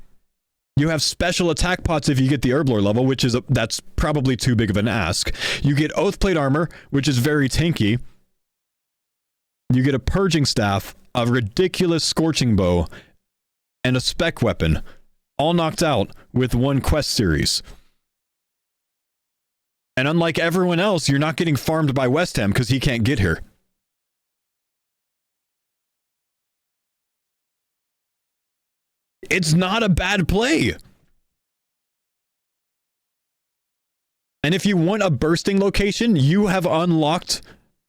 You have special attack pots if you get the Herblore level, which is that's probably too big of an ask. You get Oathplate armor, which is very tanky. You get a Purging Staff, a ridiculous Scorching Bow, and a spec weapon, all knocked out with one quest series. And unlike everyone else, you're not getting farmed by West Ham because he can't get here. It's not a bad play. And if you want a bursting location, you have unlocked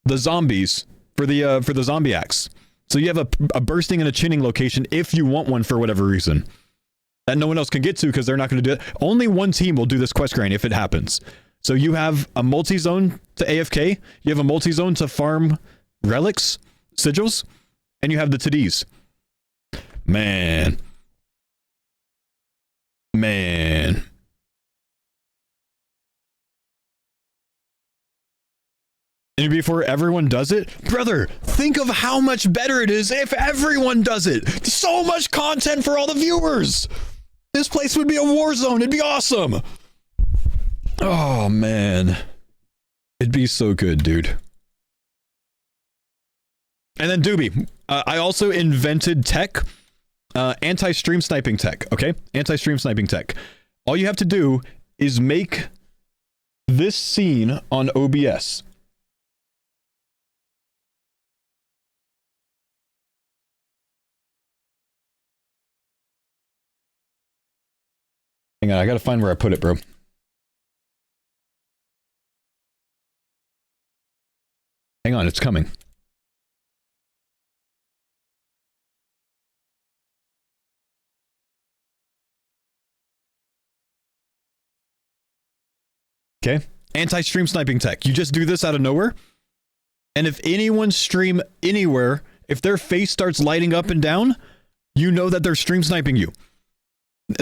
the zombies for the zombie axe. So you have a bursting and a chinning location if you want one for whatever reason. That no one else can get to because they're not going to do it. Only one team will do this quest grind if it happens. So you have a multi-zone to AFK, you have a multi-zone to farm relics, sigils, and you have the Tadis. Man. And before everyone does it, brother, think of how much better it is if everyone does it. So much content for all the viewers. This place would be a war zone. It'd be awesome. Oh, man. It'd be so good, dude. And then Doobie, I also invented tech, anti-stream sniping tech, okay? Anti-stream sniping tech. All you have to do is make this scene on OBS. Hang on, I gotta find where I put it, bro. Hang on, it's coming. Okay, anti-stream sniping tech. You just do this out of nowhere, and if anyone stream anywhere, if their face starts lighting up and down, you know that they're stream sniping you.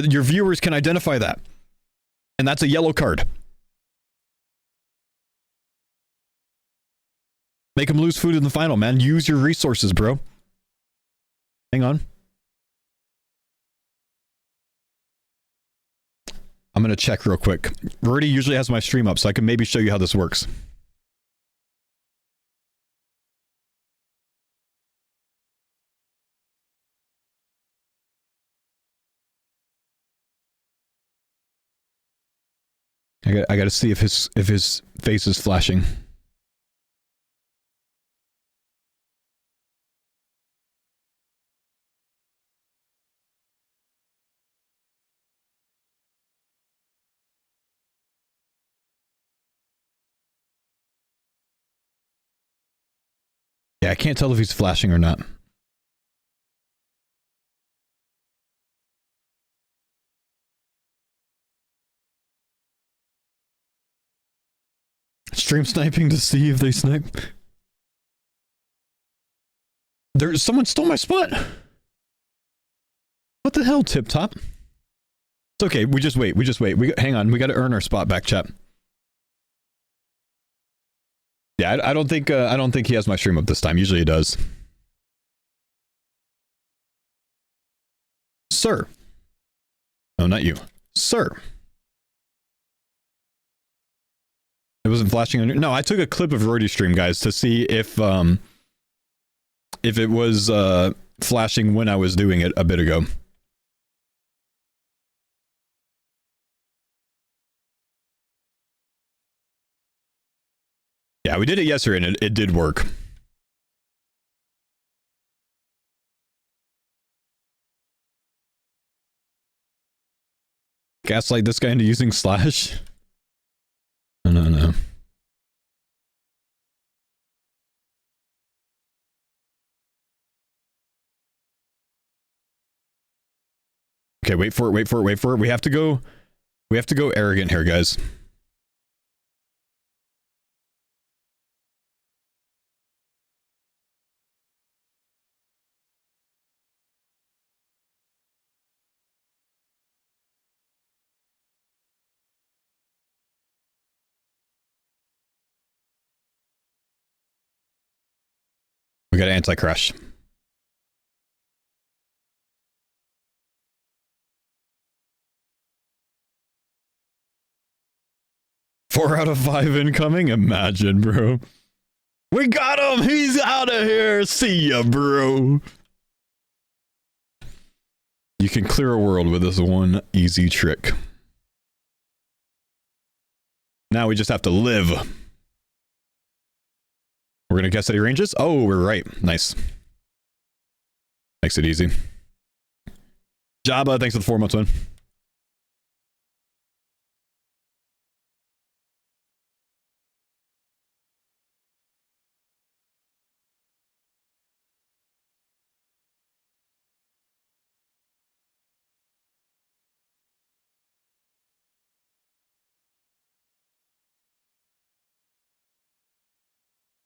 Your viewers can identify that. And that's a yellow card. Make them lose food in the final, man. Use your resources, bro. Hang on. I'm going to check real quick. Rory usually has my stream up, so I can maybe show you how this works. I got to see if his face is flashing. Yeah, I can't tell if he's flashing or not. Stream sniping to see if they snipe. Someone stole my spot. What the hell, Tip Top? It's okay. We just wait. Hang on. We got to earn our spot back, chat. Yeah, I don't think he has my stream up this time. Usually he does. Sir. No, not you. Sir. It wasn't flashing on your... No, I took a clip of Rory's stream, guys, to see if it was flashing when I was doing it a bit ago. Yeah, we did it yesterday and it did work. Gaslight this guy into using slash? No. Okay, wait for it. We have to go arrogant here, guys. We got anti-crash. Four out of 5 incoming? Imagine, bro. We got him! He's out of here! See ya, bro! You can clear a world with this one easy trick. Now we just have to live. We're gonna guess that he ranges? Oh, we're right. Nice. Makes it easy. Jabba, thanks for the 4 months, man.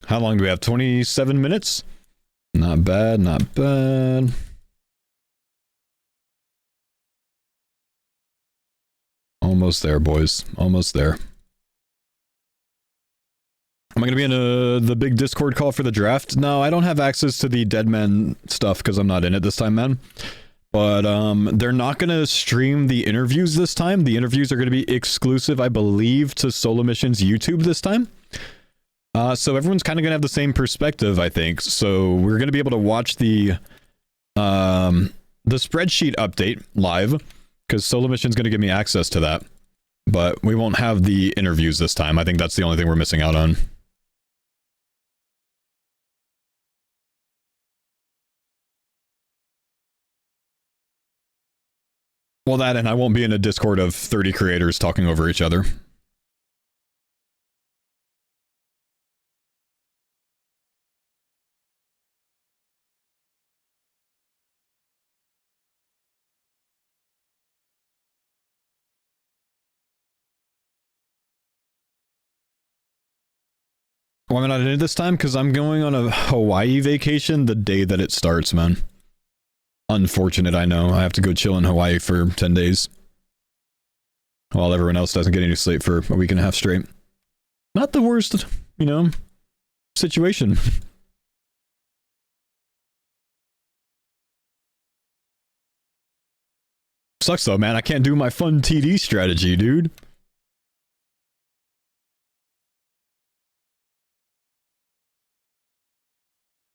How long do we have? 27 minutes? Not bad, not bad. Almost there, boys. Almost there. Am I going to be in the big Discord call for the draft? No, I don't have access to the Deadman stuff because I'm not in it this time, man. But they're not going to stream the interviews this time. The interviews are going to be exclusive, I believe, to Solo Mission's YouTube this time. So everyone's kind of going to have the same perspective, I think. So we're going to be able to watch the spreadsheet update live because Solo Mission's going to give me access to that. But we won't have the interviews this time. I think that's the only thing we're missing out on. Well, that, and I won't be in a Discord of 30 creators talking over each other. Why am I not in it this time? Because I'm going on a Hawaii vacation the day that it starts, man. Unfortunate, I know. I have to go chill in Hawaii for 10 days. While everyone else doesn't get any sleep for a week and a half straight. Not the worst, you know, situation. Sucks though, man. I can't do my fun TD strategy, dude.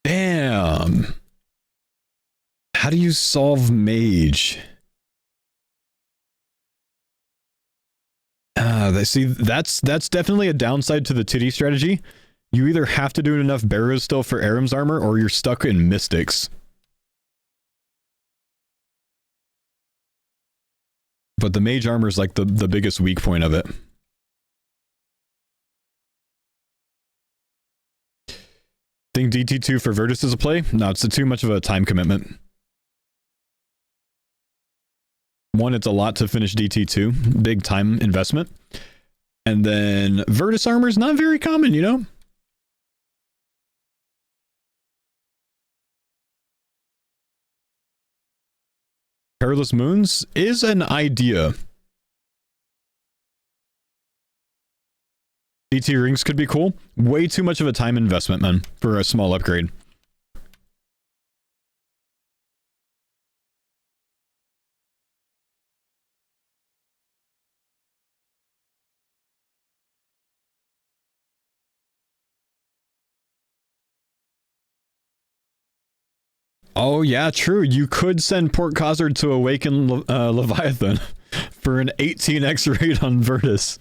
Damn. How do you solve mage? See, that's definitely a downside to the titty strategy. You either have to do enough barrows still for Aram's armor, or you're stuck in mystics. But the mage armor is like the biggest weak point of it. Think DT2 for Virtus is a play? No, it's too much of a time commitment. One, it's a lot to finish DT2. Big time investment. And then Virtus armor is not very common, you know? Perilous Moons is an idea. DT rings could be cool. Way too much of a time investment, man, for a small upgrade. Oh yeah, true. You could send Port Cosard to awaken Leviathan for an 18x rate on Virtus.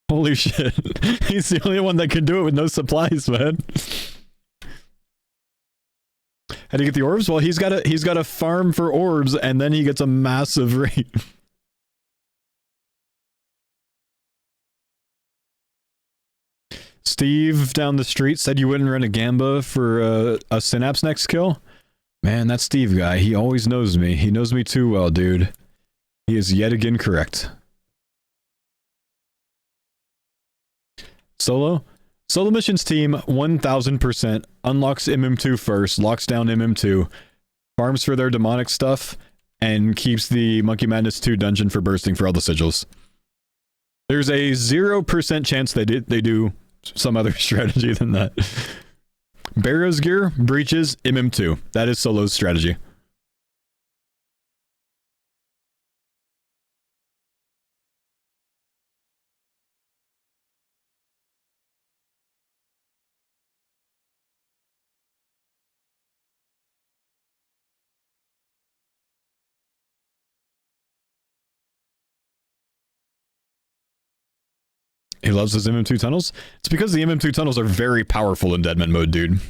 Holy shit. He's the only one that can do it with no supplies, man. How do you get the orbs? Well, he's got a farm for orbs, and then he gets a massive rate. Steve down the street said you wouldn't run a Gamba for a Synapse next kill. Man, that Steve guy, he always knows me. He knows me too well, dude. He is yet again correct. Solo Missions team 1000% unlocks MM2 first, locks down MM2, farms for their demonic stuff, and keeps the Monkey Madness 2 dungeon for bursting for all the sigils. There's a 0% chance they do some other strategy than that. Barrow's gear, breaches, MM2. That is Solo's strategy. He loves his MM2 tunnels. It's because the MM2 tunnels are very powerful in Deadman mode, dude.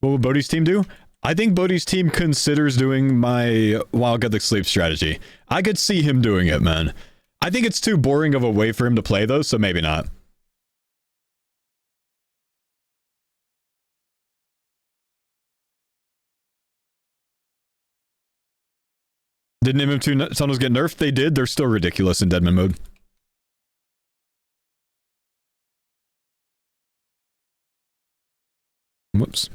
What would Bodhi's team do? I think Bodhi's team considers doing my Wild Get the Sleep strategy. I could see him doing it, man. I think it's too boring of a way for him to play, though, so maybe not. Didn't MM2 tunnels get nerfed? They did. They're still ridiculous in Deadman mode. Whoops.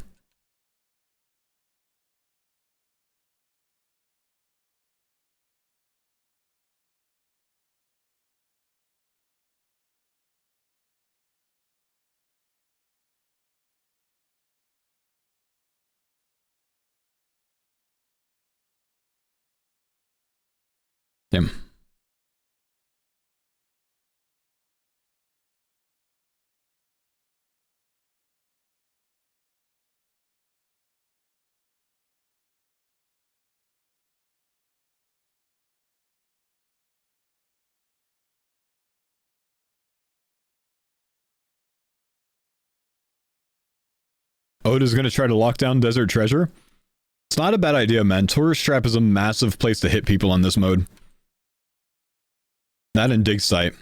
Damn. Ode is going to try to lock down Desert Treasure. It's not a bad idea, man. Tourist Trap is a massive place to hit people on this mode. That and Dig Site.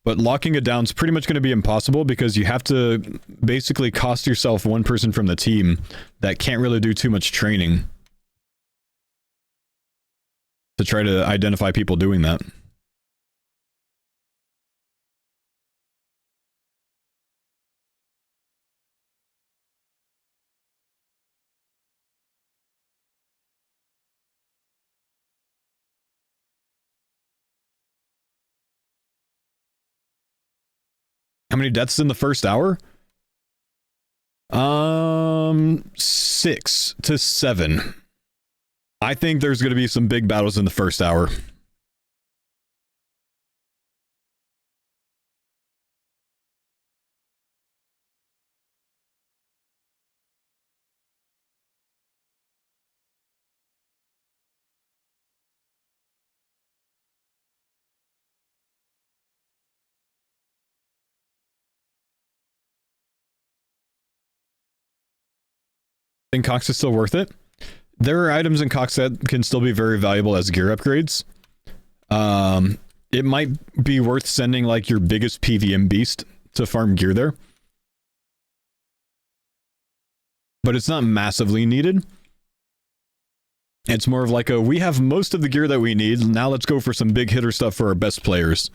But locking it down is pretty much going to be impossible because you have to basically cost yourself one person from the team that can't really do too much training to try to identify people doing that. How many deaths in the first hour? 6 to 7. I think there's going to be some big battles in the first hour. Think Cox is still worth it? There are items in Cox that can still be very valuable as gear upgrades. It might be worth sending like your biggest PVM beast to farm gear there. But it's not massively needed. It's more of like a, we have most of the gear that we need, now let's go for some big hitter stuff for our best players.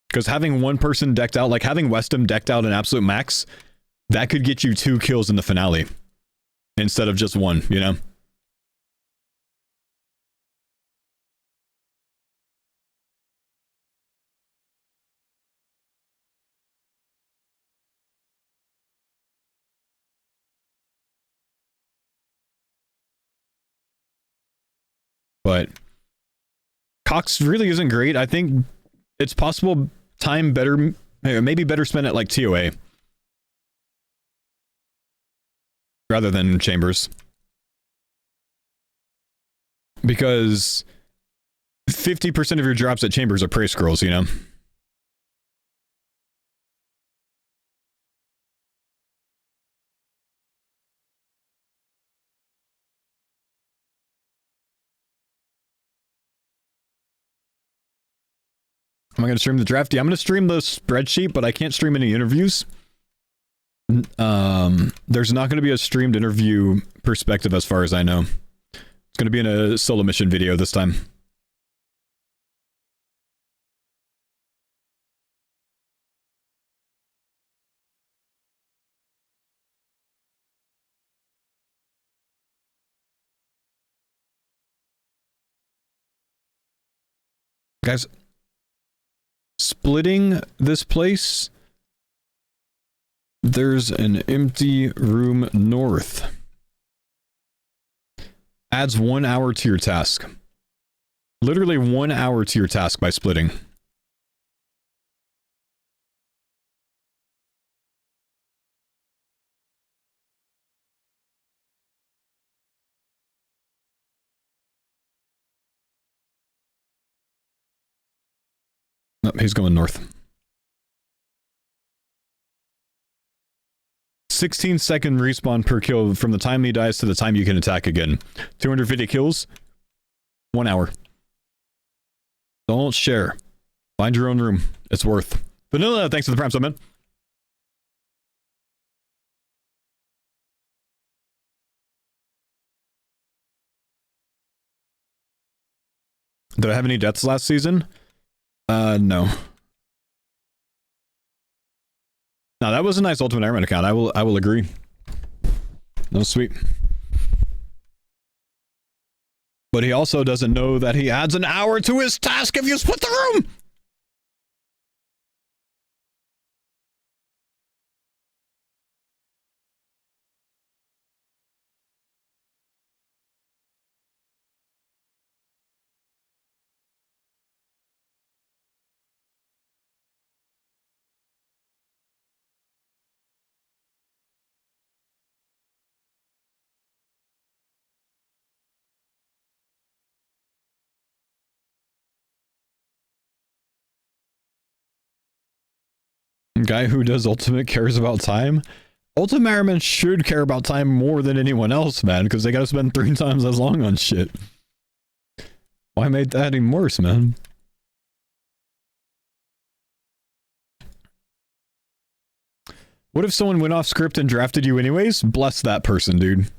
Because having one person decked out, like having Westham decked out in absolute max, that could get you 2 kills in the finale. Instead of just 1, you know? But Cox really isn't great. I think it's possible time better, maybe better spent at like TOA. Rather than Chambers. Because 50% of your drops at Chambers are praise scrolls, you know? Am I going to stream the draft? Yeah, I'm going to stream the spreadsheet, but I can't stream any interviews. There's not going to be a streamed interview perspective as far as I know. It's going to be in a solo mission video this time. Guys, splitting this place, there's an empty room north. Adds 1 hour to your task. Literally 1 hour to your task by splitting. Oh, he's going north. 16-second respawn per kill from the time he dies to the time you can attack again. 250 kills, 1 hour. Don't share. Find your own room. It's worth. Vanilla, thanks for the prime sub, man. Did I have any deaths last season? No. No, that was a nice Ultimate Ironman account. I will agree. That was sweet. But he also doesn't know that he adds an hour to his task if you split the room! Guy who does Ultimate cares about time? Ultimate Ironman should care about time more than anyone else, man, because they gotta spend 3 times as long on shit. Why made that even worse, man? What if someone went off script and drafted you anyways? Bless that person, dude.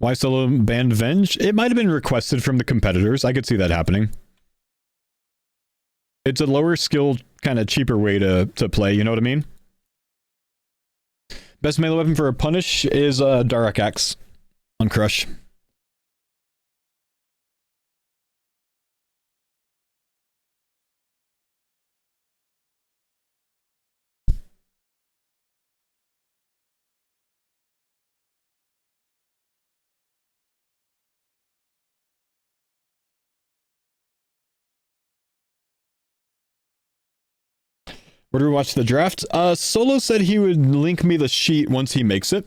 Why solo banned Venge? It might have been requested from the competitors. I could see that happening. It's a lower skill, kind of cheaper way to play, you know what I mean? Best melee weapon for a punish is Dark Axe on Crush. Where do we watch the draft? Solo said he would link me the sheet once he makes it.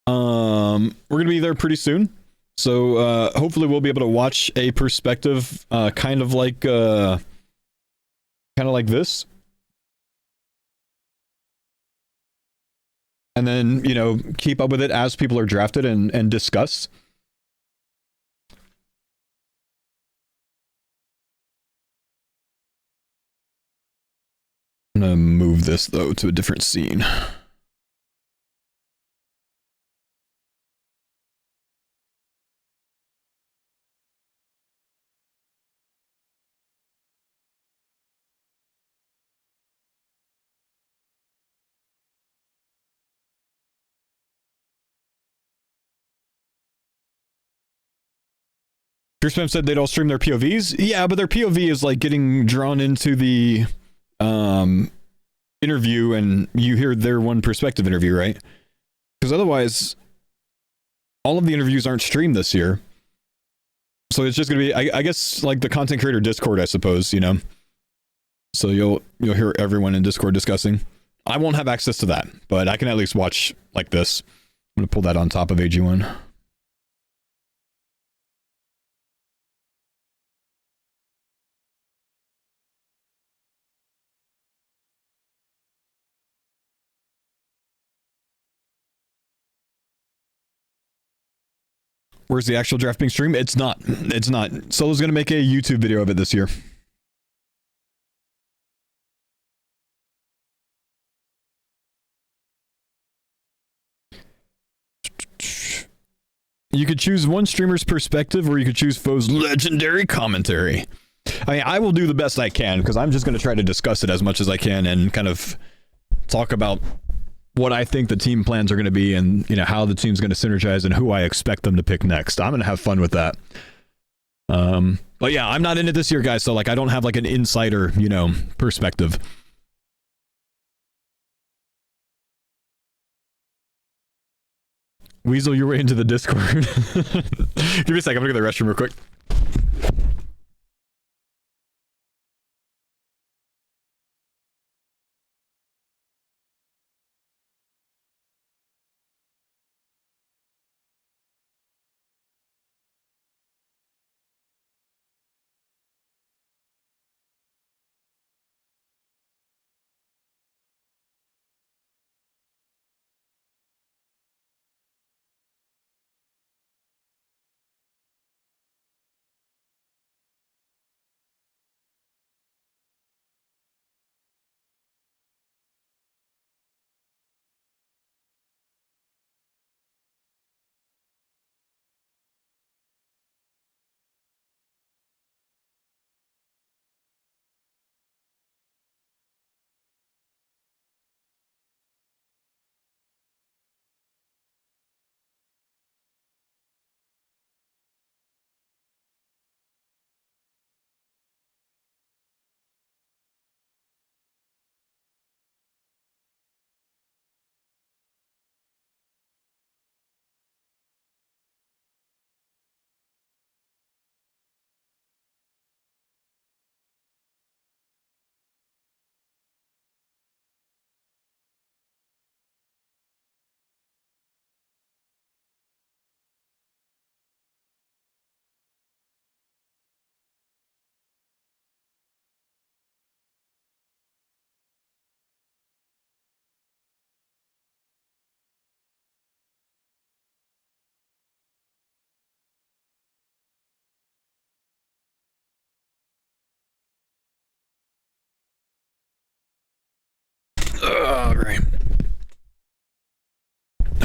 We're gonna be there pretty soon, so hopefully we'll be able to watch a perspective, kind of like this, and then keep up with it as people are drafted and discuss. I'm gonna move this though to a different scene. Spam said they'd all stream their POVs. Yeah, but their POV is like getting drawn into the interview, and you hear their one perspective interview, right? Because otherwise, all of the interviews aren't streamed this year. So it's just gonna be, I guess, like the content creator Discord, I suppose, So you'll hear everyone in Discord discussing. I won't have access to that, but I can at least watch like this. I'm gonna pull that on top of AG1. Where's the actual draft being streamed? It's not. It's not. Solo's gonna make a YouTube video of it this year. You could choose one streamer's perspective, or you could choose Faux' legendary commentary. I mean, I will do the best I can, because I'm just going to try to discuss it as much as I can and kind of talk about what I think the team plans are going to be, and how the team's going to synergize and who I expect them to pick next. I'm going to have fun with that. But yeah, I'm not in it this year, guys, so like I don't have like an insider, perspective. Weasel your way into the Discord. Give me a sec, I'm gonna go to the restroom real quick.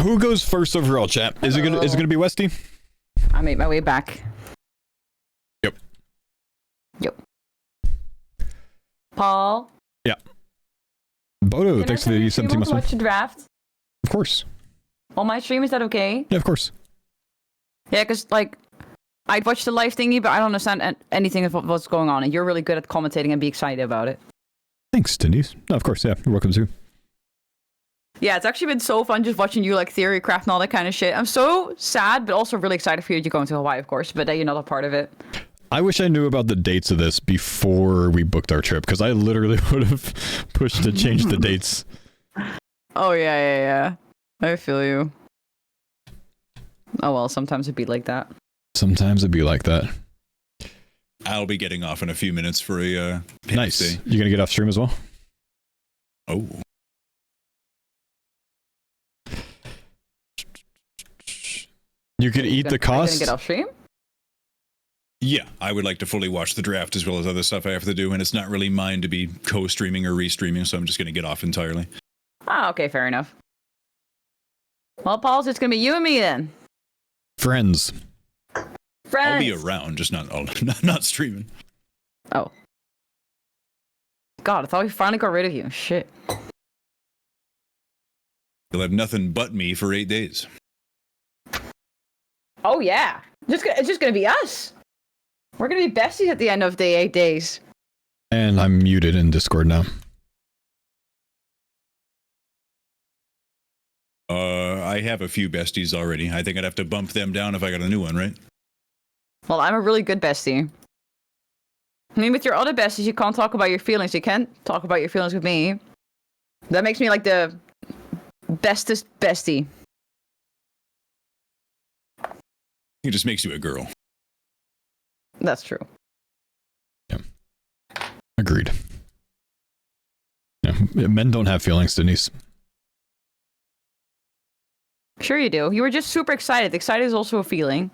Who goes first overall, chat? Is it gonna be Westy? I made my way back. Yep. Paul. Yeah. Bodo, thanks for the 17 months. Watch the draft. Of course. On my stream, is that okay? Yeah, of course. Yeah, because like I'd watch the live thingy, but I don't understand anything of what's going on, and you're really good at commentating and be excited about it. Thanks, Denise. No, of course, yeah. You're welcome too. Yeah, it's actually been so fun just watching you like theory craft and all that kind of shit. I'm so sad, but also really excited for you to go into Hawaii, of course, but you're not a part of it. I wish I knew about the dates of this before we booked our trip, because I literally would have pushed to change the dates. Oh, yeah. I feel you. Oh, well, sometimes it'd be like that. Sometimes it'd be like that. I'll be getting off in a few minutes for a nice day. You gonna get off stream as well? Oh. You could eat the cost. Are you gonna get off stream? Yeah, I would like to fully watch the draft as well as other stuff I have to do, and it's not really mine to be co-streaming or re-streaming, so I'm just going to get off entirely. Ah, okay, fair enough. Well, Paul's it's going to be you and me then. Friends. I'll be around, just not streaming. Oh. God, I thought we finally got rid of you. Shit. You'll have nothing but me for 8 days. Oh, yeah. It's just going to be us. We're going to be besties at the end of the 8 days. And I'm muted in Discord now. I have a few besties already. I think I'd have to bump them down if I got a new one, right? Well, I'm a really good bestie. I mean, with your other besties, you can't talk about your feelings. You can't talk about your feelings with me. That makes me like the bestest bestie. It just makes you a girl. That's true. Yeah. Agreed. Yeah, men don't have feelings, Denise. Sure you do. You were just super excited. Excited is also a feeling.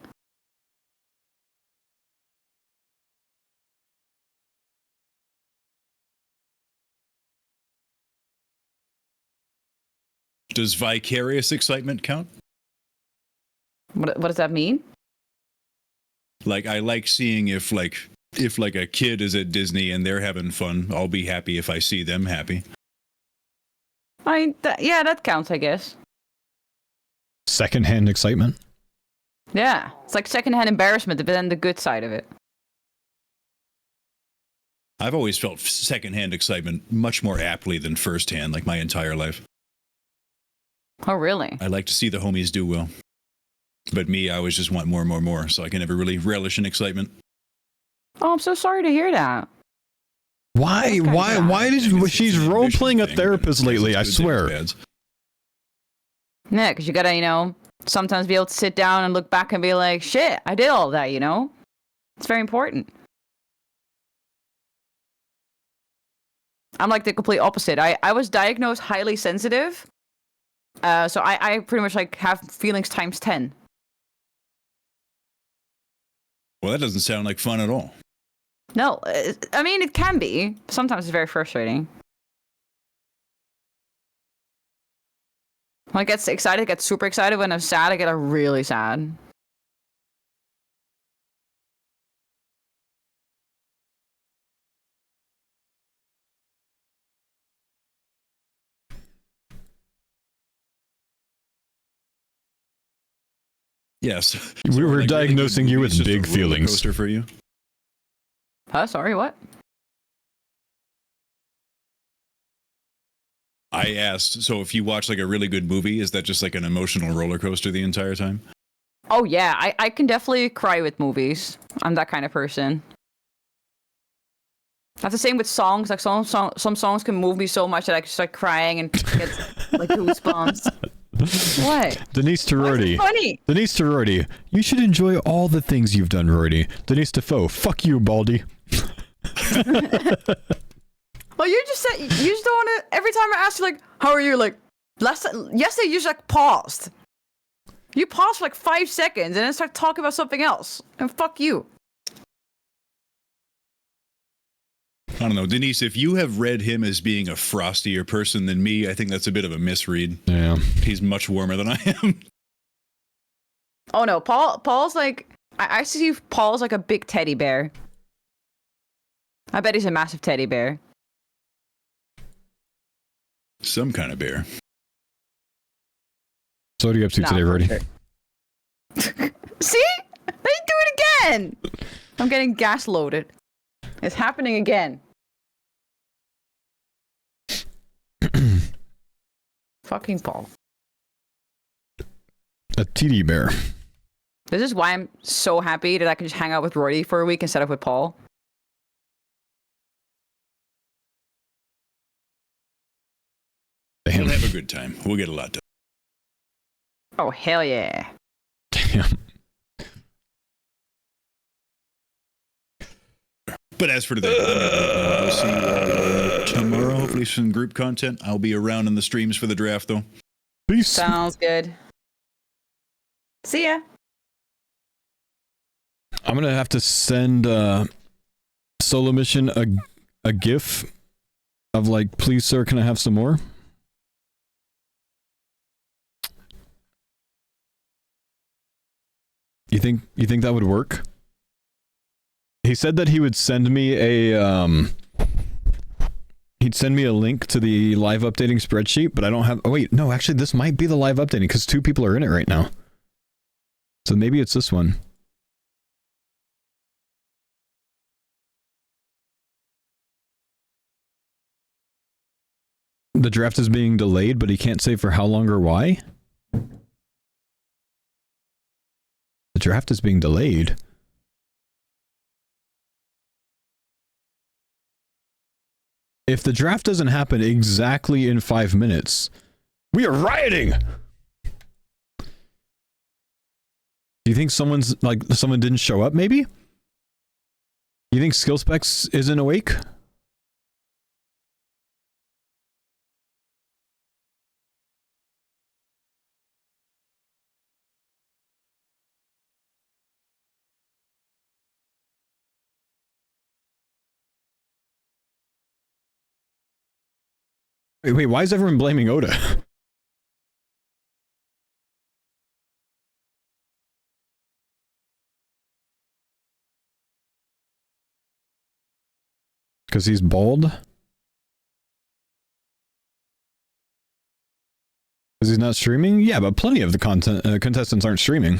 Does vicarious excitement count? What does that mean? Like, I like seeing if a kid is at Disney and they're having fun, I'll be happy if I see them happy. I mean, yeah, that counts, I guess. Secondhand excitement? Yeah, it's like secondhand embarrassment, but then the good side of it. I've always felt secondhand excitement much more aptly than firsthand, like my entire life. Oh, really? I like to see the homies do well. But me, I always just want more, so I can never really relish in excitement. Oh, I'm so sorry to hear that. Why she's role-playing a therapist lately, I swear. Yeah, because you gotta, sometimes be able to sit down and look back and be like, shit, I did all that, It's very important. I'm like the complete opposite. I was diagnosed highly sensitive. So I pretty much like have feelings times 10. Well, that doesn't sound like fun at all. No, I mean, it can be. Sometimes it's very frustrating. When I get excited, I get super excited. When I'm sad, I get really sad. Yes. We were diagnosing you with big feelings. Coaster for you. Huh? Sorry, what? I asked, so if you watch like a really good movie, is that just like an emotional roller coaster the entire time? Oh yeah, I can definitely cry with movies. I'm that kind of person. That's the same with songs. Like some songs can move me so much that I can start crying and get like goosebumps. What? Denise Terrorty. Funny. Denise Terrorty. You should enjoy all the things you've done, Rorty. Denise Defoe. Fuck you, Baldy. Well, you just don't want to. Every time I ask you, like, how are you? Like, yesterday you just like paused. You paused for like 5 seconds and then start talking about something else. And fuck you. I don't know, Denise, if you have read him as being a frostier person than me, I think that's a bit of a misread. Yeah. He's much warmer than I am. Oh no, Paul's like, I see Paul's like a big teddy bear. I bet he's a massive teddy bear. Some kind of bear. So what are you up to today, Rody? See? They do it again! I'm getting gas loaded. It's happening again. Fucking Paul. A TD bear. This is why I'm so happy that I can just hang out with Rory for a week instead of with Paul. We'll have a good time. We'll get a lot done. Oh, hell yeah. Damn. But as for today, we'll see you tomorrow. Hopefully some group content. I'll be around in the streams for the draft, though. Peace. Sounds good. See ya. I'm gonna have to send Solo Mission a GIF of like, please sir, can I have some more? You think that would work? He said that he would send me a he'd send me a link to the live updating spreadsheet, but I don't have. Oh wait, no, actually this might be the live updating because 2 people are in it right now. So maybe it's this one. The draft is being delayed, but he can't say for how long or why. The draft is being delayed. If the draft doesn't happen exactly in 5 minutes, we are rioting! Do you think someone didn't show up, maybe? You think Skill Specs isn't awake? Wait, why is everyone blaming Oda? Because he's bald? Because he's not streaming? Yeah, but plenty of the contestants aren't streaming.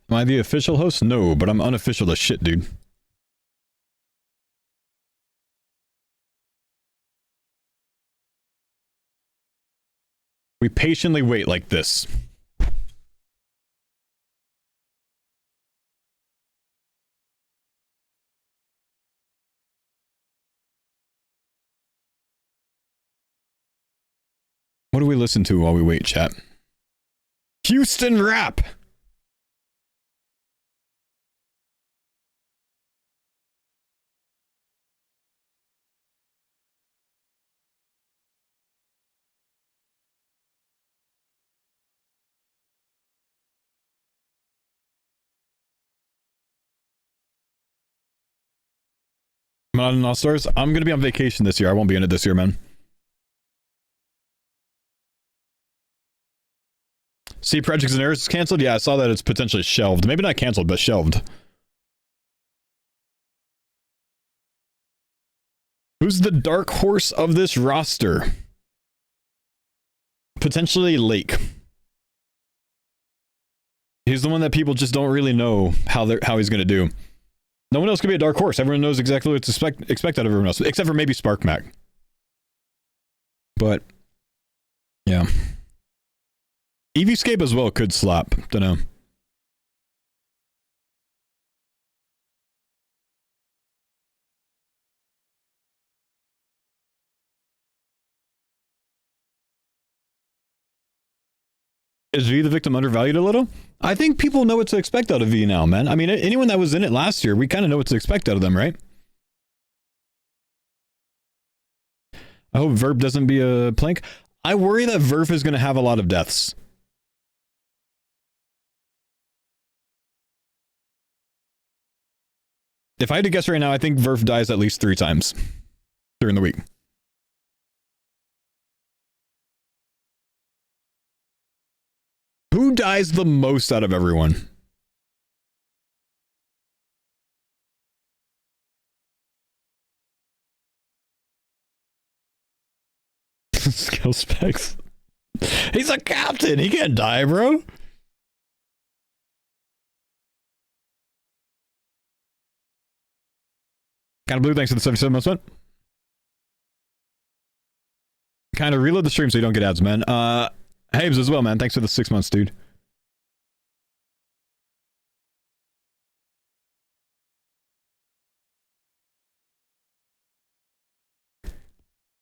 Am I the official host? No, but I'm unofficial as shit, dude. We patiently wait like this. What do we listen to while we wait, chat? Houston rap! I'm not in All Stars. I'm gonna be on vacation this year. I won't be in it this year, man. See, Projects and Errors is canceled? Yeah, I saw that it's potentially shelved. Maybe not canceled, but shelved. Who's the dark horse of this roster? Potentially Lake. He's the one that people just don't really know how he's gonna do. No one else could be a dark horse. Everyone knows exactly what to expect out of everyone else, except for maybe Sparkmac. But yeah, Eevescape as well could slap. Dunno. Is V the victim undervalued a little? I think people know what to expect out of V now, man. I mean, anyone that was in it last year, we kind of know what to expect out of them, right? I hope Verb doesn't be a plank. I worry that Verb is going to have a lot of deaths. If I had to guess right now, I think Verf dies at least 3 times during the week. Who dies the most out of everyone? Skill specs. He's a captain. He can't die, bro. Kind of blue, thanks for the 77 months, man. Kind of reload the stream so you don't get ads, man. Habes as well, man. Thanks for the 6 months, dude.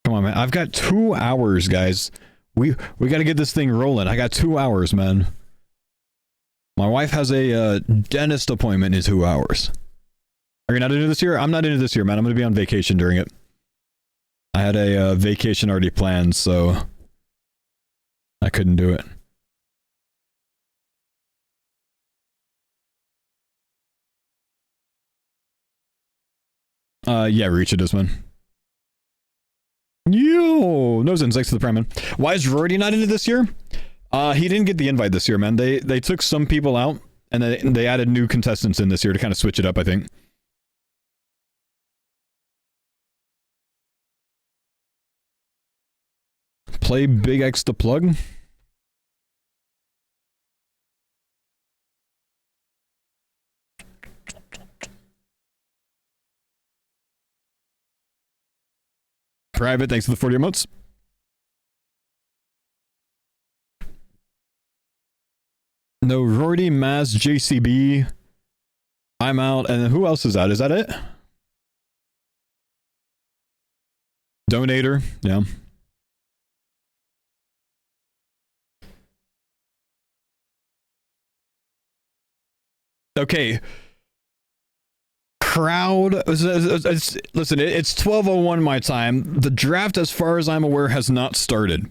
Come on, man. I've got 2 hours, guys. We got to get this thing rolling. I got 2 hours, man. My wife has a dentist appointment in 2 hours. Are you not into this year? I'm not into this year, man. I'm going to be on vacation during it. I had a vacation already planned, so I couldn't do it. Yeah, reach it is, man. Yo, nose insects to the prime, man. Why is Rory not into this year? He didn't get the invite this year, man. They took some people out, and they added new contestants in this year to kind of switch it up, I think. Play Big X the plug. Private, thanks for the 40 emotes. No, Rory, Maz, JCB. I'm out. And then who else is that? Is that it? Donator, yeah. Okay. Crowd. Listen, it's 12:01 my time. The draft, as far as I'm aware, has not started.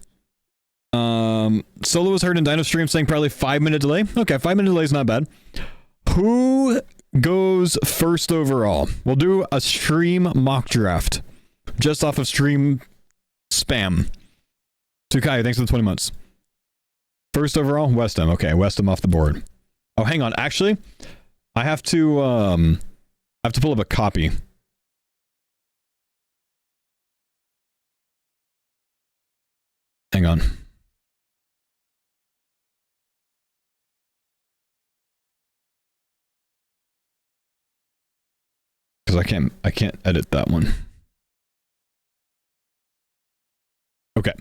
Solo was heard in Dino Stream saying probably 5-minute delay. Okay, 5-minute delay is not bad. Who goes first overall? We'll do a stream mock draft. Just off of stream spam. Tukai, thanks for the 20 months. First overall, West Ham. Okay, West Ham off the board. Oh, hang on. Actually, I have to pull up a copy. Hang on. Because I can't edit that one. Okay.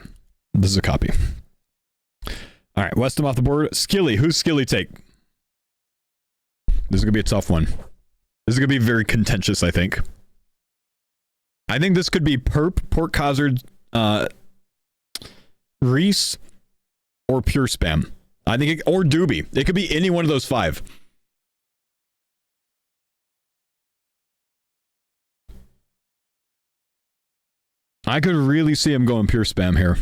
This is a copy. All right, West Ham off the board. Skilly. Who's Skilly take? This is going to be a tough one. This is going to be very contentious, I think. I think this could be Perp, Port Cozard, Reese, or Pure Spam. I think or Doobie. It could be any one of those 5. I could really see him going Pure Spam here.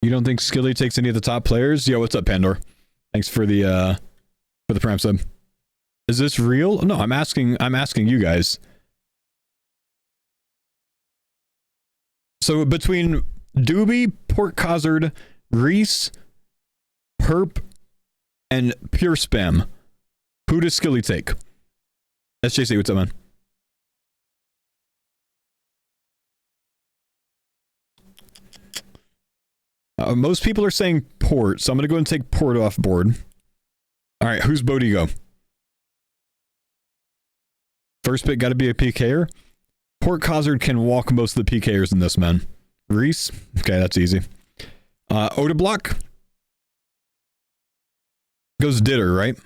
You don't think Skilly takes any of the top players? Yo, what's up, Pandor? Thanks for the prime sub. Is this real? No, I'm asking you guys. So between Doobie, Port Cozard, Reese, Perp, and Pure Spam, who does Skilly take? SJC, what's up, man? Most people are saying Port, so I'm going to go and take Port off board. All right, who's Bodie go? First pick got to be a PKer. Port Cozard can walk most of the PKers in this, man. Reese? Okay, that's easy. Odeblock? Goes Ditter, right?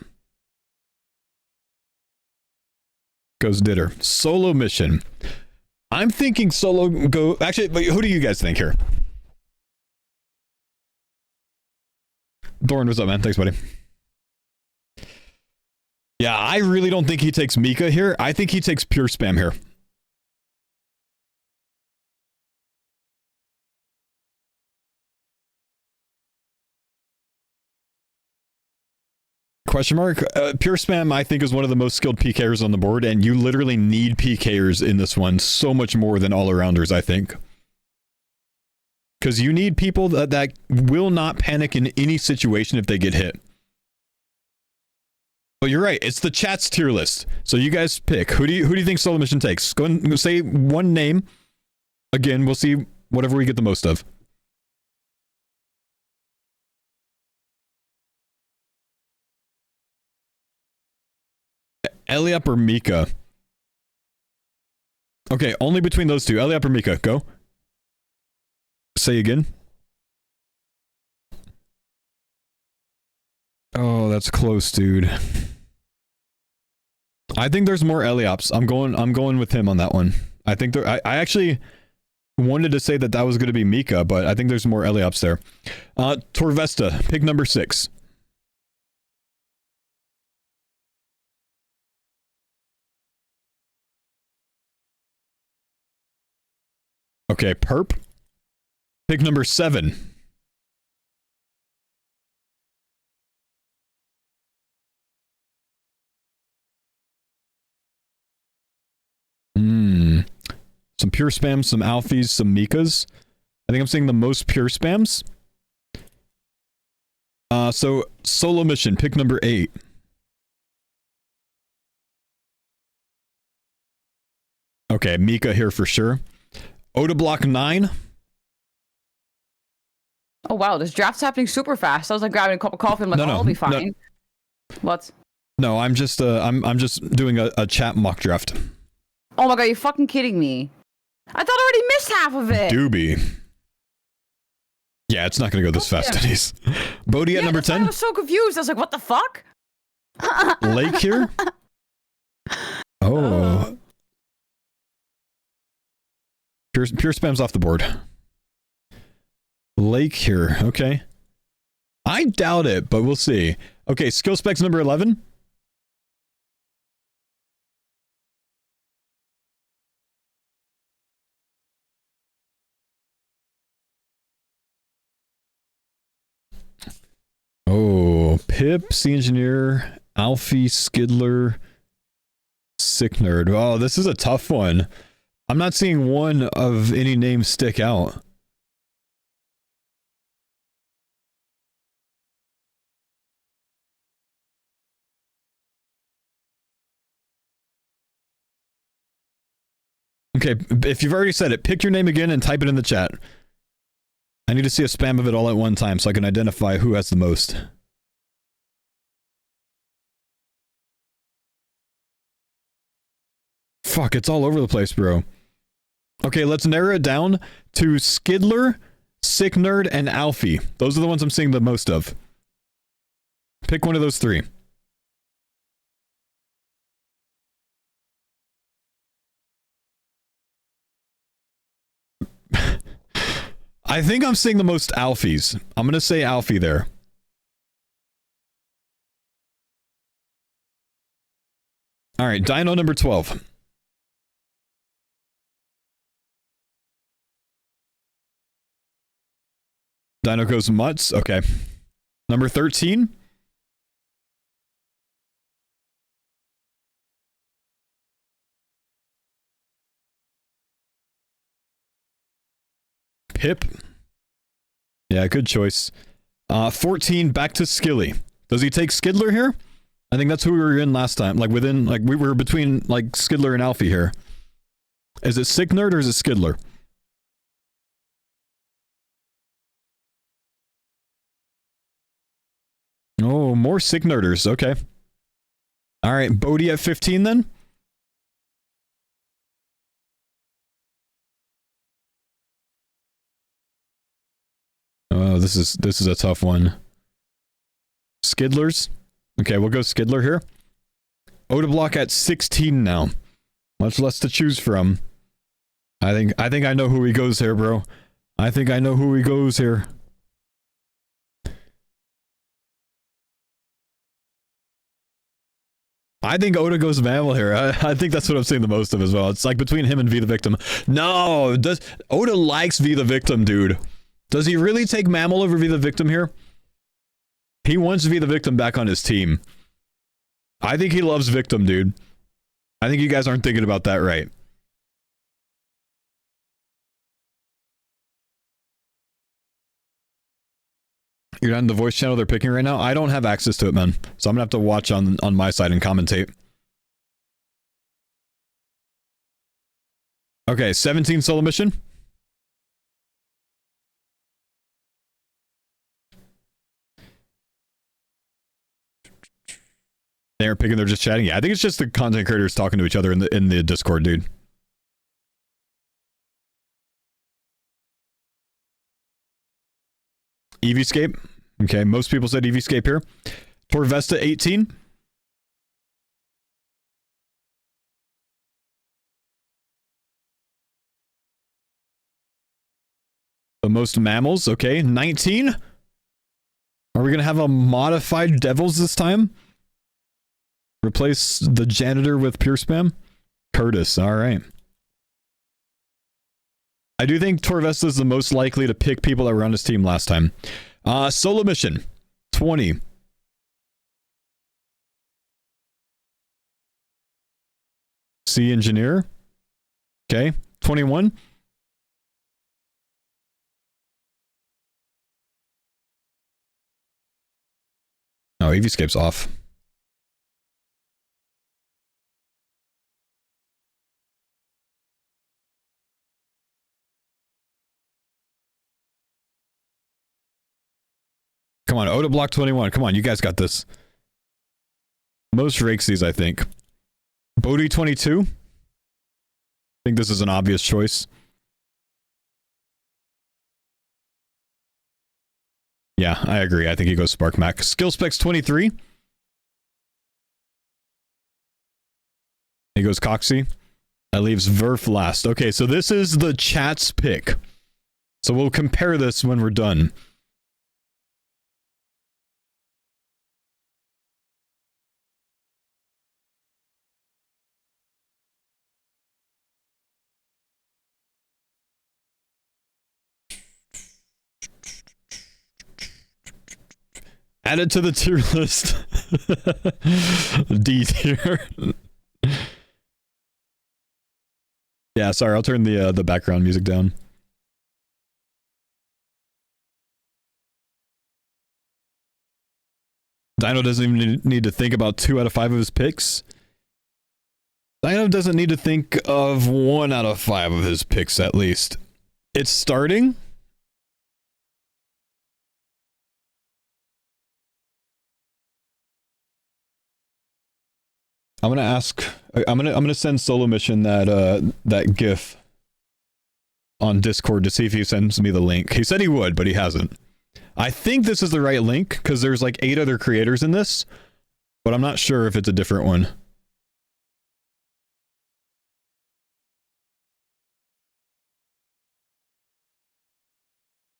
Goes Ditter. Solo mission. I'm thinking Solo go... Actually, but who do you guys think here? Doran, what's up, man? Thanks, buddy. Yeah, I really don't think he takes Mika here. I think he takes pure spam here. Question mark? Pure spam, I think, is one of the most skilled PKers on the board, and you literally need PKers in this one so much more than all-arounders, I think. Because you need people that will not panic in any situation if they get hit. But you're right, it's the chat's tier list. So you guys pick. Who do you think Solo Mission takes? Go and say one name. Again, we'll see whatever we get the most of. Eliop or Mika? Okay, only between those two. Eliop or Mika, go. Say again. Oh, that's close, dude. I think there's more Eliops. I'm going with him on that one. I think I actually wanted to say that was going to be Mika, but I think there's more Eliops there. Torvesta, pick number 6. Okay, Perp. Pick number 7. Some pure spams, some Alfies, some Mikas. I think I'm seeing the most pure spams. So Solo Mission, pick number 8. Okay, Mika here for sure. Oda block 9. Oh wow, this draft's happening super fast. I was like grabbing a cup of coffee. I'm like, I'll be fine. What? No, I'm just I'm just doing a chat mock draft. Oh my god, you're fucking kidding me. I thought I already missed half of it. Doobie. Yeah, it's not gonna go this fast, Denise. Bodhi at number 10. I was so confused. I was like, what the fuck? Lake here? Oh. Pure spam's off the board. Lake here. Okay. I doubt it, but we'll see. Okay, skill specs number 11. Oh, Pip, Sea Engineer, Alfie, Skidler, Sick Nerd. Oh, this is a tough one. I'm not seeing one of any names stick out. Okay, if you've already said it, pick your name again and type it in the chat. I need to see a spam of it all at one time so I can identify who has the most. Fuck, it's all over the place, bro. Okay, let's narrow it down to Skidler, Sick Nerd, and Alfie. Those are the ones I'm seeing the most of. Pick one of those 3. I think I'm seeing the most Alfies. I'm going to say Alfie there. All right, Dino number 12. Dino goes Mutts. Okay. Number 13. Pip. Yeah, good choice. 14, back to Skilly. Does he take Skidler here? I think that's who we were in last time. Like within, like we were between like Skidler and Alfie here. Is it Sick Nerd or is it Skidler? Oh, more Sick Nerders. Okay. All right, Bodhi at 15 then. Oh, this is a tough one. Skidlers. Okay, we'll go Skidler here. Oda block at 16 now. Much less to choose from. I think I know who he goes here, bro. I think I know who he goes here. I think Oda goes mammal here. I think that's what I'm seeing the most of as well. It's like between him and V the Victim. No, Oda likes V the Victim, dude. Does he really take mammal over V the Victim here? He wants V the Victim back on his team. I think he loves Victim, dude. I think you guys aren't thinking about that right. You're not in the voice channel they're picking right now? I don't have access to it, man. So I'm gonna have to watch on my side and commentate. Okay, 17 solo mission. They're picking, they're just chatting. Yeah, I think it's just the content creators talking to each other in the Discord, dude. Eevescape. Okay, most people said Eevescape here. Torvesta 18. The most mammals, okay. 19. Are we gonna have a modified devils this time? Replace the janitor with pure spam? Curtis, alright. I do think Torvesta is the most likely to pick people that were on his team last time. Solo mission 20. Sea engineer. Okay. 21. Oh, Eevescape's off. Come on, Oda block 21. Come on, you guys got this. Most Rakesies, I think. Bodhi 22. I think this is an obvious choice. Yeah, I agree. I think he goes Spark Mac. Skill Specs 23. He goes Coxie. That leaves Verf last. Okay, so this is the chat's pick. So we'll compare this when we're done. Add it to the tier list. D tier. Yeah, sorry, I'll turn the background music down. Dino doesn't even need to think about 2 out of 5 of his picks. Dino doesn't need to think of 1 out of 5 of his picks, at least. It's starting. I'm gonna send Solo Mission that GIF on Discord to see if he sends me the link. He said he would, but he hasn't. I think this is the right link because there's like 8 other creators in this, but I'm not sure if it's a different one.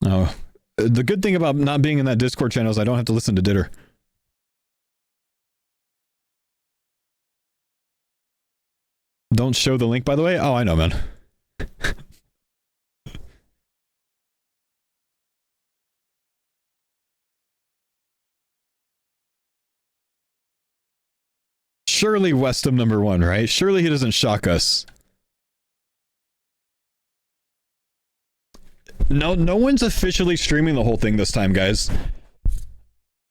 Oh, the good thing about not being in that Discord channel is I don't have to listen to Ditter. Don't show the link, by the way? Oh, I know, man. Surely Westham #1, right? Surely he doesn't shock us. No one's officially streaming the whole thing this time, guys.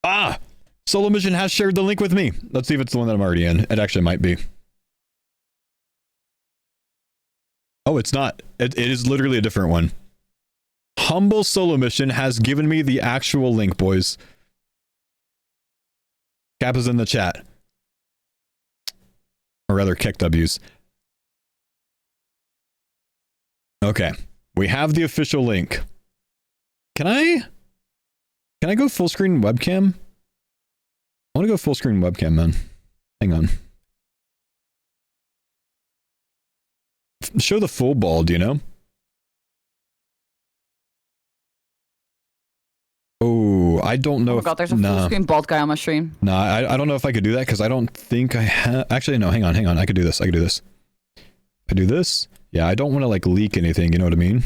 Ah! Solo Mission has shared the link with me. Let's see if it's the one that I'm already in. It actually might be. Oh, it's not. It is literally a different one. Humble Solo Mission has given me the actual link, boys. Cap is in the chat. Or rather, Keck W's. Okay. We have the official link. Can I go full screen webcam? I want to go full screen webcam, man. Hang on. Show the full bald, you know? Oh, I don't know. Oh my if, god, there's a full screen bald guy on my stream. Nah, I don't know if I could do that because I don't think I have. Actually, no. Hang on. I could do this. I do this. Yeah, I don't want to like leak anything. You know what I mean?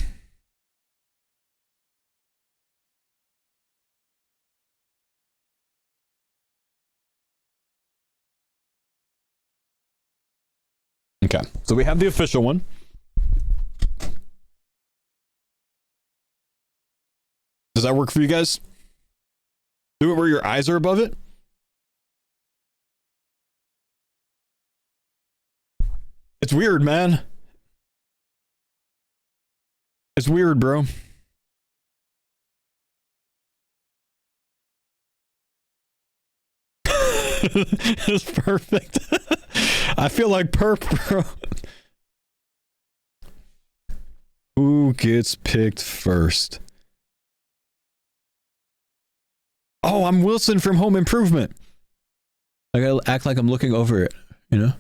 Okay, so we have the official one. Does that work for you guys? Do it where your eyes are above it. It's weird, man. It's weird, bro. It's perfect. I feel like perp, bro. Who gets picked first? Oh, I'm Wilson from Home Improvement. I gotta act like I'm looking over it, you know?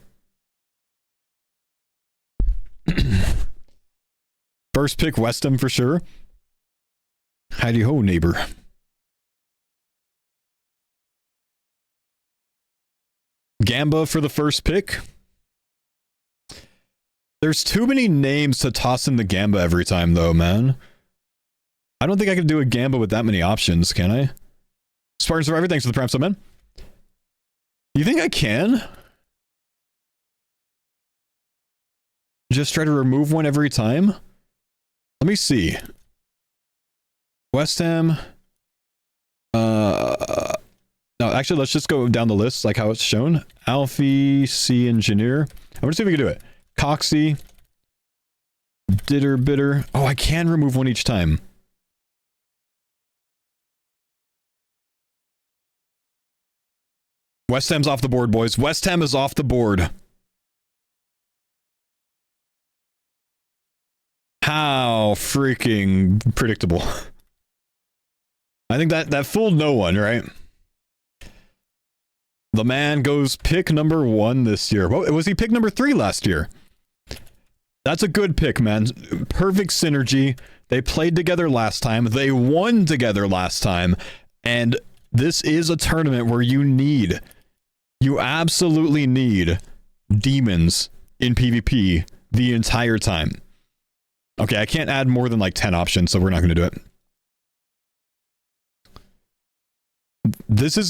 First pick Westham for sure. Howdy ho, neighbor. Gamba for the first pick. There's too many names to toss in the Gamba every time, though, man. I don't think I can do a Gamba with that many options, can I? Spartan Survivor, thanks for the prime sub, man. You think I can? Just try to remove one every time? Let me see. West Ham. No, actually, let's just go down the list like how it's shown. Alfie, C Engineer. I'm gonna see if we can do it. Coxie. Bitter. Oh, I can remove one each time. West Ham's off the board, boys. West Ham is off the board. How freaking predictable. I think that fooled no one, right? The man goes pick number 1 this year. What was he pick number 3 last year? That's a good pick, man. Perfect synergy. They played together last time. They won together last time. And this is a tournament where you absolutely need demons in PvP the entire time. Okay, I can't add more than like 10 options, so we're not going to do it.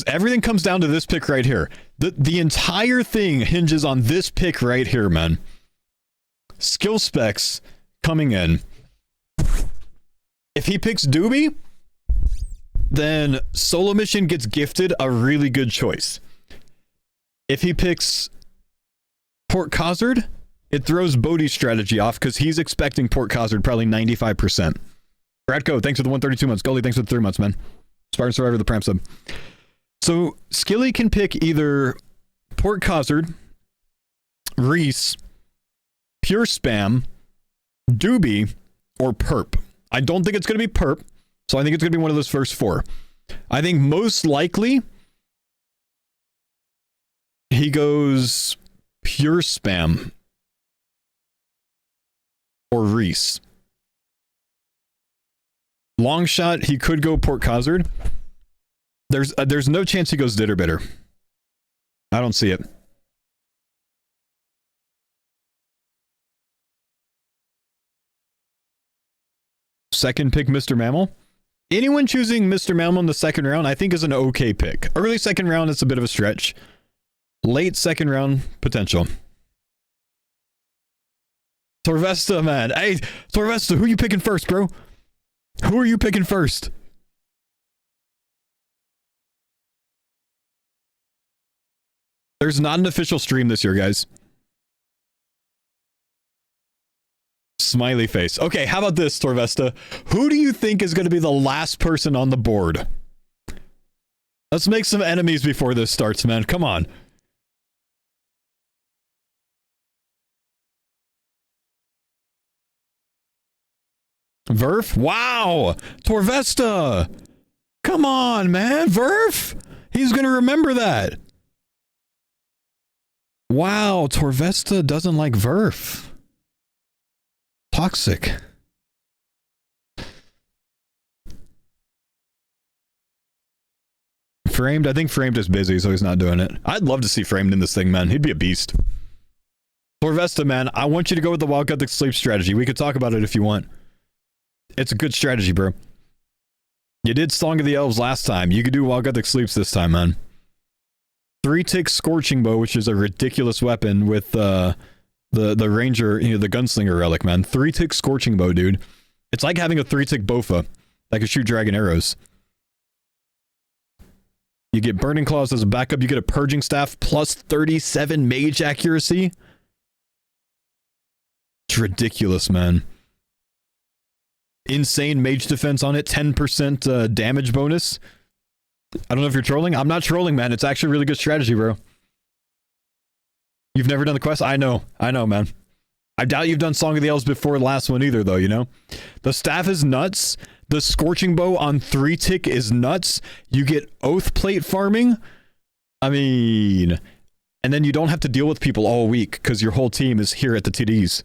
Everything comes down to this pick right here. The entire thing hinges on this pick right here, man. Skill specs coming in. If he picks Doobie, then Solo Mission gets gifted a really good choice. If he picks Port Khazard, it throws Bodhi's strategy off because he's expecting Port Khazard probably 95%. Bradco, thanks for the 132 months. Gully, thanks for the 3 months, man. Spartan Survivor, the Pram sub. So, Skilly can pick either Port Khazard, Reese, Pure Spam, Doobie, or Perp. I don't think it's going to be Perp, so I think it's going to be one of those first 4. I think most likely he goes Pure Spam or Reese. Long shot, he could go Port Khazard. There's no chance he goes Ditterbitter. I don't see it. Second pick, Mr. Mammal. Anyone choosing Mr. Mammal in the second round, I think is an okay pick. Early second round, it's a bit of a stretch. Late second round, potential. Torvesta, man. Hey, Torvesta, who are you picking first, bro? Who are you picking first? There's not an official stream this year, guys. Smiley face. Okay, how about this, Torvesta? Who do you think is going to be the last person on the board? Let's make some enemies before this starts, man. Come on. Verf? Wow! Torvesta! Come on, man! Verf! He's gonna remember that! Wow, Torvesta doesn't like Verf. Toxic. Framed? I think Framed is busy, so he's not doing it. I'd love to see Framed in this thing, man. He'd be a beast. Torvesta, man, I want you to go with the Wild Gothic Sleep strategy. We could talk about it if you want. It's a good strategy, bro. You did Song of the Elves last time. You could do Wild Gothic Sleeps this time, man. 3-tick Scorching Bow, which is a ridiculous weapon with the Ranger, the Gunslinger relic, man. 3-tick Scorching Bow, dude. It's like having a 3-tick Bofa that can shoot dragon arrows. You get Burning Claws as a backup. You get a Purging Staff plus 37 mage accuracy. It's ridiculous, man. Insane mage defense on it. 10% damage bonus. I don't know if you're trolling. I'm not trolling, man. It's actually a really good strategy, bro. You've never done the quest? I know, man. I doubt you've done Song of the Elves before the last one either, though, you know? The staff is nuts. The Scorching Bow on 3-tick is nuts. You get Oath Plate farming. I mean... And then you don't have to deal with people all week, because your whole team is here at the TDs.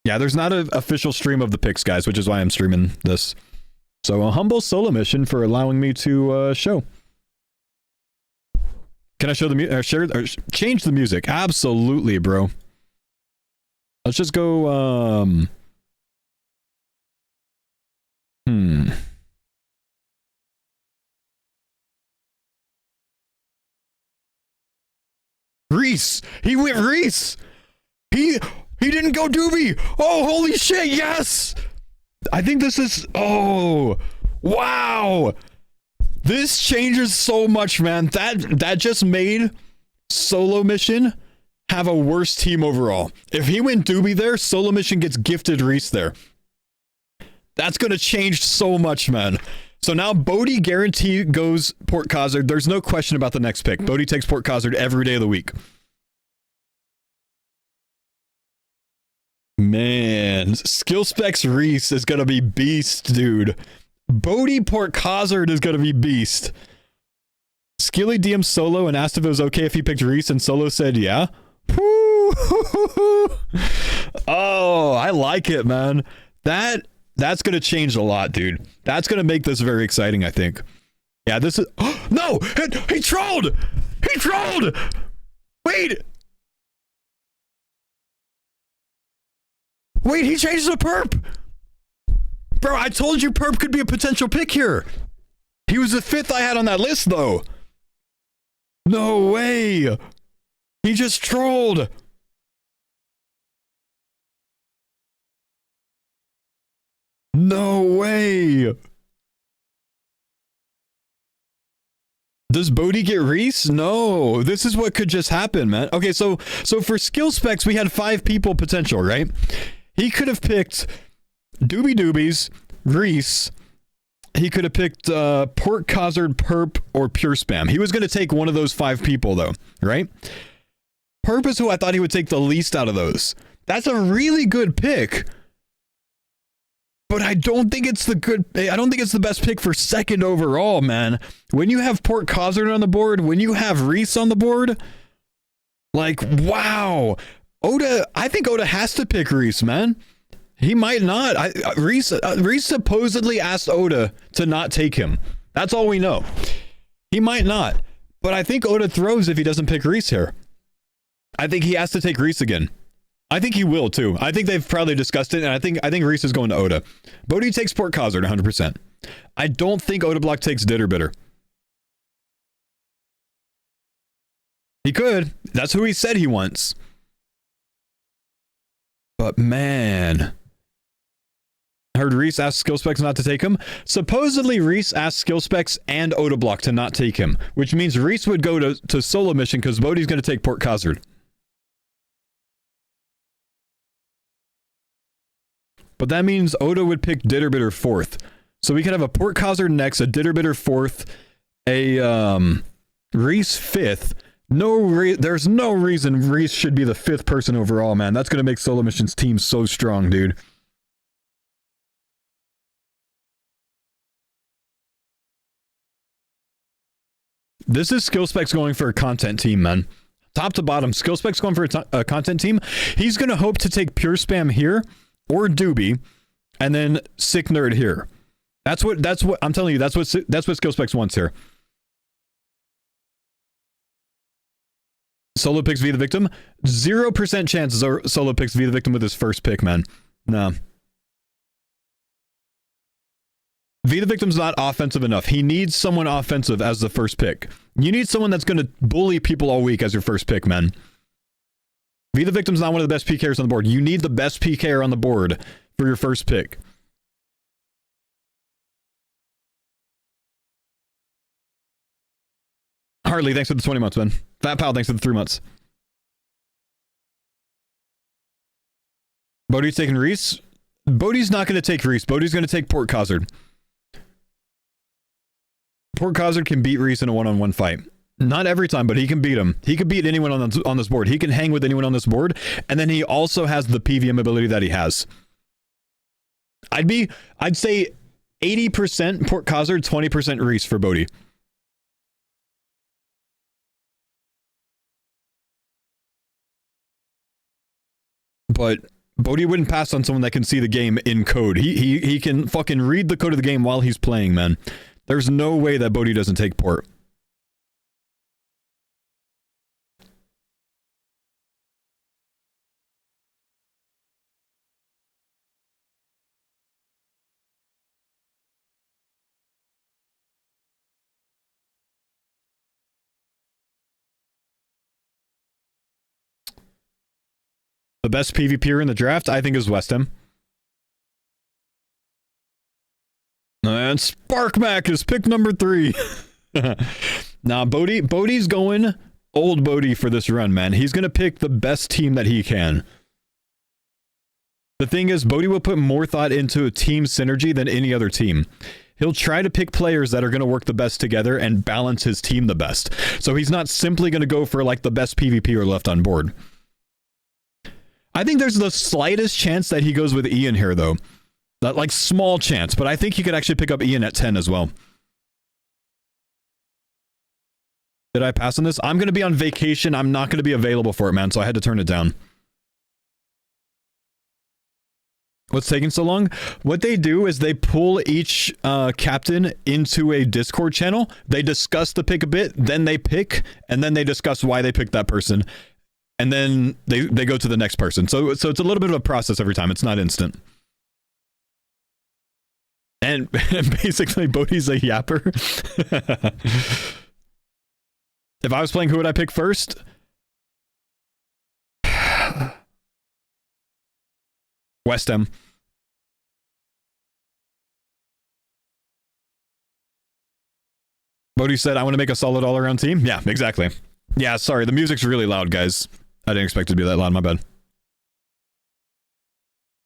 Yeah, there's not an official stream of the picks, guys, which is why I'm streaming this. So a humble solo mission for allowing me to show. Can I show the change the music? Absolutely, bro. Let's just go. Reese. He went Reese. He didn't go Doobie. Oh, holy shit! Yes. I think this is. Oh, wow. This changes so much, man. That just made solo mission have a worse team overall. If he went Doobie there, solo mission gets gifted Reese there. That's going to change so much, man. So now Bodhi guarantee goes Port Khazard. There's no question about the next pick. Bodhi takes Port Khazard every day of the week. Man, skill specs Reese is going to be beast, dude. Bodhi Port Khazard is going to be beast. Skilly DM solo and asked if it was okay if he picked Reese, and solo said yeah. Oh, I like it, man. That's going to change a lot, dude. That's going to make this very exciting, I think. Yeah, this is... No! He trolled! He trolled! Wait! Wait, he changed the perp! Bro, I told you perp could be a potential pick here. He was the 5th I had on that list, though. No way! He just trolled! No way! Does Bodhi get Reese? No. This is what could just happen, man. Okay, so for skill specs, we had 5 people potential, right? He could have picked Doobie Doobies, Reese. He could have picked Port Khazard, Perp, or Pure Spam. He was going to take one of those 5 people, though, right? Perp is who I thought he would take the least out of those. That's a really good pick. But I don't think it's the best pick for 2nd overall, man. When you have Port Khazard on the board, when you have Reese on the board, like, wow. I think Oda has to pick Reese, man. He might not. Reese supposedly asked Oda to not take him. That's all we know. He might not. But I think Oda throws if he doesn't pick Reese here. I think he has to take Reese again. I think he will too. I think they've probably discussed it, and I think Reese is going to Oda. Bodhi takes Port Khazard 100%. I don't think Oda Block takes Ditter Bitter. He could. That's who he said he wants. But man, I heard Reese ask skill specs not to take him. Supposedly Reese asked skill specs and Oda Block to not take him, which means Reese would go to solo mission because Bodhi's going to take Port Khazard. But that means Oda would pick Ditter Bitter 4th. So we could have a Port Khazard next, a Ditter Bitter 4th, a Reese 5th. There's no reason Reese should be the 5th person overall, man. That's going to make Solo Mission's team so strong, dude. This is skill specs going for a content team, man. Top to bottom, skill specs going for a content team. He's going to hope to take Pure Spam here, or Doobie, and then Sick Nerd here. That's what I'm telling you. That's what Skillspecs wants here. Solo picks V the victim. 0% chances are Solo picks V the victim with his first pick, man. No. V the victim's not offensive enough. He needs someone offensive as the first pick. You need someone that's going to bully people all week as your first pick, man. V the victim's not one of the best PKers on the board. You need the best PKer on the board for your first pick. Harley, thanks for the 20 months, man. Fat Pal, thanks for the 3 months. Bodie's taking Reese. Bodie's not going to take Reese. Bodie's going to take Port Cozard. Port Cozard can beat Reese in a one-on-one fight. Not every time, but he can beat him. He can beat anyone on this board. He can hang with anyone on this board, and then he also has the PVM ability that he has. I'd say 80% Port Cozard, 20% Reese for Bodie. But Bodie wouldn't pass on someone that can see the game in code. He can fucking read the code of the game while he's playing, man. There's no way that Bodie doesn't take Port. The best PvPer in the draft, I think, is Westham. And Sparkmac is pick number 3. Nah, Bodie's going old Bodie for this run, man. He's going to pick the best team that he can. The thing is, Bodie will put more thought into a team synergy than any other team. He'll try to pick players that are going to work the best together and balance his team the best. So he's not simply going to go for like the best PvPer left on board. I think there's the slightest chance that he goes with Ian here, though. That, like, small chance, but I think he could actually pick up Ian at 10 as well. Did I pass on this? I'm going to be on vacation. I'm not going to be available for it, man, so I had to turn it down. What's taking so long? What they do is they pull each captain into a Discord channel. They discuss the pick a bit, then they pick, and then they discuss why they picked that person. And then they go to the next person. So it's a little bit of a process every time. It's not instant. And basically, Bodhi's a yapper. If I was playing, who would I pick first? West Ham. Bodhi said, I want to make a solid all-around team. Yeah, exactly. Yeah, sorry. The music's really loud, guys. I didn't expect it to be that loud. My bad.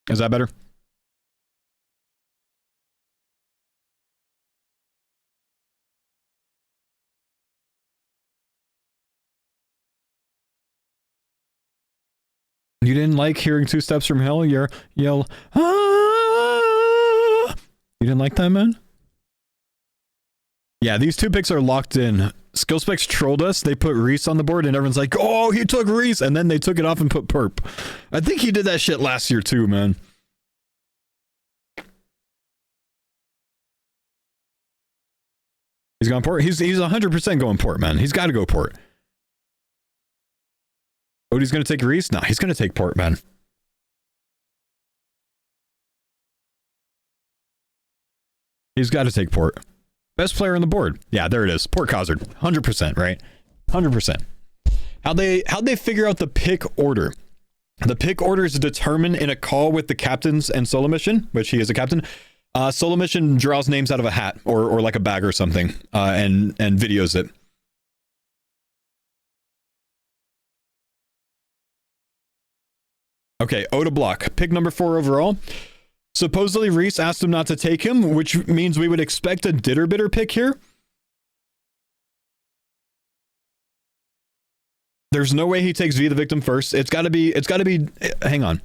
Is that better? You didn't like hearing Two Steps from Hell? Yell, ah! You didn't like that, man? Yeah, these 2 picks are locked in. Skillspecs trolled us. They put Reese on the board, and everyone's like, oh, he took Reese, and then they took it off and put Perp. I think he did that shit last year, too, man. He's going Port? He's 100% going Port, man. He's got to go Port. Bodie's going to take Reese? Nah, he's going to take Port, man. He's got to take Port. Best player on the board. Yeah, there it is. Port Cozard. 100%, right? 100%. How'd they figure out the pick order? The pick order is determined in a call with the captains and Solo Mission, which he is a captain. Solo Mission draws names out of a hat or like a bag or something, and videos it. Okay, Oda Block. Pick number 4 overall. Supposedly Reese asked him not to take him, which means we would expect a Ditterbitter pick here. There's no way he takes V the victim first. It's gotta be, hang on.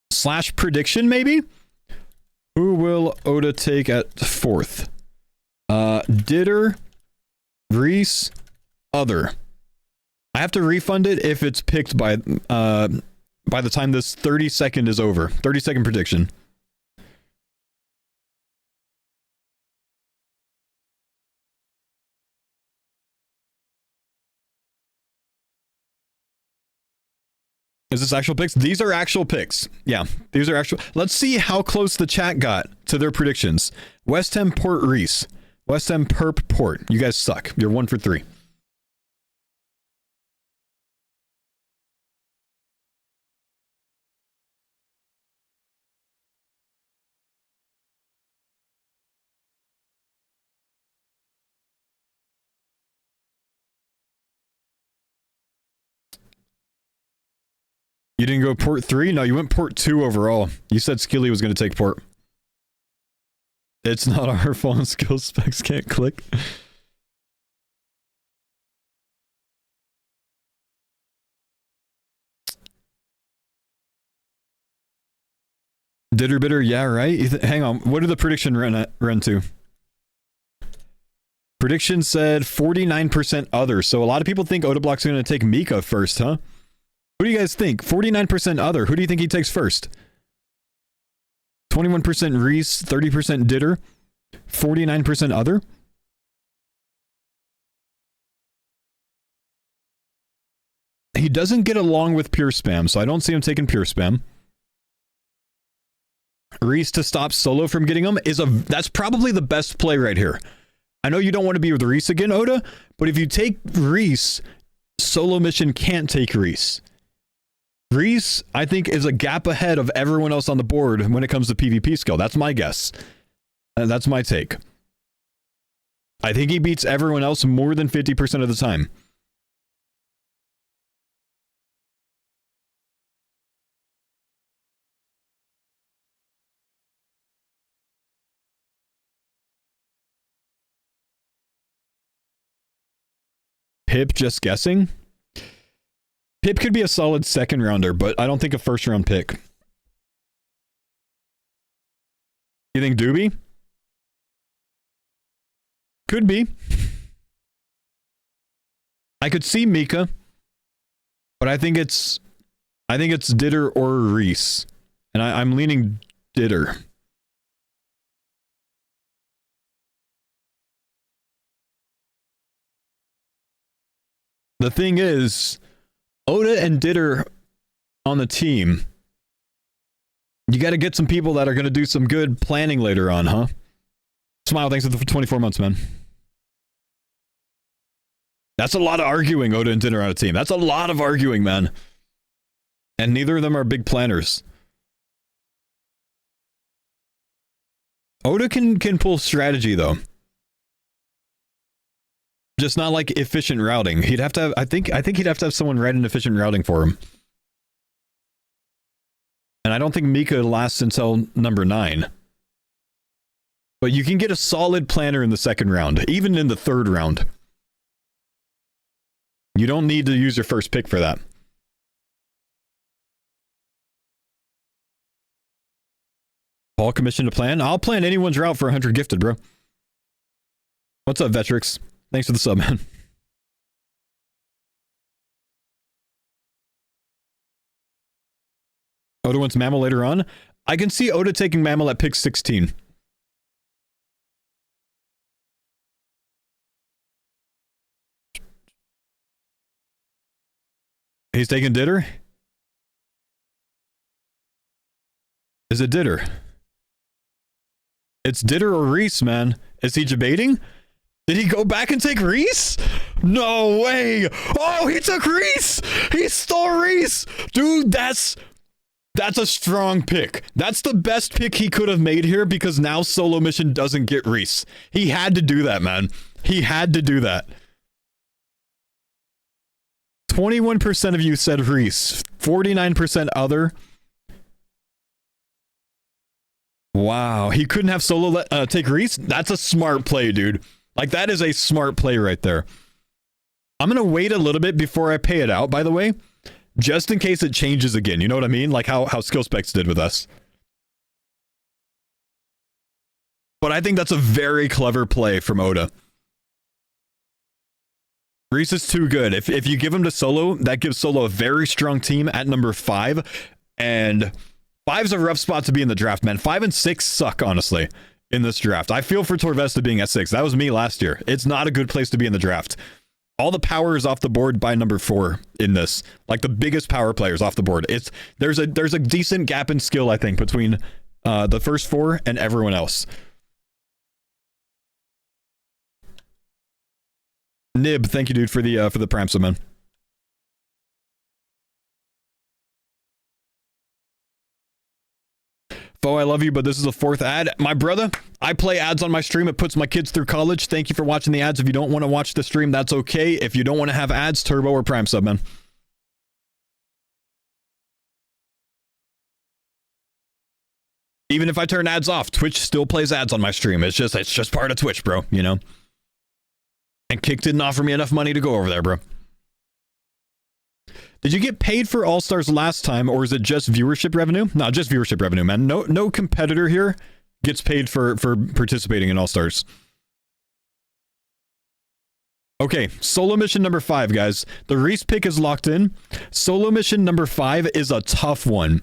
Slash prediction, maybe? Who will Oda take at 4th? Ditter, Reese, other. I have to refund it if it's picked by the time this 30-second is over. 30-second prediction. Is this actual picks? These are actual picks. Yeah, these are actual. Let's see how close the chat got to their predictions. West Ham, Port, Reese. West Ham, Perp, Port. You guys suck. You're 1 for 3. You didn't go port 3? No, you went port 2 overall. You said Skilly was going to take port. It's not our fault. Skill specs can't click. Ditter bitter, yeah, right? Hang on. What did the prediction run to? Prediction said 49% other. So a lot of people think Odablock's going to take Mika first, huh? Who do you guys think? 49% other. Who do you think he takes first? 21% Reese, 30% Ditter, 49% other? He doesn't get along with pure spam, so I don't see him taking pure spam. Reese to stop solo from getting him that's probably the best play right here. I know you don't want to be with Reese again, Oda, but if you take Reese, solo mission can't take Reese. Reese, I think, is a gap ahead of everyone else on the board when it comes to PvP skill. That's my guess. That's my take. I think he beats everyone else more than 50% of the time. Pip just guessing? Pip could be a solid second rounder, but I don't think a first round pick. You think Doobie? Could be. I could see Mika, but I think it's Ditter or Reese, and I'm leaning Ditter. The thing is, Oda and Ditter on the team, you got to get some people that are going to do some good planning later on, huh? Smile, thanks for the 24 months, man. That's a lot of arguing, Oda and Ditter on a team. That's a lot of arguing, man. And neither of them are big planners. Oda can pull strategy, though. Just not like efficient routing. He'd have to have, I think he'd have to have someone write an efficient routing for him. And I don't think Mika lasts until number 9. But you can get a solid planner in the second round, even in the third round. You don't need to use your first pick for that. Paul commissioned a plan. I'll plan anyone's route for 100 gifted, bro. What's up, Vetrix? Thanks for the sub, man. Oda wants Mammal later on. I can see Oda taking Mammal at pick 16. He's taking Ditter? Is it Ditter? It's Ditter or Reese, man. Is he debating? Did he go back and take Reese? No way! Oh, he took Reese! He stole Reese! Dude, that's a strong pick. That's the best pick he could have made here because now solo mission doesn't get Reese. He had to do that, man. He had to do that. 21% of you said Reese. 49% other. Wow, he couldn't have solo take Reese? That's a smart play, dude. Like, that is a smart play right there. I'm going to wait a little bit before I pay it out, by the way, just in case it changes again. You know what I mean? Like how Skill Specs did with us. But I think that's a very clever play from Oda. Reese is too good. If you give him to Solo, that gives Solo a very strong team at number 5. And 5's a rough spot to be in the draft, man. 5 and 6 suck, honestly, in this draft. I feel for Torvesta being at 6. That was me last year. It's not a good place to be in the draft. all the power is off the board by number 4 in this. Like the biggest power players off the board. There's a decent gap in skill, I think, between the first 4 and everyone else. Nib, thank you, dude, for the prime sub, man. Faux, I love you, but this is the 4th ad. My brother, I play ads on my stream. It puts my kids through college. Thank you for watching the ads. If you don't want to watch the stream, that's okay. If you don't want to have ads, turbo or prime sub, man. Even if I turn ads off, Twitch still plays ads on my stream. It's just part of Twitch, bro, you know? And Kick didn't offer me enough money to go over there, bro. Did you get paid for All-Stars last time, or is it just viewership revenue? No, just viewership revenue, man. No competitor here gets paid for participating in All-Stars. Okay, solo mission number 5, guys. The Reese pick is locked in. Solo mission number 5 is a tough one.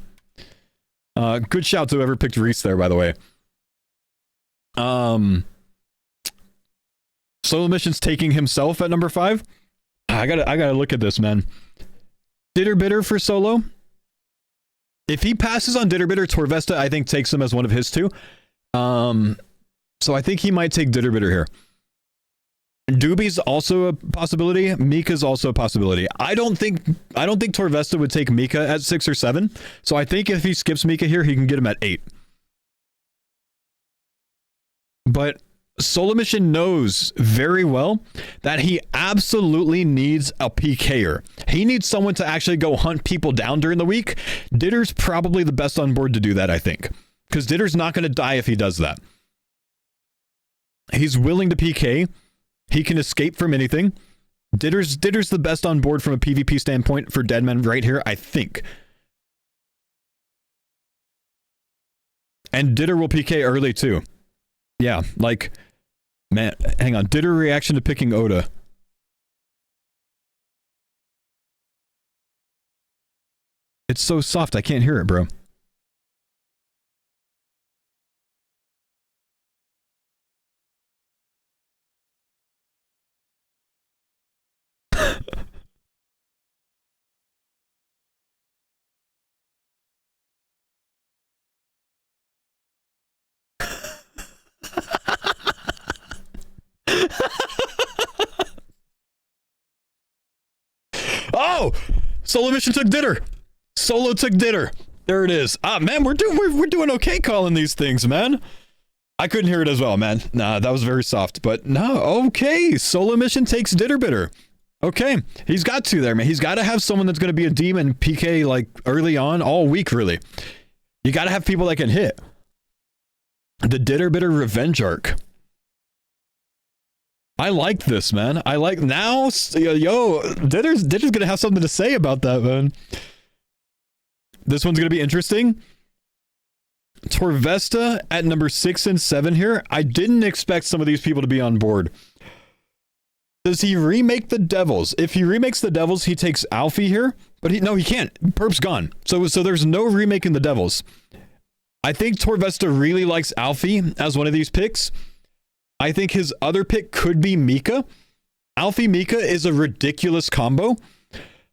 Good shout to whoever picked Reese there, by the way. Solo mission's taking himself at number 5. I gotta look at this, man. Ditterbitter for solo. If he passes on Ditterbitter, Torvesta, I think, takes him as one of his 2. So I think he might take Ditterbitter here. Doobie's also a possibility. Mika's also a possibility. I don't think Torvesta would take Mika at 6 or 7. So I think if he skips Mika here, he can get him at 8. But Solo Mission knows very well that he absolutely needs a PKer. He needs someone to actually go hunt people down during the week. Ditter's probably the best on board to do that, I think. Because Ditter's not going to die if he does that. He's willing to PK. He can escape from anything. Ditter's the best on board from a PvP standpoint for Deadman right here, I think. And Ditter will PK early too. Yeah, like... Man, hang on. Ditter reaction to picking Oda. It's so soft, I can't hear it, bro. Oh, Solo Mission took Ditter. Solo took Ditter. There it is. Ah, man, we're doing okay calling these things, man. I couldn't hear it as well, man. Nah, that was very soft. But no, okay. Solo Mission takes Ditterbitter. Okay, he's got to there, man. He's got to have someone that's going to be a demon PK like early on, all week, really. You got to have people that can hit. The Ditterbitter Revenge Arc. I like this, man. I like now. Yo, Ditter's gonna have something to say about that, man. This one's gonna be interesting. Torvesta at number 6 and 7 here. I didn't expect some of these people to be on board. Does he remake the Devils? If he remakes the Devils, he takes Alfie here. But he can't. Perp's gone. So there's no remaking the Devils. I think Torvesta really likes Alfie as one of these picks. I think his other pick could be Mika. Alfie Mika is a ridiculous combo.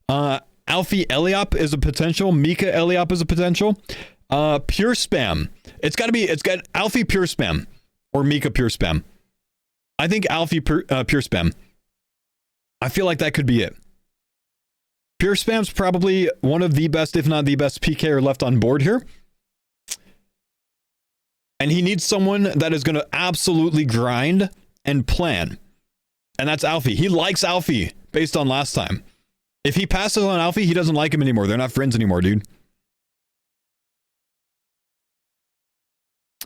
Alfie Eliop is a potential. Mika Eliop is a potential. Pure Spam. It's got Alfie Pure Spam or Mika Pure Spam. I think Alfie Pure Spam. I feel like that could be it. Pure Spam's probably one of the best, if not the best PKer left on board here. And he needs someone that is going to absolutely grind and plan. And that's Alfie. He likes Alfie based on last time. If he passes on Alfie, he doesn't like him anymore. They're not friends anymore, dude.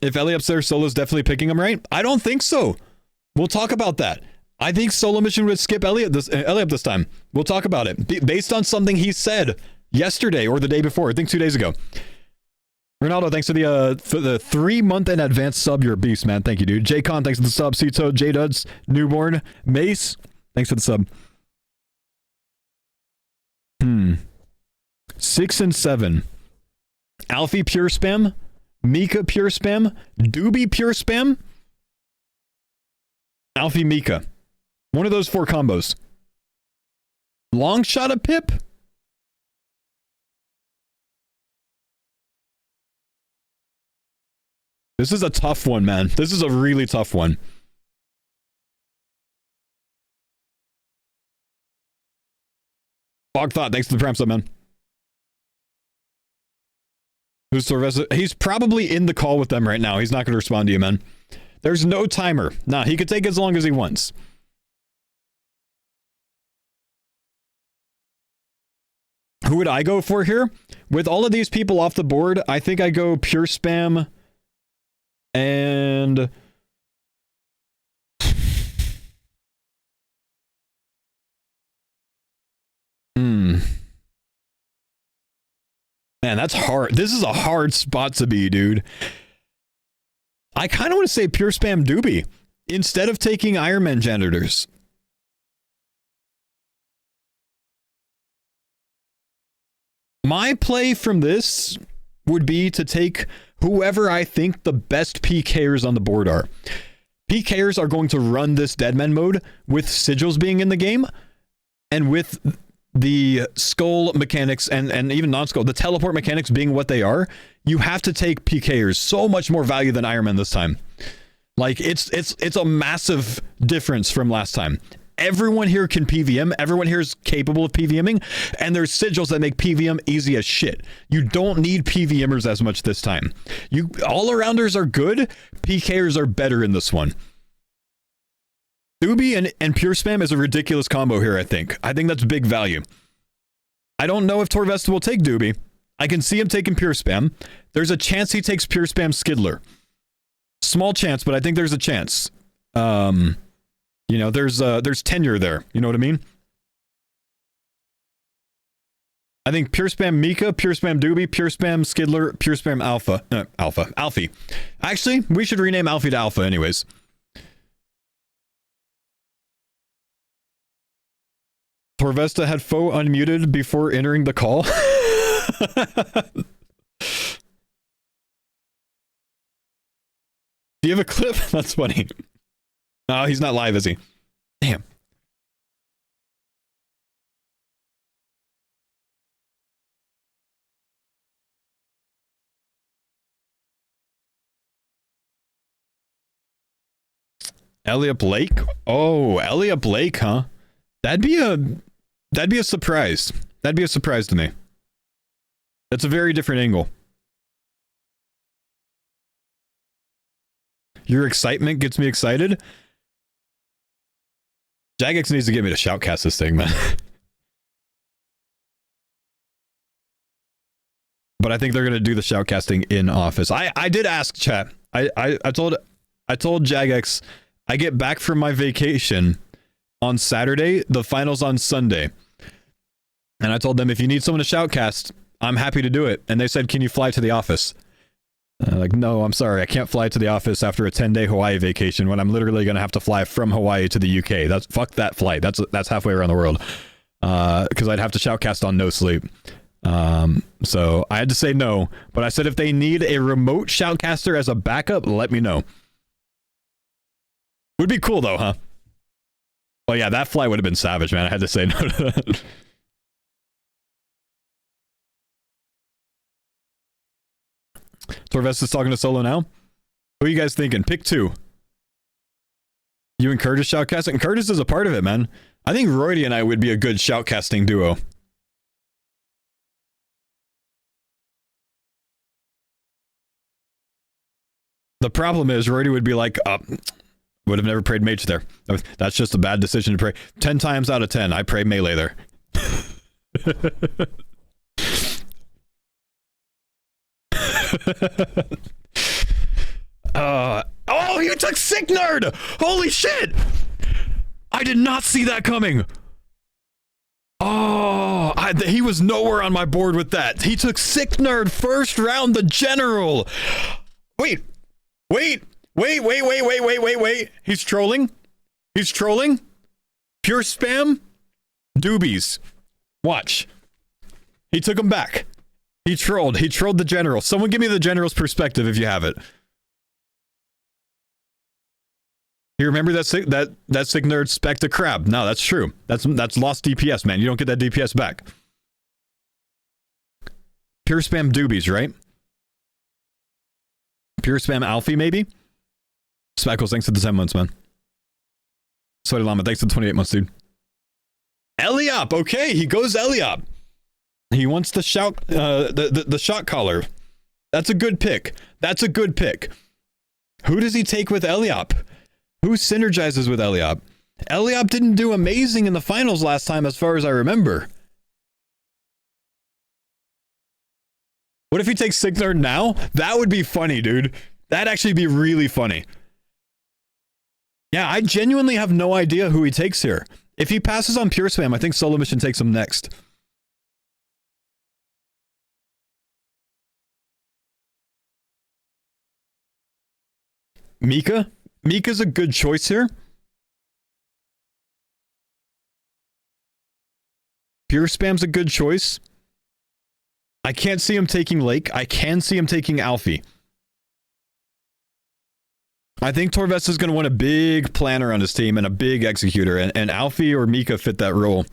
If Eliop's there, Solo's definitely picking him, right? I don't think so. We'll talk about that. I think Solo Mission would skip Eliop this time. We'll talk about it. Based on something he said yesterday or the day before. I think 2 days ago. Ronaldo, thanks for the 3 month in advance sub. You're a beast, man. Thank you, dude. J-Con, thanks for the sub. Cito, J-Duds, Newborn, Mace, thanks for the sub. 6 and 7. Alfie Pure Spam, Mika Pure Spam, Doobie Pure Spam, Alfie Mika. One of those 4 combos. Long shot of Pip? This is a tough one, man. This is a really tough one. Fog Thought, thanks for the prime sub, man. Who's Torvesta? He's probably in the call with them right now. He's not going to respond to you, man. There's no timer. Nah, he could take as long as he wants. Who would I go for here? With all of these people off the board, I think I go Pure Spam and... Man, that's hard. This is a hard spot to be, dude. I kind of want to say Pure Spam Doobie instead of taking Iron Man Janitors. My play from this would be to take whoever I think the best PKers on the board are. PKers are going to run this Deadman mode with sigils being in the game and with the skull mechanics and even non-skull, the teleport mechanics being what they are. You have to take PKers. So much more value than Iron Man this time. Like, it's a massive difference from last time. Everyone here can PVM. Everyone here is capable of PVMing, and there's sigils that make PVM easy as shit. You don't need PVMers as much this time. All-arounders are good. PKers are better in this one. Doobie and Pure Spam is a ridiculous combo here, I think. I think that's big value. I don't know if Torvesta will take Doobie. I can see him taking Pure Spam. There's a chance he takes Pure Spam Skidler. Small chance, but I think there's a chance. You know, there's tenure there. You know what I mean? I think Pure Spam Mika, Pure Spam Doobie, Pure Spam Skidler, Pure Spam Alfie. Actually, we should rename Alfie to Alpha anyways. Torvesta had Faux unmuted before entering the call. Do you have a clip? That's funny. No, he's not live, is he? Damn. Elliot Blake? Oh, Elliot Blake, huh? That'd be a surprise. That'd be a surprise to me. That's a very different angle. Your excitement gets me excited. Jagex needs to get me to shoutcast this thing, man. But I think they're gonna do the shoutcasting in office. I did ask chat. I told Jagex I get back from my vacation on Saturday, the finals on Sunday. And I told them if you need someone to shoutcast, I'm happy to do it. And they said, can you fly to the office? Like, no, I'm sorry. I can't fly to the office after a 10-day Hawaii vacation when I'm literally going to have to fly from Hawaii to the UK. Fuck that flight. That's halfway around the world. Because I'd have to shoutcast on no sleep. So I had to say no. But I said if they need a remote shoutcaster as a backup, let me know. Would be cool though, huh? Well, yeah, that flight would have been savage, man. I had to say no to that. Torvesta's talking to Solo now. Who are you guys thinking? Pick two. You and Curtis shoutcasting? Curtis is a part of it, man. I think Roydy and I would be a good shoutcasting duo. The problem is Roydy would be like, would have never prayed mage there. That's just a bad decision to pray. 10 times out of 10, I pray melee there. Oh, you took Sick Nerd! Holy shit! I did not see that coming. Oh, he was nowhere on my board with that. He took Sick Nerd first round, the general. Wait. He's trolling. Pure spam. Doobies. Watch. He took him back. He trolled the general. Someone give me the general's perspective if you have it. You remember that sick nerd spec to crab? No, that's true. That's lost DPS, man. You don't get that DPS back. Pure spam doobies, right? Pure spam Alfie, maybe? Speckles, thanks for the 10 months, man. Sweaty Llama, thanks for the 28 months, dude. Eliop, okay, he goes Eliop. He wants the shout, the shot caller. That's a good pick. That's a good pick. Who does he take with Eliop? Who synergizes with Eliop? Eliop didn't do amazing in the finals last time, as far as I remember. What if he takes Signer now? That would be funny, dude. That'd actually be really funny. Yeah, I genuinely have no idea who he takes here. If he passes on Pure Spam, I think Solo Mission takes him next. Mika? Mika's a good choice here. Pure Spam's a good choice. I can't see him taking Lake. I can see him taking Alfie. I think Torvesta's going to want a big planner on his team and a big executor, and Alfie or Mika fit that role.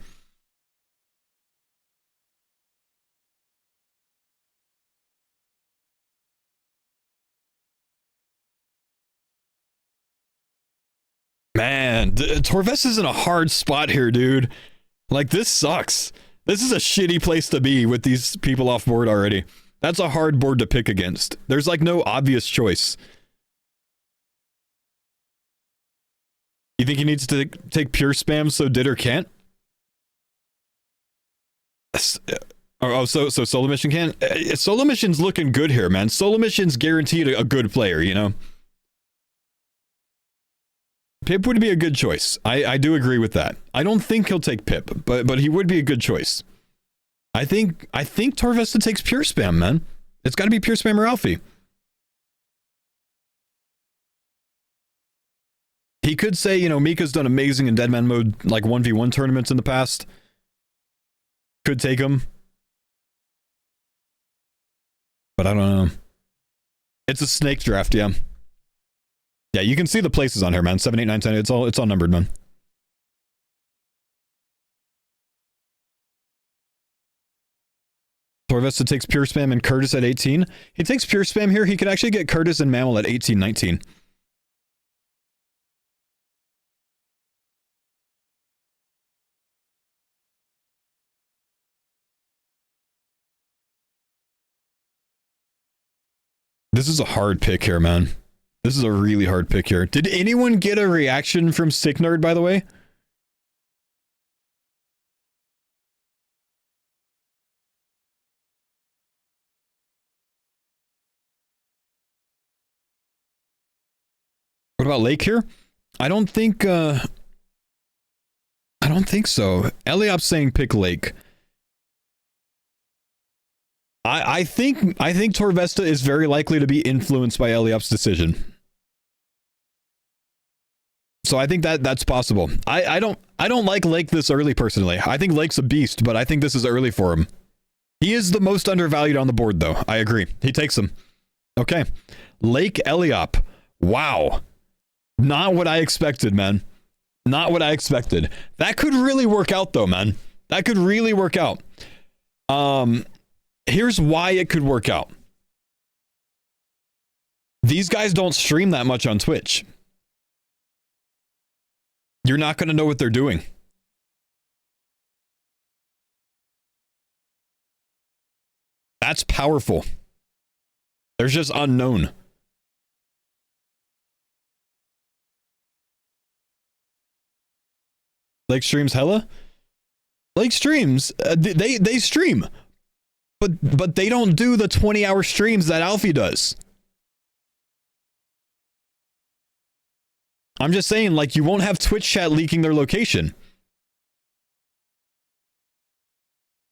Man, Torvesta's in a hard spot here, dude. Like, this sucks. This is a shitty place to be with these people off board already. That's a hard board to pick against. There's like no obvious choice. You think he needs to take Pure Spam so Ditter can't? Oh, so Solo Mission can? Solo Mission's looking good here, man. Solo Mission's guaranteed a good player, you know? Pip would be a good choice. I do agree with that. I don't think he'll take Pip, but he would be a good choice. I think Torvesta takes Pure Spam, man. It's got to be Pure Spam or Alfie. He could say, you know, Mika's done amazing in Deadman mode, like 1v1 tournaments in the past. Could take him. But I don't know. It's a snake draft, yeah. Yeah, you can see the places on here, man. 7, 8, 9, 10. It's all numbered, man. Torvesta takes Pure Spam and Curtis at 18. He takes Pure Spam here. He could actually get Curtis and Mammal at 18, 19. This is a hard pick here, man. This is a really hard pick here. Did anyone get a reaction from Sick Nerd, by the way? What about Lake here? I don't think so. Eliop's saying pick Lake. I think Torvesta is very likely to be influenced by Eliop's decision. So I think that's possible. I don't like Lake this early personally. I think Lake's a beast, but I think this is early for him. He is the most undervalued on the board though. I agree. He takes him. Okay. Lake Eliop. Wow. Not what I expected, man. Not what I expected. That could really work out though, man. That could really work out. Here's why it could work out. These guys don't stream that much on Twitch. You're not going to know what they're doing. That's powerful. They're just unknown. Lake streams hella? Lake streams. They stream. But they don't do the 20-hour streams that Alfie does. I'm just saying, like, you won't have Twitch chat leaking their location.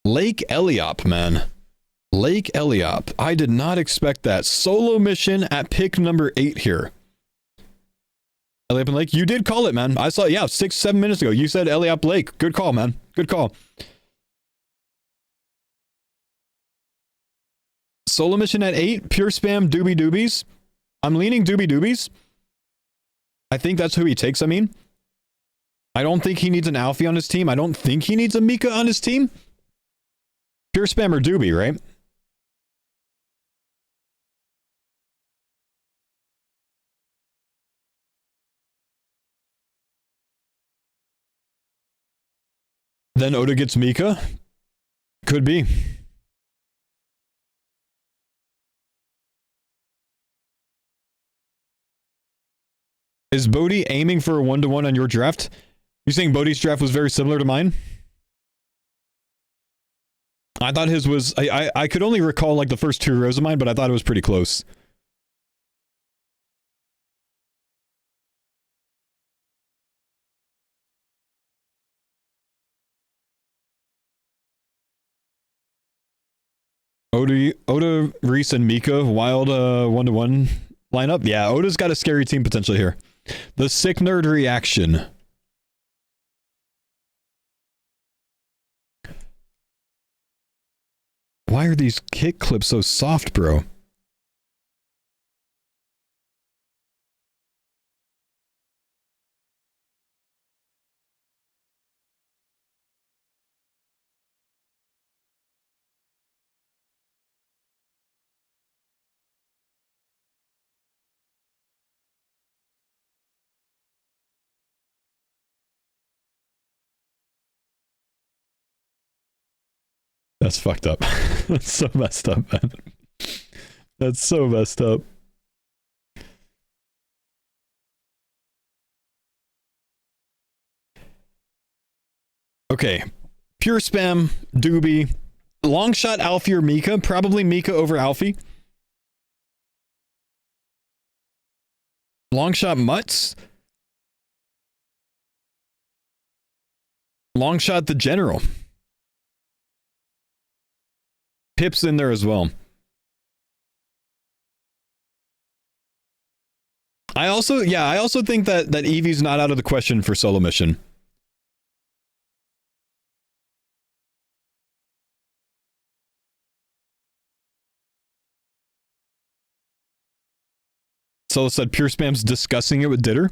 Lake Eliop, man. Lake Eliop. I did not expect that. Solo Mission at pick number 8 here. Eliop and Lake. You did call it, man. I saw it, yeah, 6-7 minutes ago. You said Eliop Lake. Good call, man. Good call. Solo Mission at 8. Pure Spam Doobie Doobies. I'm leaning Doobie Doobies. I think that's who he takes. I mean, I don't think he needs an Alfie on his team. I don't think he needs a Mika on his team. Pure spam or doobie, right? Then Oda gets Mika. Could be. Is Bodhi aiming for a 1-to-1 on your draft? You saying Bodhi's draft was very similar to mine? I thought his was... I could only recall like the first 2 rows of mine, but I thought it was pretty close. Oda, Reese, and Mika, wild 1-to-1 lineup. Yeah, Oda's got a scary team potential here. The sick nerd reaction. Why are these kick clips so soft, bro? That's fucked up. That's so messed up, man. That's so messed up. Okay. Pure spam, doobie. Long shot Alfie or Mika. Probably Mika over Alfie. Long shot Mutts. Long shot the General. Pip's in there as well. I also think that Eevee's not out of the question for solo mission. Solo said Pure Spam's discussing it with Ditter.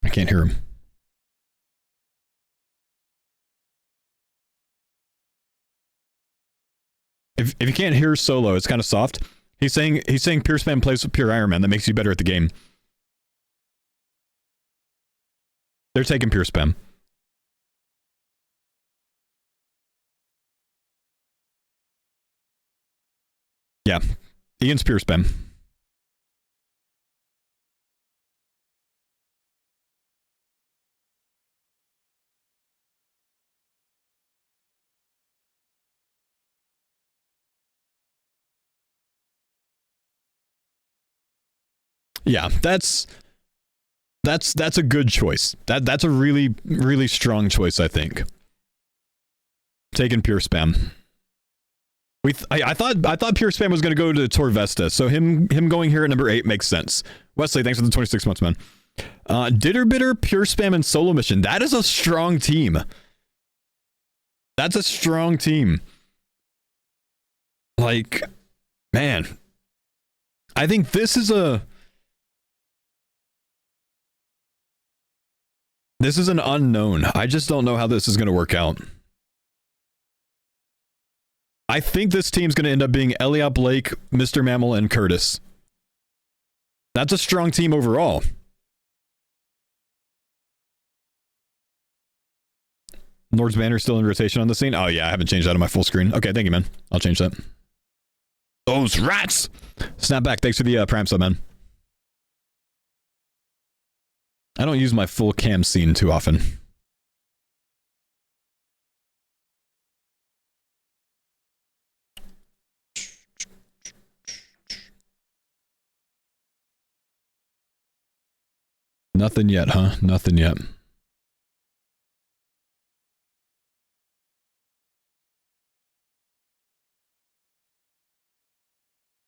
I can't hear him. If you can't hear Solo, it's kind of soft. He's saying Pure Spam plays with Pure Iron Man. That makes you better at the game. They're taking Pure Spam. Yeah. Ian's Pure Spam. Yeah, that's a good choice. That's a really, really strong choice, I think. Taking Pure Spam. I thought Pure Spam was going to go to Torvesta, so him going here at number 8 makes sense. Wesley, thanks for the 26 months, man. Ditter Bitter, Pure Spam, and Solo Mission. That is a strong team. That's a strong team. Like, man. I think this is an unknown. I just don't know how this is going to work out. I think this team's going to end up being Eliop, Blake, Mr. Mammal, and Curtis. That's a strong team overall. Lord's Banner still in rotation on the scene? Oh yeah, I haven't changed that on my full screen. Okay, thank you, man. I'll change that. Those rats! Snapback, thanks for the Prime sub, man. I don't use my full cam scene too often. Nothing yet, huh? Nothing yet.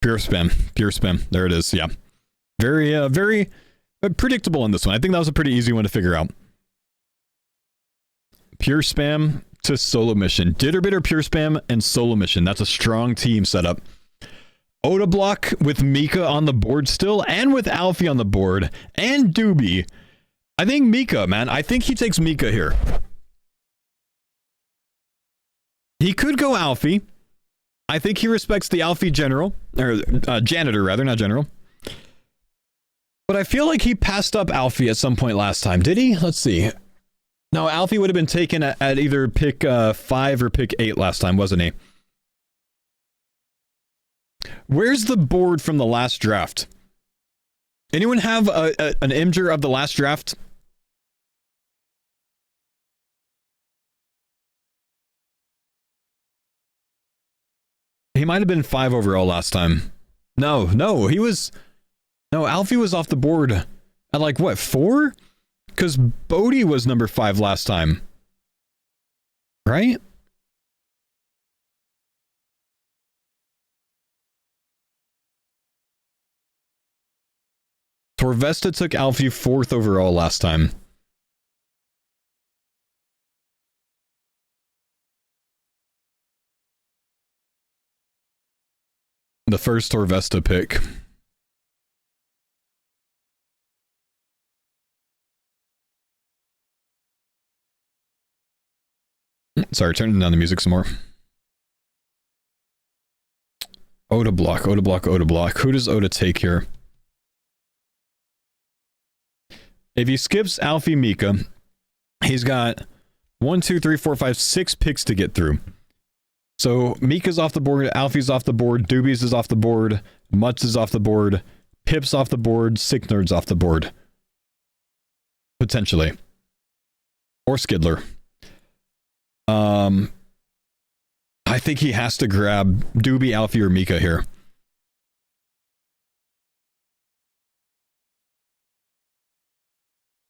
Pure spam. Pure spam. There it is. Yeah. Very predictable in this one. I think that was a pretty easy one to figure out. Pure spam to solo mission. Ditterbitter, pure spam, and solo mission. That's a strong team setup. Oda block with Mika on the board still, and with Alfie on the board, and Doobie. I think Mika, man. I think he takes Mika here. He could go Alfie. I think he respects the Alfie general, or janitor rather, not general. But I feel like he passed up Alfie at some point last time. Did he? Let's see. No, Alfie would have been taken at either pick 5 or pick 8 last time, wasn't he? Where's the board from the last draft? Anyone have an imgur of the last draft? He might have been 5 overall last time. No, Alfie was off the board at like what, 4? Because Bodhi was number 5 last time. Right? Torvesta took Alfie 4th overall last time. The first Torvesta pick. Sorry, turning down the music some more. Oda block. Who does Oda take here? If he skips Alfie Mika, he's got 1, 2, 3, 4, 5, 6 picks to get through. So Mika's off the board, Alfie's off the board, Doobies is off the board, Mutz is off the board, Pip's off the board, Sick Nerd's off the board. Potentially. Or Skidler. I think he has to grab Doobie, Alfie, or Mika here.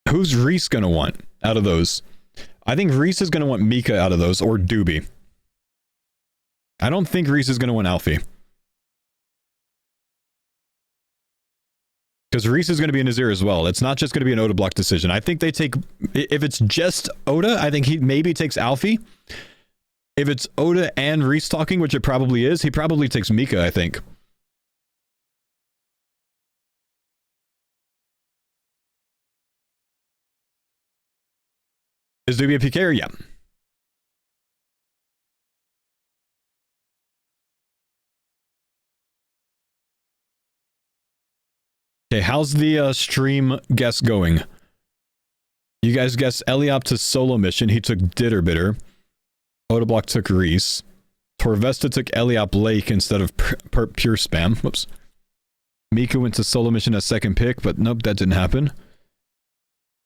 Who's Reese gonna want out of those? I think Reese is gonna want Mika out of those, or Doobie. I don't think Reese is gonna want Alfie. Because Reese is going to be in his ear as well. It's not just going to be an Oda block decision. I think they take... If it's just Oda, I think he maybe takes Alfie. If it's Oda and Reese talking, which it probably is, he probably takes Mika, I think. Is Doobie a PKer? Yeah. Okay, how's the stream guess going? You guys guessed Eliop to solo mission. He took Ditterbitter. Odablock took Reese. Torvesta took Eliop Lake instead of pure spam. Whoops. Mika went to solo mission as second pick, but nope, that didn't happen.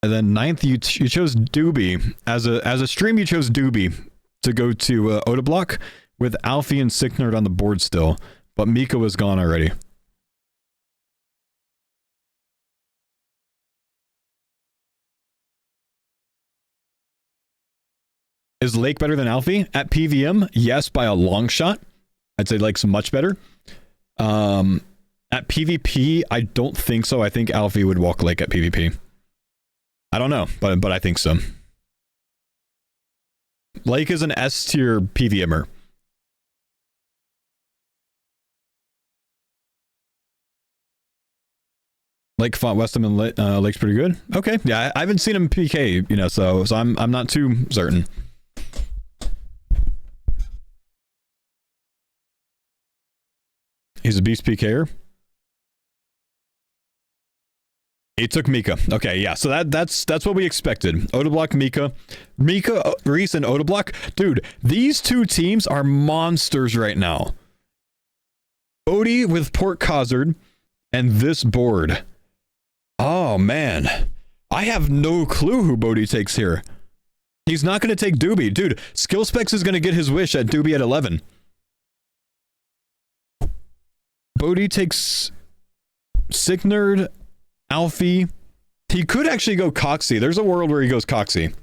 And then 9th, you chose Doobie. As a stream, you chose Doobie to go to Odablock with Alfie and Sick Nerd on the board still, but Mika was gone already. Is Lake better than Alfie? At PVM, yes, by a long shot. I'd say Lake's much better. At PvP, I don't think so. I think Alfie would walk Lake at PvP. I don't know, but I think so. Lake is an S tier PVMer. Lake fought Westham and Lake's pretty good. Okay, yeah, I haven't seen him PK, you know, so I'm not too certain. He's a beast PKer. He took Mika. Okay, yeah. So that's what we expected. Odablock, Mika, Reese, and Odablock. Dude, these two teams are monsters right now. Bodhi with Port Khazard and this board. Oh man, I have no clue who Bodhi takes here. He's not going to take Doobie, dude. Skill Specs is going to get his wish at Doobie at 11. Bodhi takes Sick Nerd, Alfie. He could actually go Coxie. There's a world where he goes Coxie.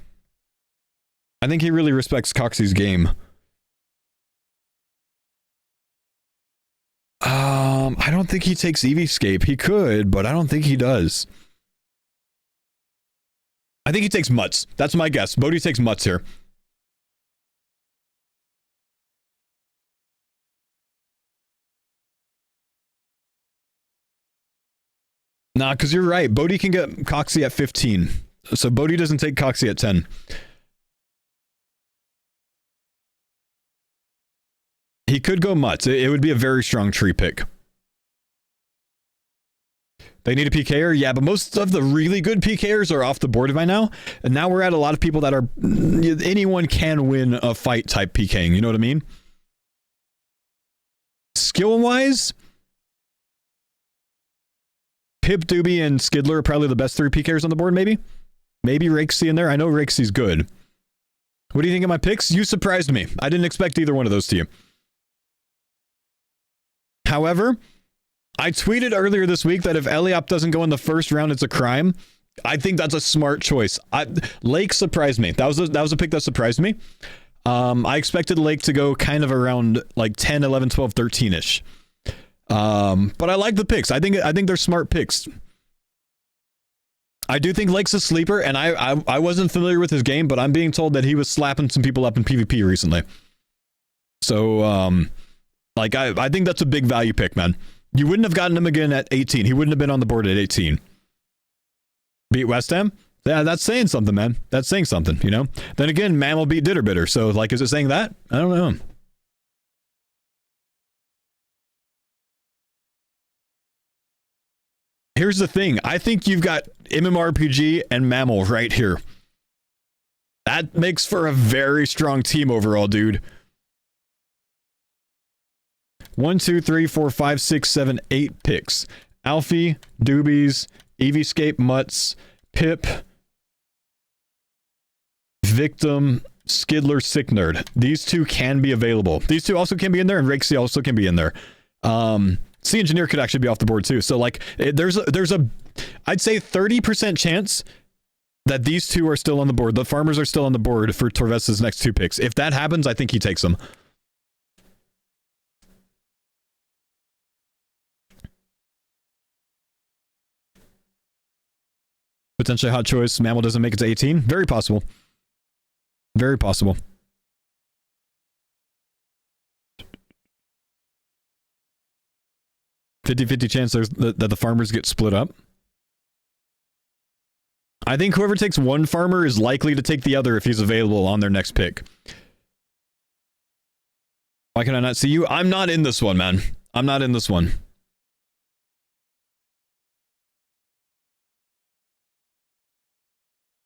I think he really respects Coxie's game. I don't think he takes Eevescape. He could, but I don't think he does. I think he takes Mutts. That's my guess. Bodhi takes Mutts here. Nah, because you're right. Bodhi can get Coxie at 15. So Bodhi doesn't take Coxie at 10. He could go Mutts. It would be a very strong tree pick. They need a PKer? Yeah, but most of the really good PKers are off the board by now. And now we're at a lot of people that are... Anyone can win a fight type PKing. You know what I mean? Skill-wise... Pip, Doobie, and Skidler are probably the best 3 PKers on the board, maybe? Maybe Rakesy in there. I know Rakesy's good. What do you think of my picks? You surprised me. I didn't expect either one of those to you. However, I tweeted earlier this week that if Eliop doesn't go in the first round, it's a crime. I think that's a smart choice. Lake surprised me. That was a pick that surprised me. I expected Lake to go kind of around like 10, 11, 12, 13-ish. But I like the picks. I think they're smart picks. I do think Lake's a sleeper, and I wasn't familiar with his game, but I'm being told that he was slapping some people up in PvP recently. So, like, I think that's a big value pick, man. You wouldn't have gotten him again at 18. He wouldn't have been on the board at 18. Beat West Ham? Yeah, that's saying something, man. That's saying something, you know? Then again, Mammal beat Ditterbitter. So, like, is it saying that? I don't know. Here's the thing. I think you've got MMORPG and Mammal right here. That makes for a very strong team overall, dude. 1, 2, 3, 4, 5, 6, 7, 8 picks. Alfie, Doobies, Eevescape, Mutts, Pip, Victim, Skidler, Sick Nerd. These 2 can be available. These 2 also can be in there, and Rakesy also can be in there. Sea Engineer could actually be off the board too. So like, there's a I'd say 30% chance that these 2 are still on the board. The farmers are still on the board for Torves's next 2 picks. If that happens, I think he takes them. Potentially hot choice. Mammal doesn't make it to 18. Very possible. Very possible. $50-50 chance that the farmers get split up. I think whoever takes one farmer is likely to take the other if he's available on their next pick. Why can I not see you? I'm not in this one, man. I'm not in this one.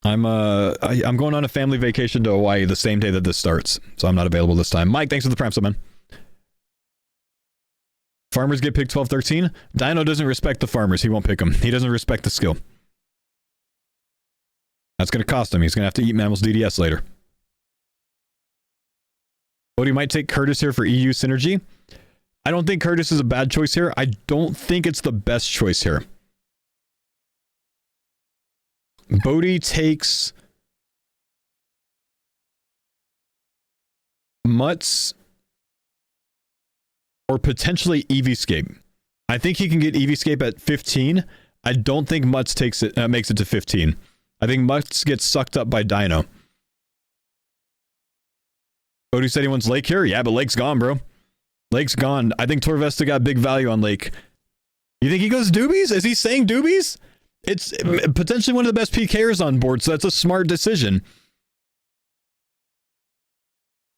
I'm going on a family vacation to Hawaii the same day that this starts, so I'm not available this time. Mike, thanks for the prime sub, man. Farmers get picked 12-13. Dino doesn't respect the farmers. He won't pick them. He doesn't respect the skill. That's going to cost him. He's going to have to eat Mammal's DDS later. Bodhi might take Curtis here for EU synergy. I don't think Curtis is a bad choice here. I don't think it's the best choice here. Bodhi takes Mutts or potentially Eevescape. I think he can get Eevescape at 15. I don't think Mutts takes it makes it to 15. I think Mutts gets sucked up by Dino. Bodhi said he wants Lake here. Yeah, but Lake's gone, bro. Lake's gone. I think Torvesta got big value on Lake. You think he goes Doobies? Is he saying Doobies? It's potentially one of the best PKers on board, so that's a smart decision.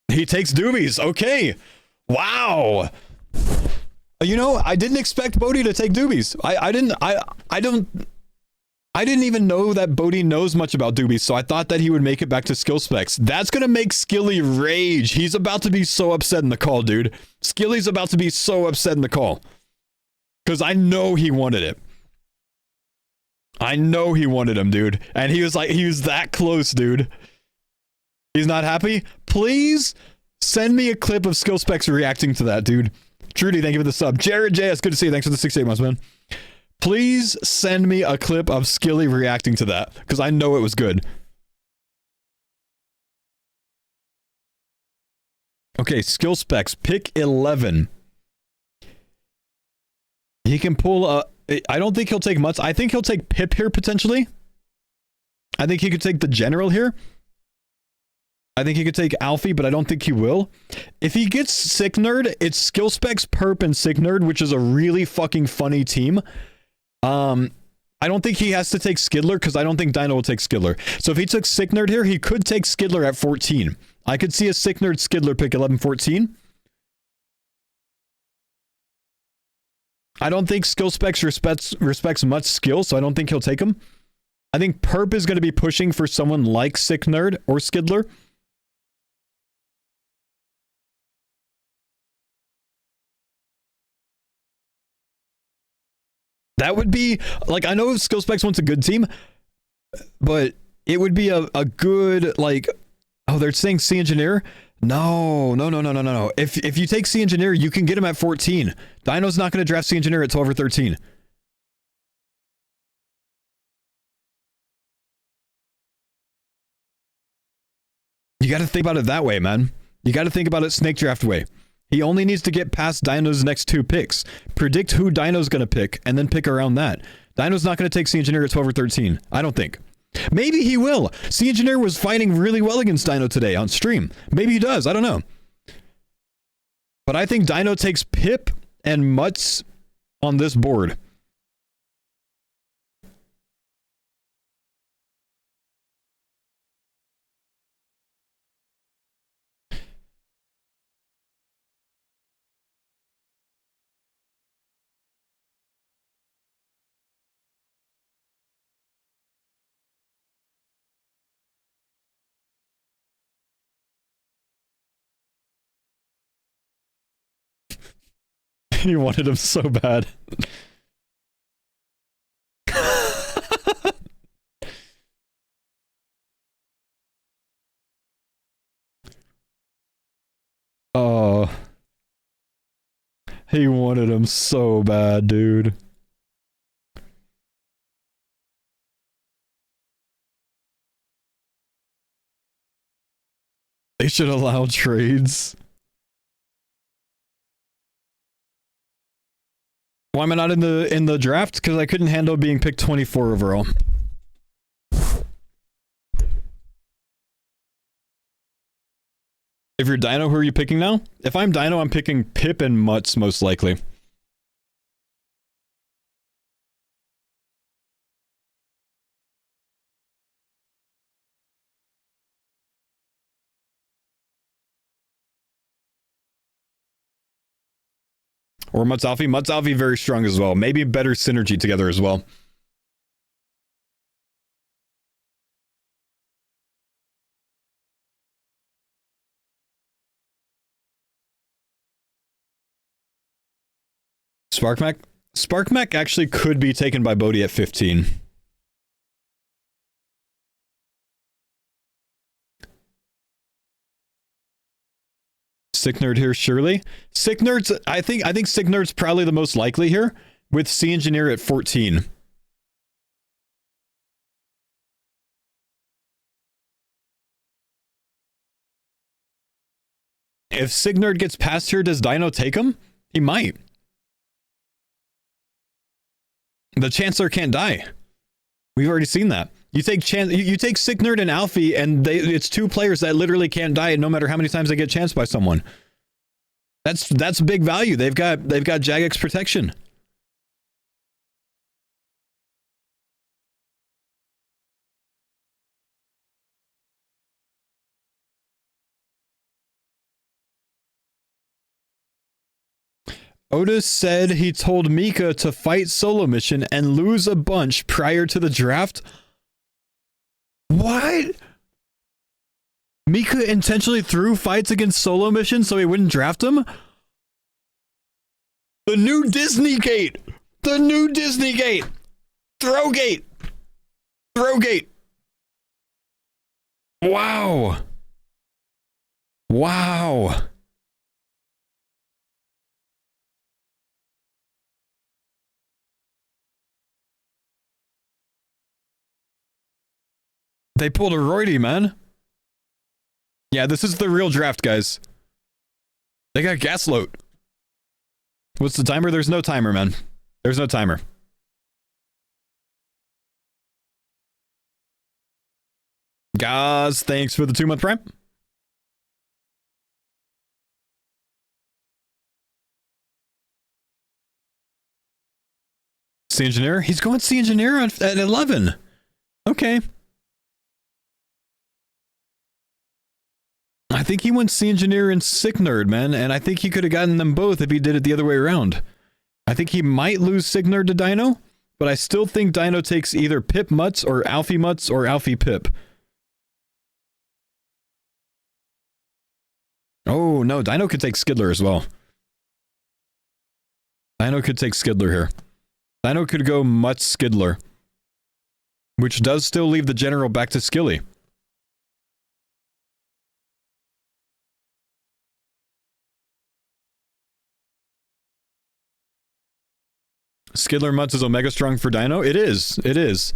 He takes Doobies. Okay. Wow. You know, I didn't expect Bodhi to take Doobies. I didn't even know that Bodhi knows much about Doobies, so I thought that he would make it back to skill specs. That's gonna make Skilly rage. He's about to be so upset in the call, dude. Skilly's about to be so upset in the call. Because I know he wanted it. I know he wanted him, dude. And he was that close, dude. He's not happy? Please send me a clip of skill specs reacting to that, dude. Trudy, thank you for the sub. Jared JS, good to see you. Thanks for the 6 8 months, man. Please send me a clip of Skilly reacting to that, because I know it was good. Okay, skill specs. Pick 11. He can pull I don't think he'll take Mutts. I think he'll take Pip here potentially. I think he could take the General here. I think he could take Alfie, but I don't think he will. If he gets Sick Nerd, it's Skill Specs, Perp, and Sick Nerd, which is a really fucking funny team. I don't think he has to take Skidler because I don't think Dino will take Skidler. So if he took Sick Nerd here, he could take Skidler at 14. I could see a Sick Nerd Skidler pick 11-14. I don't think Skill Specs respects much skill, so I don't think he'll take him. I think Perp is going to be pushing for someone like Sick Nerd or Skidler. That would be, like, I know Skill Specs wants a good team, but it would be a good, like, oh, they're saying C Engineer? No. If you take C Engineer, you can get him at 14. Dino's not going to draft C Engineer at 12 or 13. You got to think about it that way, man. You got to think about it snake draft way. He only needs to get past Dino's next 2 picks. Predict who Dino's going to pick, and then pick around that. Dino's not going to take C Engineer at 12 or 13. I don't think. Maybe he will. C Engineer was fighting really well against Dino today on stream. Maybe he does. I don't know. But I think Dino takes Pip and Mutts on this board. He wanted him so bad. Oh. He wanted him so bad, dude. They should allow trades. Why am I not in the draft? Because I couldn't handle being picked 24 overall. If you're Dino, who are you picking now? If I'm Dino, I'm picking Pip and Mutts most likely. Or Mutts Alfie. Mutts Alfie very strong as well. Maybe better synergy together as well. Sparkmac actually could be taken by Bodhi at 15. Sick Nerd here, surely. Sick Nerd's, I think Sick Nerd's probably the most likely here, with C Engineer at 14. If Sick Nerd gets past here, does Dino take him? He might. The Chancellor can't die. We've already seen that. You take you take Sick Nerd and Alfie, and it's 2 players that literally can't die, no matter how many times they get chanced by someone. That's big value. They've got Jagex protection. Otis said he told Mika to fight solo mission and lose a bunch prior to the draft. What? Mika intentionally threw fights against solo mission so he wouldn't draft him? The new Disney gate! The new Disney gate! Throwgate! Throwgate! Wow! Wow! They pulled a Roydy, man. Yeah, this is the real draft, guys. They got Gasloat. What's the timer? There's no timer, man. There's no timer. Guys, thanks for the 2-month prime. Sea Engineer? He's going Sea Engineer at 11. Okay. I think he went Sea Engineer and Sick Nerd, man, and I think he could have gotten them both if he did it the other way around. I think he might lose Sick Nerd to Dino, but I still think Dino takes either Pip Mutts or Alfie Mutts or Alfie Pip. Oh, no, Dino could take Skidler as well. Dino could take Skidler here. Dino could go Mutts Skidler, which does still leave the general back to Skilly. Skidler Mutts is Omega Strong for Dino? It is. It is.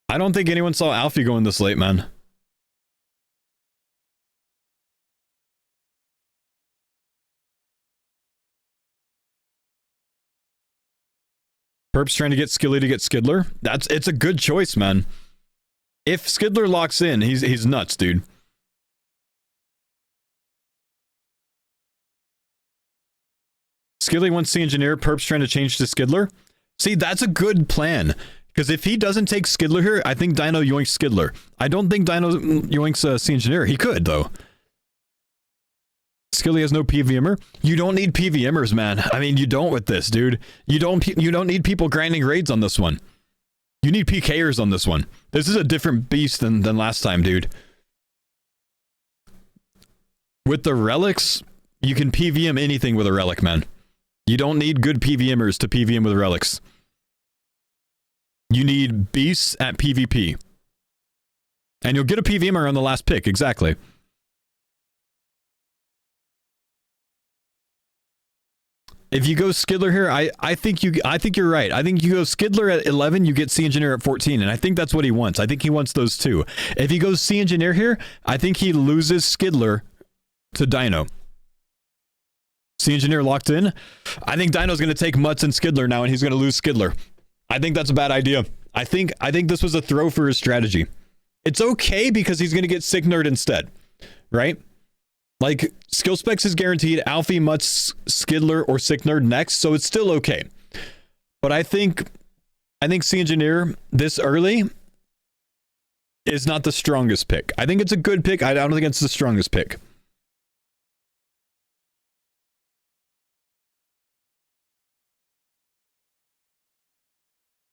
I don't think anyone saw Alfie going this late, man. Perp's trying to get Skilly to get Skidler. It's a good choice, man. If Skidler locks in, he's nuts, dude. Skilly wants Sea Engineer, Perp's trying to change to Skidler. See, that's a good plan. Because if he doesn't take Skidler here, I think Dino yoinks Skidler. I don't think Dino yoinks Sea Engineer. He could, though. Skilly has no PVMer. You don't need PVMers, man. I mean, you don't with this, dude. You don't need people grinding raids on this one. You need PKers on this one. This is a different beast than last time, dude. With the relics, you can PVM anything with a relic, man. You don't need good PVMers to PVM with relics. You need beasts at PvP. And you'll get a PVMer on the last pick, exactly. If you go Skidler here, I think you're right. I think you go Skidler at 11, you get Sea Engineer at 14, and I think that's what he wants. I think he wants those two. If he goes Sea Engineer here, I think he loses Skidler to Dino. Sea Engineer locked in. I think Dino's going to take Mutts and Skidler now, and he's going to lose Skidler. I think that's a bad idea. I think this was a throw for his strategy. It's okay because he's going to get Sick Nerd instead, right? Like, skill specs is guaranteed, Alfie, Mutts, Skidler, or Sick Nerd next, so it's still okay. But I think Sea Engineer this early is not the strongest pick. I think it's a good pick. I don't think it's the strongest pick.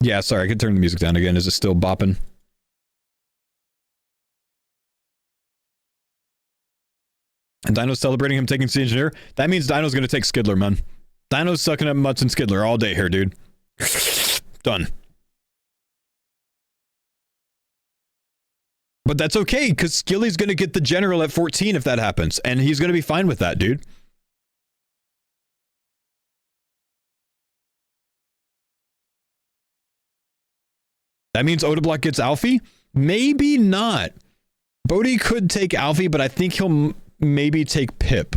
Yeah, sorry, I could turn the music down again. Is it still bopping? And Dino's celebrating him taking Sea Engineer. That means Dino's going to take Skidler, man. Dino's sucking up Mutts and Skidler all day here, dude. Done. But that's okay, because Skilly's going to get the general at 14 if that happens. And he's going to be fine with that, dude. That means Odablock gets Alfie? Maybe not. Bodhi could take Alfie, but I think he'll maybe take Pip.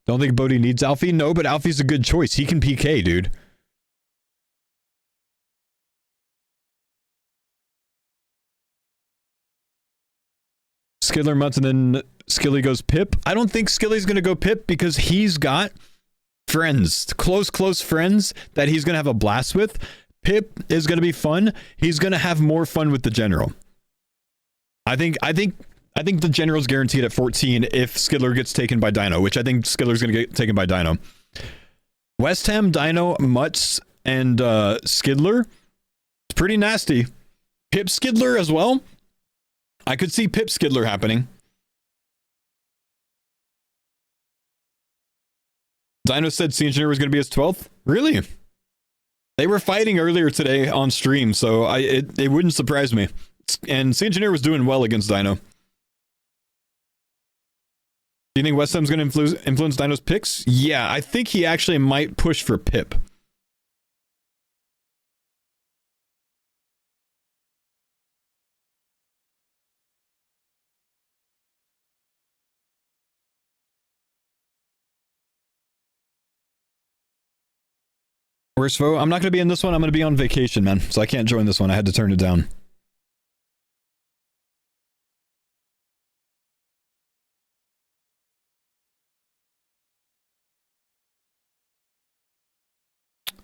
Don't think Bodhi needs Alfie? No, but Alfie's a good choice. He can PK, dude. Skidler Mutts and then Skilly goes Pip. I don't think Skilly's going to go Pip because he's got friends, close friends that he's going to have a blast with. Pip is going to be fun. He's going to have more fun with the general. I think the general's guaranteed at 14 if Skidler gets taken by Dino, which I think Skidler's going to get taken by Dino. West Ham, Dino, Mutts, and Skidler. It's pretty nasty. Pip Skidler as well. I could see Pip Skidler happening. Dino said Sea Engineer was going to be his 12th? Really? They were fighting earlier today on stream, so it wouldn't surprise me. And Sea Engineer was doing well against Dino. Do you think West Ham's going to influence Dino's picks? Yeah, I think he actually might push for Pip. Where's Faux? I'm not going to be in this one. I'm going to be on vacation, man. So I can't join this one. I had to turn it down.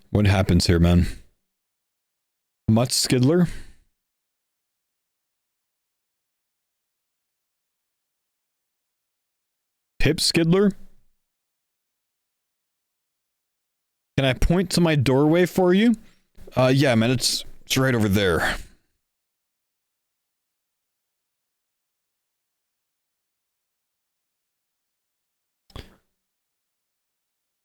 What happens here, man? Mutt Skidler? Pip Skidler? Can I point to my doorway for you? Yeah, man, it's right over there.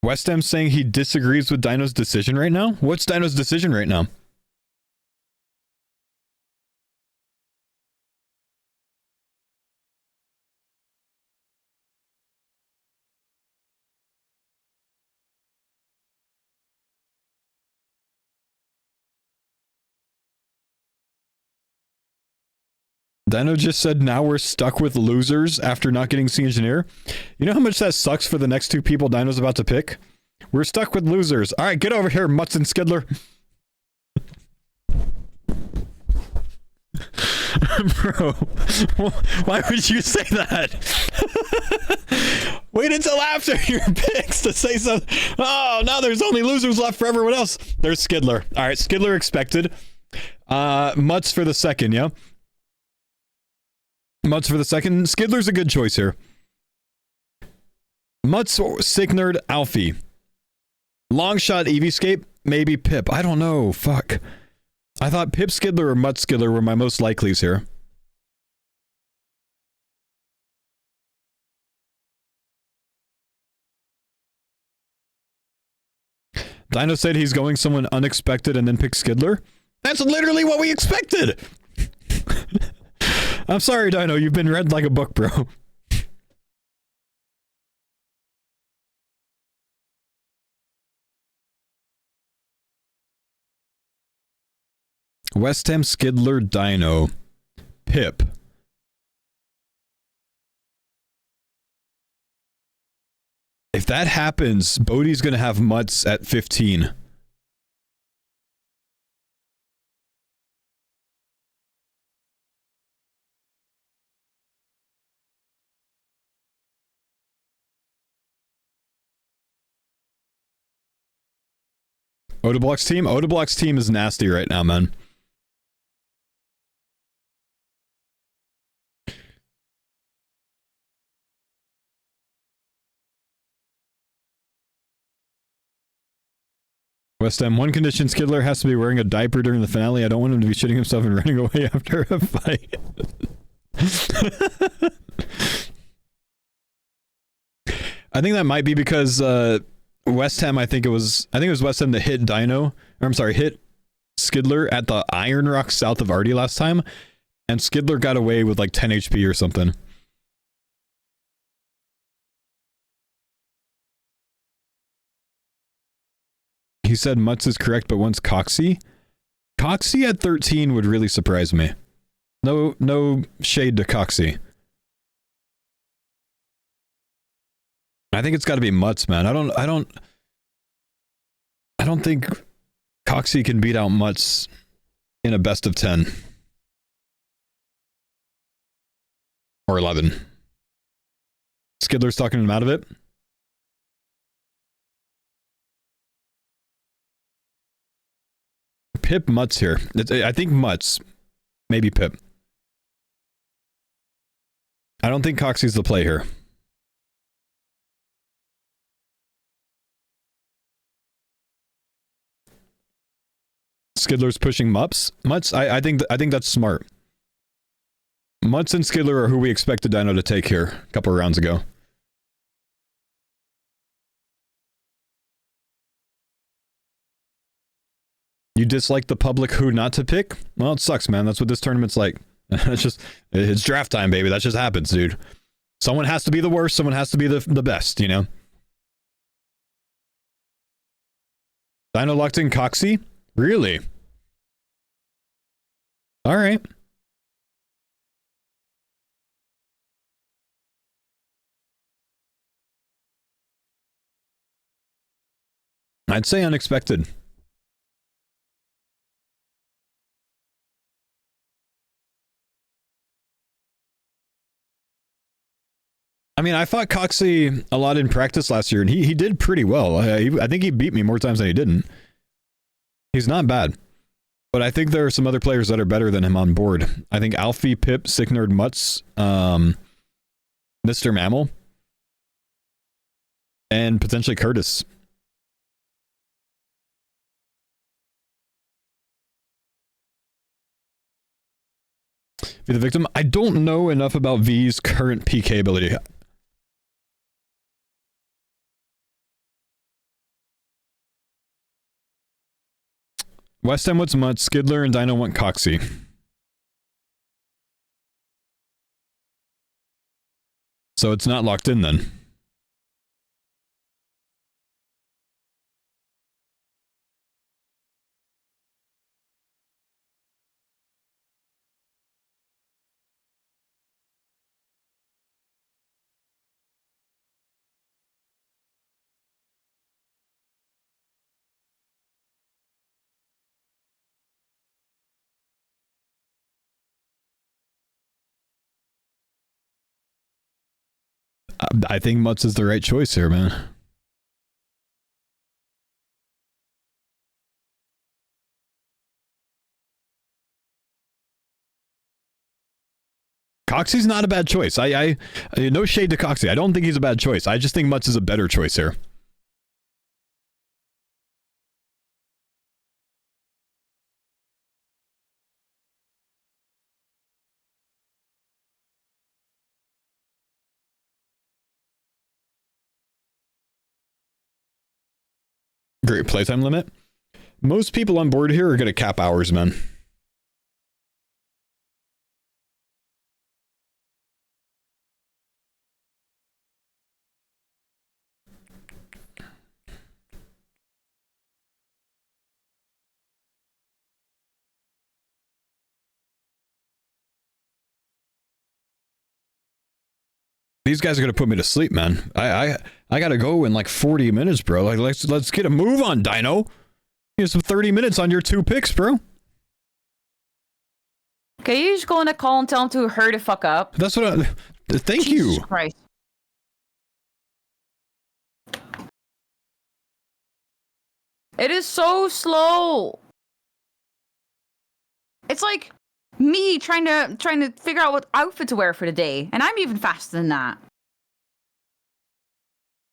West Ham saying he disagrees with Dino's decision right now? What's Dino's decision right now? Dino just said now we're stuck with losers after not getting Sea Engineer. You know how much that sucks for the next two people Dino's about to pick? We're stuck with losers. All right, get over here, Mutts and Skidler. Bro, why would you say that? Wait until after your picks to say something. Oh, now there's only losers left for everyone else. There's Skidler. All right, Skidler expected. Mutts for the second, yeah? Mutts for the second. Skidler's a good choice here. Mutts, Signerd, Alfie. Long shot, Eviescape, maybe Pip. I don't know. Fuck. I thought Pip Skidler or Mutt Skidler were my most likelies here. Dino said he's going someone unexpected and then pick Skidler. That's literally what we expected. I'm sorry, Dino. You've been read like a book, bro. West Ham, Skidler, Dino, Pip. If that happens, Bodie's going to have Mutts at 15. Odeblock's team? Odeblock's team is nasty right now, man. West Ham, one condition, Skidler has to be wearing a diaper during the finale. I don't want him to be shitting himself and running away after a fight. I think that might be because West Ham, I think it was West Ham that hit Dino, or I'm sorry, hit Skidler at the Iron Rock south of Artie last time, and Skidler got away with like 10 HP or something. He said Mutts is correct, but once Coxie? Coxie at 13 would really surprise me. No shade to Coxie. I think it's got to be Mutts, man. I don't think Coxie can beat out Mutts in a best of 10 or 11. Skidler's talking him out of it. Pip, Mutts here. I think Mutts. Maybe Pip. I don't think Coxie's the play here. Skidler's pushing Mutts. I think that's smart. Mutts and Skidler are who we expected Dino to take here a couple of rounds ago. You dislike the public who not to pick? Well, it sucks, man. That's what this tournament's like. It's draft time, baby. That just happens, dude. Someone has to be the worst. Someone has to be the best, you know? Dino locked in Coxie? Really? All right. I'd say unexpected. I mean, I fought Coxie a lot in practice last year, and he did pretty well. I think he beat me more times than he didn't. He's not bad. But I think there are some other players that are better than him on board. I think Alfie, Pip, Sicknerd, Mutz, Mr. Mammal, and potentially Curtis. Be the victim. I don't know enough about V's current PK ability. West Ham wants Mutt, Skidler and Dino want Coxie. So it's not locked in then. I think Mutz is the right choice here, man. Coxie's not a bad choice. I no shade to Coxie. I don't think he's a bad choice. I just think Mutz is a better choice here. Great playtime limit. Most people on board here are going to cap hours, man. These guys are gonna put me to sleep, man. I gotta go in like 40 minutes, bro. Like let's get a move on, Dino. You have some 30 minutes on your 2 picks, bro. Can you just go in a call and tell him to hurry the fuck up? That's what I. Thank Jesus you. Christ. It is so slow. It's like me trying to figure out what outfit to wear for the day, and I'm even faster than that.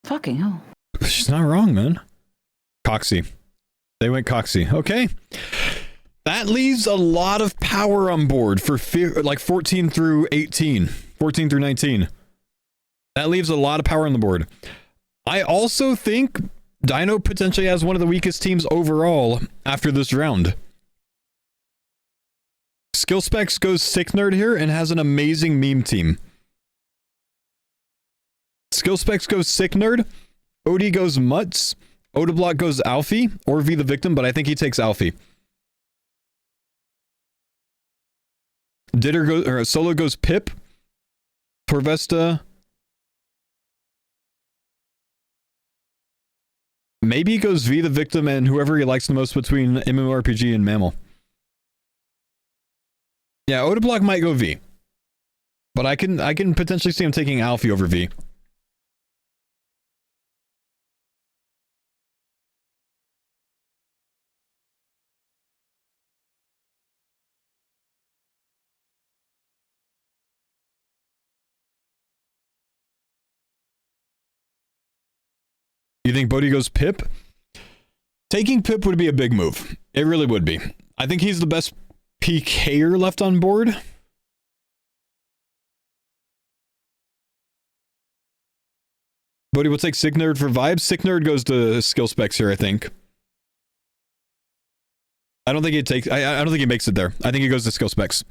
Fucking hell. She's not wrong, man. Coxie. They went Coxie. Okay. That leaves a lot of power on board for like 14 through 18. 14 through 19. That leaves a lot of power on the board. I also think Dino potentially has one of the weakest teams overall after this round. Skill Specs goes Sick Nerd here and has an amazing meme team. Skill Specs goes Sick Nerd. OD goes Mutz. Odablock goes Alfie or V the Victim, but I think he takes Alfie. Ditter goes, or Solo goes Pip. Torvesta. Maybe he goes V the Victim and whoever he likes the most between MMORPG and Mammal. Yeah, Odablock might go V. But I can potentially see him taking Alfie over V. You think Bodhi goes Pip? Taking Pip would be a big move. It really would be. I think he's the best PKer left on board. Bodhi will take Sick Nerd for vibes. Sick Nerd goes to skill specs here, I think. I don't think he takes. I don't think he makes it there. I think he goes to skill specs.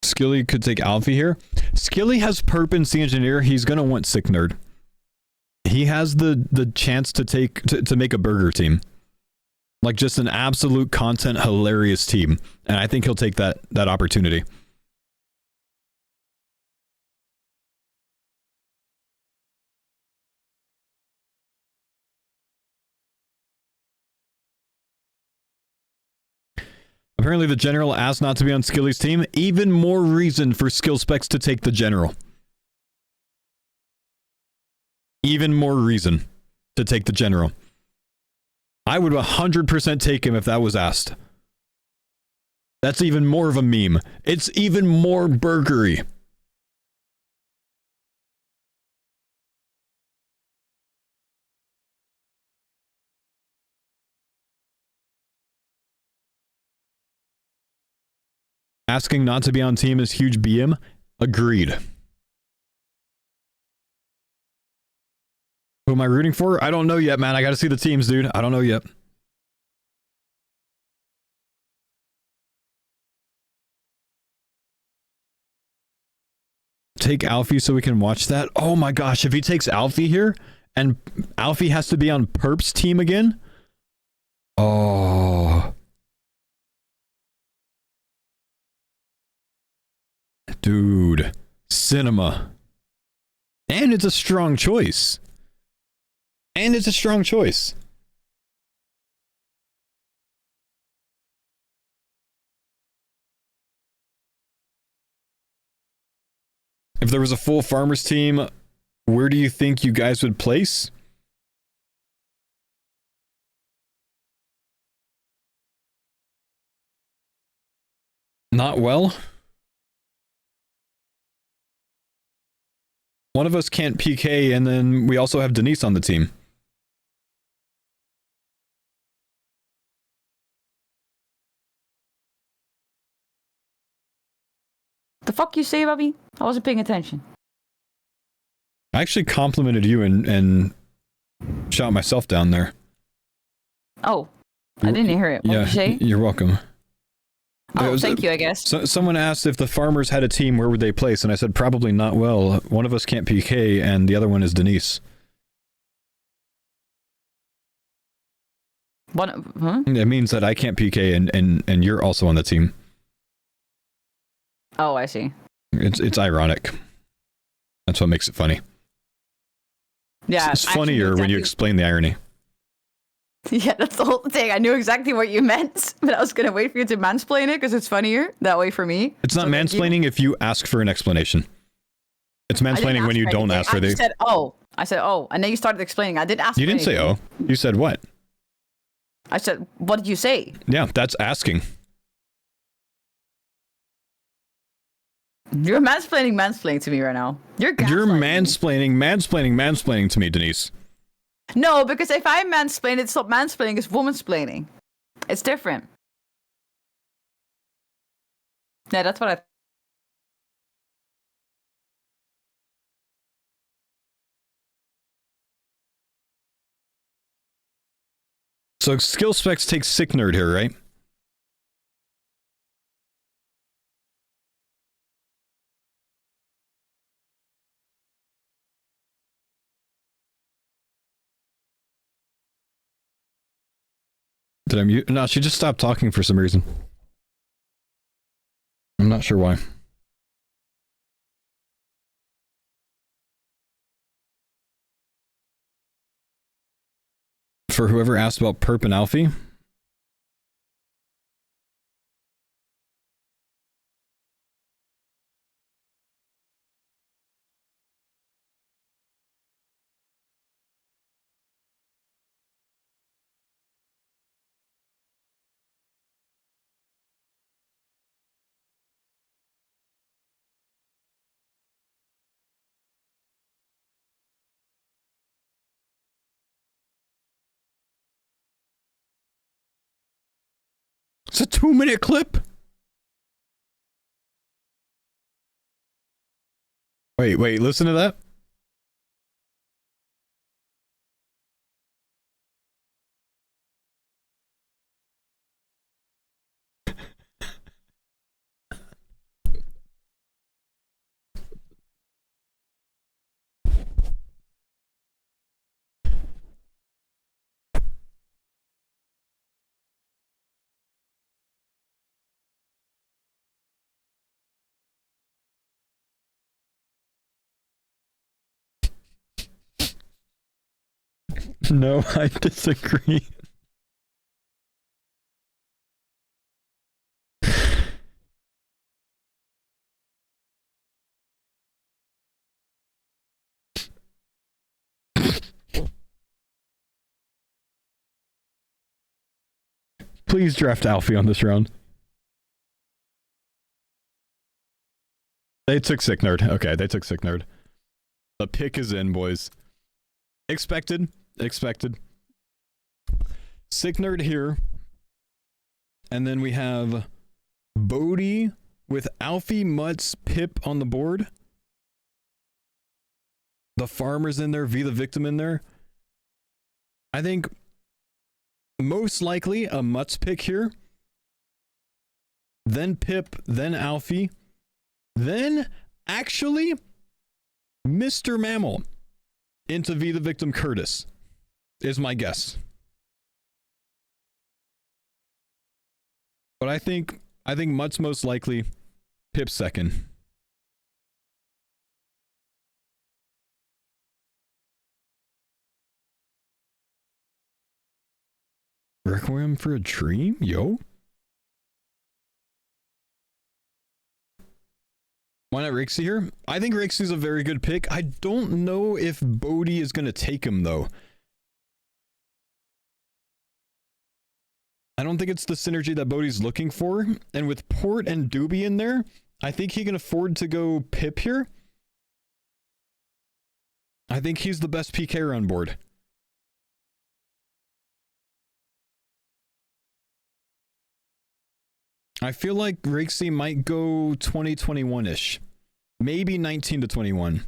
Skilly could take Alfie here. Skilly has Perp and Sea Engineer. He's gonna want Sick Nerd. He has the chance to take to make a burger team, like just an absolute content hilarious team, and I think he'll take that opportunity. Apparently the general asked not to be on Skilly's team. Even more reason for Skill Specs to take the general. Even more reason to take the general. I would 100% take him if that was asked. That's even more of a meme. It's even more burgery. Asking not to be on team is huge BM. Agreed. Who am I rooting for? I don't know yet, man. I gotta see the teams, dude. I don't know yet. Take Alfie so we can watch that? Oh my gosh, if he takes Alfie here, and Alfie has to be on Perp's team again? Oh. Dude. Cinema. And it's a strong choice. And it's a strong choice. If there was a full farmers team, where do you think you guys would place? Not well. One of us can't PK, and then we also have Denise on the team. The fuck you say, Bobby? I wasn't paying attention. I actually complimented you and shot myself down there. Oh, I didn't hear it. What did you say? You're welcome. Oh, thank you, I guess. So, someone asked if the farmers had a team, where would they place? And I said, probably not well. One of us can't PK, and the other one is Denise. What? Huh? It means that I can't PK, and you're also on the team. Oh, I see. It's ironic. That's what makes it funny. Yeah, it's funnier when you explain the irony. Yeah, that's the whole thing. I knew exactly what you meant, but I was going to wait for you to mansplain it because it's funnier that way for me. It's not mansplaining if you ask for an explanation. It's mansplaining when you don't ask for the... I said, oh, and then you started explaining. I didn't ask You didn't say, oh. You said what? I said, what did you say? Yeah, that's asking. You're mansplaining to me right now. You're mansplaining to me, Denise. No, because if I mansplain, it's not mansplaining, it's womansplaining. It's different. Yeah, that's what I... So skill specs takes sick nerd here, right? Did I mute? No, she just stopped talking for some reason. I'm not sure why. For whoever asked about Perp and Alfie. It's a 2-minute clip. Wait, listen to that. No, I disagree. Please draft Alfie on this round. They took Sick Nerd. Okay, they took Sick Nerd. The pick is in, boys. Expected. Sick Nerd here. And then we have Bodhi with Alfie, Mutts, Pip on the board. The Farmer's in there, V the Victim in there. I think most likely a Mutts pick here. Then Pip, then Alfie. Then, actually, Mr. Mammal into V the Victim Curtis is my guess. But I think Mutt's most likely, Pip second. Requiem for a Dream? Yo. Why not Rixie here? I think Rixie's a very good pick. I don't know if Bodhi is going to take him, though. I don't think it's the synergy that Bodhi's looking for. And with Port and Doobie in there, I think he can afford to go Pip here. I think he's the best PKer on board. I feel like Rixie might go 2021-ish. Maybe 19 to 21.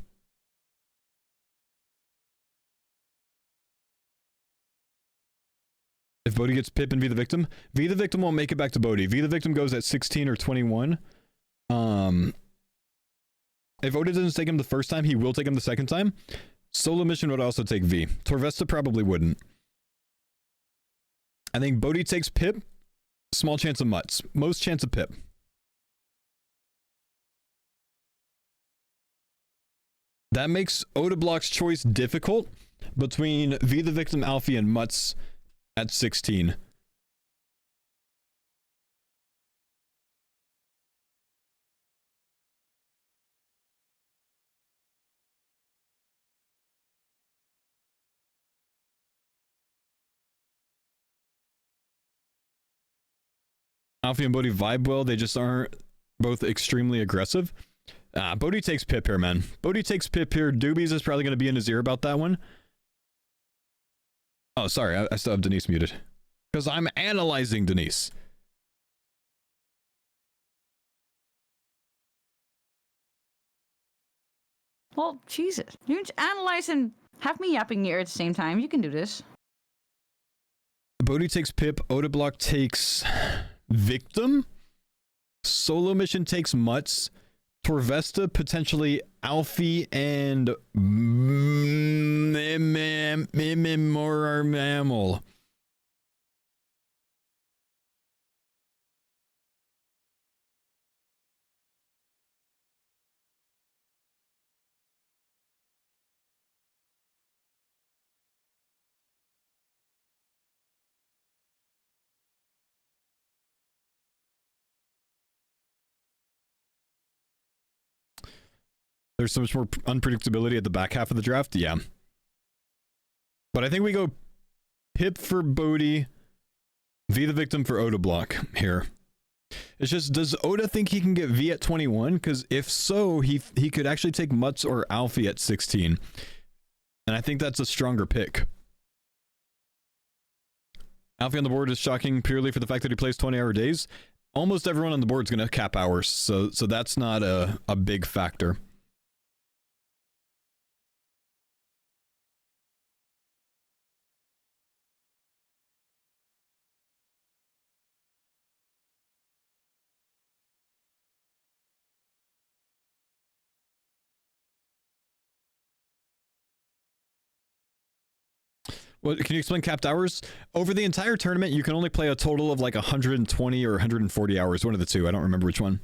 If Bodhi gets Pip and V the Victim, V the Victim won't make it back to Bodhi. V the Victim goes at 16 or 21. If Oda doesn't take him the first time, he will take him the second time. Solo Mission would also take V. Torvesta probably wouldn't. I think Bodhi takes Pip. Small chance of Mutts. Most chance of Pip. That makes Oda Block's choice difficult between V the Victim, Alfie, and Mutts at 16. Alfie and Bodhi vibe well, they just aren't both extremely aggressive. Bodhi takes Pip here, man. Bodhi takes Pip here. Doobies is probably going to be in his ear about that one. Oh, sorry, I still have Denise muted. Because I'm analyzing Denise. Well, Jesus. You can analyze and have me yapping here at the same time. You can do this. Bodhi takes Pip. Oda Block takes Victim. Solo Mission takes Mutts. Torvesta potentially Alfie and more Mammal. There's so much more unpredictability at the back half of the draft. Yeah. But I think we go Pip for Bodhi, V the Victim for Oda Block here. It's just, does Oda think he can get V at 21? Because if so, he could actually take Mutts or Alfie at 16. And I think that's a stronger pick. Alfie on the board is shocking purely for the fact that he plays 20-hour days. Almost everyone on the board is going to cap hours, so that's not a big factor. Well, can you explain capped hours? Over the entire tournament, you can only play a total of like 120 or 140 hours, one of the two. I don't remember which one.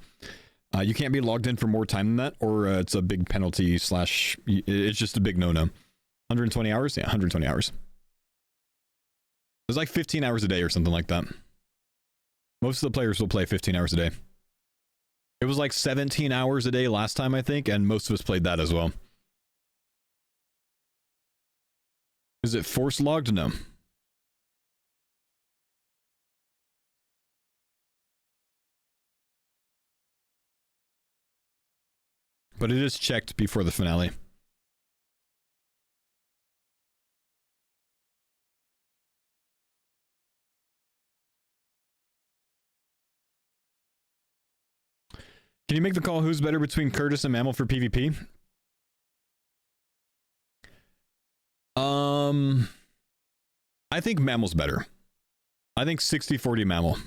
You can't be logged in for more time than that, or it's a big penalty / it's just a big no-no. 120 hours? Yeah, 120 hours. It's like 15 hours a day or something like that. Most of the players will play 15 hours a day. It was like 17 hours a day last time, I think, and most of us played that as well. Is it force logged? No. but it is checked before the finale. Can you make the call who's better between Curtis and Mammal for PvP? I think Mammal's better. I think 60-40 Mammal.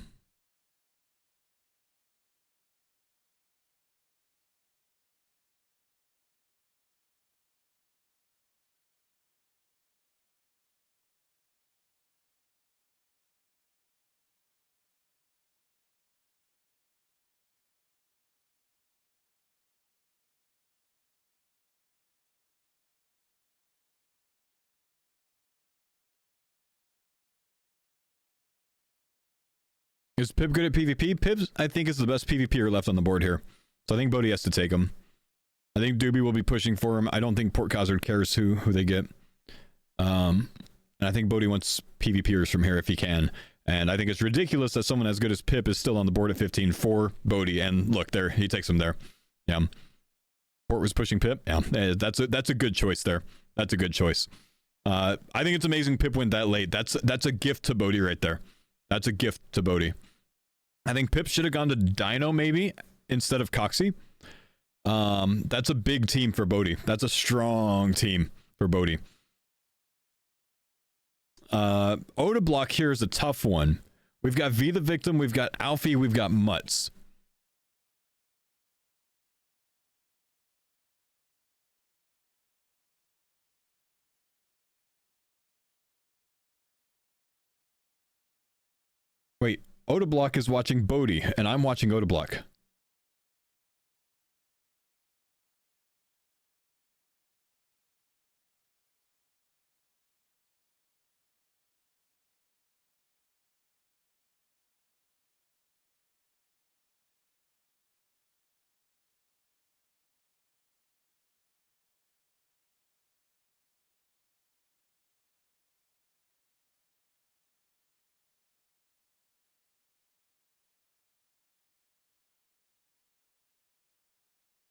Is Pip good at PvP? Pip, I think, is the best PvPer left on the board here. So I think Bodhi has to take him. I think Doobie will be pushing for him. I don't think Port Cosard cares who they get. And I think Bodhi wants PvPers from here if he can. And I think it's ridiculous that someone as good as Pip is still on the board at 15 for Bodhi. And look, there, he takes him there. Yeah. Port was pushing Pip. Yeah, that's a good choice there. That's a good choice. I think it's amazing Pip went that late. That's a gift to Bodhi right there. That's a gift to Bodhi. I think Pip should have gone to Dino maybe instead of Coxie. That's a big team for Bodhi. That's a strong team for Bodhi. Oda block here is a tough one. We've got V the Victim, we've got Alfie, we've got Mutz. Wait, Oda block is watching Bodhi, and I'm watching Oda block.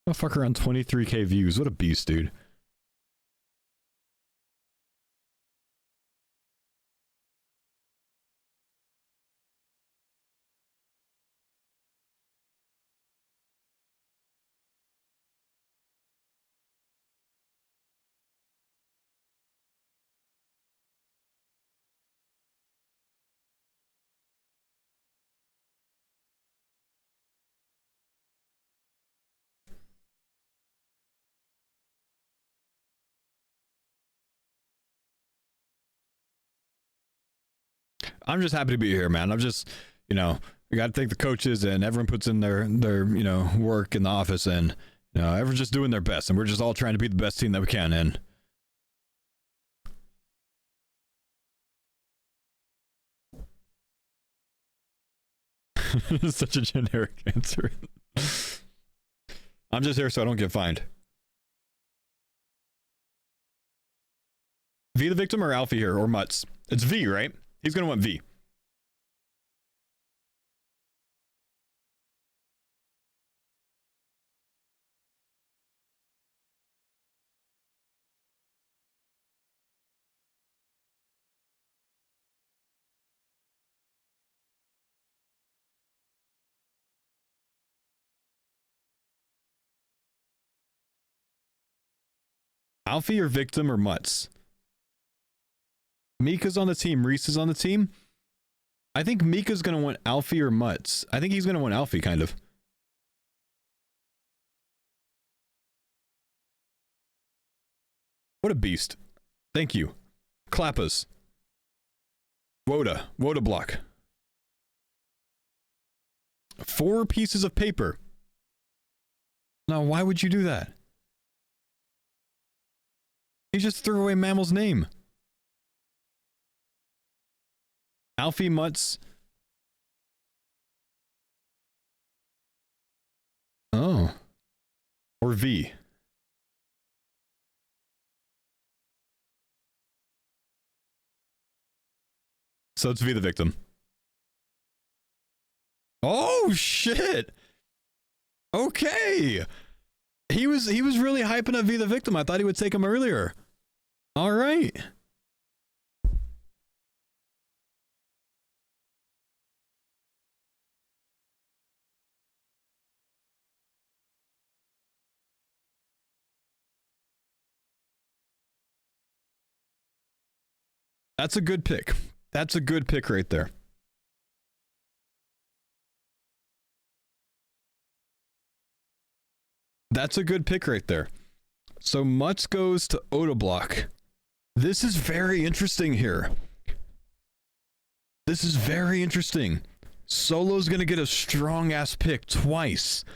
Motherfucker on 23k views. What a beast, dude. I'm just happy to be here, man. I'm just, you know, we got to thank the coaches, and everyone puts in their you know, work in the office, and you know, everyone's just doing their best, and we're just all trying to be the best team that we can. And such a generic answer. I'm just here so I don't get fined. V the Victim or Alfie here, or Mutz? It's V, right? He's going to want V. Alfie or Victim or Mutz? Mika's on the team. Reese is on the team. I think Mika's going to want Alfie or Mutz. I think he's going to want Alfie, kind of. What a beast. Thank you. Klappas. Woda. Woda block. 4 pieces of paper. Now, why would you do that? He just threw away Mammal's name. Alfie, Mutz. Oh. Or V. So it's V the Victim. Oh, shit. Okay. He was really hyping up V the Victim. I thought he would take him earlier. All right. That's a good pick. That's a good pick right there. That's a good pick right there. So Mutz goes to Otoblock. This is very interesting here. This is very interesting. Solo's going to get a strong ass pick twice.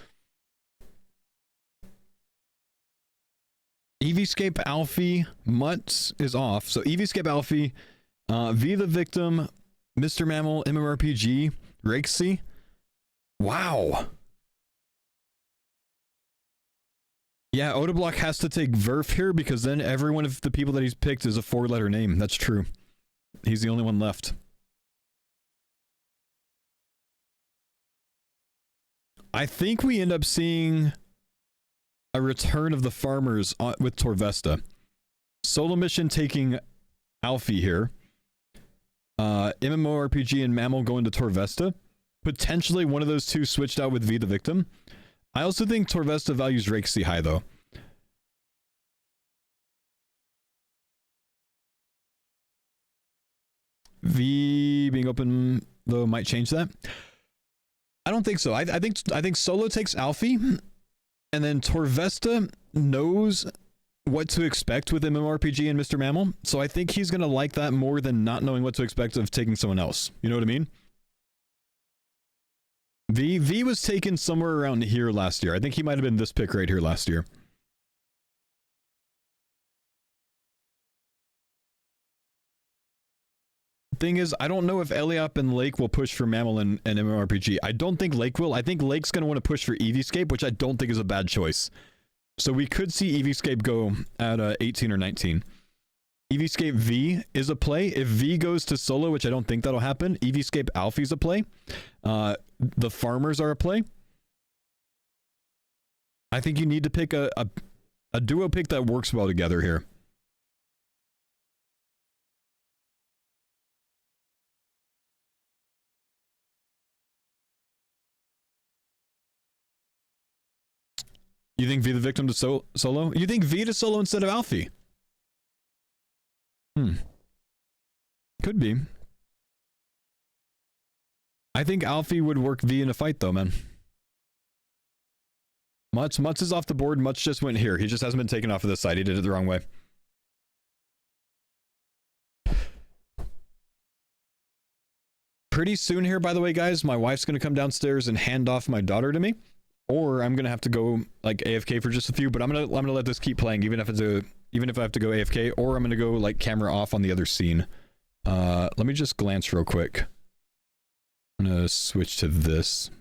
Eevescape Alfie, Mutz is off. So Eevescape Alfie, V the Victim, Mr. Mammal, MMORPG, Rakesy. Wow. Yeah, Otoblock has to take Verf here because then every one of the people that he's picked is a 4-letter name. That's true. He's the only one left. I think we end up seeing a return of the farmers with Torvesta. Solo Mission taking Alfie here. MMORPG and Mammal going to Torvesta. Potentially one of those two switched out with V the Victim. I also think Torvesta values Rakesy high, though. V being open, though, might change that. I don't think so. I think Solo takes Alfie, and then Torvesta knows what to expect with MMORPG and Mr. Mammal, so I think he's going to like that more than not knowing what to expect of taking someone else. You know what I mean? V was taken somewhere around here last year. I think he might have been this pick right here last year. Thing is, I don't know if Eliop and Lake will push for Mammal and MMORPG. I don't think Lake will. I think Lake's going to want to push for Eevescape, which I don't think is a bad choice. So we could see Eevescape go at 18 or 19. Eevescape V is a play. If V goes to Solo, which I don't think that'll happen, Eevescape Alfie's a play. The farmers are a play. I think you need to pick a duo pick that works well together here. You think V the Victim to Solo? You think V to Solo instead of Alfie? Could be. I think Alfie would work V in a fight, though, man. Mutz is off the board. Mutz just went here. He just hasn't been taken off of this side. He did it the wrong way. Pretty soon here, by the way, guys, my wife's going to come downstairs and hand off my daughter to me. Or I'm going to have to go, like, AFK for just a few, but I'm going to let this keep playing, even if I have to go AFK, or I'm going to go, like, camera off on the other scene. Let me just glance real quick. I'm going to switch to this.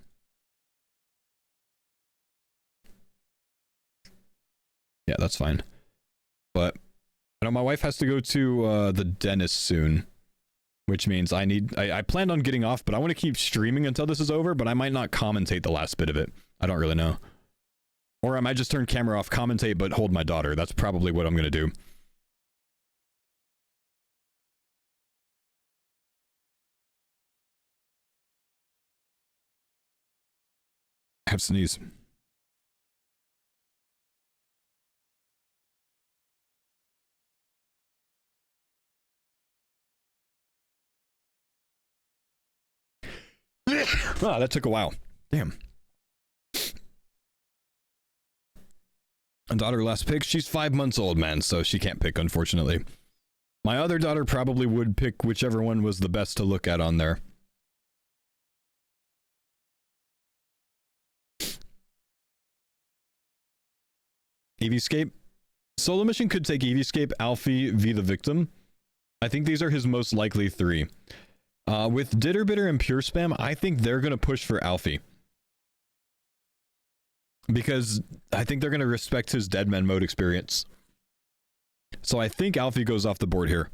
Yeah, that's fine. But I know my wife has to go to the dentist soon, which means I planned on getting off, but I want to keep streaming until this is over, but I might not commentate the last bit of it. I don't really know. Or I might just turn camera off, commentate, but hold my daughter. That's probably what I'm going to do. I have sneeze. Wow, that took a while. Damn. A daughter last pick. She's 5 months old, man, so she can't pick, unfortunately. My other daughter probably would pick whichever one was the best to look at on there. Eevescape. Solo Mission could take Eevescape, Alfie, V the Victim. I think these are his most likely three. With Ditterbitter and Pure Spam, I think they're going to push for Alfie. Because I think they're going to respect his Deadman mode experience. So I think Alfie goes off the board here.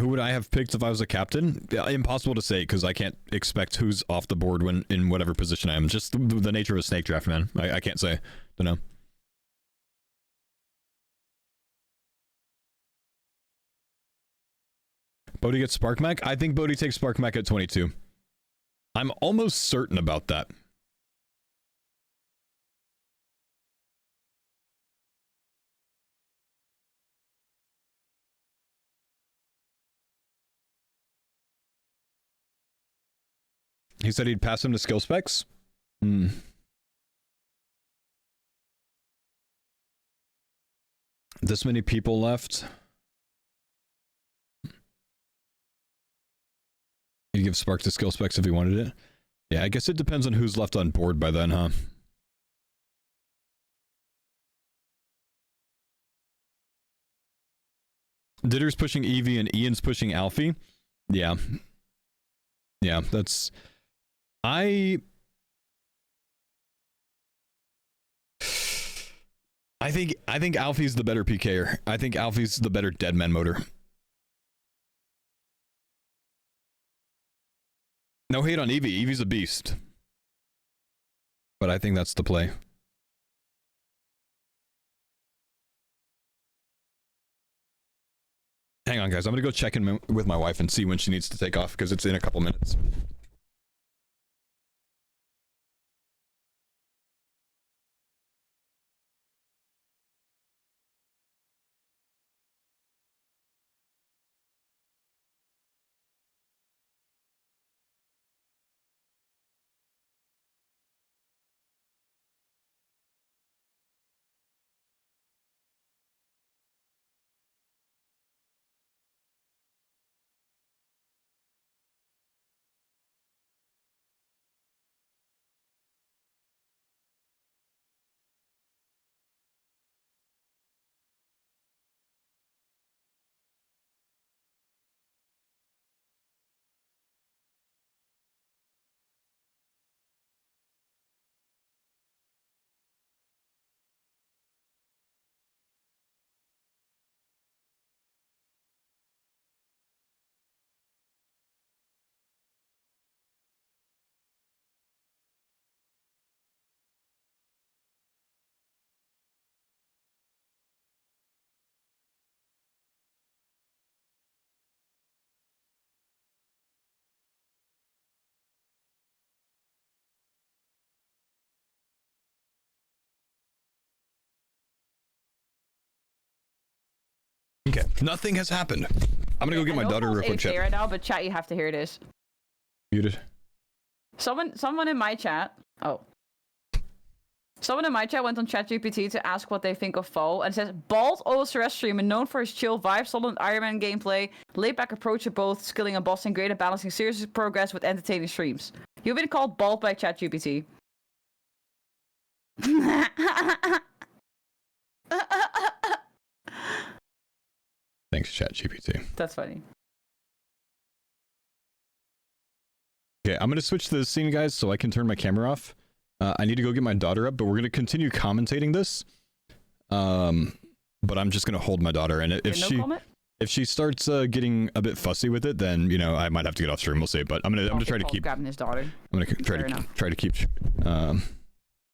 Who would I have picked if I was a captain? Impossible to say because I can't expect who's off the board when in whatever position I am. Just the nature of a snake draft, man. I can't say. Don't know. Bodhi gets Spark Mech? I think Bodhi takes Spark Mech at 22. I'm almost certain about that. He said he'd pass him to skill specs? This many people left. He'd give Spark to skill specs if he wanted it. Yeah, I guess it depends on who's left on board by then, huh? Ditter's pushing Eevee and Ian's pushing Alfie. Yeah. Yeah, that's... I think Alfie's the better PKer. I think Alfie's the better Deadman motor. No hate on Eevee. Eevee's a beast. But I think that's the play. Hang on, guys. I'm going to go check in with my wife and see when she needs to take off because it's in a couple minutes. Okay, nothing has happened. I'm gonna go get my daughter real quick. Chat right now, but chat, you have to hear this. Muted. Someone in my chat. Oh. Someone in my chat went on ChatGPT to ask what they think of Faux and says, bald OSRS streamer known for his chill vibe, solid Iron Man gameplay, laid back approach to both skilling and bossing, great at balancing serious progress with entertaining streams. You've been called bald by ChatGPT. Thanks, ChatGPT. That's funny. Okay, I'm gonna switch the scene, guys, so I can turn my camera off. I need to go get my daughter up, but we're gonna continue commentating this. But I'm just gonna hold my daughter, and if she starts getting a bit fussy with it, then you know I might have to get off stream. We'll see. But I'm gonna try to keep grabbing his daughter. I'm gonna try to keep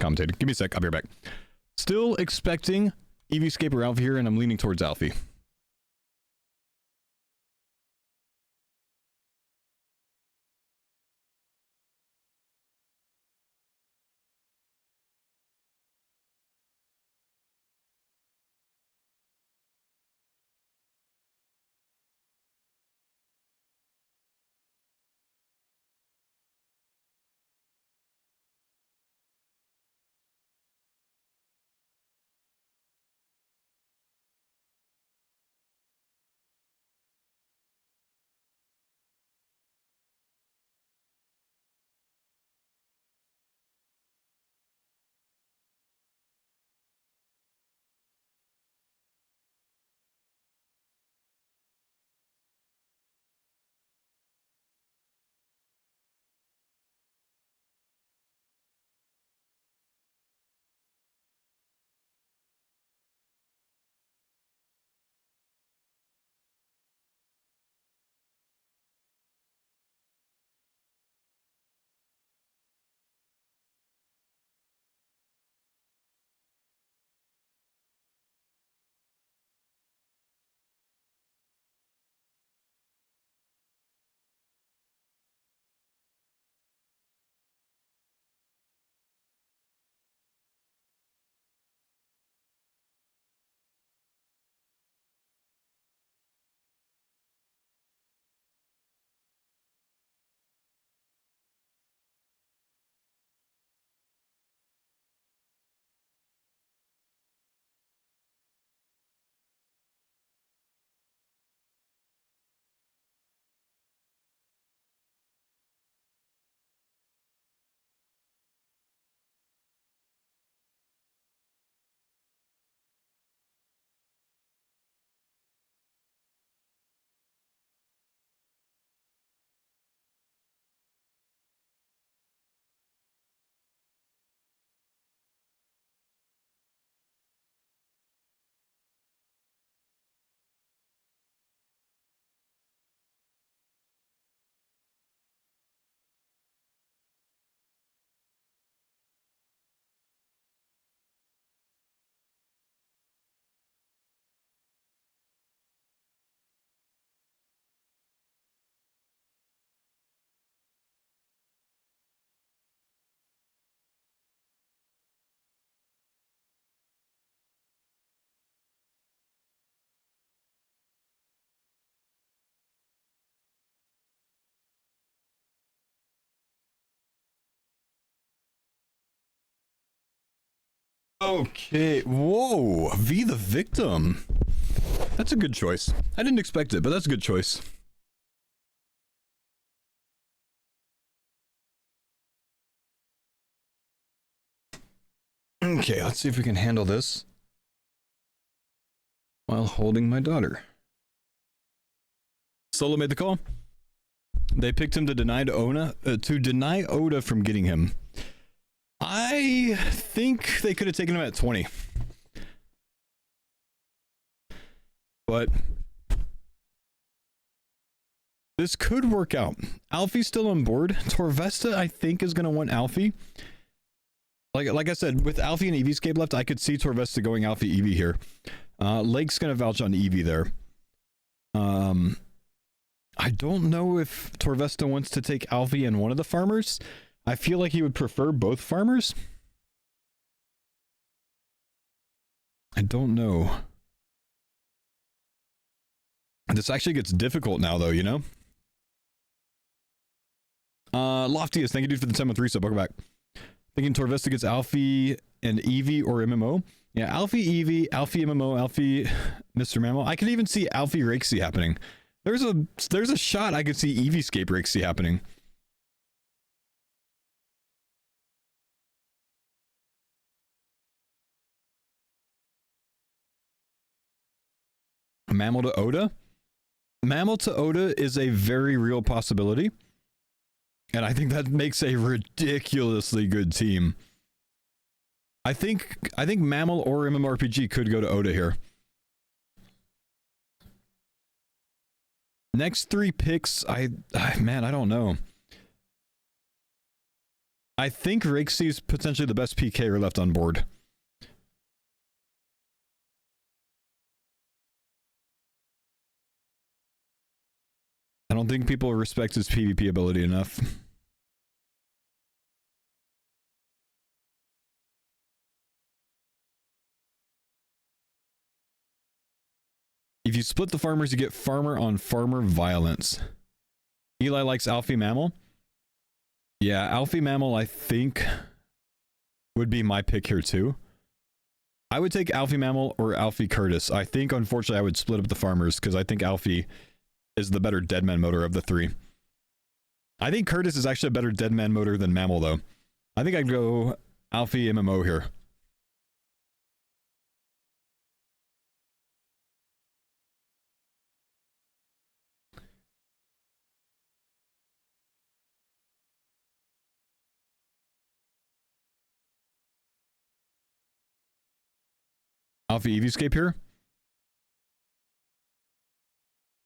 commentating. Give me a sec. I'll be right back. Still expecting Eevee Scaper Alfie here, and I'm leaning towards Alfie. Okay, whoa, V the victim. That's a good choice. I didn't expect it, but that's a good choice. Okay, let's see if we can handle this while holding my daughter. Solo made the call. They picked him to deny Oda from getting him. I think they could have taken him at 20. But this could work out. Alfie's still on board. Torvesta, I think, is going to want Alfie. Like I said, with Alfie and Eeveescape left, I could see Torvesta going Alfie Eevee here. Lake's going to vouch on Eevee there. I don't know if Torvesta wants to take Alfie and one of the farmers. I feel like he would prefer both farmers. I don't know. This actually gets difficult now, though, you know? Loftiest, thank you, dude, for the 10-month resub. Welcome back. Thinking Torvesta gets Alfie and Eevee or MMO. Yeah, Alfie Eevee, Alfie MMO, Alfie Mr. Mammal. I could even see Alfie Rakesy happening. There's a shot I could see Eeveescape Rakesy happening. Mammal to Oda? Mammal to Oda is a very real possibility. And I think that makes a ridiculously good team. I think Mammal or MMORPG could go to Oda here. Next 3 picks, man, I don't know. I think Rakesy is potentially the best PKer left on board. I don't think people respect his PvP ability enough. If you split the farmers, you get farmer on farmer violence. Eli likes Alfie Mammal. Yeah, Alfie Mammal, I think, would be my pick here too. I would take Alfie Mammal or Alfie Curtis. I think, unfortunately, I would split up the farmers because I think Alfie is the better Deadman motor of the 3. I think Curtis is actually a better Deadman motor than Mammal, though. I think I'd go Alfie MMO here. Alfie Eeveescape here.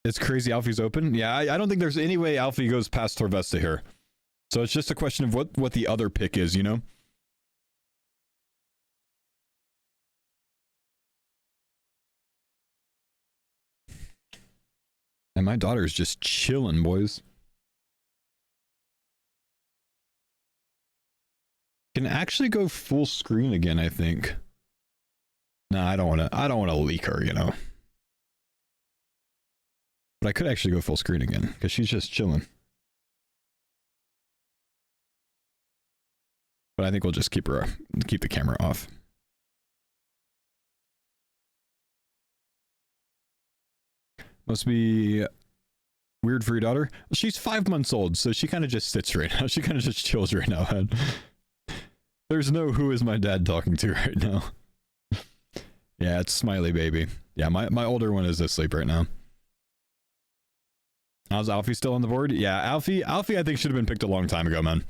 It's crazy Alfie's open. Yeah, I don't think there's any way Alfie goes past Torvesta here. So it's just a question of what the other pick is, you know? And my daughter's just chilling, boys. Can actually go full screen again, I think. Nah, I don't want to leak her, you know. But I could actually go full screen again because she's just chilling. But I think we'll just keep the camera off. Must be weird for your daughter. She's 5 months old, so she kind of just sits right now. She kind of just chills right now, man. There's no who is my dad talking to right now. Yeah, it's Smiley Baby. Yeah, my older one is asleep right now. How's Alfie still on the board? Yeah, Alfie I think should have been picked a long time ago, man.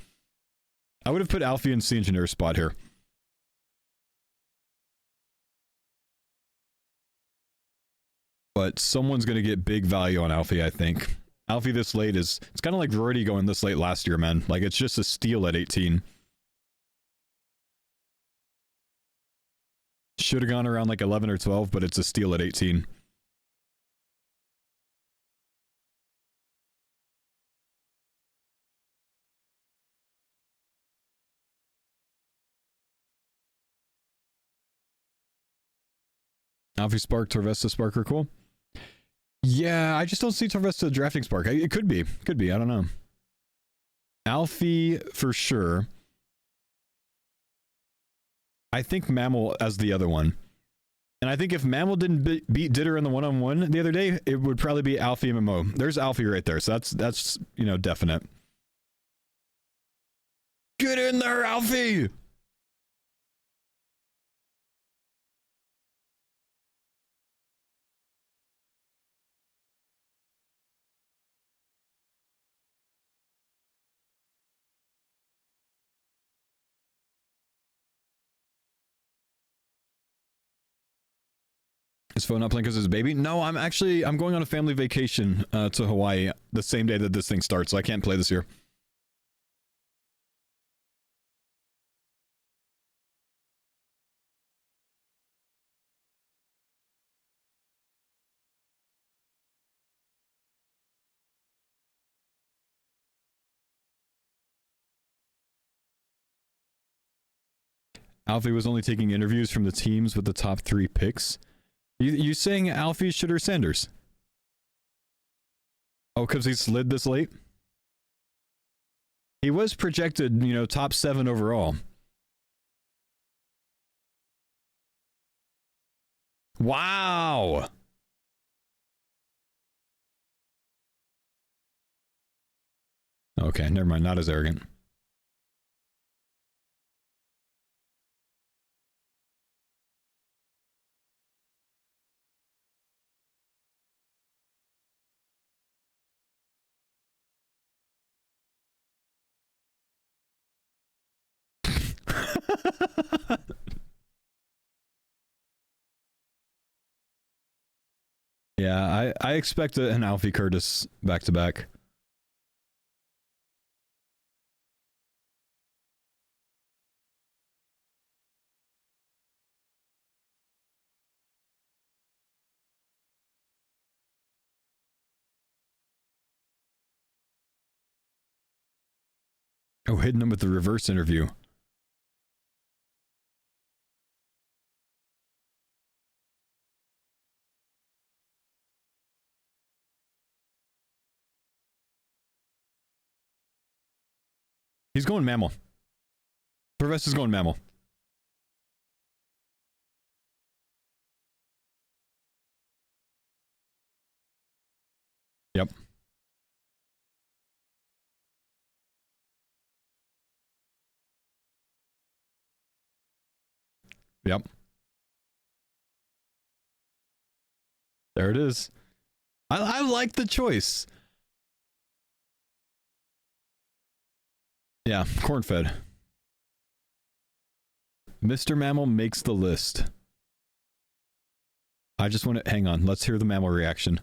I would have put Alfie in Sea Engineer's spot here. But someone's going to get big value on Alfie, I think. Alfie this late it's kind of like Rory going this late last year, man. Like, it's just a steal at 18. Should have gone around like 11 or 12, but it's a steal at 18. Alfie Spark, Torvesta Spark are cool. Yeah, I just don't see Torvesta drafting Spark. It could be. Could be. I don't know. Alfie for sure. I think Mammal as the other one. And I think if Mammal didn't beat Ditter in the one-on-one the other day, it would probably be Alfie and MMO. There's Alfie right there, so that's you know, definite. Get in there, Alfie! Is Faux not playing because of his baby? No, I'm going on a family vacation to Hawaii the same day that this thing starts, so I can't play this year. Alfie was only taking interviews from the teams with the top 3 picks. You saying Alfie Shitter Sanders? Oh, because he slid this late? He was projected, you know, top 7 overall. Wow! Okay, never mind. Not as arrogant. Yeah, I expect an Alfie Curtis back-to-back. Oh, hitting him with the reverse interview. He's going Mammal. Professor's going Mammal. Yep. Yep. There it is. I like the choice. Yeah, corn-fed. Mr. Mammal makes the list. I just want to... Hang on. Let's hear the Mammal reaction.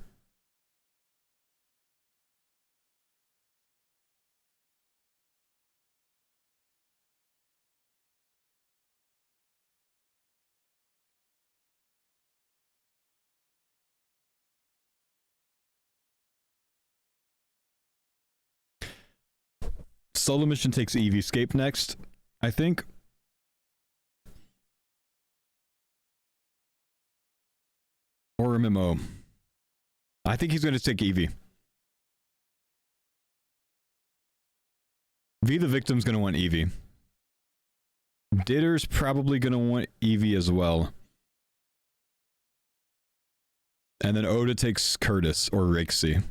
Solo mission takes Eevescape next, I think. Or MMO. I think he's going to take Eevee. V the Victim's going to want Eevee. Ditter's probably going to want Eevee as well. And then Oda takes Curtis or Rixie.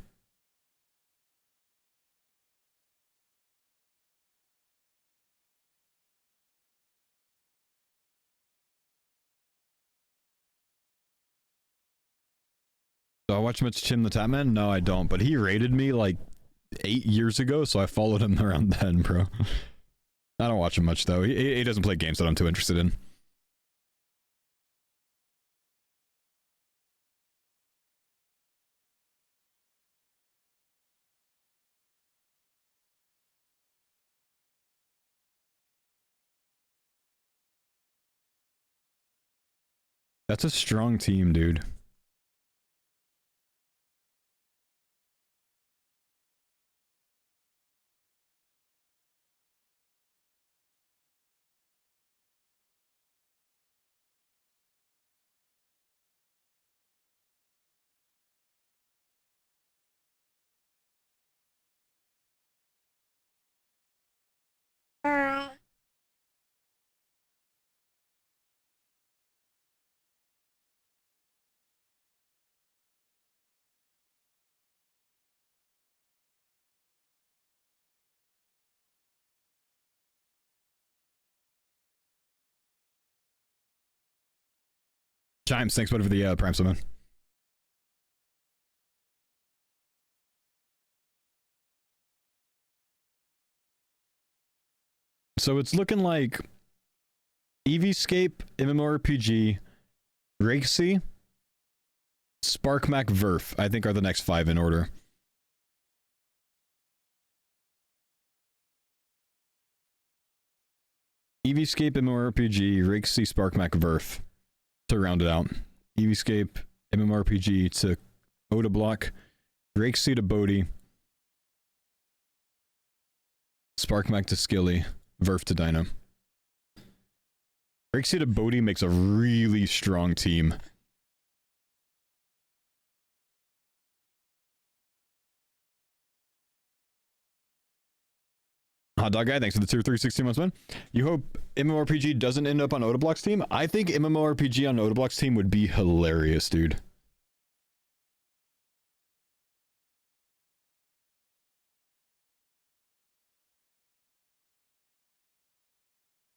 Do I watch much Tim the Tatman? No, I don't, but he rated me like 8 years ago, so I followed him around then, bro. I don't watch him much, though. He doesn't play games that I'm too interested in. That's a strong team, dude. Chimes, thanks buddy for the Prime summon. So it's looking like EVscape, MMORPG, Rakesy, Sparkmac, Verf, I think are the next 5 in order. EVscape, MMORPG, Rakesy, Sparkmac, Verf to round it out. EVscape, MMORPG to Oda Block, Rakesy to Bodhi, Sparkmac to Skilly, Verf to Dino. Rakesy to Bodhi makes a really strong team. Hot Dog Guy, thanks for the 2 3 months, man. You hope MMORPG doesn't end up on Odablock's team? I think MMORPG on Odablock's team would be hilarious, dude.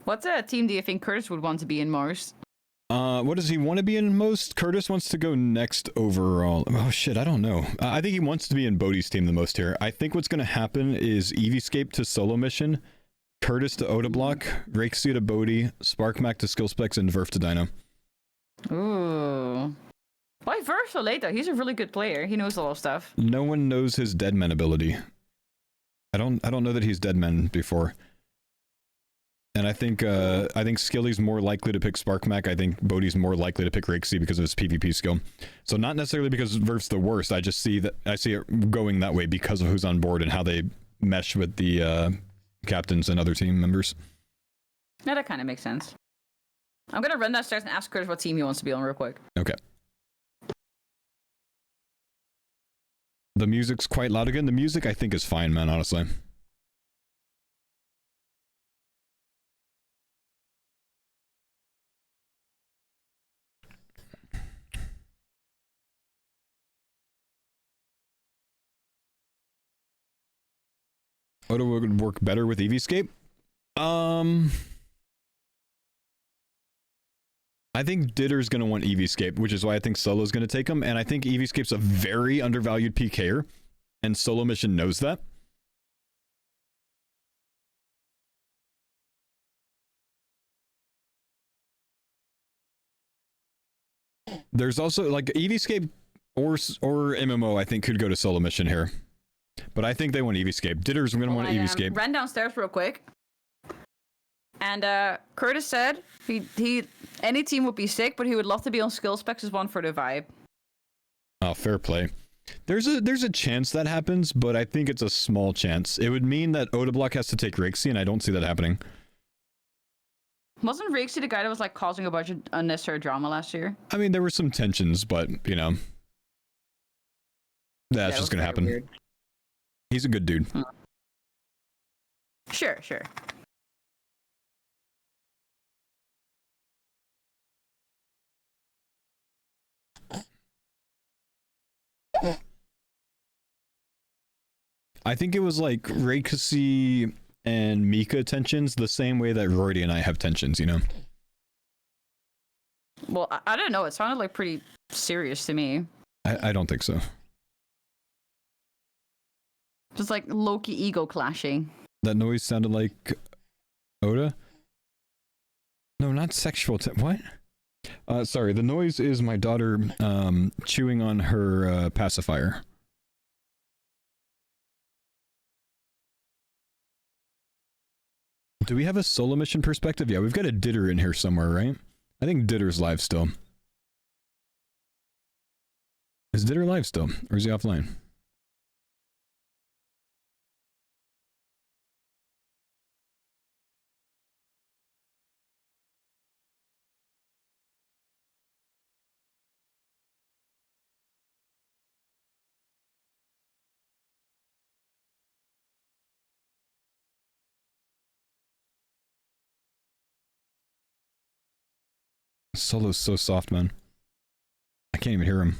What team do you think Curtis would want to be in most? What does he want to be in most? Curtis wants to go next overall. Oh shit, I don't know. I think he wants to be in Bodhi's team the most here. I think what's going to happen is EVscape to Solo Mission, Curtis to Odablock, Rakesy to Bodhi, Sparkmac to Skillspecs, and Verf to Dino. Ooh. Why Verf so late though? He's a really good player. He knows a lot of stuff. No one knows his Deadman ability. I don't know that he's Deadman before. And I think Skilly's more likely to pick Sparkmac. I think Bodhi's more likely to pick Rakesy because of his PvP skill. So not necessarily because Verf's the worst. I see it going that way because of who's on board and how they mesh with the captains and other team members. Yeah, that kind of makes sense. I'm gonna run downstairs and ask Curtis what team he wants to be on real quick. Okay. The music's quite loud again. The music I think is fine, man, honestly. What would work better with EVscape? I think Ditter's going to want EVscape, which is why I think Solo's going to take him, and I think EVscape's a very undervalued PKer, and Solo Mission knows that. There's also, like, EVscape or MMO, I think, could go to Solo Mission here. But I think they want EVscape. Ditter's going to want EVscape. Ran downstairs real quick. And Curtis said he any team would be sick, but he would love to be on skill specs as one for the vibe. Oh, fair play. There's a chance that happens, but I think it's a small chance. It would mean that Odablock has to take Rakesy, and I don't see that happening. Wasn't Rakesy the guy that was like causing a bunch of unnecessary drama last year? I mean, there were some tensions, but you know, that's just gonna happen. Weird. He's a good dude. Sure. I think it was like Rakesy and Mika tensions the same way that Roydy and I have tensions, you know? Well, I don't know. It sounded like pretty serious to me. I don't think so. Just like low-key ego clashing. That noise sounded like Oda? No, not sexual. What? Sorry, the noise is my daughter chewing on her pacifier. Do we have a solo mission perspective? Yeah, we've got a Ditter in here somewhere, right? I think Ditter's live still. Is Ditter live still? Or is he offline? Solo's so soft, man. I can't even hear him.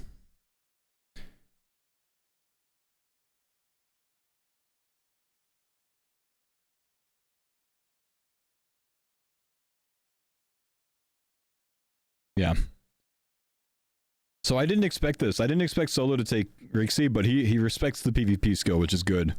Yeah. So I didn't expect this. I didn't expect Solo to take Rixie, but he respects the PvP skill, which is good.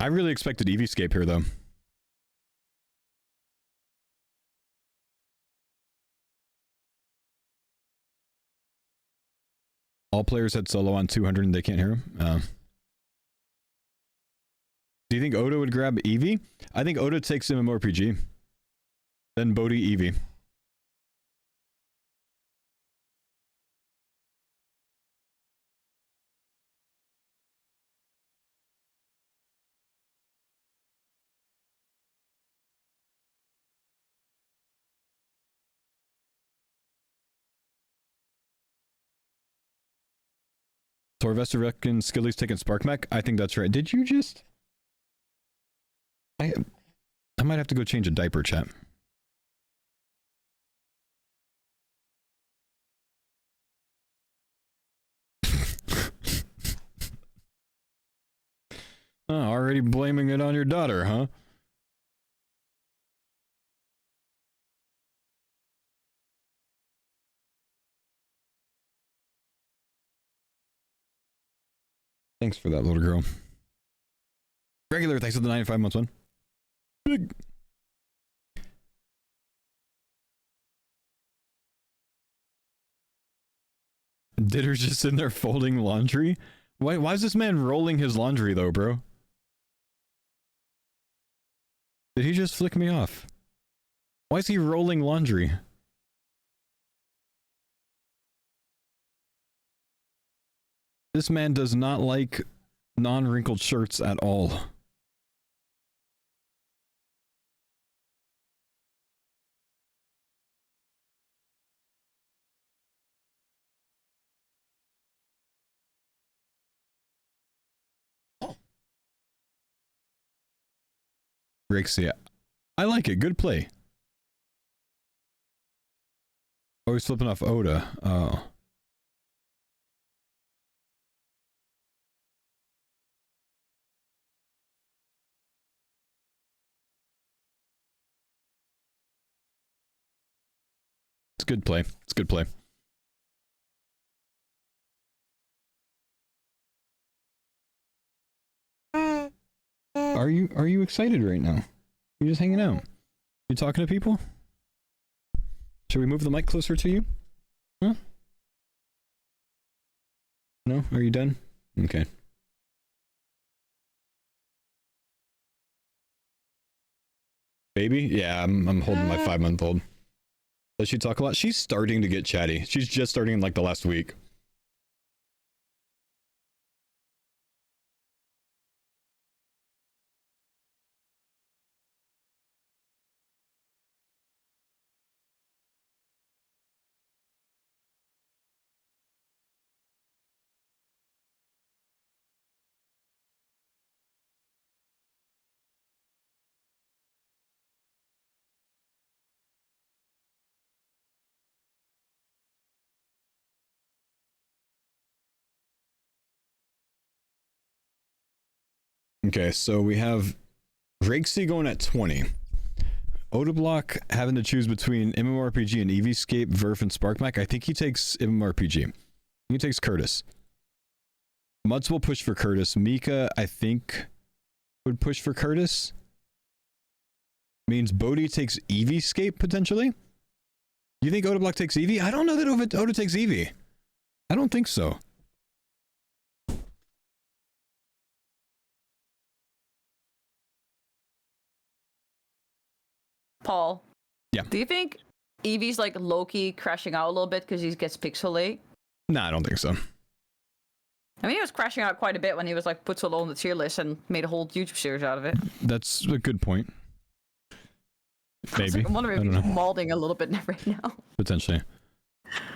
I really expected Eevescape here, though. All players had Solo on 200 and they can't hear him. Do you think Oda would grab Eevee? I think Oda takes MMORPG. Then Bodhi Eevee. Torvester reckons Skilly's taking Spark Mech. I think that's right. Did you just... I might have to go change a diaper, chat. Oh, already blaming it on your daughter, huh? Thanks for that, little girl. Regular, thanks for the 95 months one. Big. Ditter's just in there folding laundry? Why is this man rolling his laundry though, bro? Did he just flick me off? Why is he rolling laundry? This man does not like non-wrinkled shirts at all. Rixia. I like it. Good play. Oh, he's flipping off Oda. Oh. It's good play. It's good play. Are you excited right now? You're just hanging out. You talking to people? Should we move the mic closer to you? Huh? No? Are you done? Okay. Baby? Yeah, I'm holding my 5-month-old. Does she talk a lot? She's starting to get chatty. She's just starting in like the last week. Okay, so we have Rixie going at 20. Odablock having to choose between MMORPG and Eevescape, Verf, and SparkMac. I think he takes MMORPG. He takes Curtis. Muds will push for Curtis. Mika, I think, would push for Curtis. Means Bodhi takes Eevescape, potentially? You think Odablock takes Eevee? I don't know that Oda takes Eevee. I don't think so. Paul. Yeah. Do you think Eevee's like low-key crashing out a little bit because he gets pixel late? Nah, I don't think so. I mean, he was crashing out quite a bit when he was like put so low on the tier list and made a whole YouTube series out of it. That's a good point. Maybe. I'm wondering if he's malding a little bit right now. Potentially.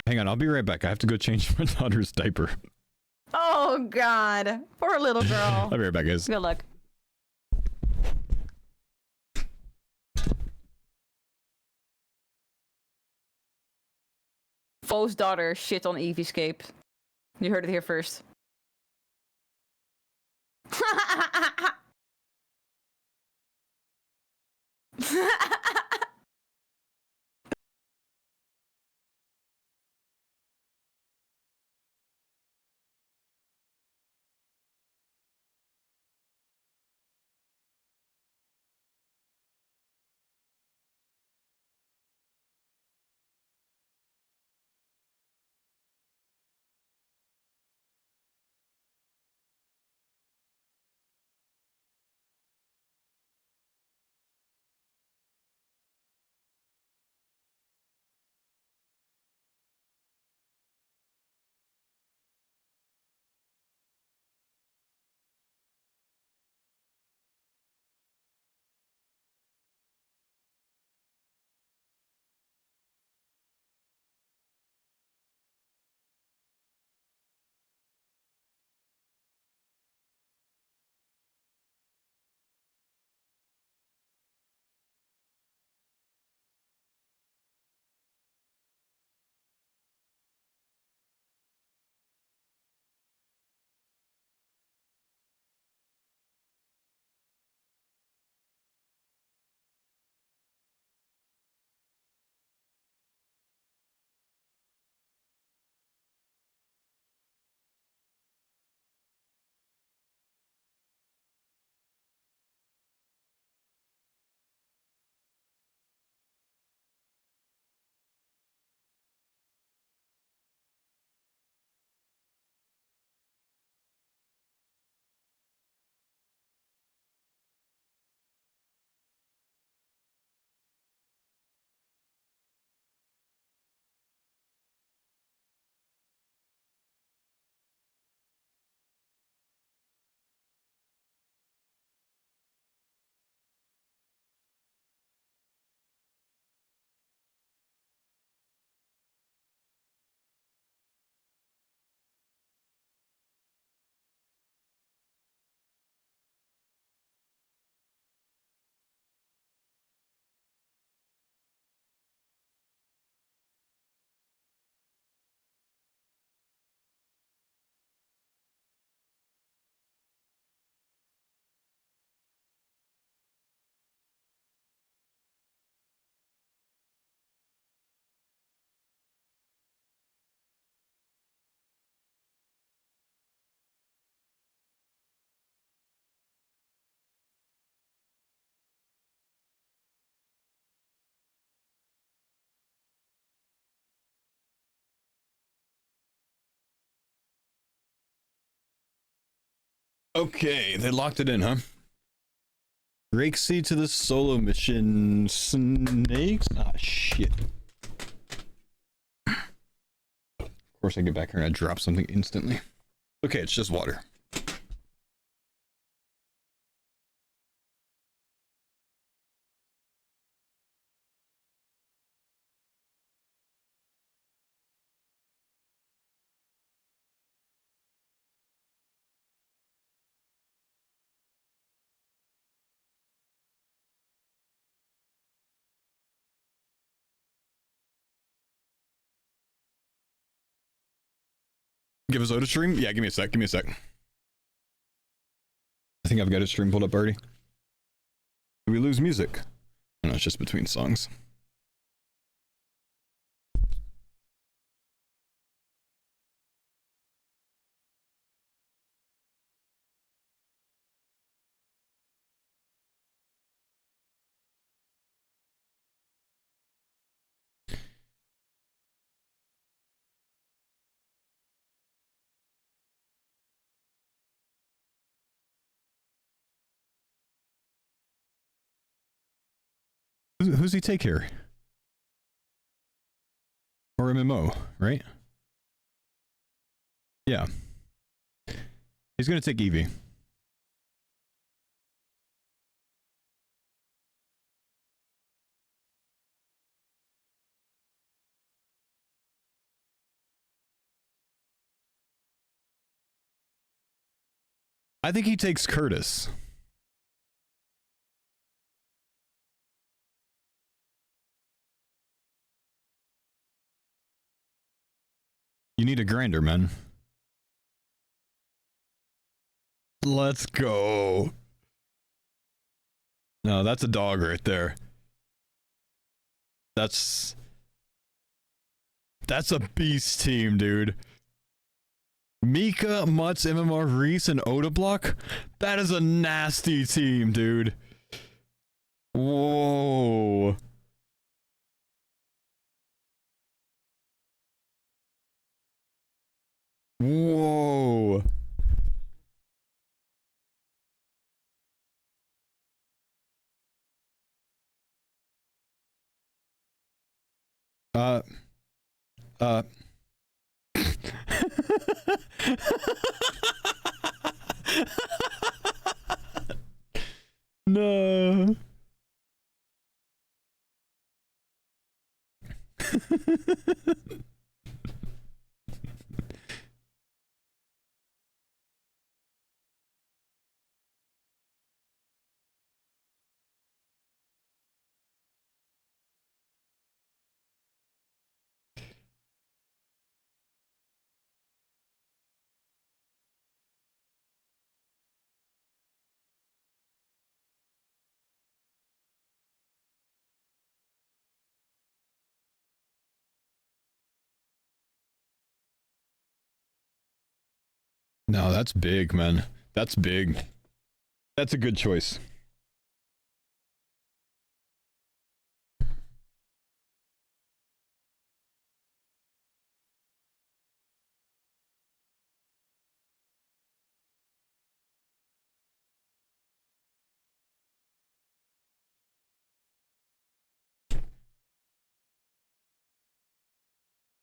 Hang on, I'll be right back. I have to go change my daughter's diaper. Oh, God. Poor little girl. I'll be right back, guys. Good luck. Faux's daughter shit on Eevescape. You heard it here first. Okay, they locked it in, huh? Rakesy to the solo mission. Snakes? Ah, shit. Of course, I get back here and I drop something instantly. Okay, it's just water. Give us Oda stream? Yeah, give me a sec. Give me a sec. I think I've got a stream pulled up already. Do we lose music? No, it's just between songs. Who's he take here? Or MMO, right? Yeah. He's gonna take Eevee. I think he takes Curtis. You need a grinder, man. Let's go. No, that's a dog right there. That's a beast team, dude. Mika, Mutz, MMR, Reese, and Oda Block? That is a nasty team, dude. Whoa. Whoa. No. No, that's big, man. That's big. That's a good choice.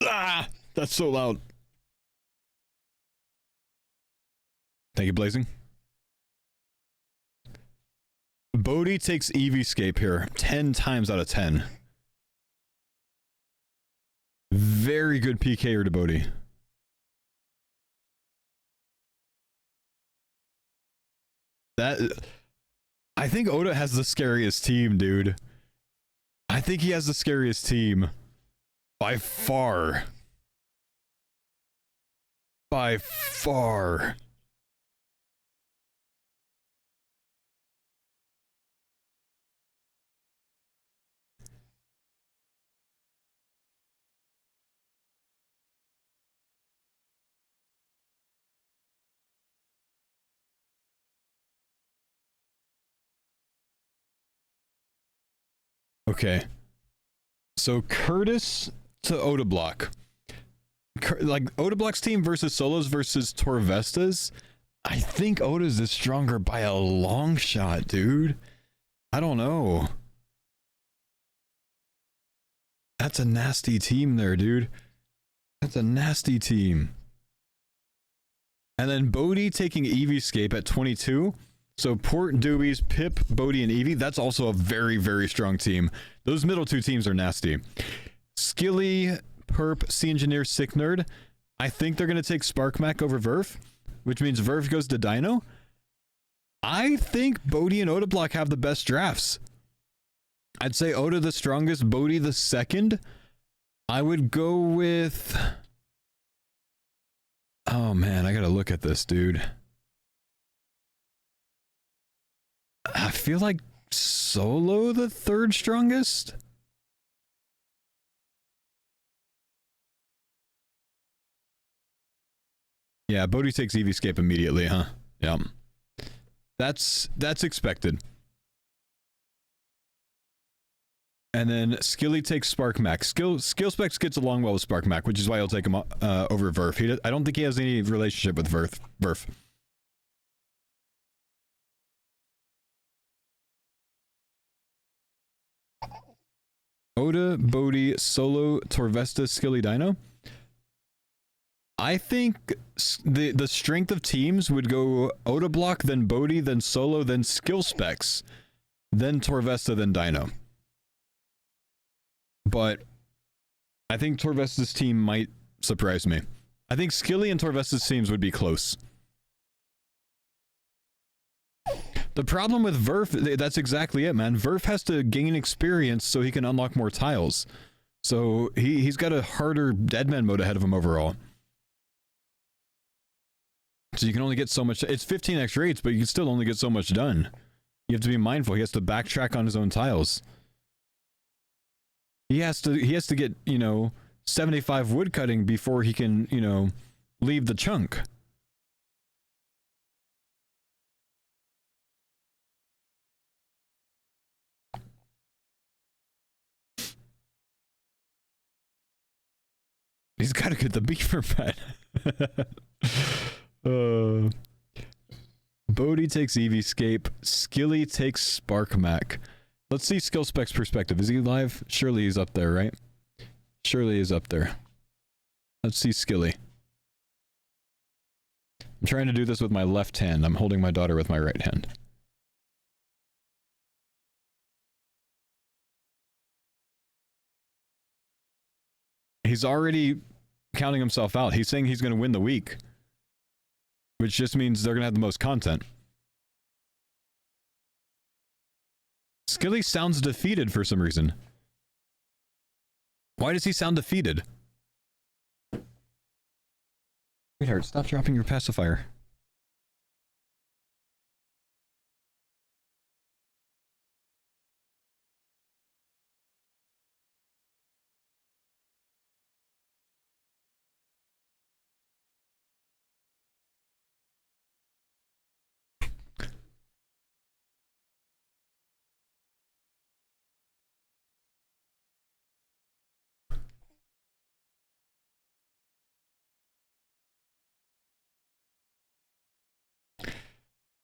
Ah, that's so loud. Thank you, Blazing. Bodhi takes Eeveescape here 10 times out of 10. Very good PKer to Bodhi. I think Oda has the scariest team, dude. I think he has the scariest team. By far. By far. Okay. So Curtis to Oda Block. Like Oda Block's team versus Solos versus Torvesta's. I think Oda's is stronger by a long shot, dude. I don't know. That's a nasty team there, dude. That's a nasty team. And then Bodhi taking Eeveescape at 22. So Port, Doobies, Pip, Bodhi, and Eevee. That's also a very, very strong team. Those middle two teams are nasty. Skilly, Perp, Sea Engineer, Sick Nerd. I think they're going to take Sparkmac over Verf, which means Verf goes to Dino. I think Bodhi and Odablock have the best drafts. I'd say Oda the strongest, Bodhi the second. I would go with... Oh man, I gotta look at this, dude. I feel like Solo the third strongest? Yeah, Bodhi takes Eeveescape immediately, huh? Yeah. That's expected. And then Skilly takes Sparkmac. Skillspecs gets along well with Sparkmac, which is why I'll take him over Verf. I don't think he has any relationship with Verf. Oda, Bodhi, Solo, Torvesta, Skilly, Dino. I think the strength of teams would go Oda block, then Bodhi, then Solo, then Skillspecs, then Torvesta, then Dino. But I think Torvesta's team might surprise me. I think Skilly and Torvesta's teams would be close. The problem with Verf, that's exactly it, man. Verf has to gain experience so he can unlock more tiles. So he's got a harder Deadman mode ahead of him overall. So you can only get so much. It's 15x rates, but you can still only get so much done. You have to be mindful. He has to backtrack on his own tiles. He has to get, 75 wood cutting before he can, leave the chunk. He's got to get the beaver pet. Bodhi takes Eeveescape. Skilly takes Sparkmac. Let's see Skillspec's perspective. Is he live? Surely he's up there, right? Surely he's up there. Let's see Skilly. I'm trying to do this with my left hand. I'm holding my daughter with my right hand. He's already counting himself out. He's saying he's going to win the week. Which just means they're going to have the most content. Skilly sounds defeated for some reason. Why does he sound defeated? Sweetheart, stop dropping your pacifier.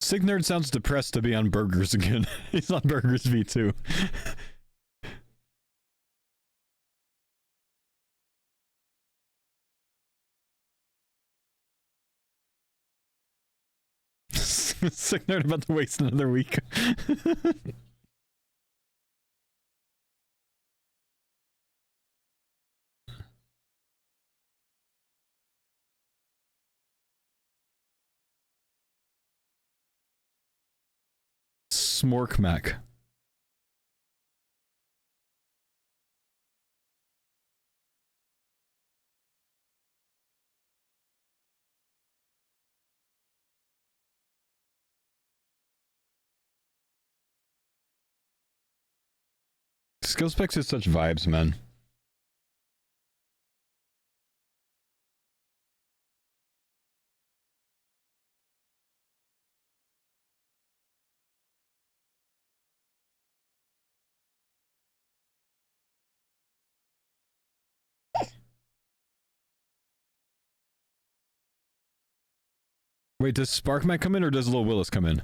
Signerd sounds depressed to be on burgers again. He's on burgers V2. Signerd about to waste another week. Smorkmac. Skillspecs is such vibes, man. Wait, does Sparkmac come in or does Lil Willis come in?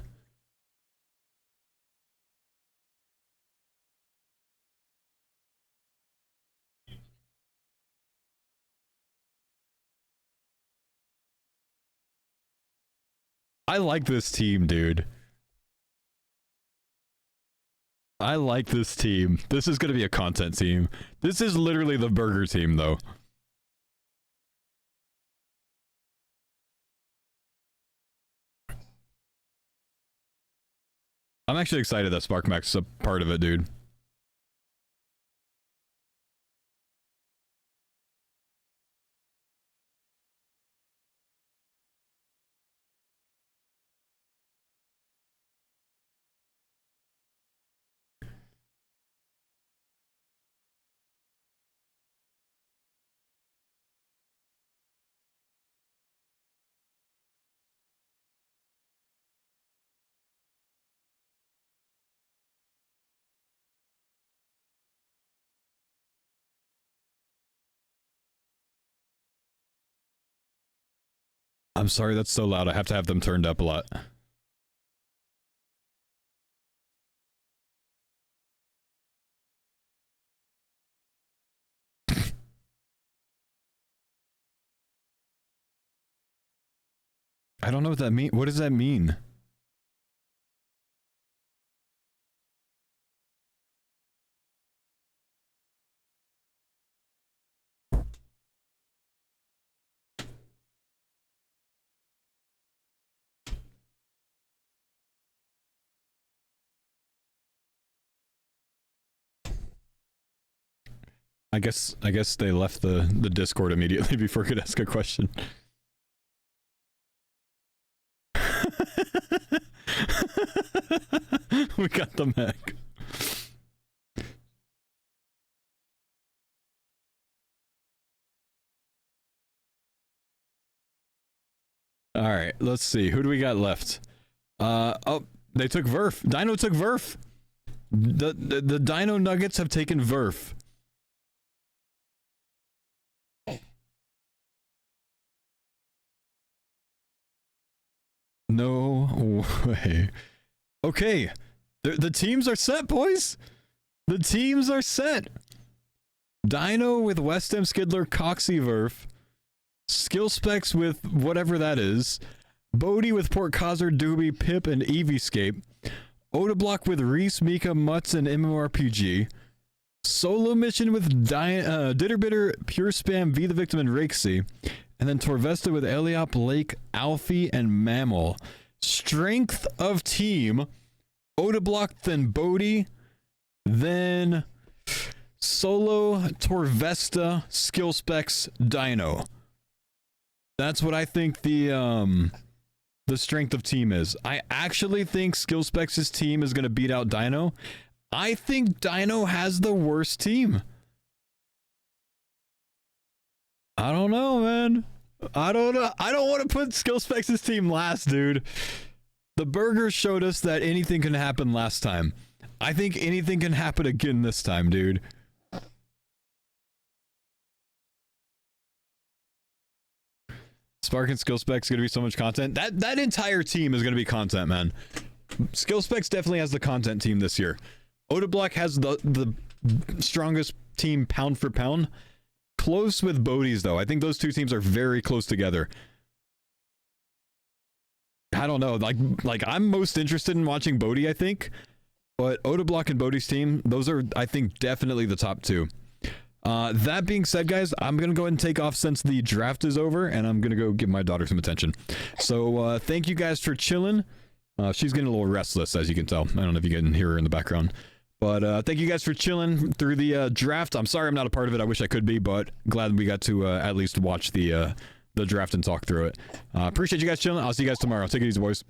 I like this team, dude. I like this team. This is going to be a content team. This is literally the burger team, though. I'm actually excited that Sparkmac's a part of it, dude. I'm sorry that's so loud. I have to have them turned up a lot. I don't know what that means. What does that mean? I guess they left the Discord immediately before I could ask a question. We got the mech. All right, let's see. Who do we got left? Oh, they took Verf. Dino took Verf. The Dino Nuggets have taken Verf. No way. Okay. The teams are set, boys. The teams are set. Dino with Westham, Skidler, Coxie, Verf. Skill Specs with whatever that is. Bodhi with Port Kazar, Doobie, Pip, and Eevescape. Odablock with Reese, Mika, Mutts, and MMORPG. Solo Mission with Ditterbitter, Pure Spam, V the Victim, and Rakesy. And then Torvesta with Eliop, Lake, Alfie, and Mammal. Strength of team. Odablock, then Bodhi. Then Solo, Torvesta, Skill Specs, Dino. That's what I think the strength of team is. I actually think Skill Specs' team is going to beat out Dino. I think Dino has the worst team. I don't know, man. I don't know. I don't want to put Skill Specs' team last, dude. The burgers showed us that anything can happen last time. I think anything can happen again this time, dude. Spark and Skill Specs going to be so much content. That entire team is going to be content, man. Skill Specs definitely has the content team this year. Odablock has the strongest team pound for pound. Close with Bodhi's, though. I think those two teams are very close together. I don't know. Like I'm most interested in watching Bodhi, I think. But Odablock and Bodhi's team, those are, I think, definitely the top two. That being said, guys, I'm going to go ahead and take off since the draft is over, and I'm going to go give my daughter some attention. So thank you guys for chilling. She's getting a little restless, as you can tell. I don't know if you can hear her in the background. But thank you guys for chilling through the draft. I'm sorry I'm not a part of it. I wish I could be, but glad we got to at least watch the draft and talk through it. Appreciate you guys chilling. I'll see you guys tomorrow. Take it easy, boys.